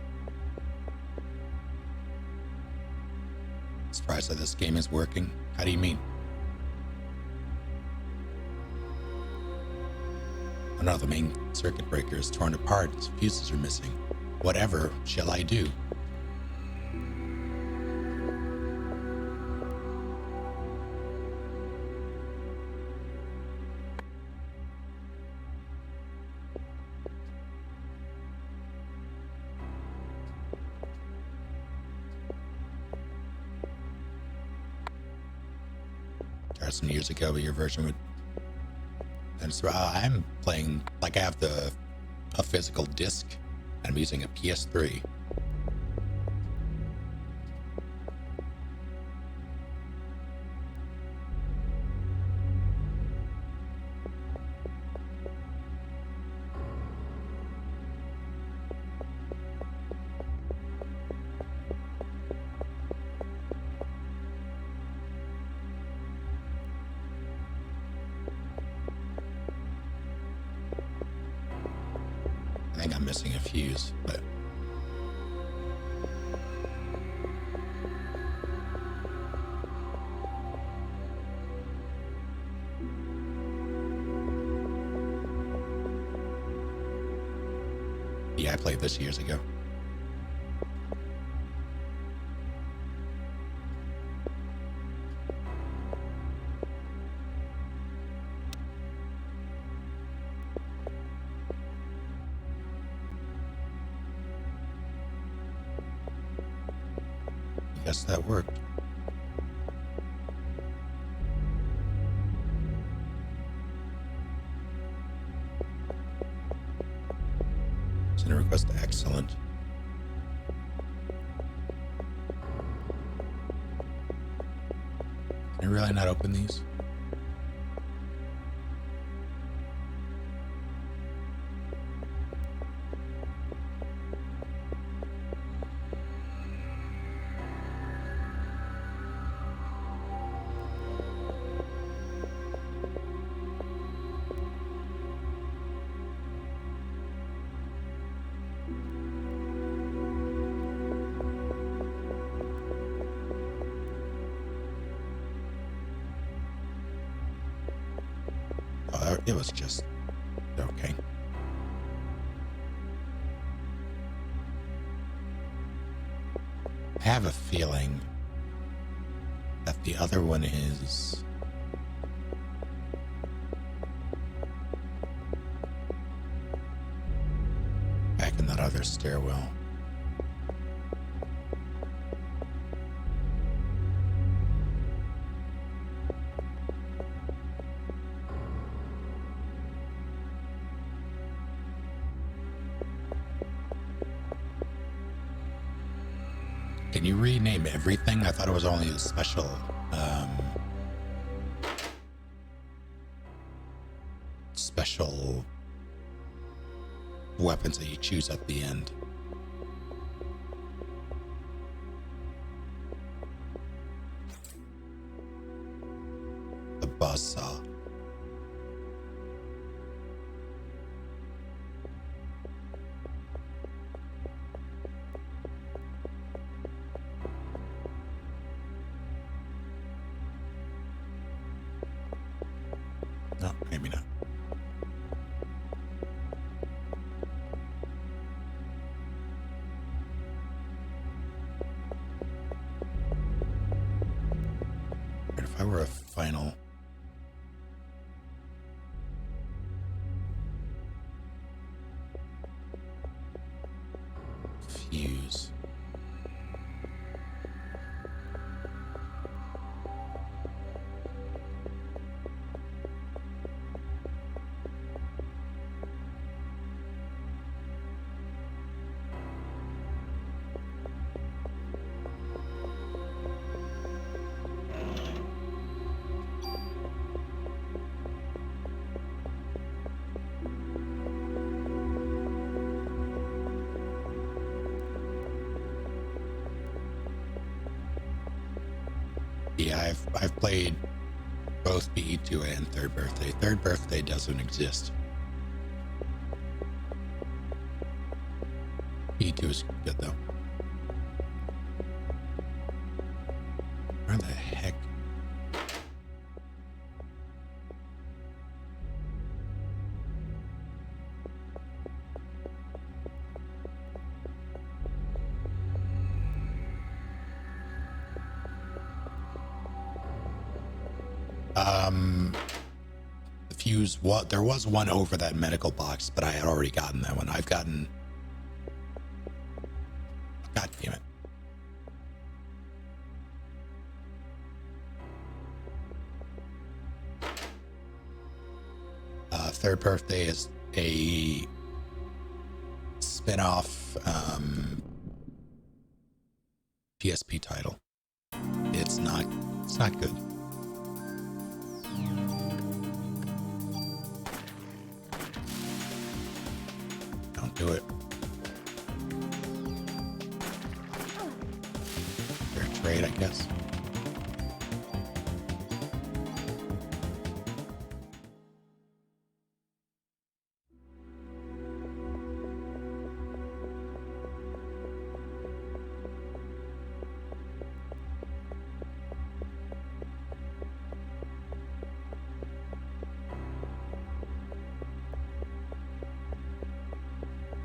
Surprised that this game is working. How do you mean? Oh no, the main circuit breaker is torn apart. Its fuses are missing. Whatever shall I do? Some years ago, but your version would. And so I'm playing like I have a physical disc. I'm using a PS3. I think I'm missing a fuse, but yeah, I played this years ago. Guess that worked. Send a request. Excellent. Can I really not open these? It was just okay. I have a feeling that the other one is back in that other stairwell. Can you rename everything? I thought it was only the special special weapons that you choose at the end. The buzzsaw. No, maybe not. But if I were a final fuse. Yeah, I've played both BE2 and Third Birthday. Third Birthday doesn't exist. BE2 is good though. Where the heck? The fuse, there was one over that medical box, but I had already gotten that one. God damn it. Third Birthday is a spin-off PSP title. It's not good. Don't do it. Fair trade, I guess.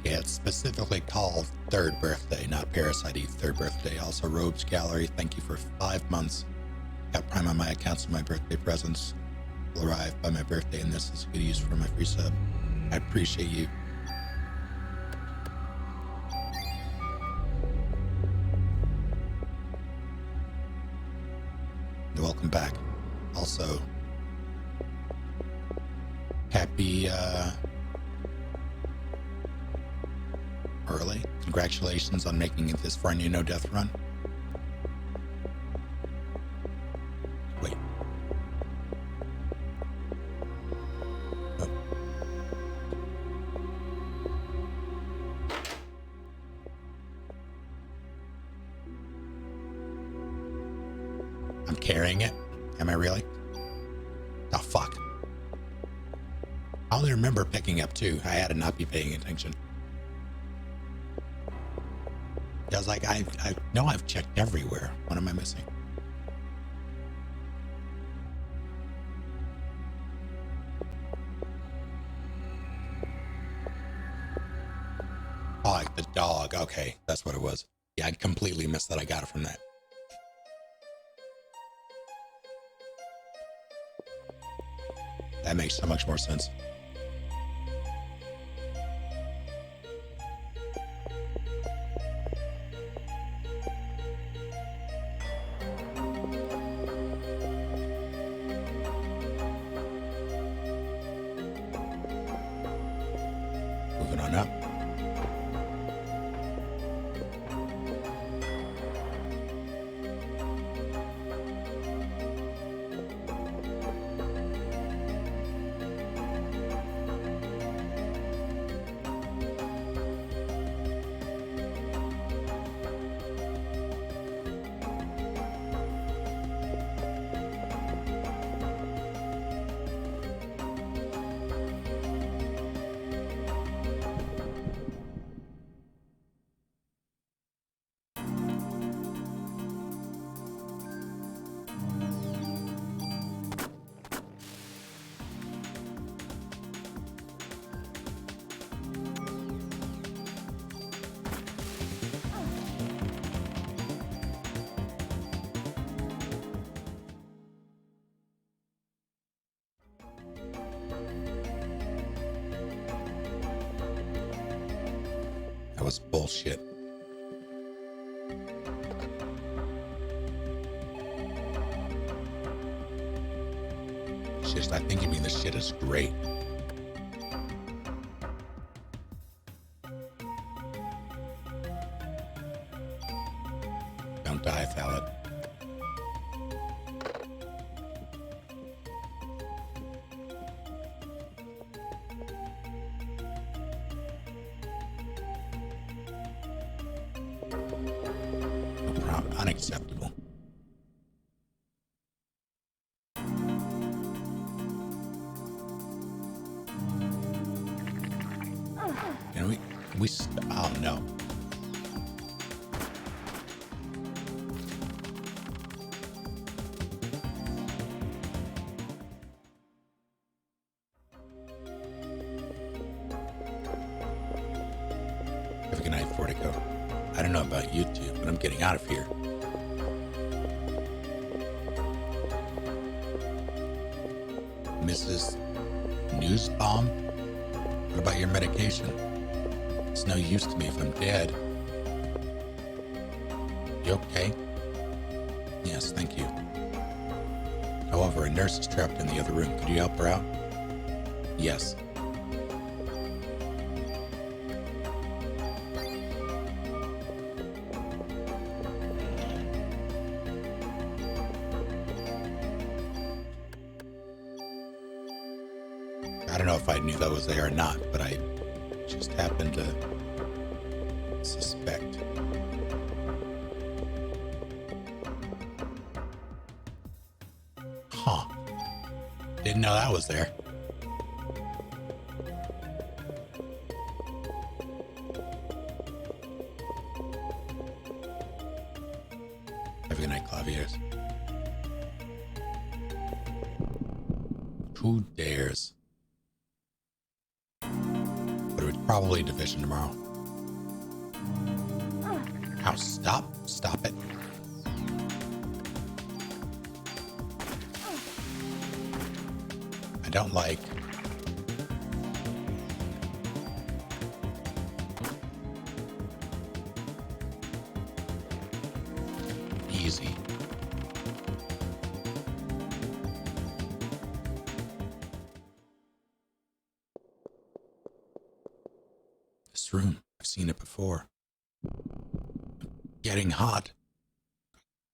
Yeah, it's specifically called Third Birthday, not Parasite Eve. Third Birthday. Also, Robes Gallery, thank you for 5 months. Got Prime on my account, so my birthday presents will arrive by my birthday, and this is a good use for my free sub. I appreciate you. welcome back. Also, happy early. Congratulations on making it this far in your no death run. Wait. Oh. I'm carrying it. Am I really? Oh, fuck. I only remember picking up 2. I had to not be paying attention. I was like, I know I've checked everywhere. What am I missing? Oh, like the dog. Okay, that's what it was. Yeah, I completely missed that. I got it from that. That makes so much more sense. Moving on up. That was bullshit. Shit, I think you mean this shit is great. Don't die, Thallid. No problem. Unacceptable. Can we oh no. Have a good night, Fortico. I don't know about you two, but I'm getting out of here. Mrs. Newsbaum? What about your medication? It's no use to me if I'm dead. You okay? Yes, thank you. However, a nurse is trapped in the other room. Could you help her out? Yes. I don't know if I knew that was there or not, but I just happened to suspect. Huh. Didn't know that was there. Have a good night, Claviers. Who dares? But it was probably division tomorrow. Ow, stop it. I don't like. Easy. this room. I've seen it before. Getting hot.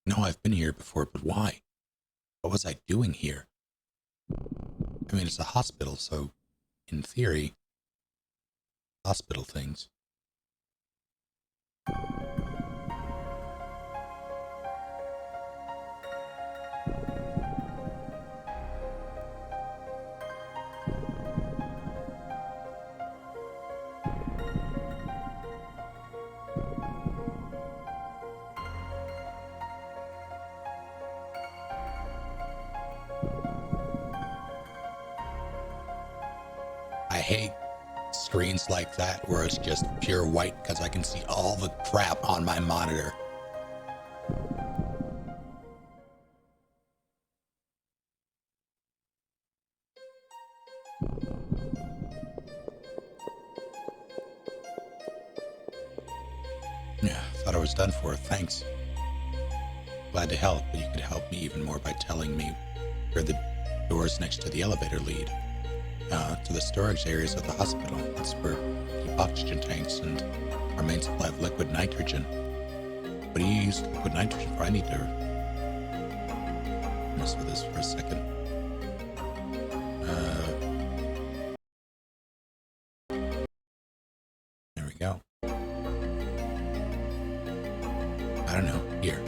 No, I've been here before, but why? What was I doing here? I mean, it's a hospital, so in theory, hospital things. I hate screens like that where it's just pure white because I can see all the crap on my monitor. Yeah, thought I was done for. Thanks. Glad to help, but you could help me even more by telling me where the doors next to the elevator lead. To the storage areas of the hospital. That's where we keep oxygen tanks and our main supply of liquid nitrogen. What do you use liquid nitrogen for? I need to mess with this for a second. There we go. I don't know. Here.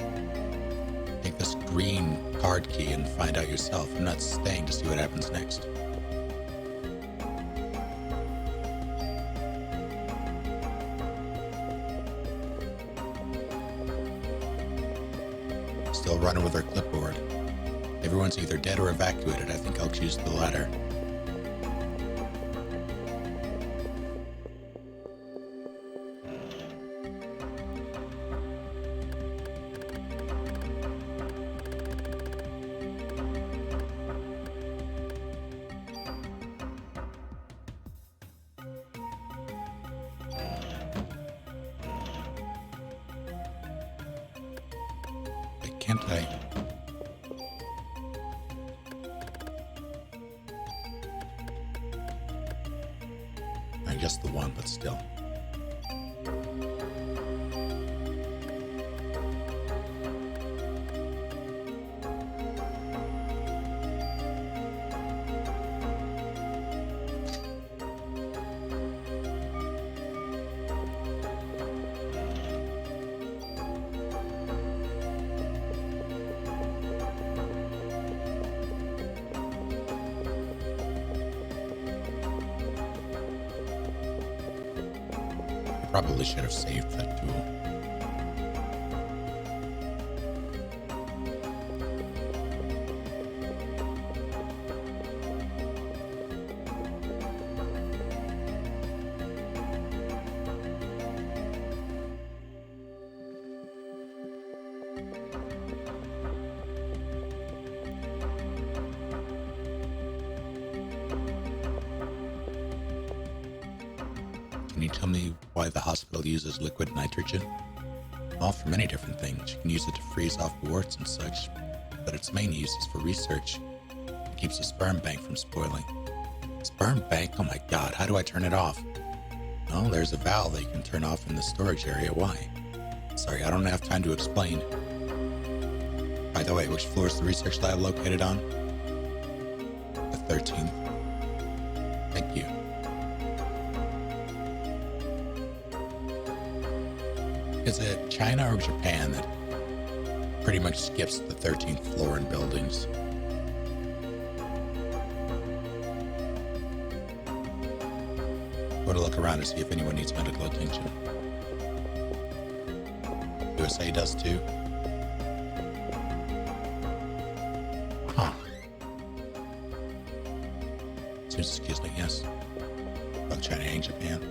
Take this green card key and find out yourself. I'm not staying to see what happens next. Still running with our clipboard. Everyone's either dead or evacuated. I think I'll choose the latter. Can't I? I guess the one, but still. Probably should have saved that tool. Can you tell me why the hospital uses liquid nitrogen? Well, for many different things. You can use it to freeze off warts and such, but its main use is for research. It keeps the sperm bank from spoiling. Sperm bank? Oh my god, how do I turn it off? Well, there's a valve that you can turn off in the storage area. Why? Sorry, I don't have time to explain. By the way, which floor is the research lab located on? The 13th. Thank you. Is it China or Japan that pretty much skips the 13th floor in buildings? I'm going to look around to see if anyone needs medical attention. USA does too. Huh. Excuse me, yes. Both China and Japan.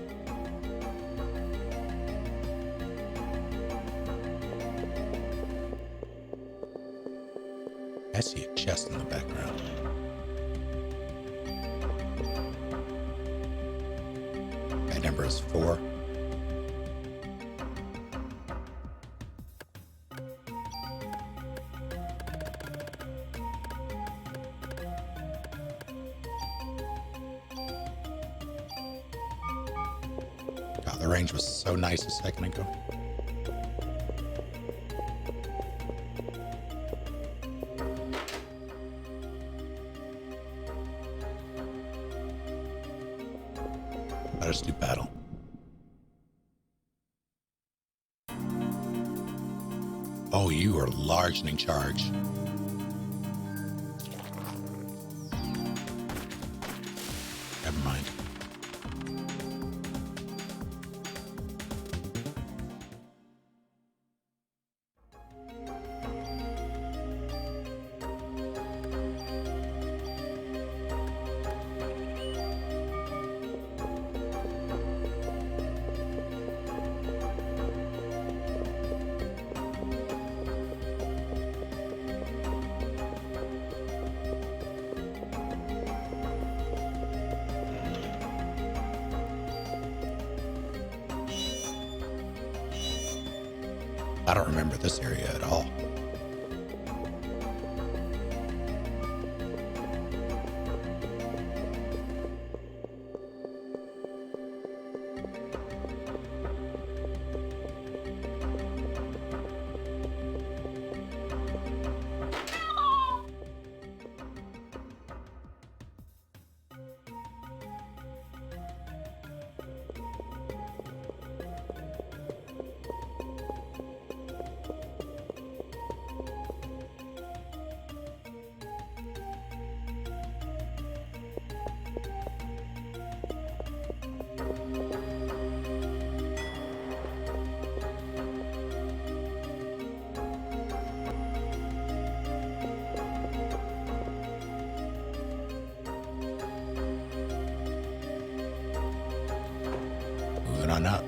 I see a chest in the background. That number is 4. God, the range was so nice a second ago. Let us do battle. Oh, you are large and in charge. Never mind. I don't remember this area at all. Moving on up.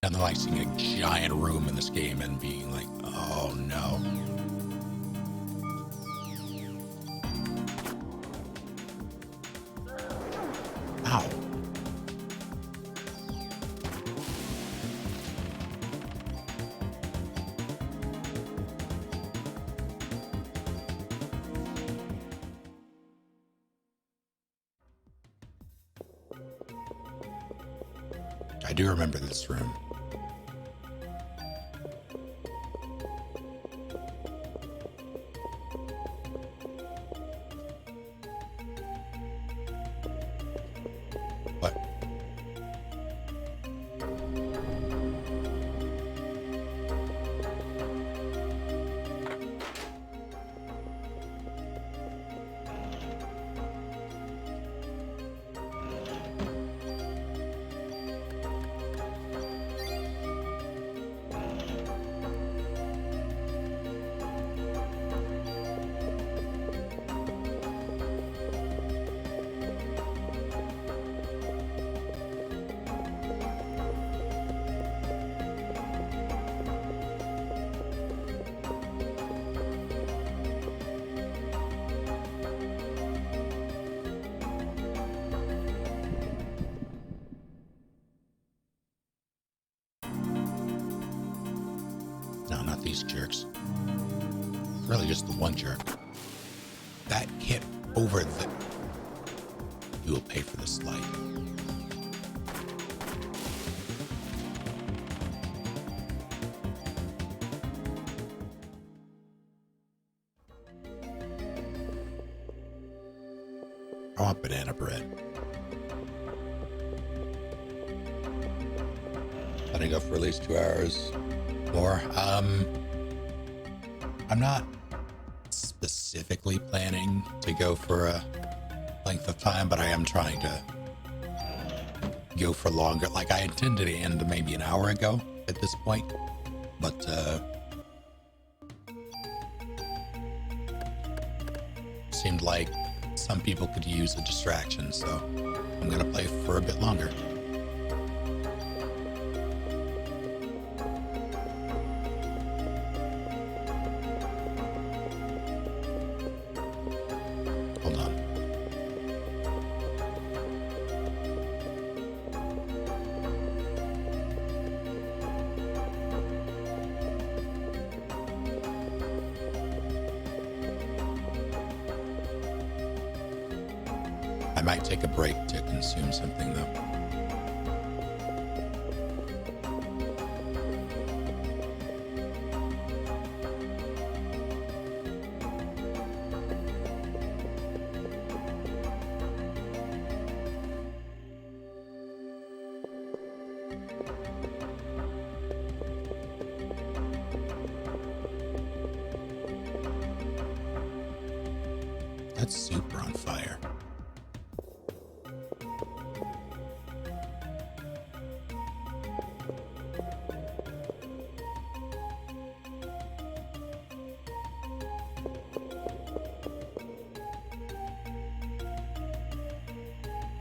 And then like seeing a giant room in this game and being like, oh no. Ow. I do remember this room. What? No, not these jerks. Really just the one jerk. That hit over the... You will pay for this light. I want banana bread. Letting go for at least 2 hours more. I'm not specifically planning to go for a length of time, but I am trying to go for longer. Like I intended to end maybe an hour ago, at this point, but seemed like some people could use a distraction, so I'm gonna play for a bit longer. Hold on. I might take a break to consume something though. That's super on fire.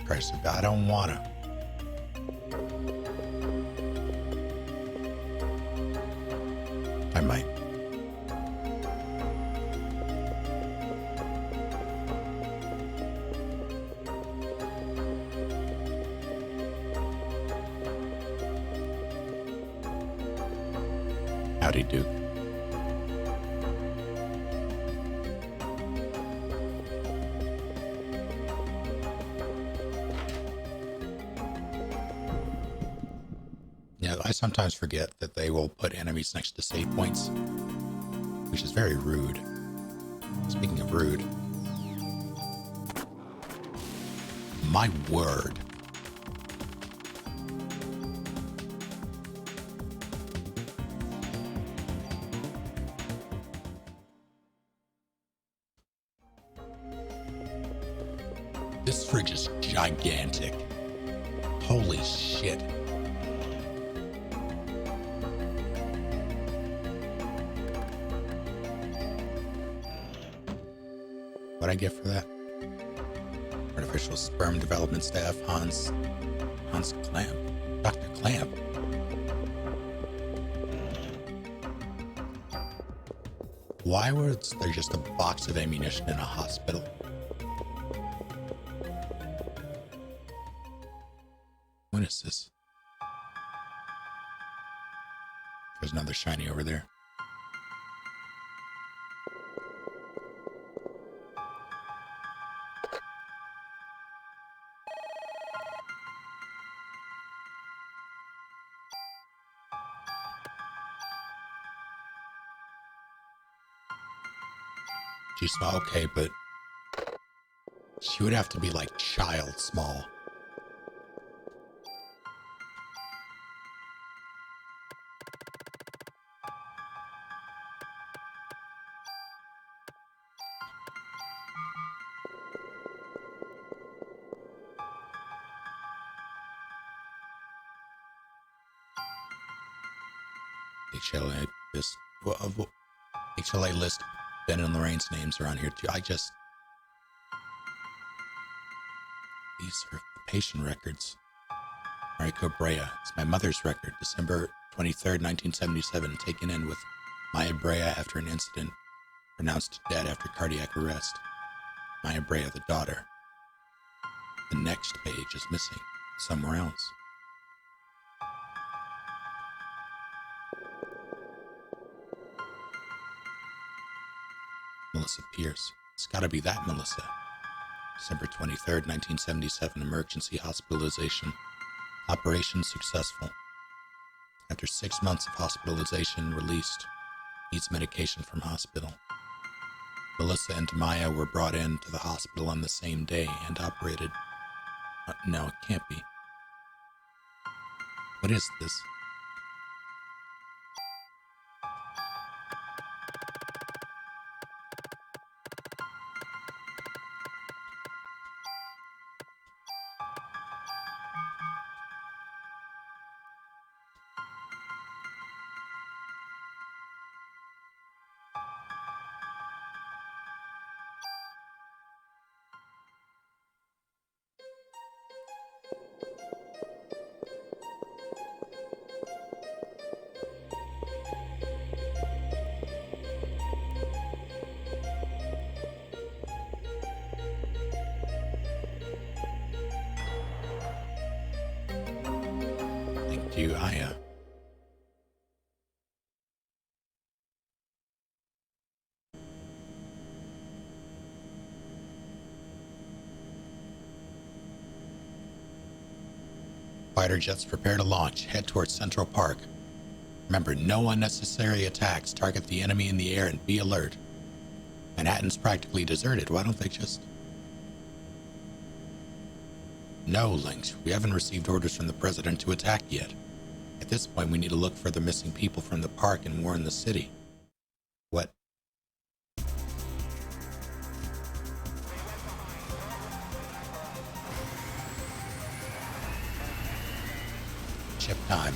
Christ, I don't wanna. I might. Howdy, Duke. Yeah, I sometimes forget that they will put enemies next to save points, which is very rude. Speaking of rude, my word. This fridge is gigantic. Holy shit. What'd I get for that? Artificial sperm development staff, Hans Clamp. Dr. Clamp. Why was there just a box of ammunition in a hospital? What is this? There's another shiny over there. She's small, okay, but she would have to be like child small. HLA list, HLA list. Ben and Lorraine's names are on here too. These are the patient records. Mariko Brea. It's my mother's record. December 23rd, 1977. Taken in with Maya Brea after an incident. Pronounced dead after cardiac arrest. Maya Brea, the daughter. The next page is missing. Somewhere else. Melissa Pierce. It's gotta be that Melissa. December 23rd, 1977. Emergency hospitalization. Operation successful. After 6 months of hospitalization, released. Needs medication from hospital. Melissa and Maya were brought in to the hospital on the same day and operated. No, it can't be. What is this? you. Fighter jets prepare to launch. Head towards Central Park. Remember, no unnecessary attacks. Target the enemy in the air and be alert. Manhattan's practically deserted. Why don't they just... No, Lynx. We haven't received orders from the president to attack yet. At this point, we need to look for the missing people from the park and warn the city. What? Chip time.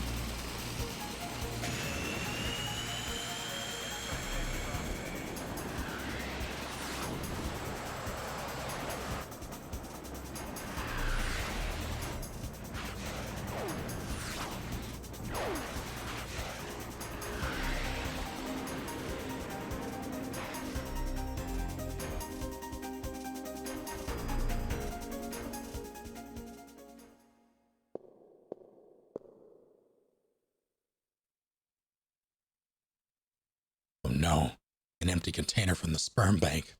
Oh no, an empty container from the sperm bank.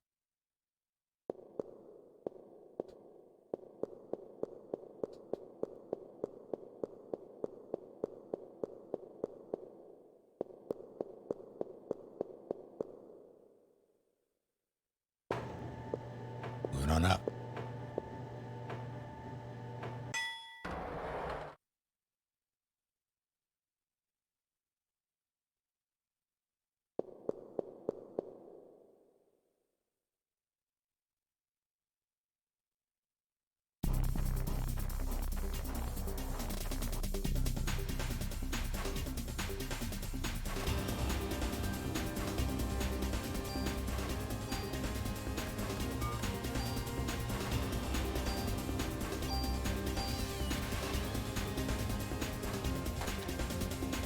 Moving on up.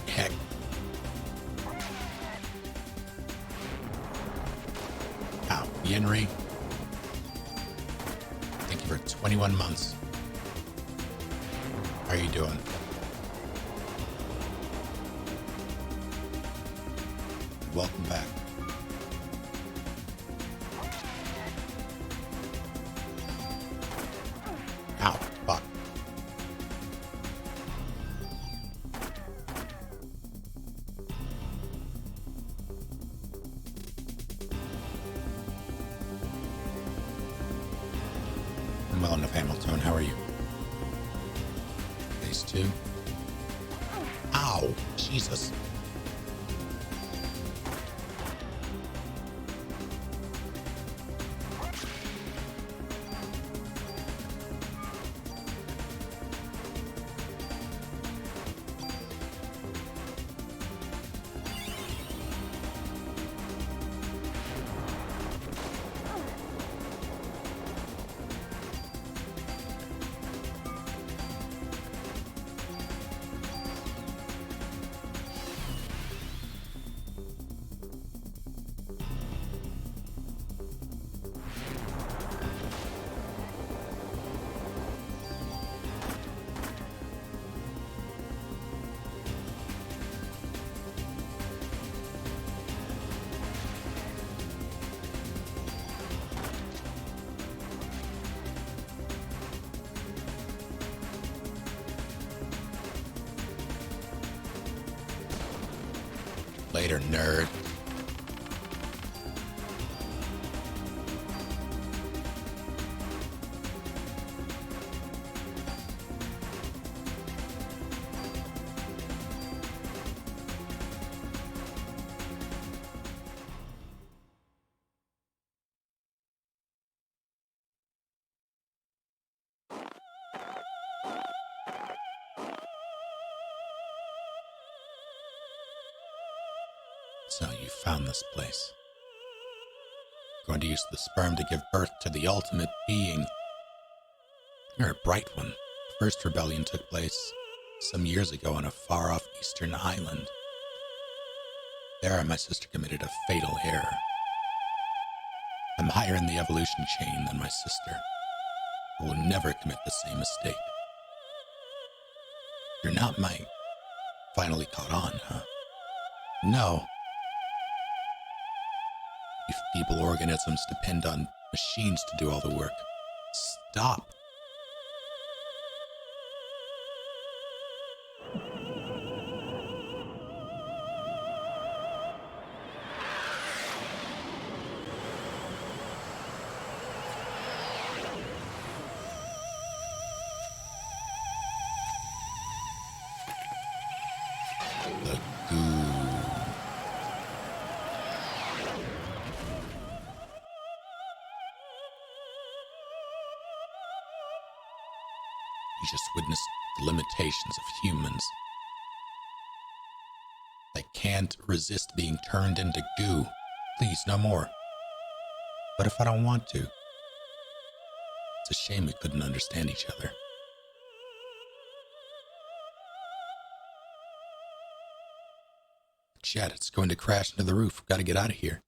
Heck. Ow, Yenri. Thank you for 21 months. How are you doing? Welcome back. Ow, fuck. I'm well enough, Hamilton. How are you? Phase 2. Ow, Jesus. Later, nerd. So you found this place. Going to use the sperm to give birth to the ultimate being. You're a bright one. The first rebellion took place some years ago on a far-off eastern island. There, my sister committed a fatal error. I'm higher in the evolution chain than my sister. I will never commit the same mistake. You're not my Finally caught on, huh? No. You feeble organisms depend on machines to do all the work. Stop. The goo. You just witnessed the limitations of humans. They can't resist being turned into goo. Please, no more. But if I don't want to? It's a shame we couldn't understand each other. Jet, it's going to crash into the roof. We've got to get out of here.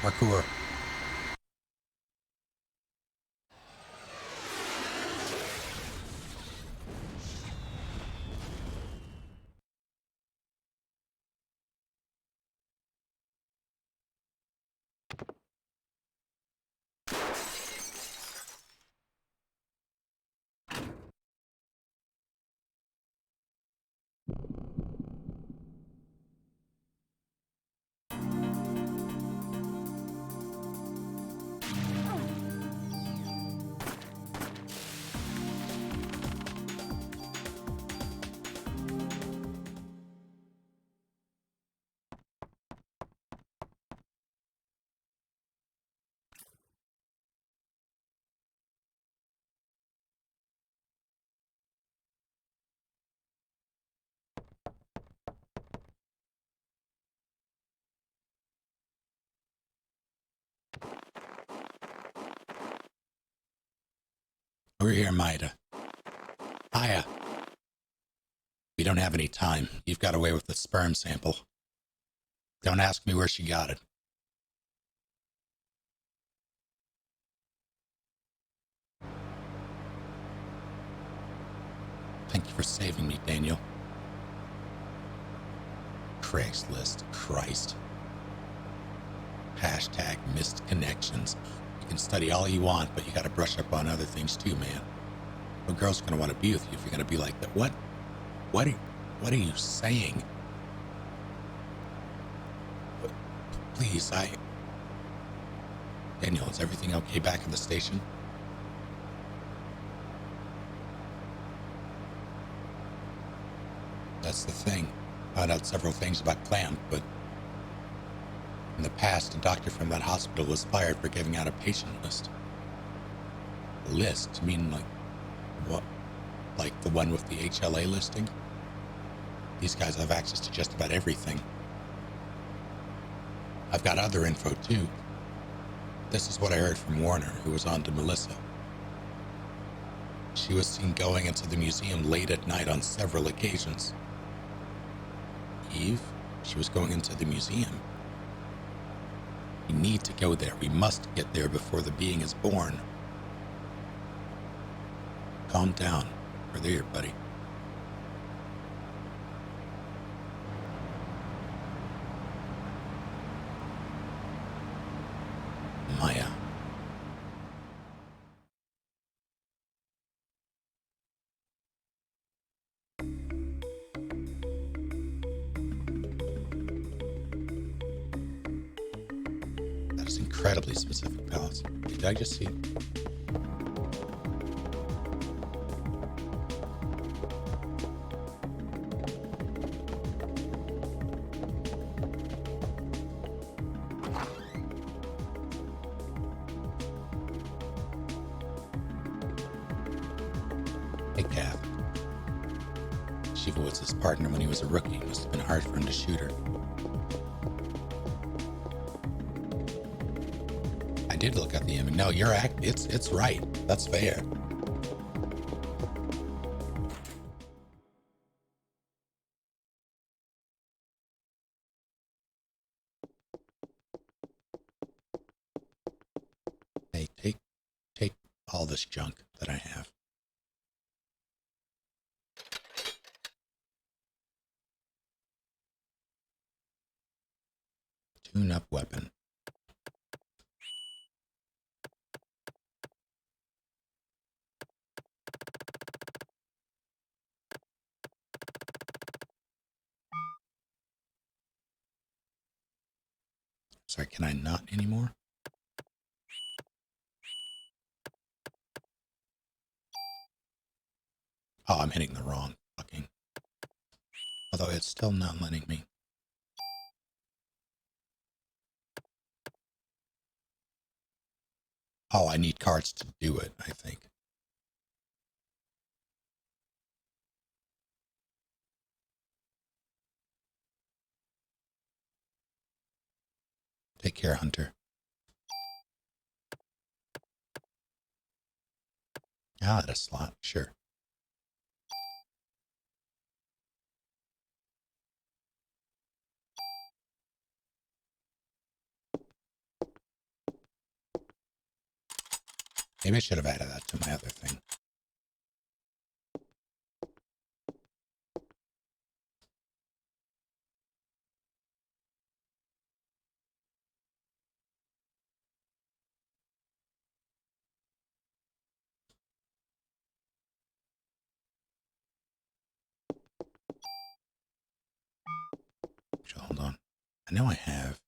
Parkour. We're here, Maida. Aya. We don't have any time. You've got away with the sperm sample. Don't ask me where she got it. Thank you for saving me, Daniel. Craigslist, Christ. Hashtag missed connections. You can study all you want, but you gotta brush up on other things too, man. No girl's gonna want to be with you if you're gonna be like that. What are you saying? Please, Daniel, is everything okay back at the station? That's the thing. Found out several things about Clamp, but in the past, a doctor from that hospital was fired for giving out a patient list. A list? You mean like what? Like the one with the HLA listing? These guys have access to just about everything. I've got other info too. This is what I heard from Warner, who was on to Melissa. She was seen going into the museum late at night on several occasions. Eve? She was going into the museum. We need to go there. We must get there before the being is born. Calm down. We're there, buddy. Maya. That is incredibly specific, pals. Did I just see? Hey, Kath. Shiva was his partner when he was a rookie. It must have been hard for him to shoot her. I did look at the image. No, you're it's right. That's fair. Hey, take all this junk that I have. Tune-up weapon. Sorry, can I not anymore? Oh, I'm hitting the wrong fucking. Although it's still not letting me. Oh, I need cards to do it, I think. Take care, Hunter. Ah, at a slot, sure. Maybe I should have added that to my other thing. So hold on. I know I have.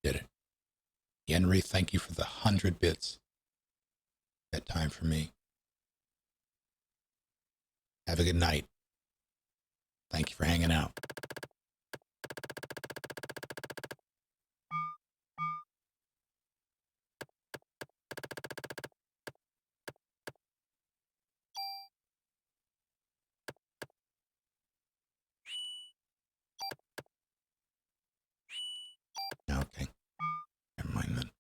Did it. Henry, thank you for the 100 bits. That time for me. Have a good night. Thank you for hanging out. Okay. Never mind then.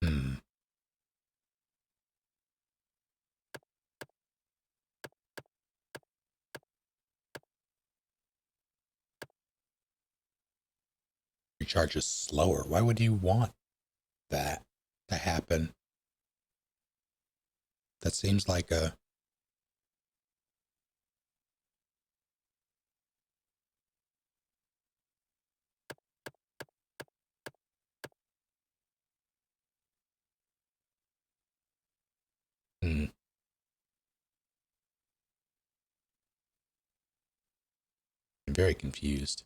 Hmm. Recharges slower. Why would you want that to happen? That seems like a... Hmm. I'm very confused.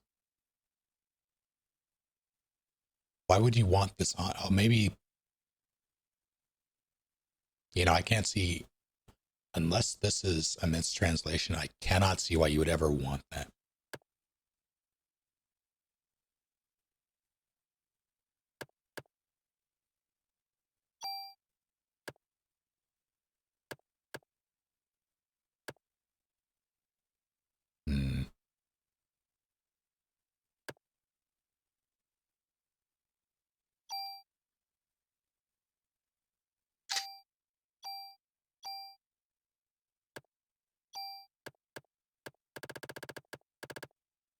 Why would you want this on? Oh, maybe, I can't see, unless this is a mistranslation, I cannot see why you would ever want that.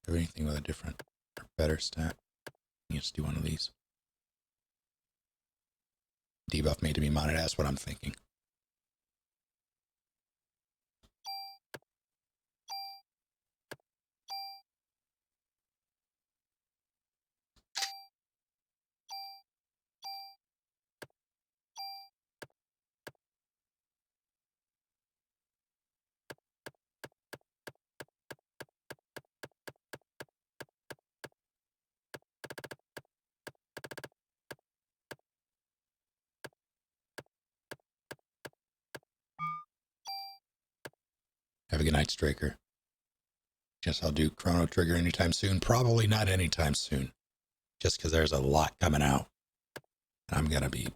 Or anything with a different or better stat. Let's do one of these. Debuff made to be modded. That's what I'm thinking. Have a good night, Straker. Guess I'll do Chrono Trigger anytime soon. Probably not anytime soon. Just because there's a lot coming out. I'm going to be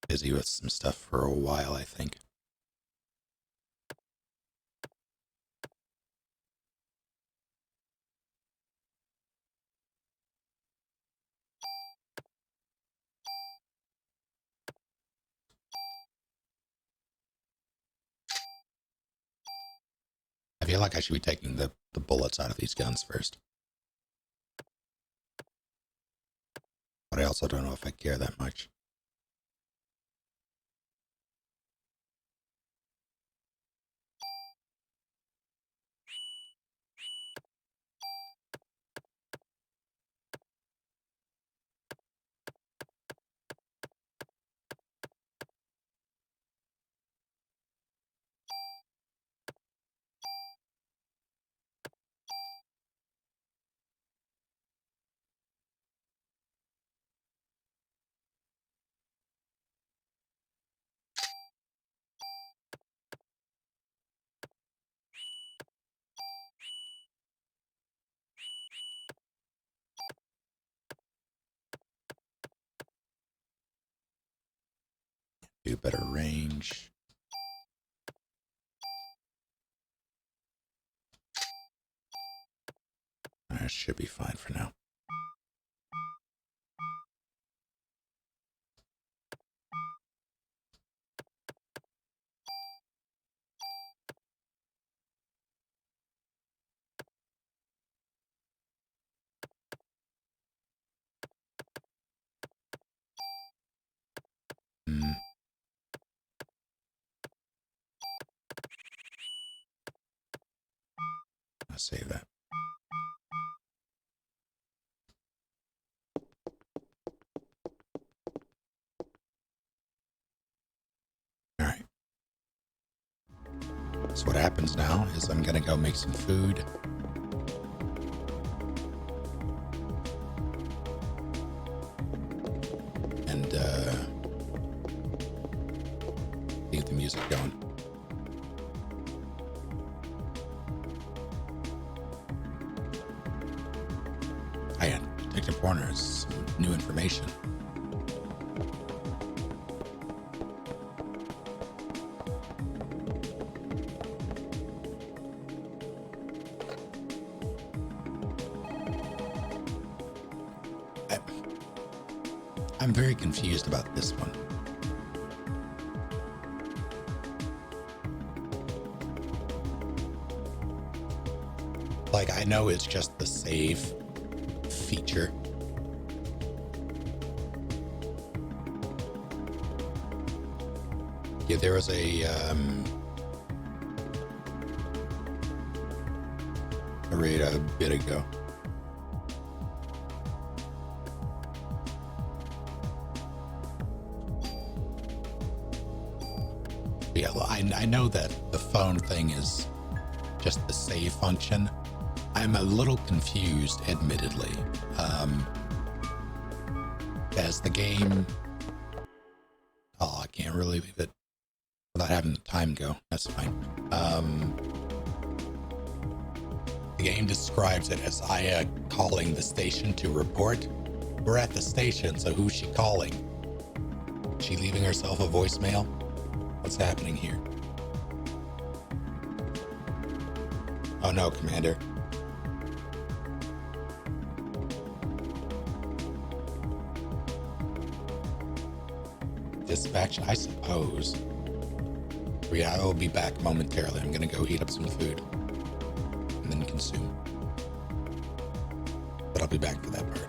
busy with some stuff for a while, I think. I feel like I should be taking the bullets out of these guns first. But I also don't know if I care that much. Do better range. That should be fine for now. I'll save that. All right. So what happens now is I'm going to go make some food. And get the music going. Hey, Detective Warner has some new information. I'm very confused about this one. Like, I know it's just the save feature. Yeah, there was a raid a bit ago. Yeah, I know that the phone thing is just the save function. I'm a little confused, admittedly. As the game... Oh, I can't really leave it without having the time go. That's fine. The game describes it as Aya calling the station to report. We're at the station, so who's she calling? She leaving herself a voicemail? What's happening here? Oh no, Commander. Dispatch, I suppose. Yeah, I will be back momentarily. I'm gonna go heat up some food and then consume. but I'll be back for that part.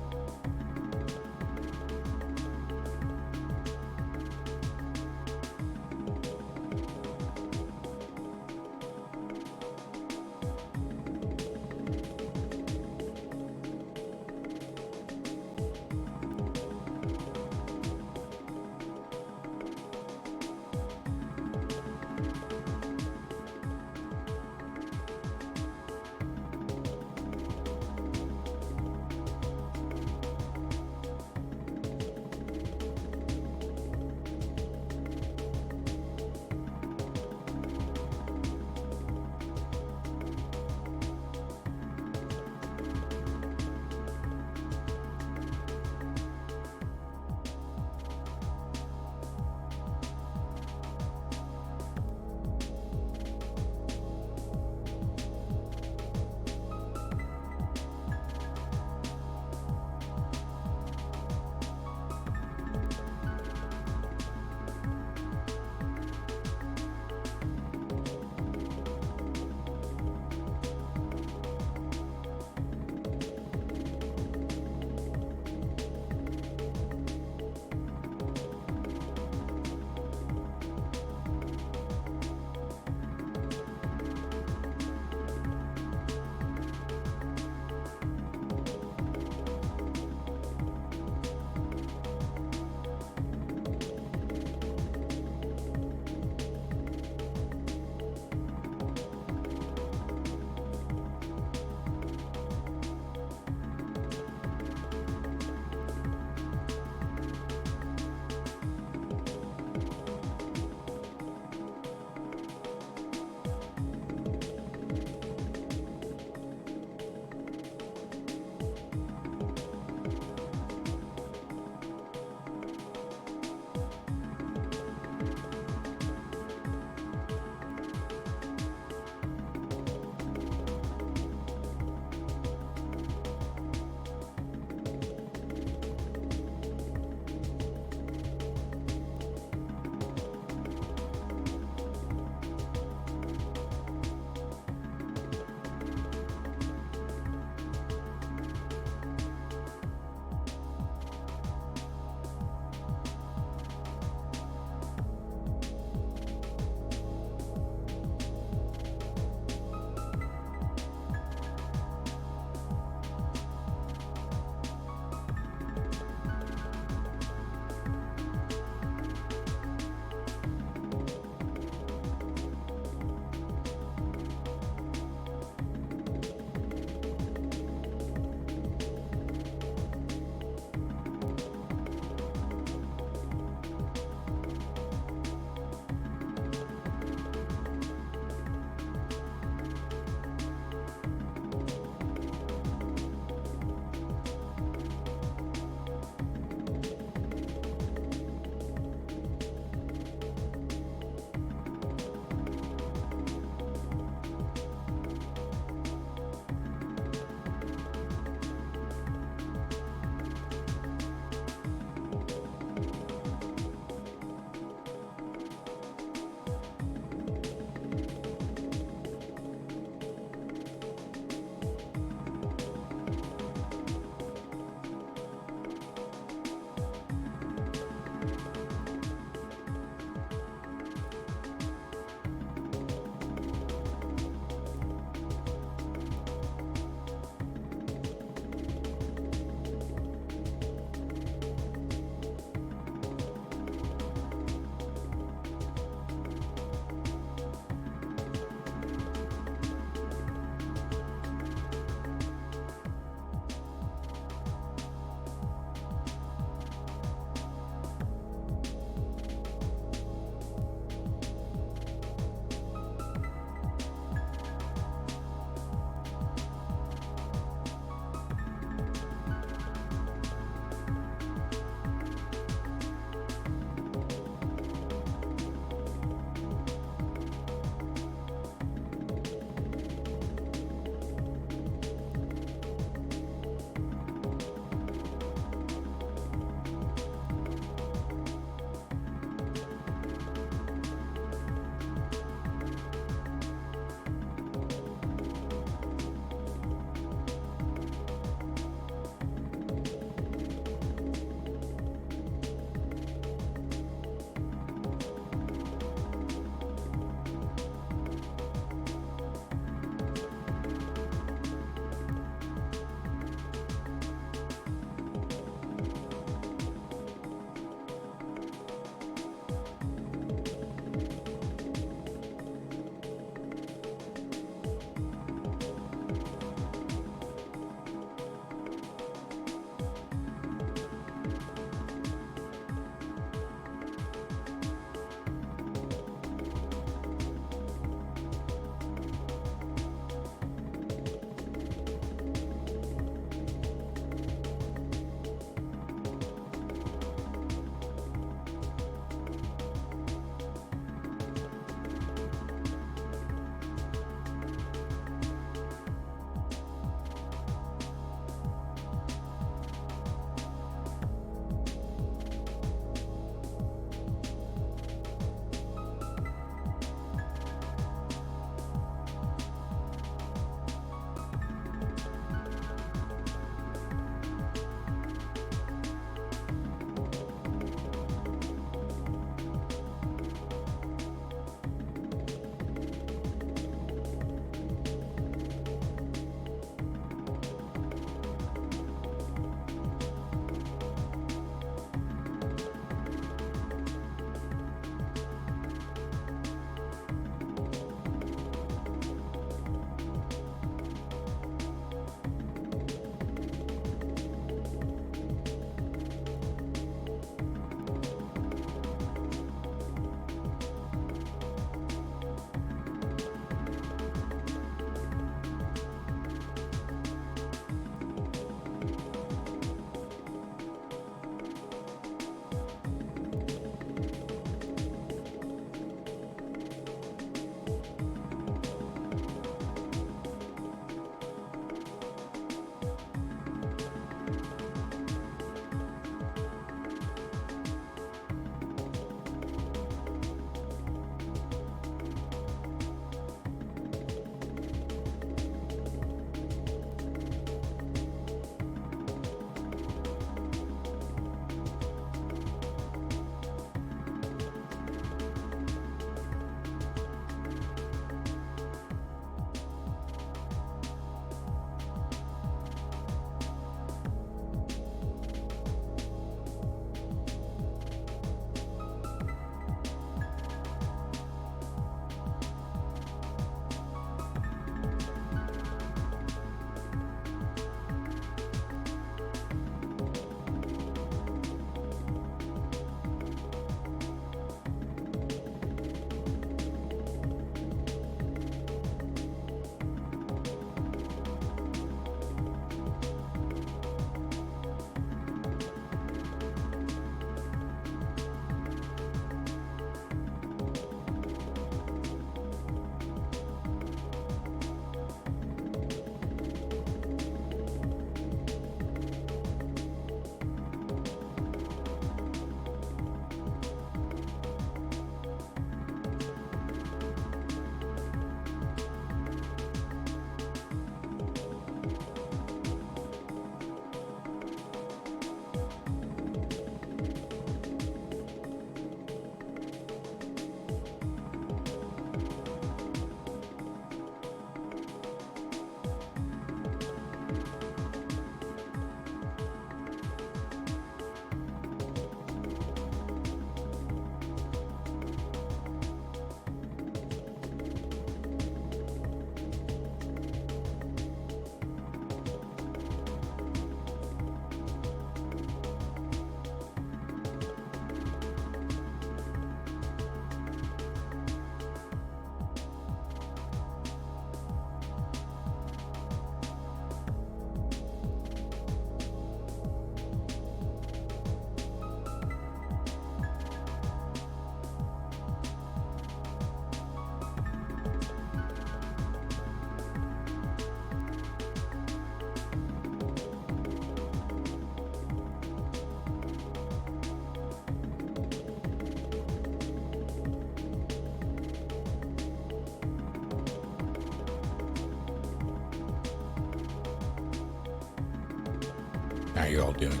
How are you all doing?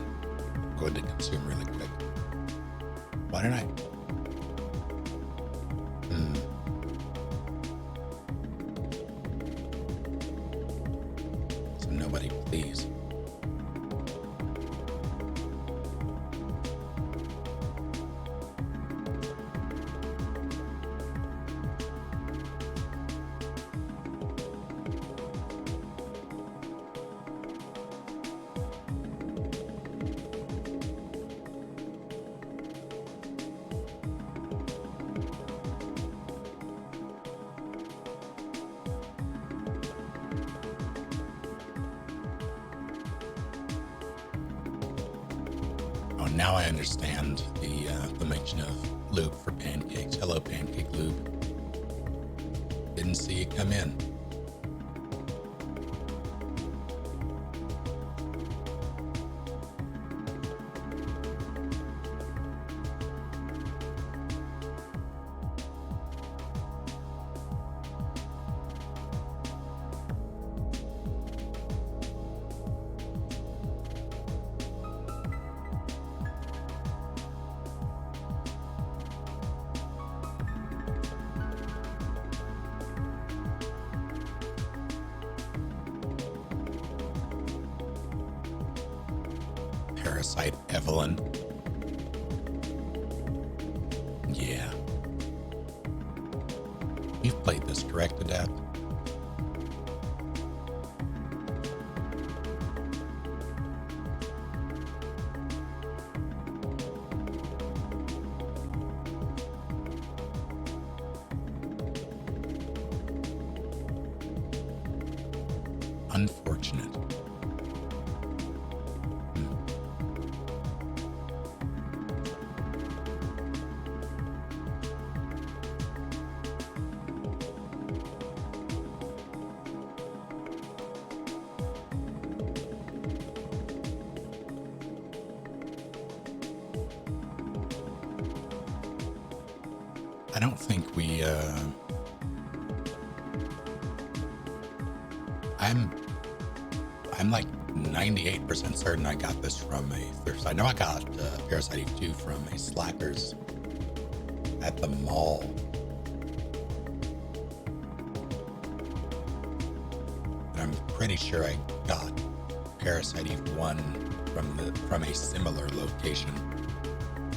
Going to consume really quick. Why didn't I? So nobody, please. Oh, now I understand the mention of lube for pancakes. Hello, pancake lube. Didn't see you come in. Parasite Evelyn. Yeah. You've played this, correct, Adapt? Unfortunate. I don't think we, I'm like 98% certain I got this from a thrift. I know I got Parasite Eve 2 from a Slackers at the mall. And I'm pretty sure I got Parasite Eve 1 from a similar location,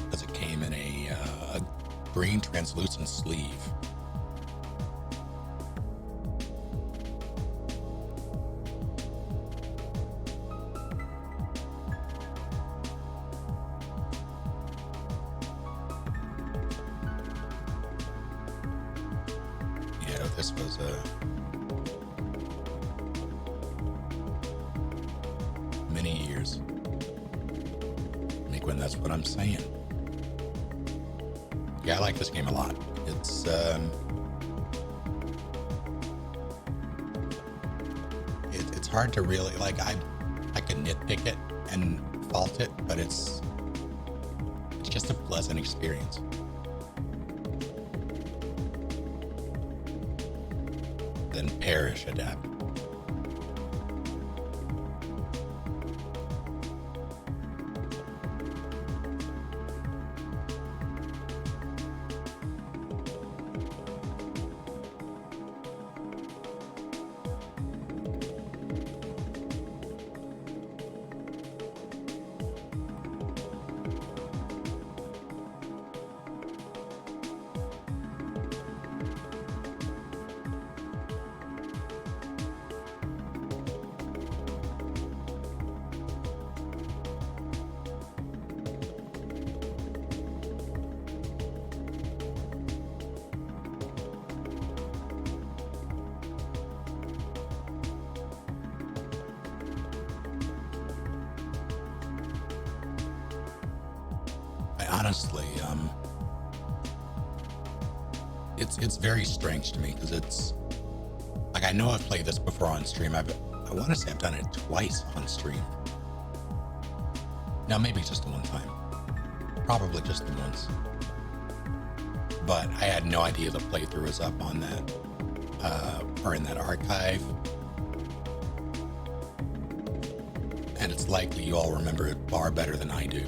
because it came in a green translucent sleeve. Yeah, this was many years. When that's what I'm saying. Yeah, I like this game a lot. It's it's hard to really like. I can nitpick it and fault it, but it's just a pleasant experience. Then perish, Adapt. Honestly, it's very strange to me, because it's like, I know I've played this before on stream. I want to say I've done it twice on stream. Now, maybe just the one time, probably just the once. But I had no idea the playthrough was up on that, or in that archive. And it's likely you all remember it far better than I do.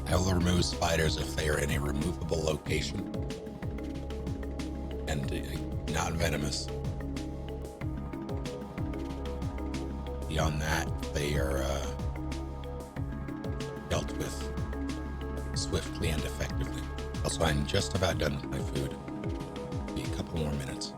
I will remove spiders if they are in a removable location and not venomous. Beyond that, they are dealt with swiftly and effectively. Also, I'm just about done with my food. Be a couple more minutes.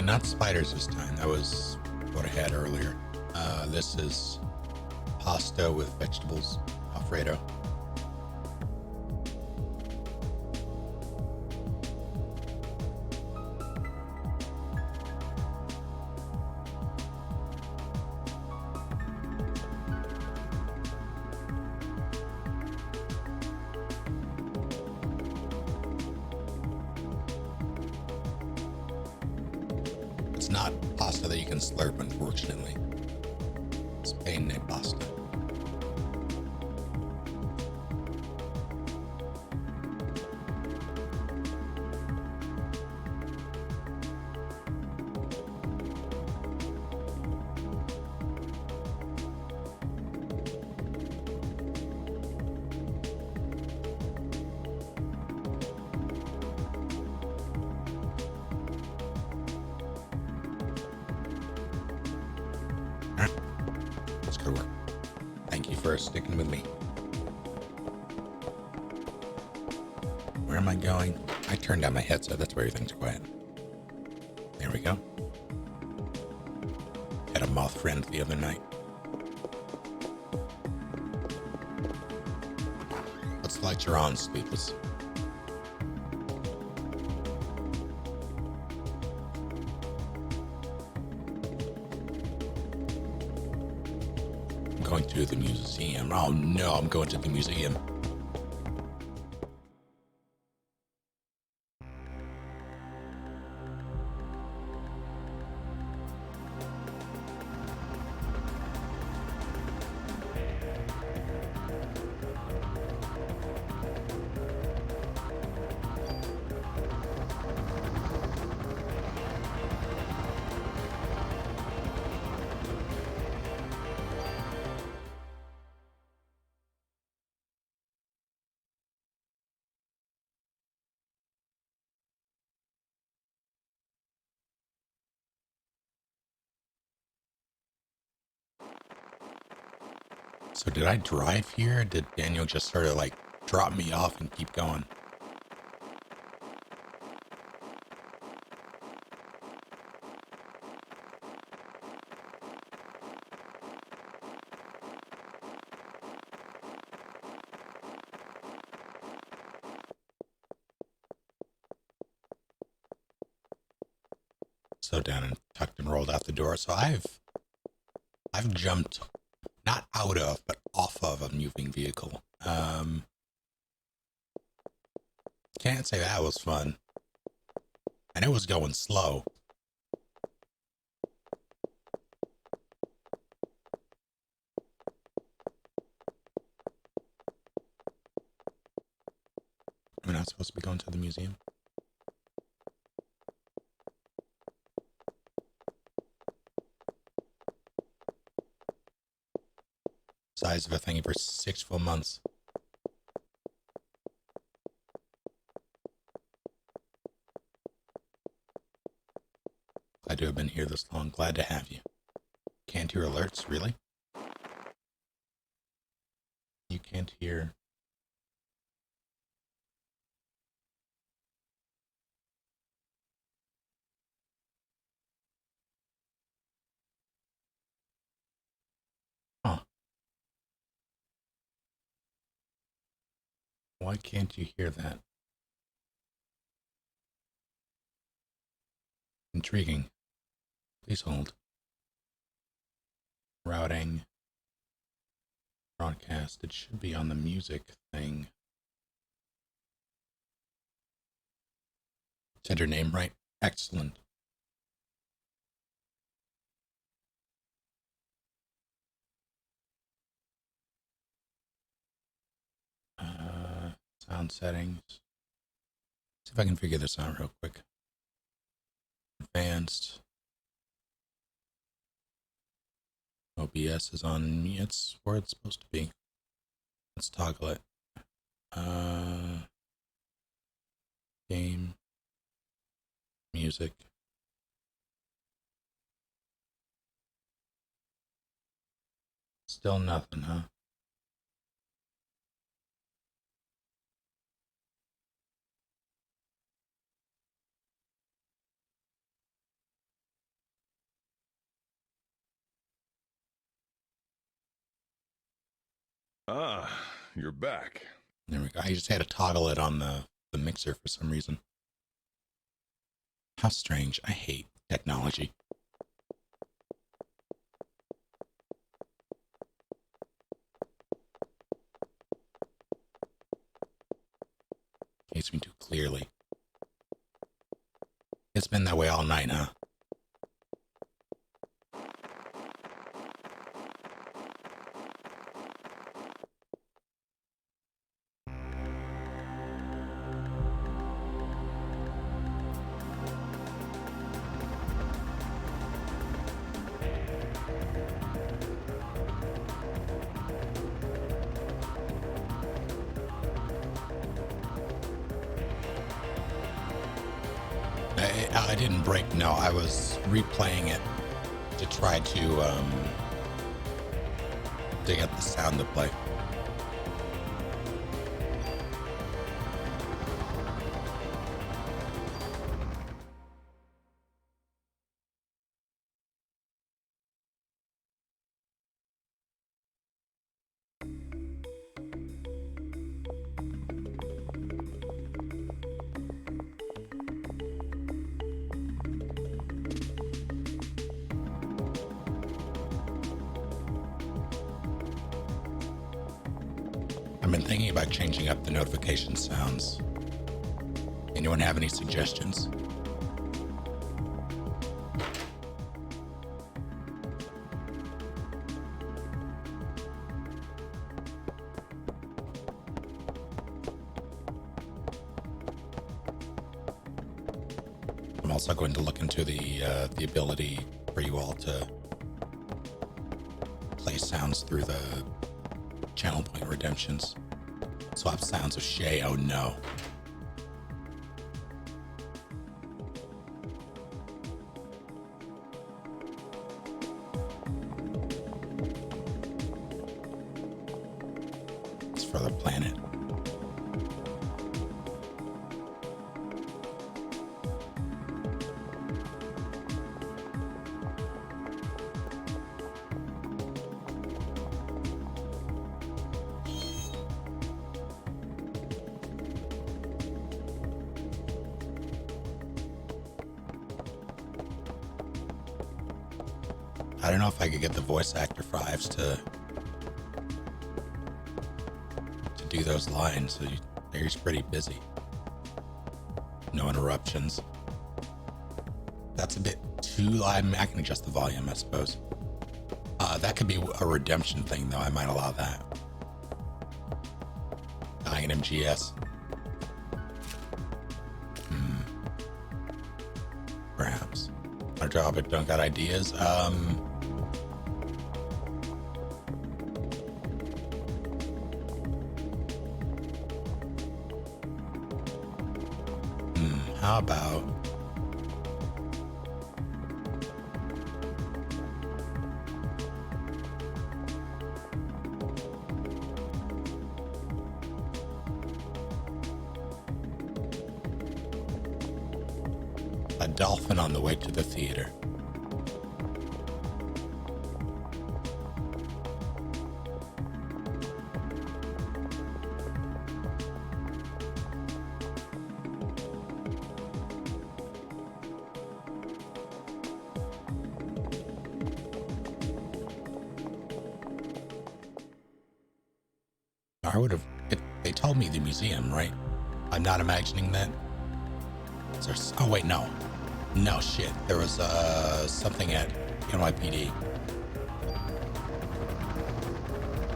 Not spiders this time. That was what I had earlier. This is pasta with vegetables, Alfredo. It's not pasta that you can slurp, unfortunately. It's penne pasta. Let's go to work. Thank you for sticking with me. Where am I going? I turned down my headset. That's why everything's quiet. There we go. Had a moth friend the other night. Let's light your on, Sleepless. Going to the museum. Oh no, I'm going to the museum. So did I drive here? Or did Daniel just sort of like drop me off and keep going? So down and tucked and rolled out the door. So I've jumped not out of but off of a moving vehicle. Can't say that was fun. And it was going slow. We're not supposed to be going to the museum. Size of a thing for 6 full months. Glad to have been here this long. Glad to have you. Can't hear alerts, really? You can't hear. Huh. Why can't you hear that? Intriguing. Please hold. Routing. Broadcast. It should be on the music thing. Said your name right? Excellent. Sound settings. See if I can figure this out real quick. Advanced. OBS is on. It's where it's supposed to be. Let's toggle it. Game. Music. Still nothing, huh? Ah, you're back. There we go. I just had to toggle it on the mixer for some reason. How strange. I hate technology. Hates me too clearly. It's been that way all night, huh? I didn't break, no. I was replaying it to try to get the sound to play. I've been thinking about changing up the notification sounds. Anyone have any suggestions? I'm also going to look into the ability for you all to play sounds through the channel point redemptions. Swap sounds of Shay. Oh no. planet. I don't know if I could get the voice actor for Ives to do those lines. He's pretty busy. No interruptions. That's a bit too loud. I can adjust the volume, I suppose. That could be a redemption thing, though. I might allow that. Dying MGS. Perhaps. Our job at Don't Got Ideas. How about a dolphin on the way to the theater? I would have. They told me the museum, right? I'm not imagining that. Oh wait, no, shit. There was something at NYPD.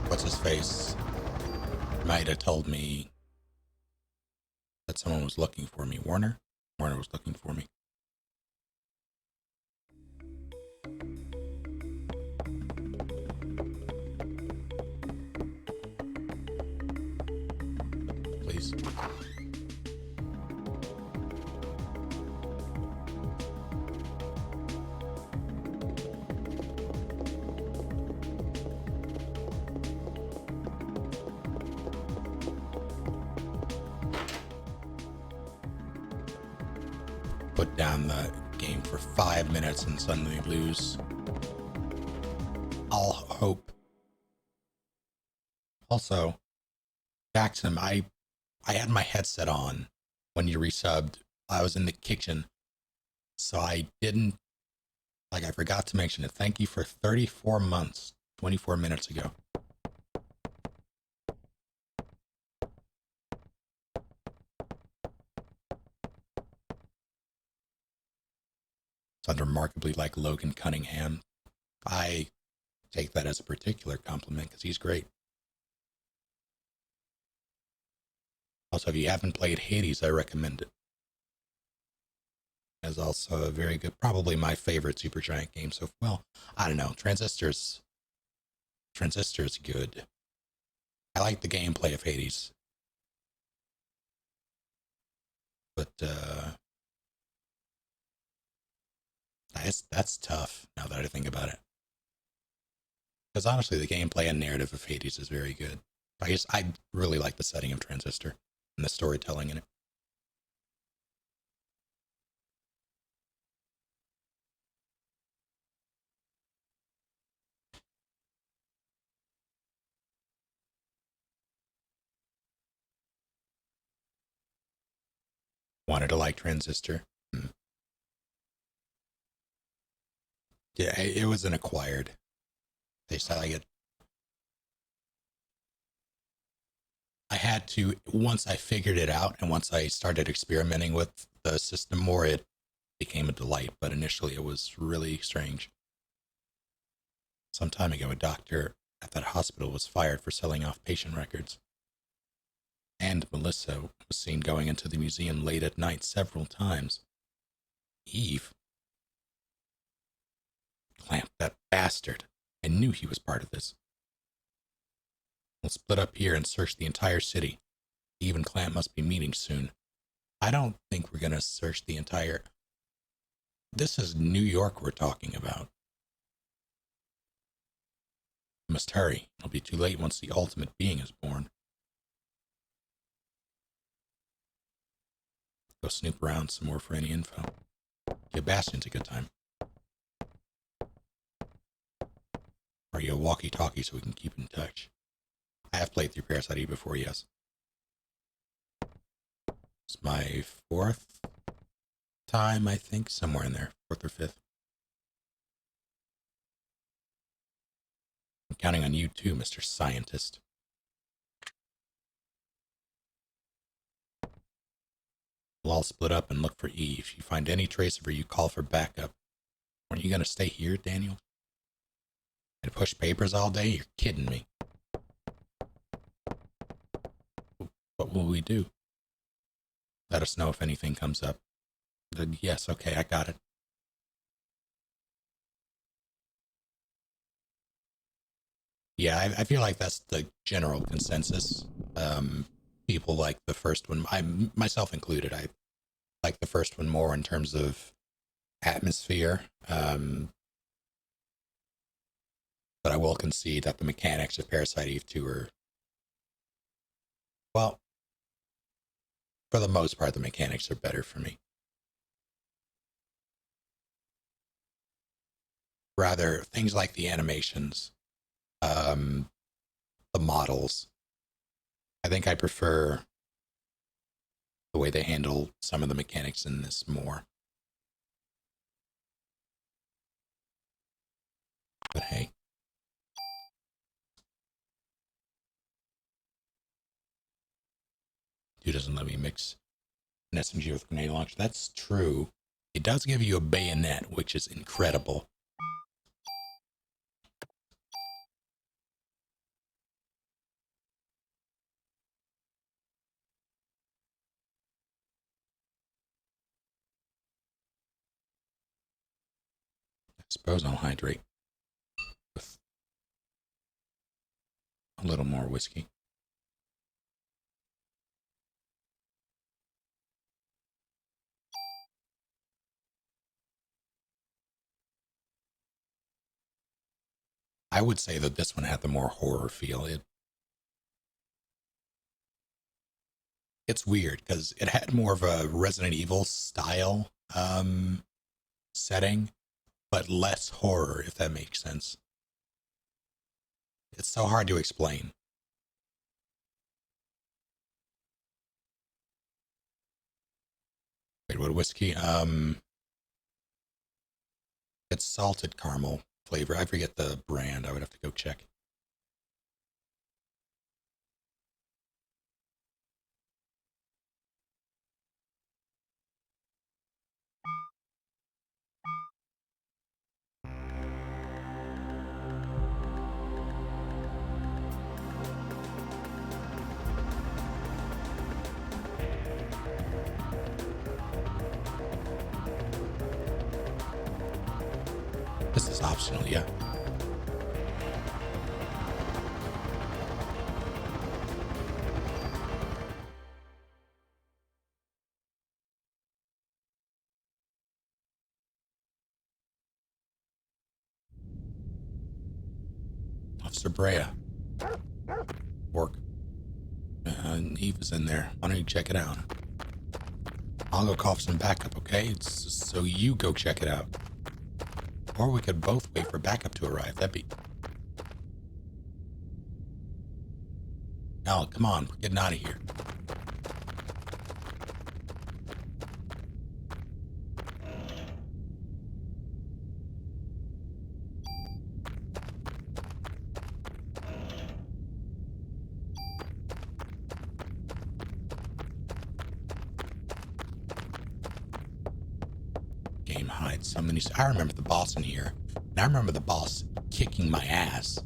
What's his face? Might have told me that someone was looking for me. Warner was looking for me. Please. Put down the game for 5 minutes and suddenly lose all hope. Also, back to him, I had my headset on when you resubbed. I was in the kitchen, so I didn't, I forgot to mention it. Thank you for 34 months, 24 minutes ago. Sounds remarkably like Logan Cunningham. I take that as a particular compliment because he's great. Also, if you haven't played Hades, I recommend it. It's also a very good, probably my favorite Supergiant game. So, well, I don't know. Transistor's good. I like the gameplay of Hades. But, that's tough now that I think about it. Because honestly, the gameplay and narrative of Hades is very good. I really like the setting of Transistor and the storytelling in it. Wanted to like Transistor. Yeah, it was an acquired. They said I had to, once I figured it out and once I started experimenting with the system more, it became a delight. But initially it was really strange. Some time ago, a doctor at that hospital was fired for selling off patient records. And Melissa was seen going into the museum late at night several times. Eve. Clamp, that bastard. I knew he was part of this. We'll split up here and search the entire city. Eve and Clamp must be meeting soon. I don't think we're going to search the entire... This is New York we're talking about. We must hurry. It'll be too late once the ultimate being is born. Go snoop around some more for any info. Give Bastion's a good time. Or you a walkie-talkie so we can keep in touch. I have played through Parasite Eve before, yes. It's my 4th time, I think, somewhere in there. 4th or 5th. I'm counting on you too, Mr. Scientist. We'll all split up and look for Eve. If you find any trace of her, you call for backup. Aren't you going to stay here, Daniel? And push papers all day? You're kidding me. What will we do? Let us know if anything comes up. Yes, okay, I got it. Yeah, I feel like that's the general consensus. People like the first one, myself included. I like the first one more in terms of atmosphere. But I will concede that the mechanics of Parasite Eve 2 are, well, for the most part, the mechanics are better for me. Rather, things like the animations, the models. I think I prefer the way they handle some of the mechanics in this more. But hey. Dude doesn't let me mix an SMG with grenade launcher. That's true. It does give you a bayonet, which is incredible. I suppose I'll hydrate with a little more whiskey. I would say that this one had the more horror feel. It's weird because it had more of a Resident Evil style setting, but less horror, if that makes sense. It's so hard to explain. Wait, what whiskey? It's salted caramel flavor. I forget the brand. I would have to go check. This is optional, yeah. Officer Brea. Work. Eve is in there. Why don't you check it out? I'll go call for some backup, okay? It's so you go check it out. Or we could both wait for backup to arrive. That'd be... Oh, come on. We're getting out of here. Game hides so many... I remember the boss in here. And I remember the boss kicking my ass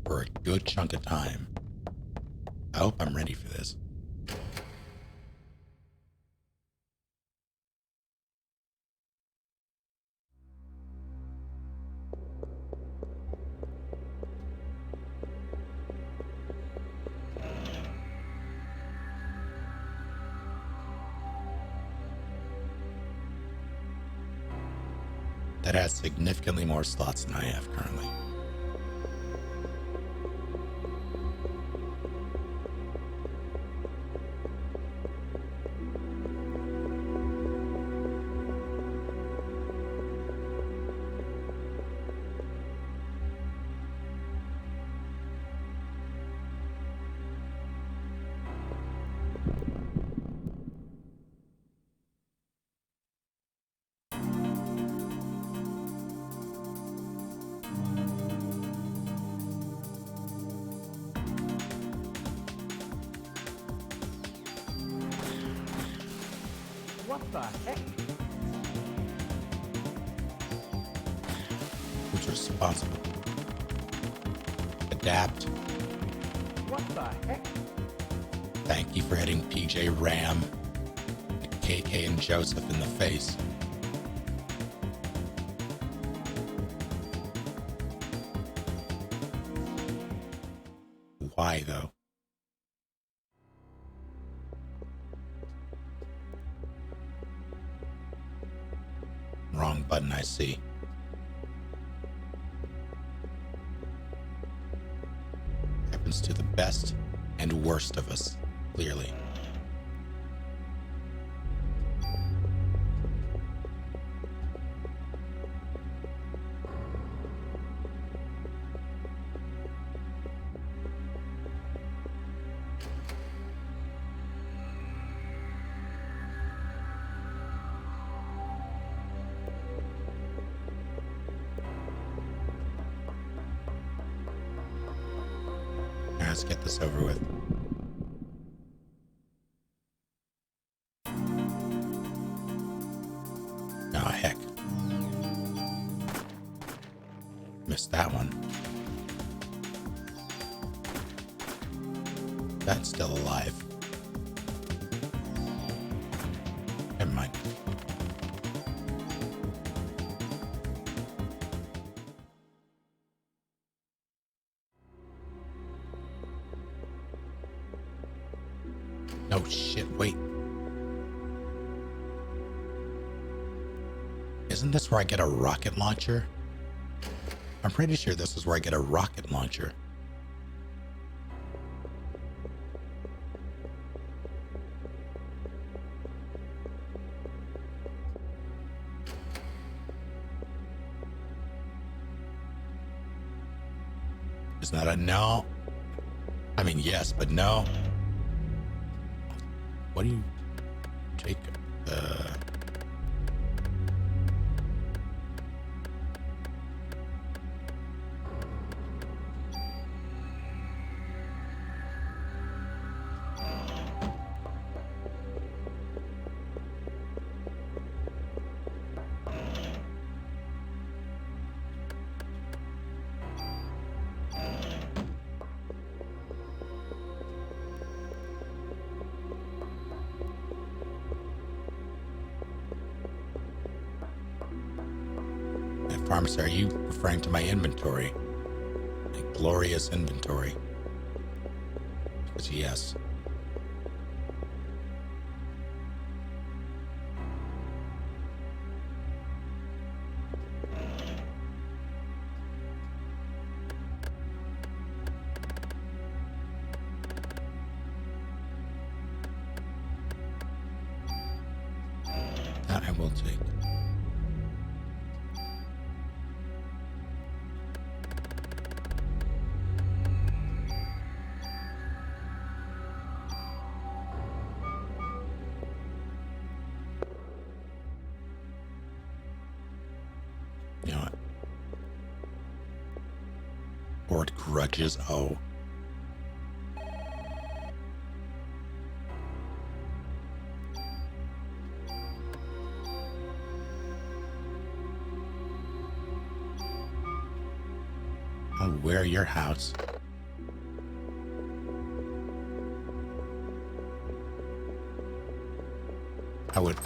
for a good chunk of time. I hope I'm ready for this. That has significantly more slots than I have currently. What the heck? Who's responsible? Adapt. What the heck? Thank you for hitting PJ Ram, KK, and Joseph in the face. Why, though? Wrong button, I see. Happens to the best and worst of us, clearly. Let's get this over with. Oh, heck. Missed that one. That's still alive. Never mind. Oh shit, wait. Isn't this where I get a rocket launcher? I'm pretty sure this is where I get a rocket launcher. Isn't that a no? I mean, yes, but no. What do you take? Pharmacy, are you referring to my inventory? My glorious inventory? Because yes. That I will take. You know what? Board grudges. Oh. I'll wear your house. I would.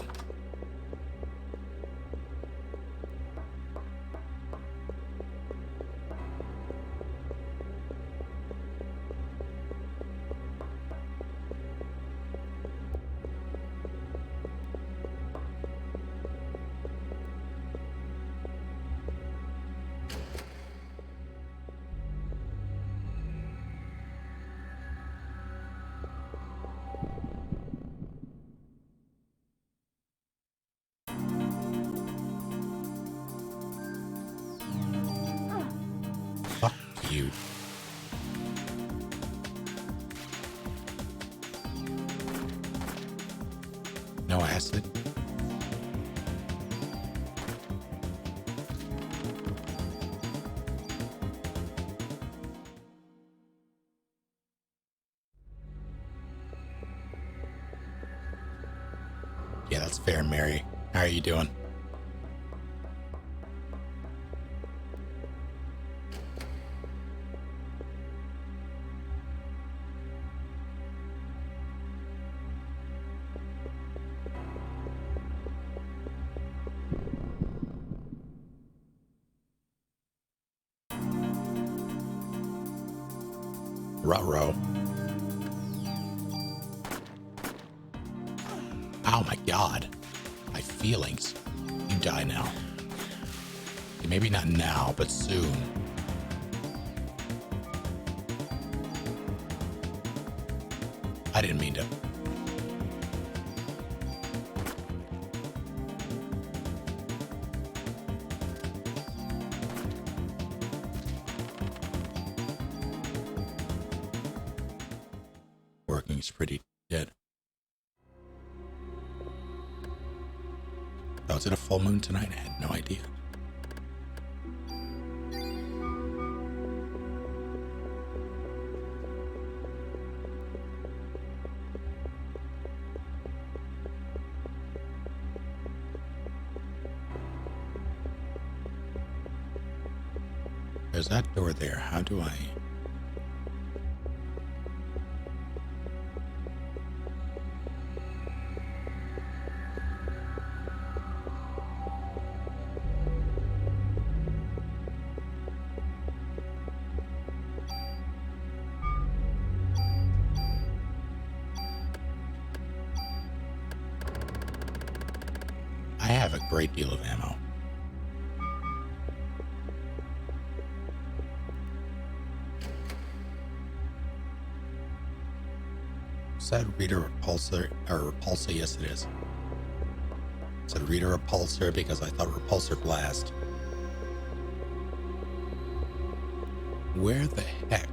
Fuck you. No acid. Yeah, that's fair, Mary. How are you doing? Ruh-roh. Oh my god. My feelings. You die now. Okay, maybe not now, but soon. I didn't mean to. Working's pretty dead. Oh, is it a full moon tonight? I had no idea. There's that door there. How do I... I have a great deal of ammo. Is that reader repulsor or repulsor? Yes, it is. Is that reader repulsor because I thought repulsor blast. Where the heck?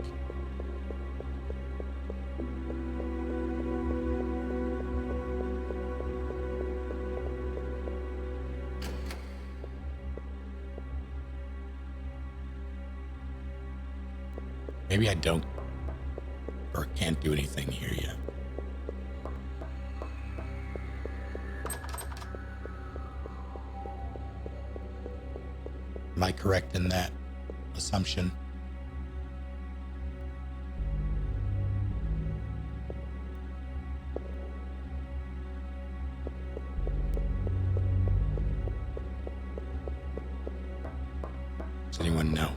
Maybe I don't or can't do anything here yet. Am I correct in that assumption? Does anyone know?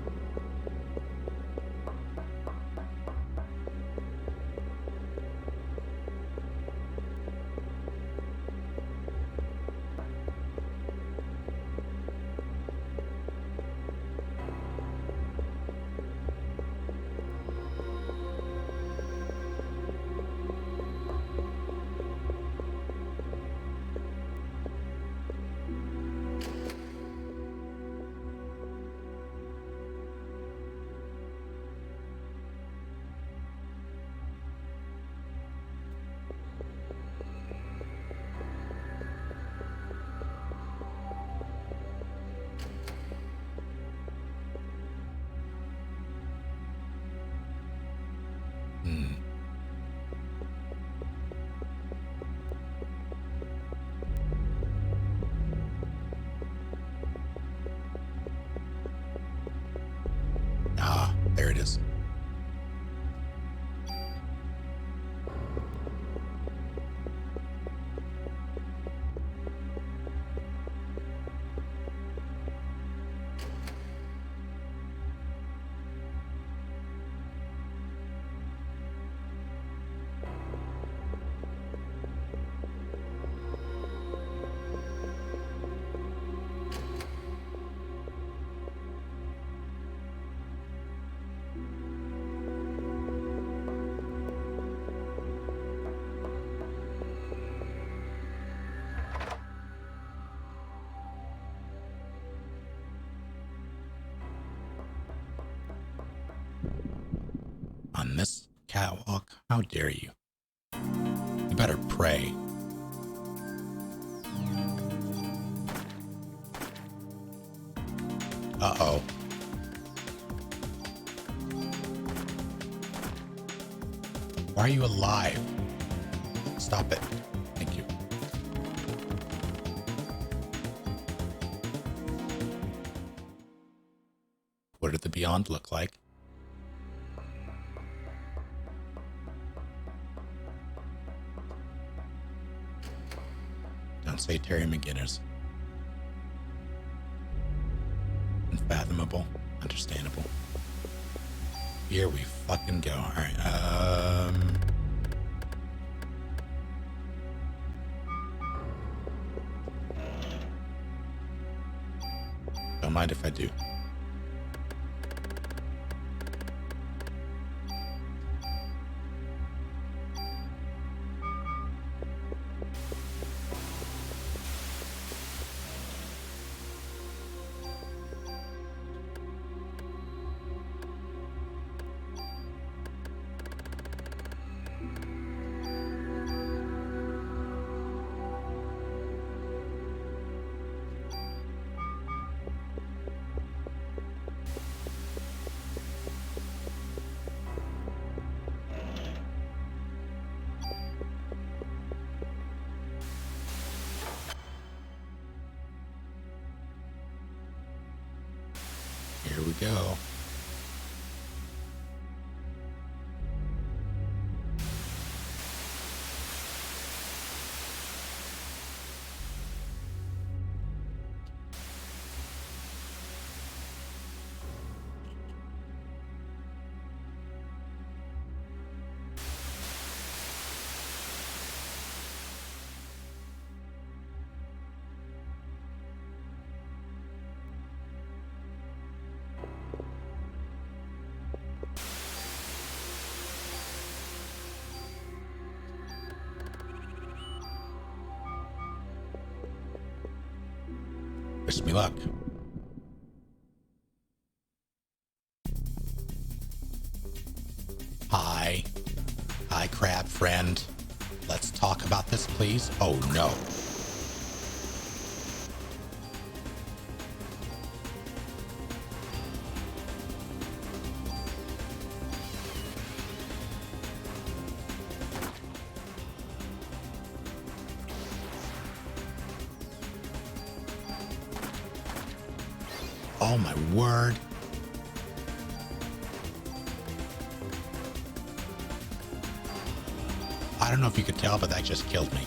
Ah, there it is. On this catwalk? How dare you? You better pray. Uh-oh. Why are you alive? Stop it. Thank you. Beyond look like? Don't say Terry McGinnis. Unfathomable. Understandable. Here we fucking go. Alright, don't mind if I do. Here we go. Wish me luck. Hi. Hi, crab friend. Let's talk about this, please. Oh, no. Oh, my word. I don't know if you could tell, but that just killed me.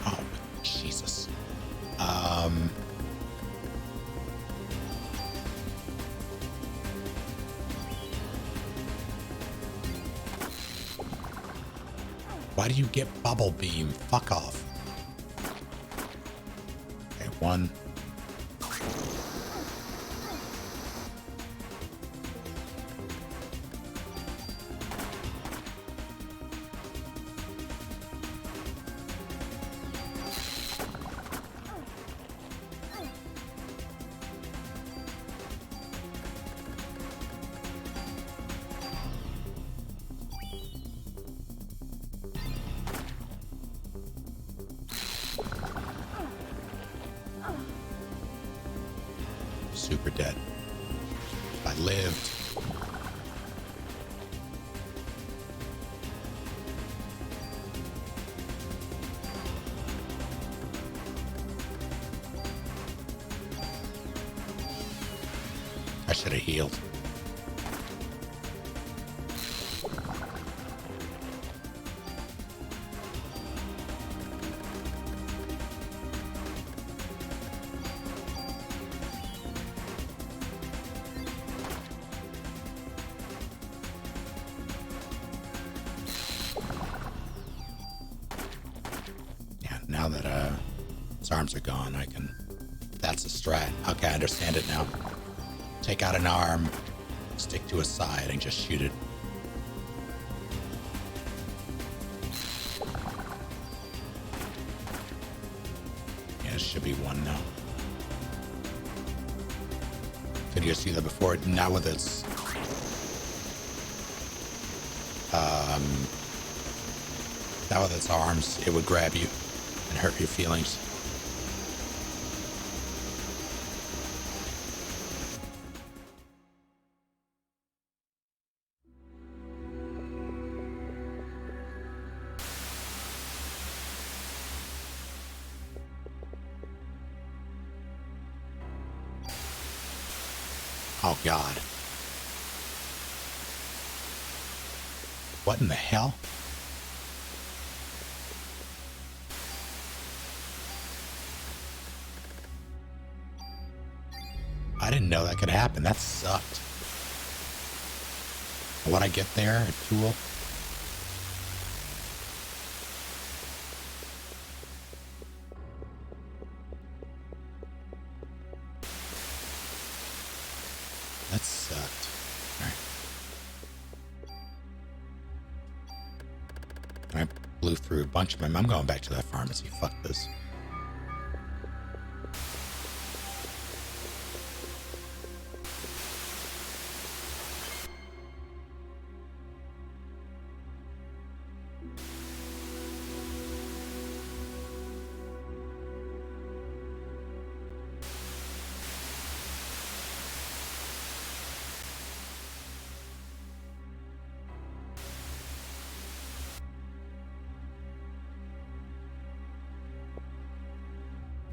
Oh, Jesus. Why do you get bubble beam? Fuck off. Okay, one. Super dead. If I lived. I should have healed. Now that his arms are gone, I can... That's a strat. Okay, I understand it now. Take out an arm, stick to a side, and just shoot it. Yeah, it should be one now. Could you see that before? Now with its... now with its arms, it would grab you and hurt your feelings. Oh, God. What in the hell? I didn't know that could happen. That sucked. When I get there, a tool. That sucked. All right. I blew through a bunch of them. I'm going back to that pharmacy. Fuck this.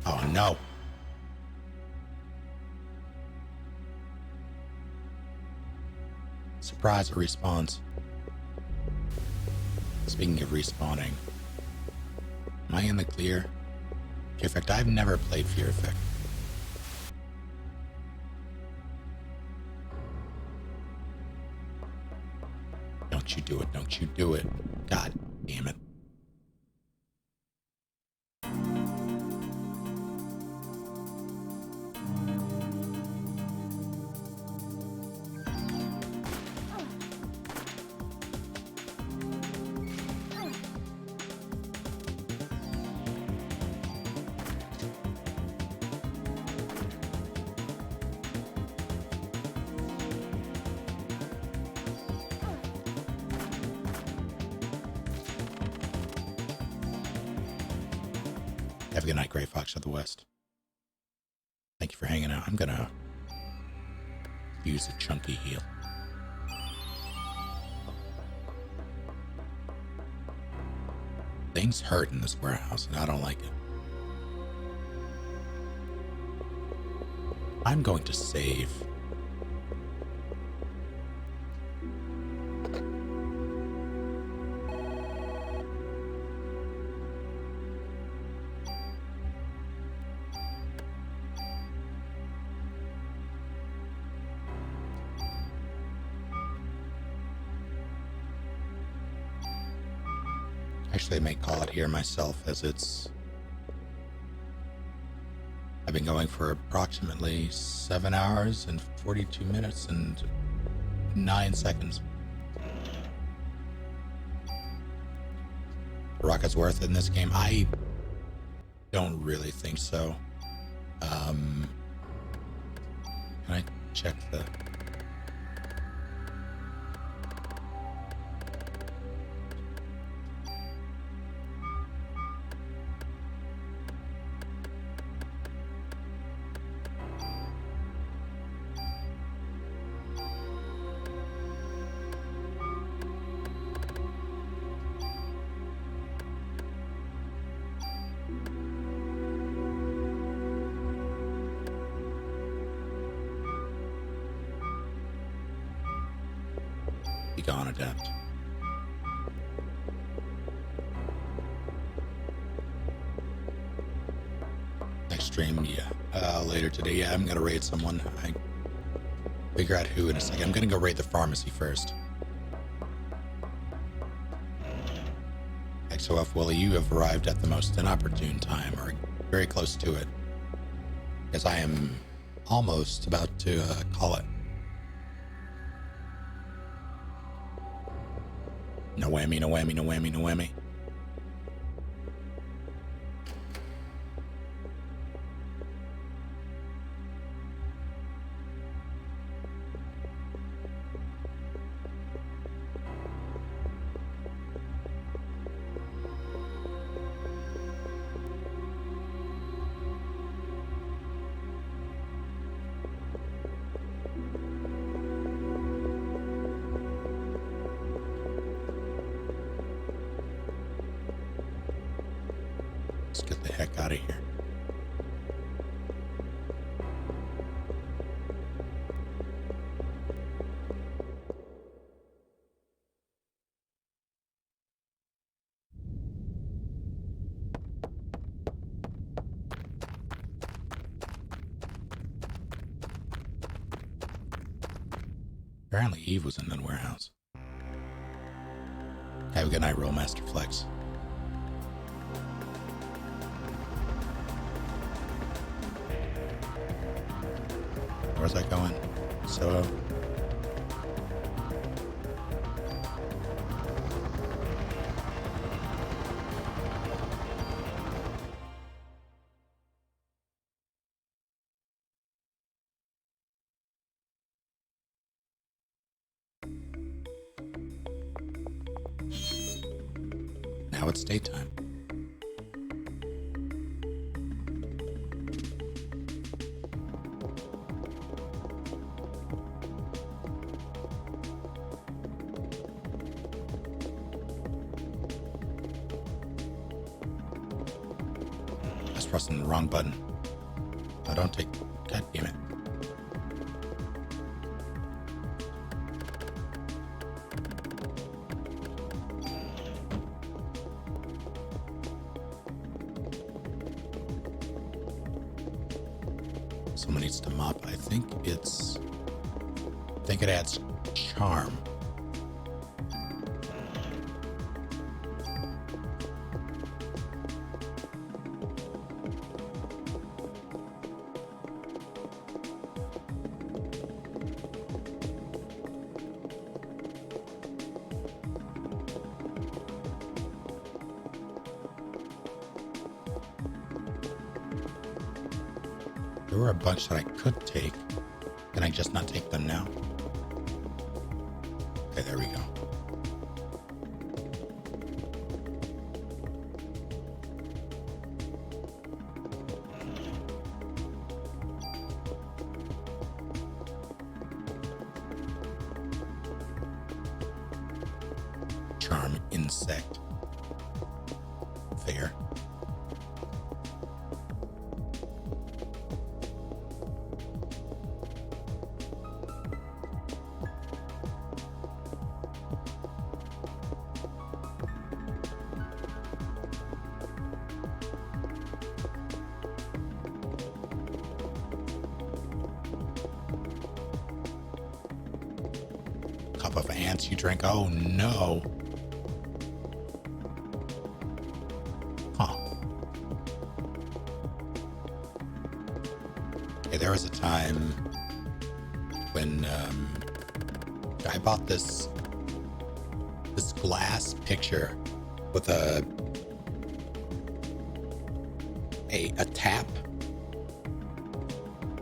Oh, no. Surprise, it respawns. Speaking of respawning, am I in the clear? Fear Effect, I've never played Fear Effect. Don't you do it, don't you do it. God damn it. Have a good night, Gray Fox of the West. Thank you for hanging out. I'm gonna use a chunky heal. Things hurt in this warehouse, and I don't like it. I'm going to save. Actually, I may call it here myself, as I've been going for approximately 7 hours and 42 minutes and 9 seconds. Rocket's worth it in this game? I don't really think so. Can I check the... Be gone, Adept. Next stream, yeah. Later today, yeah, I'm gonna raid someone. I figure out who in a second. I'm gonna go raid the pharmacy first. XOF Willie, you have arrived at the most inopportune time, or very close to it, as I am almost about to call it. No whammy, no whammy, no whammy, no whammy. Let's get the heck out of here. Apparently Eve was in the warehouse. Have a good night, Roll Master Flex. Where's that going? So. Now it's daytime. I was pressing the wrong button. I don't take. God damn it. Someone needs to mop. I think it adds charm. There were a bunch that I could take. Can I just not take them now? Okay, there we go. Charm insect. Fair. Cup of ants you drink. Oh no. Huh. Okay, there was a time when I bought this glass picture with a tap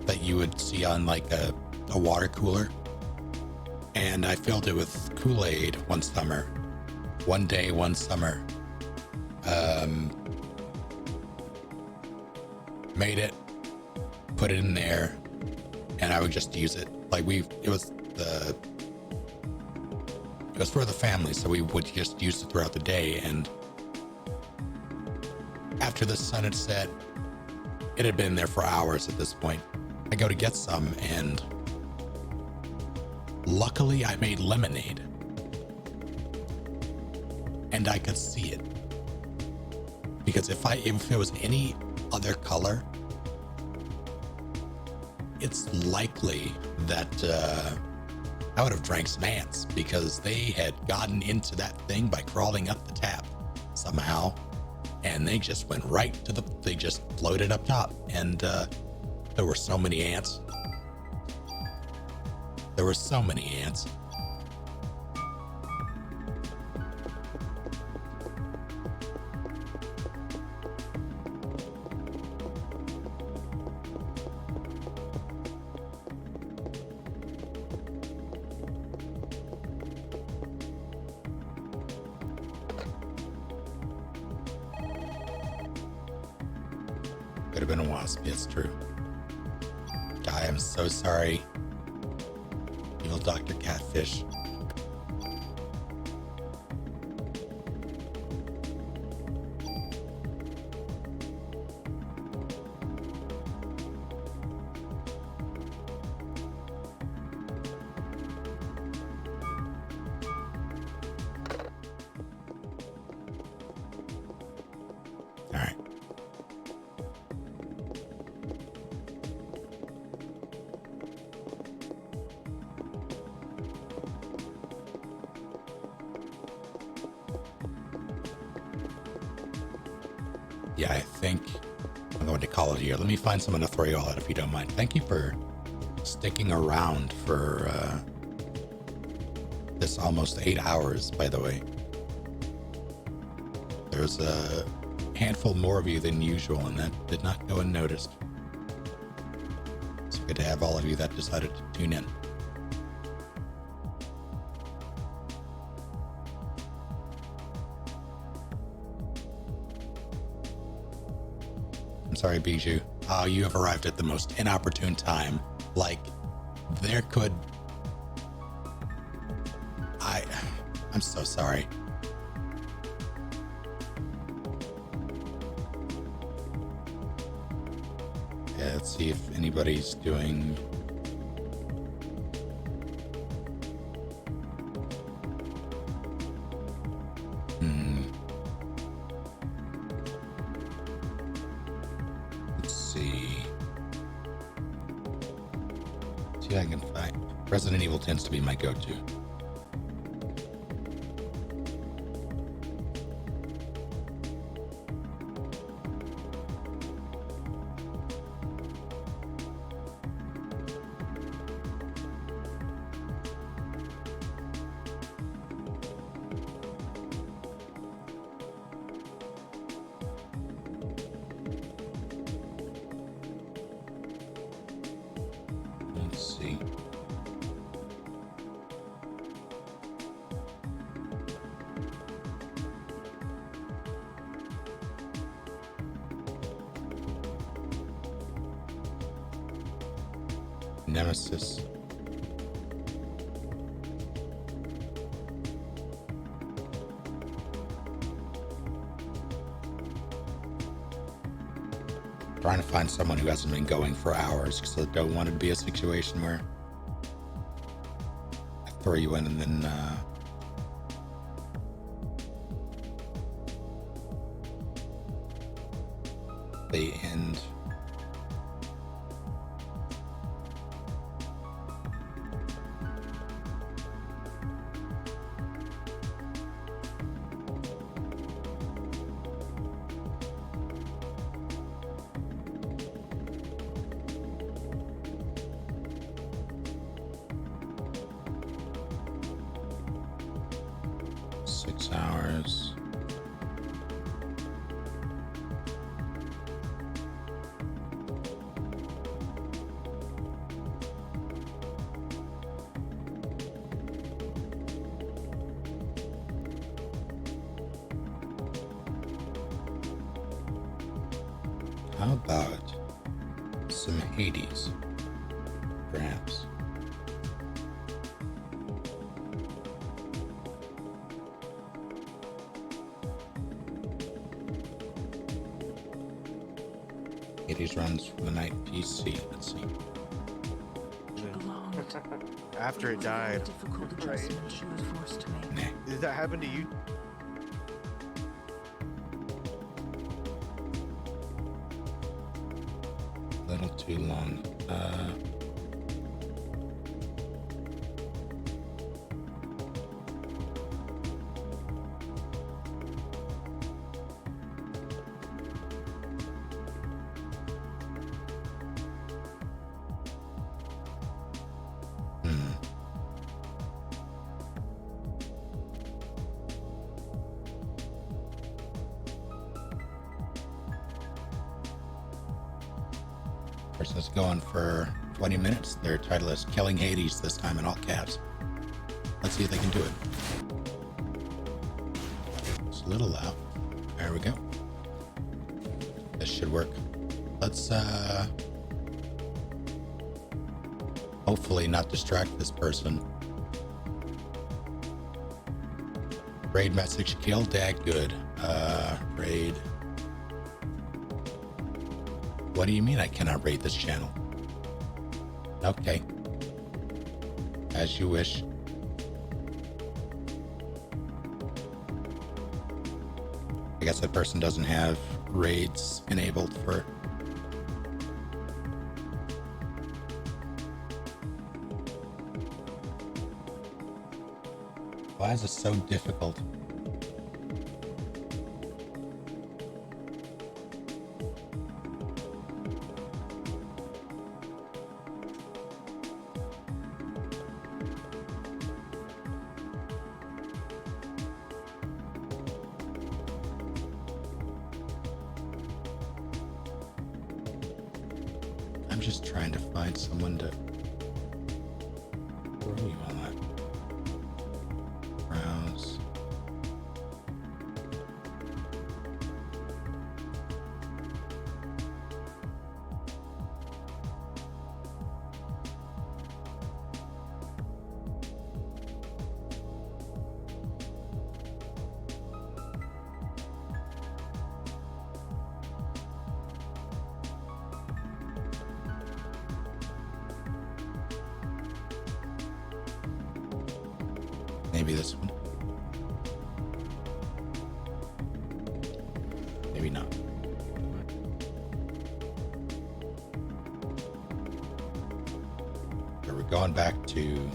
that you would see on like a water cooler. And I filled it with Kool-Aid one summer. One day, one summer. Made it, put it in there, and I would just use it. Like it was for the family, so we would just use it throughout the day. And after the sun had set, it had been there for hours at this point. I go to get some, and luckily I made lemonade. And I could see it. Because if it was any other color, it's likely that I would have drank some ants, because they had gotten into that thing by crawling up the tap somehow, and they just went right to they just floated up top, and there were so many ants. There were so many ants. Could have been a wasp, it's true. Guy, I'm so sorry. Evil Dr. Catfish. All right. Yeah, I think I'm going to call it here. Let me find someone to throw you all out if you don't mind. Thank you for sticking around for this almost 8 hours, by the way. There's a handful more of you than usual, and that did not go unnoticed. It's good to have all of you that decided to tune in. I'm sorry, Bijou. You have arrived at the most inopportune time. Like, there could... I'm so sorry. Yeah, let's see if anybody's doing... Let's see. See if I can find... Resident Evil tends to be my go-to. Let's see. Nemesis. Trying to find someone who hasn't been going for hours because I don't want it to be a situation where I throw you in and then they end. Hours. How about some Hades, perhaps? Hades runs for the night PC. Let's see. After it died. Difficult adjustment she was forced to make. Nah. Did that happen to you? A little too long. Person's going for 20 minutes. Their title is Killing Hades, this time in all caps. Let's see if they can do it. It's a little loud. There we go. This should work. Let's hopefully not distract this person. Raid message, kill Dag good. Raid. What do you mean I cannot raid this channel? Okay. As you wish. I guess that person doesn't have raids enabled for... Why is it so difficult? just trying to find someone to throw you on that. Browse. Maybe this one. Maybe not. So we're going back to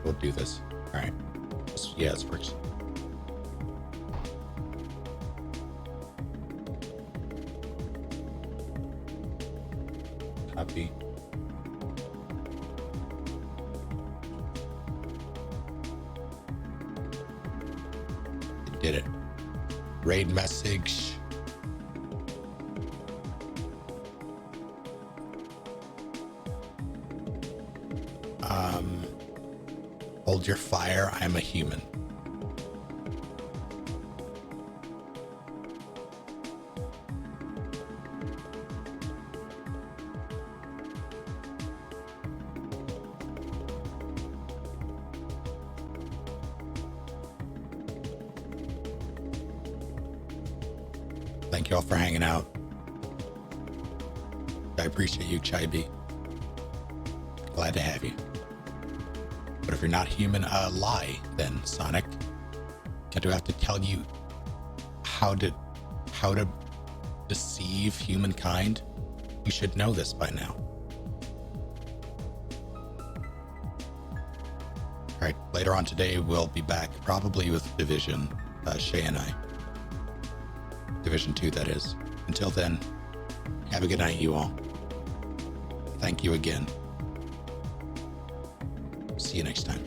we'll do this. All right. Yeah, this works. Copy. Did it. Raid message. Hold your fire. I'm a human. Thank you all for hanging out. I appreciate you, Chibi. Glad to have you. But if you're not human, lie then, Sonic. Do I have to tell you how to deceive humankind? You should know this by now. All right, later on today we'll be back, probably with Division, Shay and I. Division 2, that is. Until then, have a good night, you all. Thank you again. See you next time.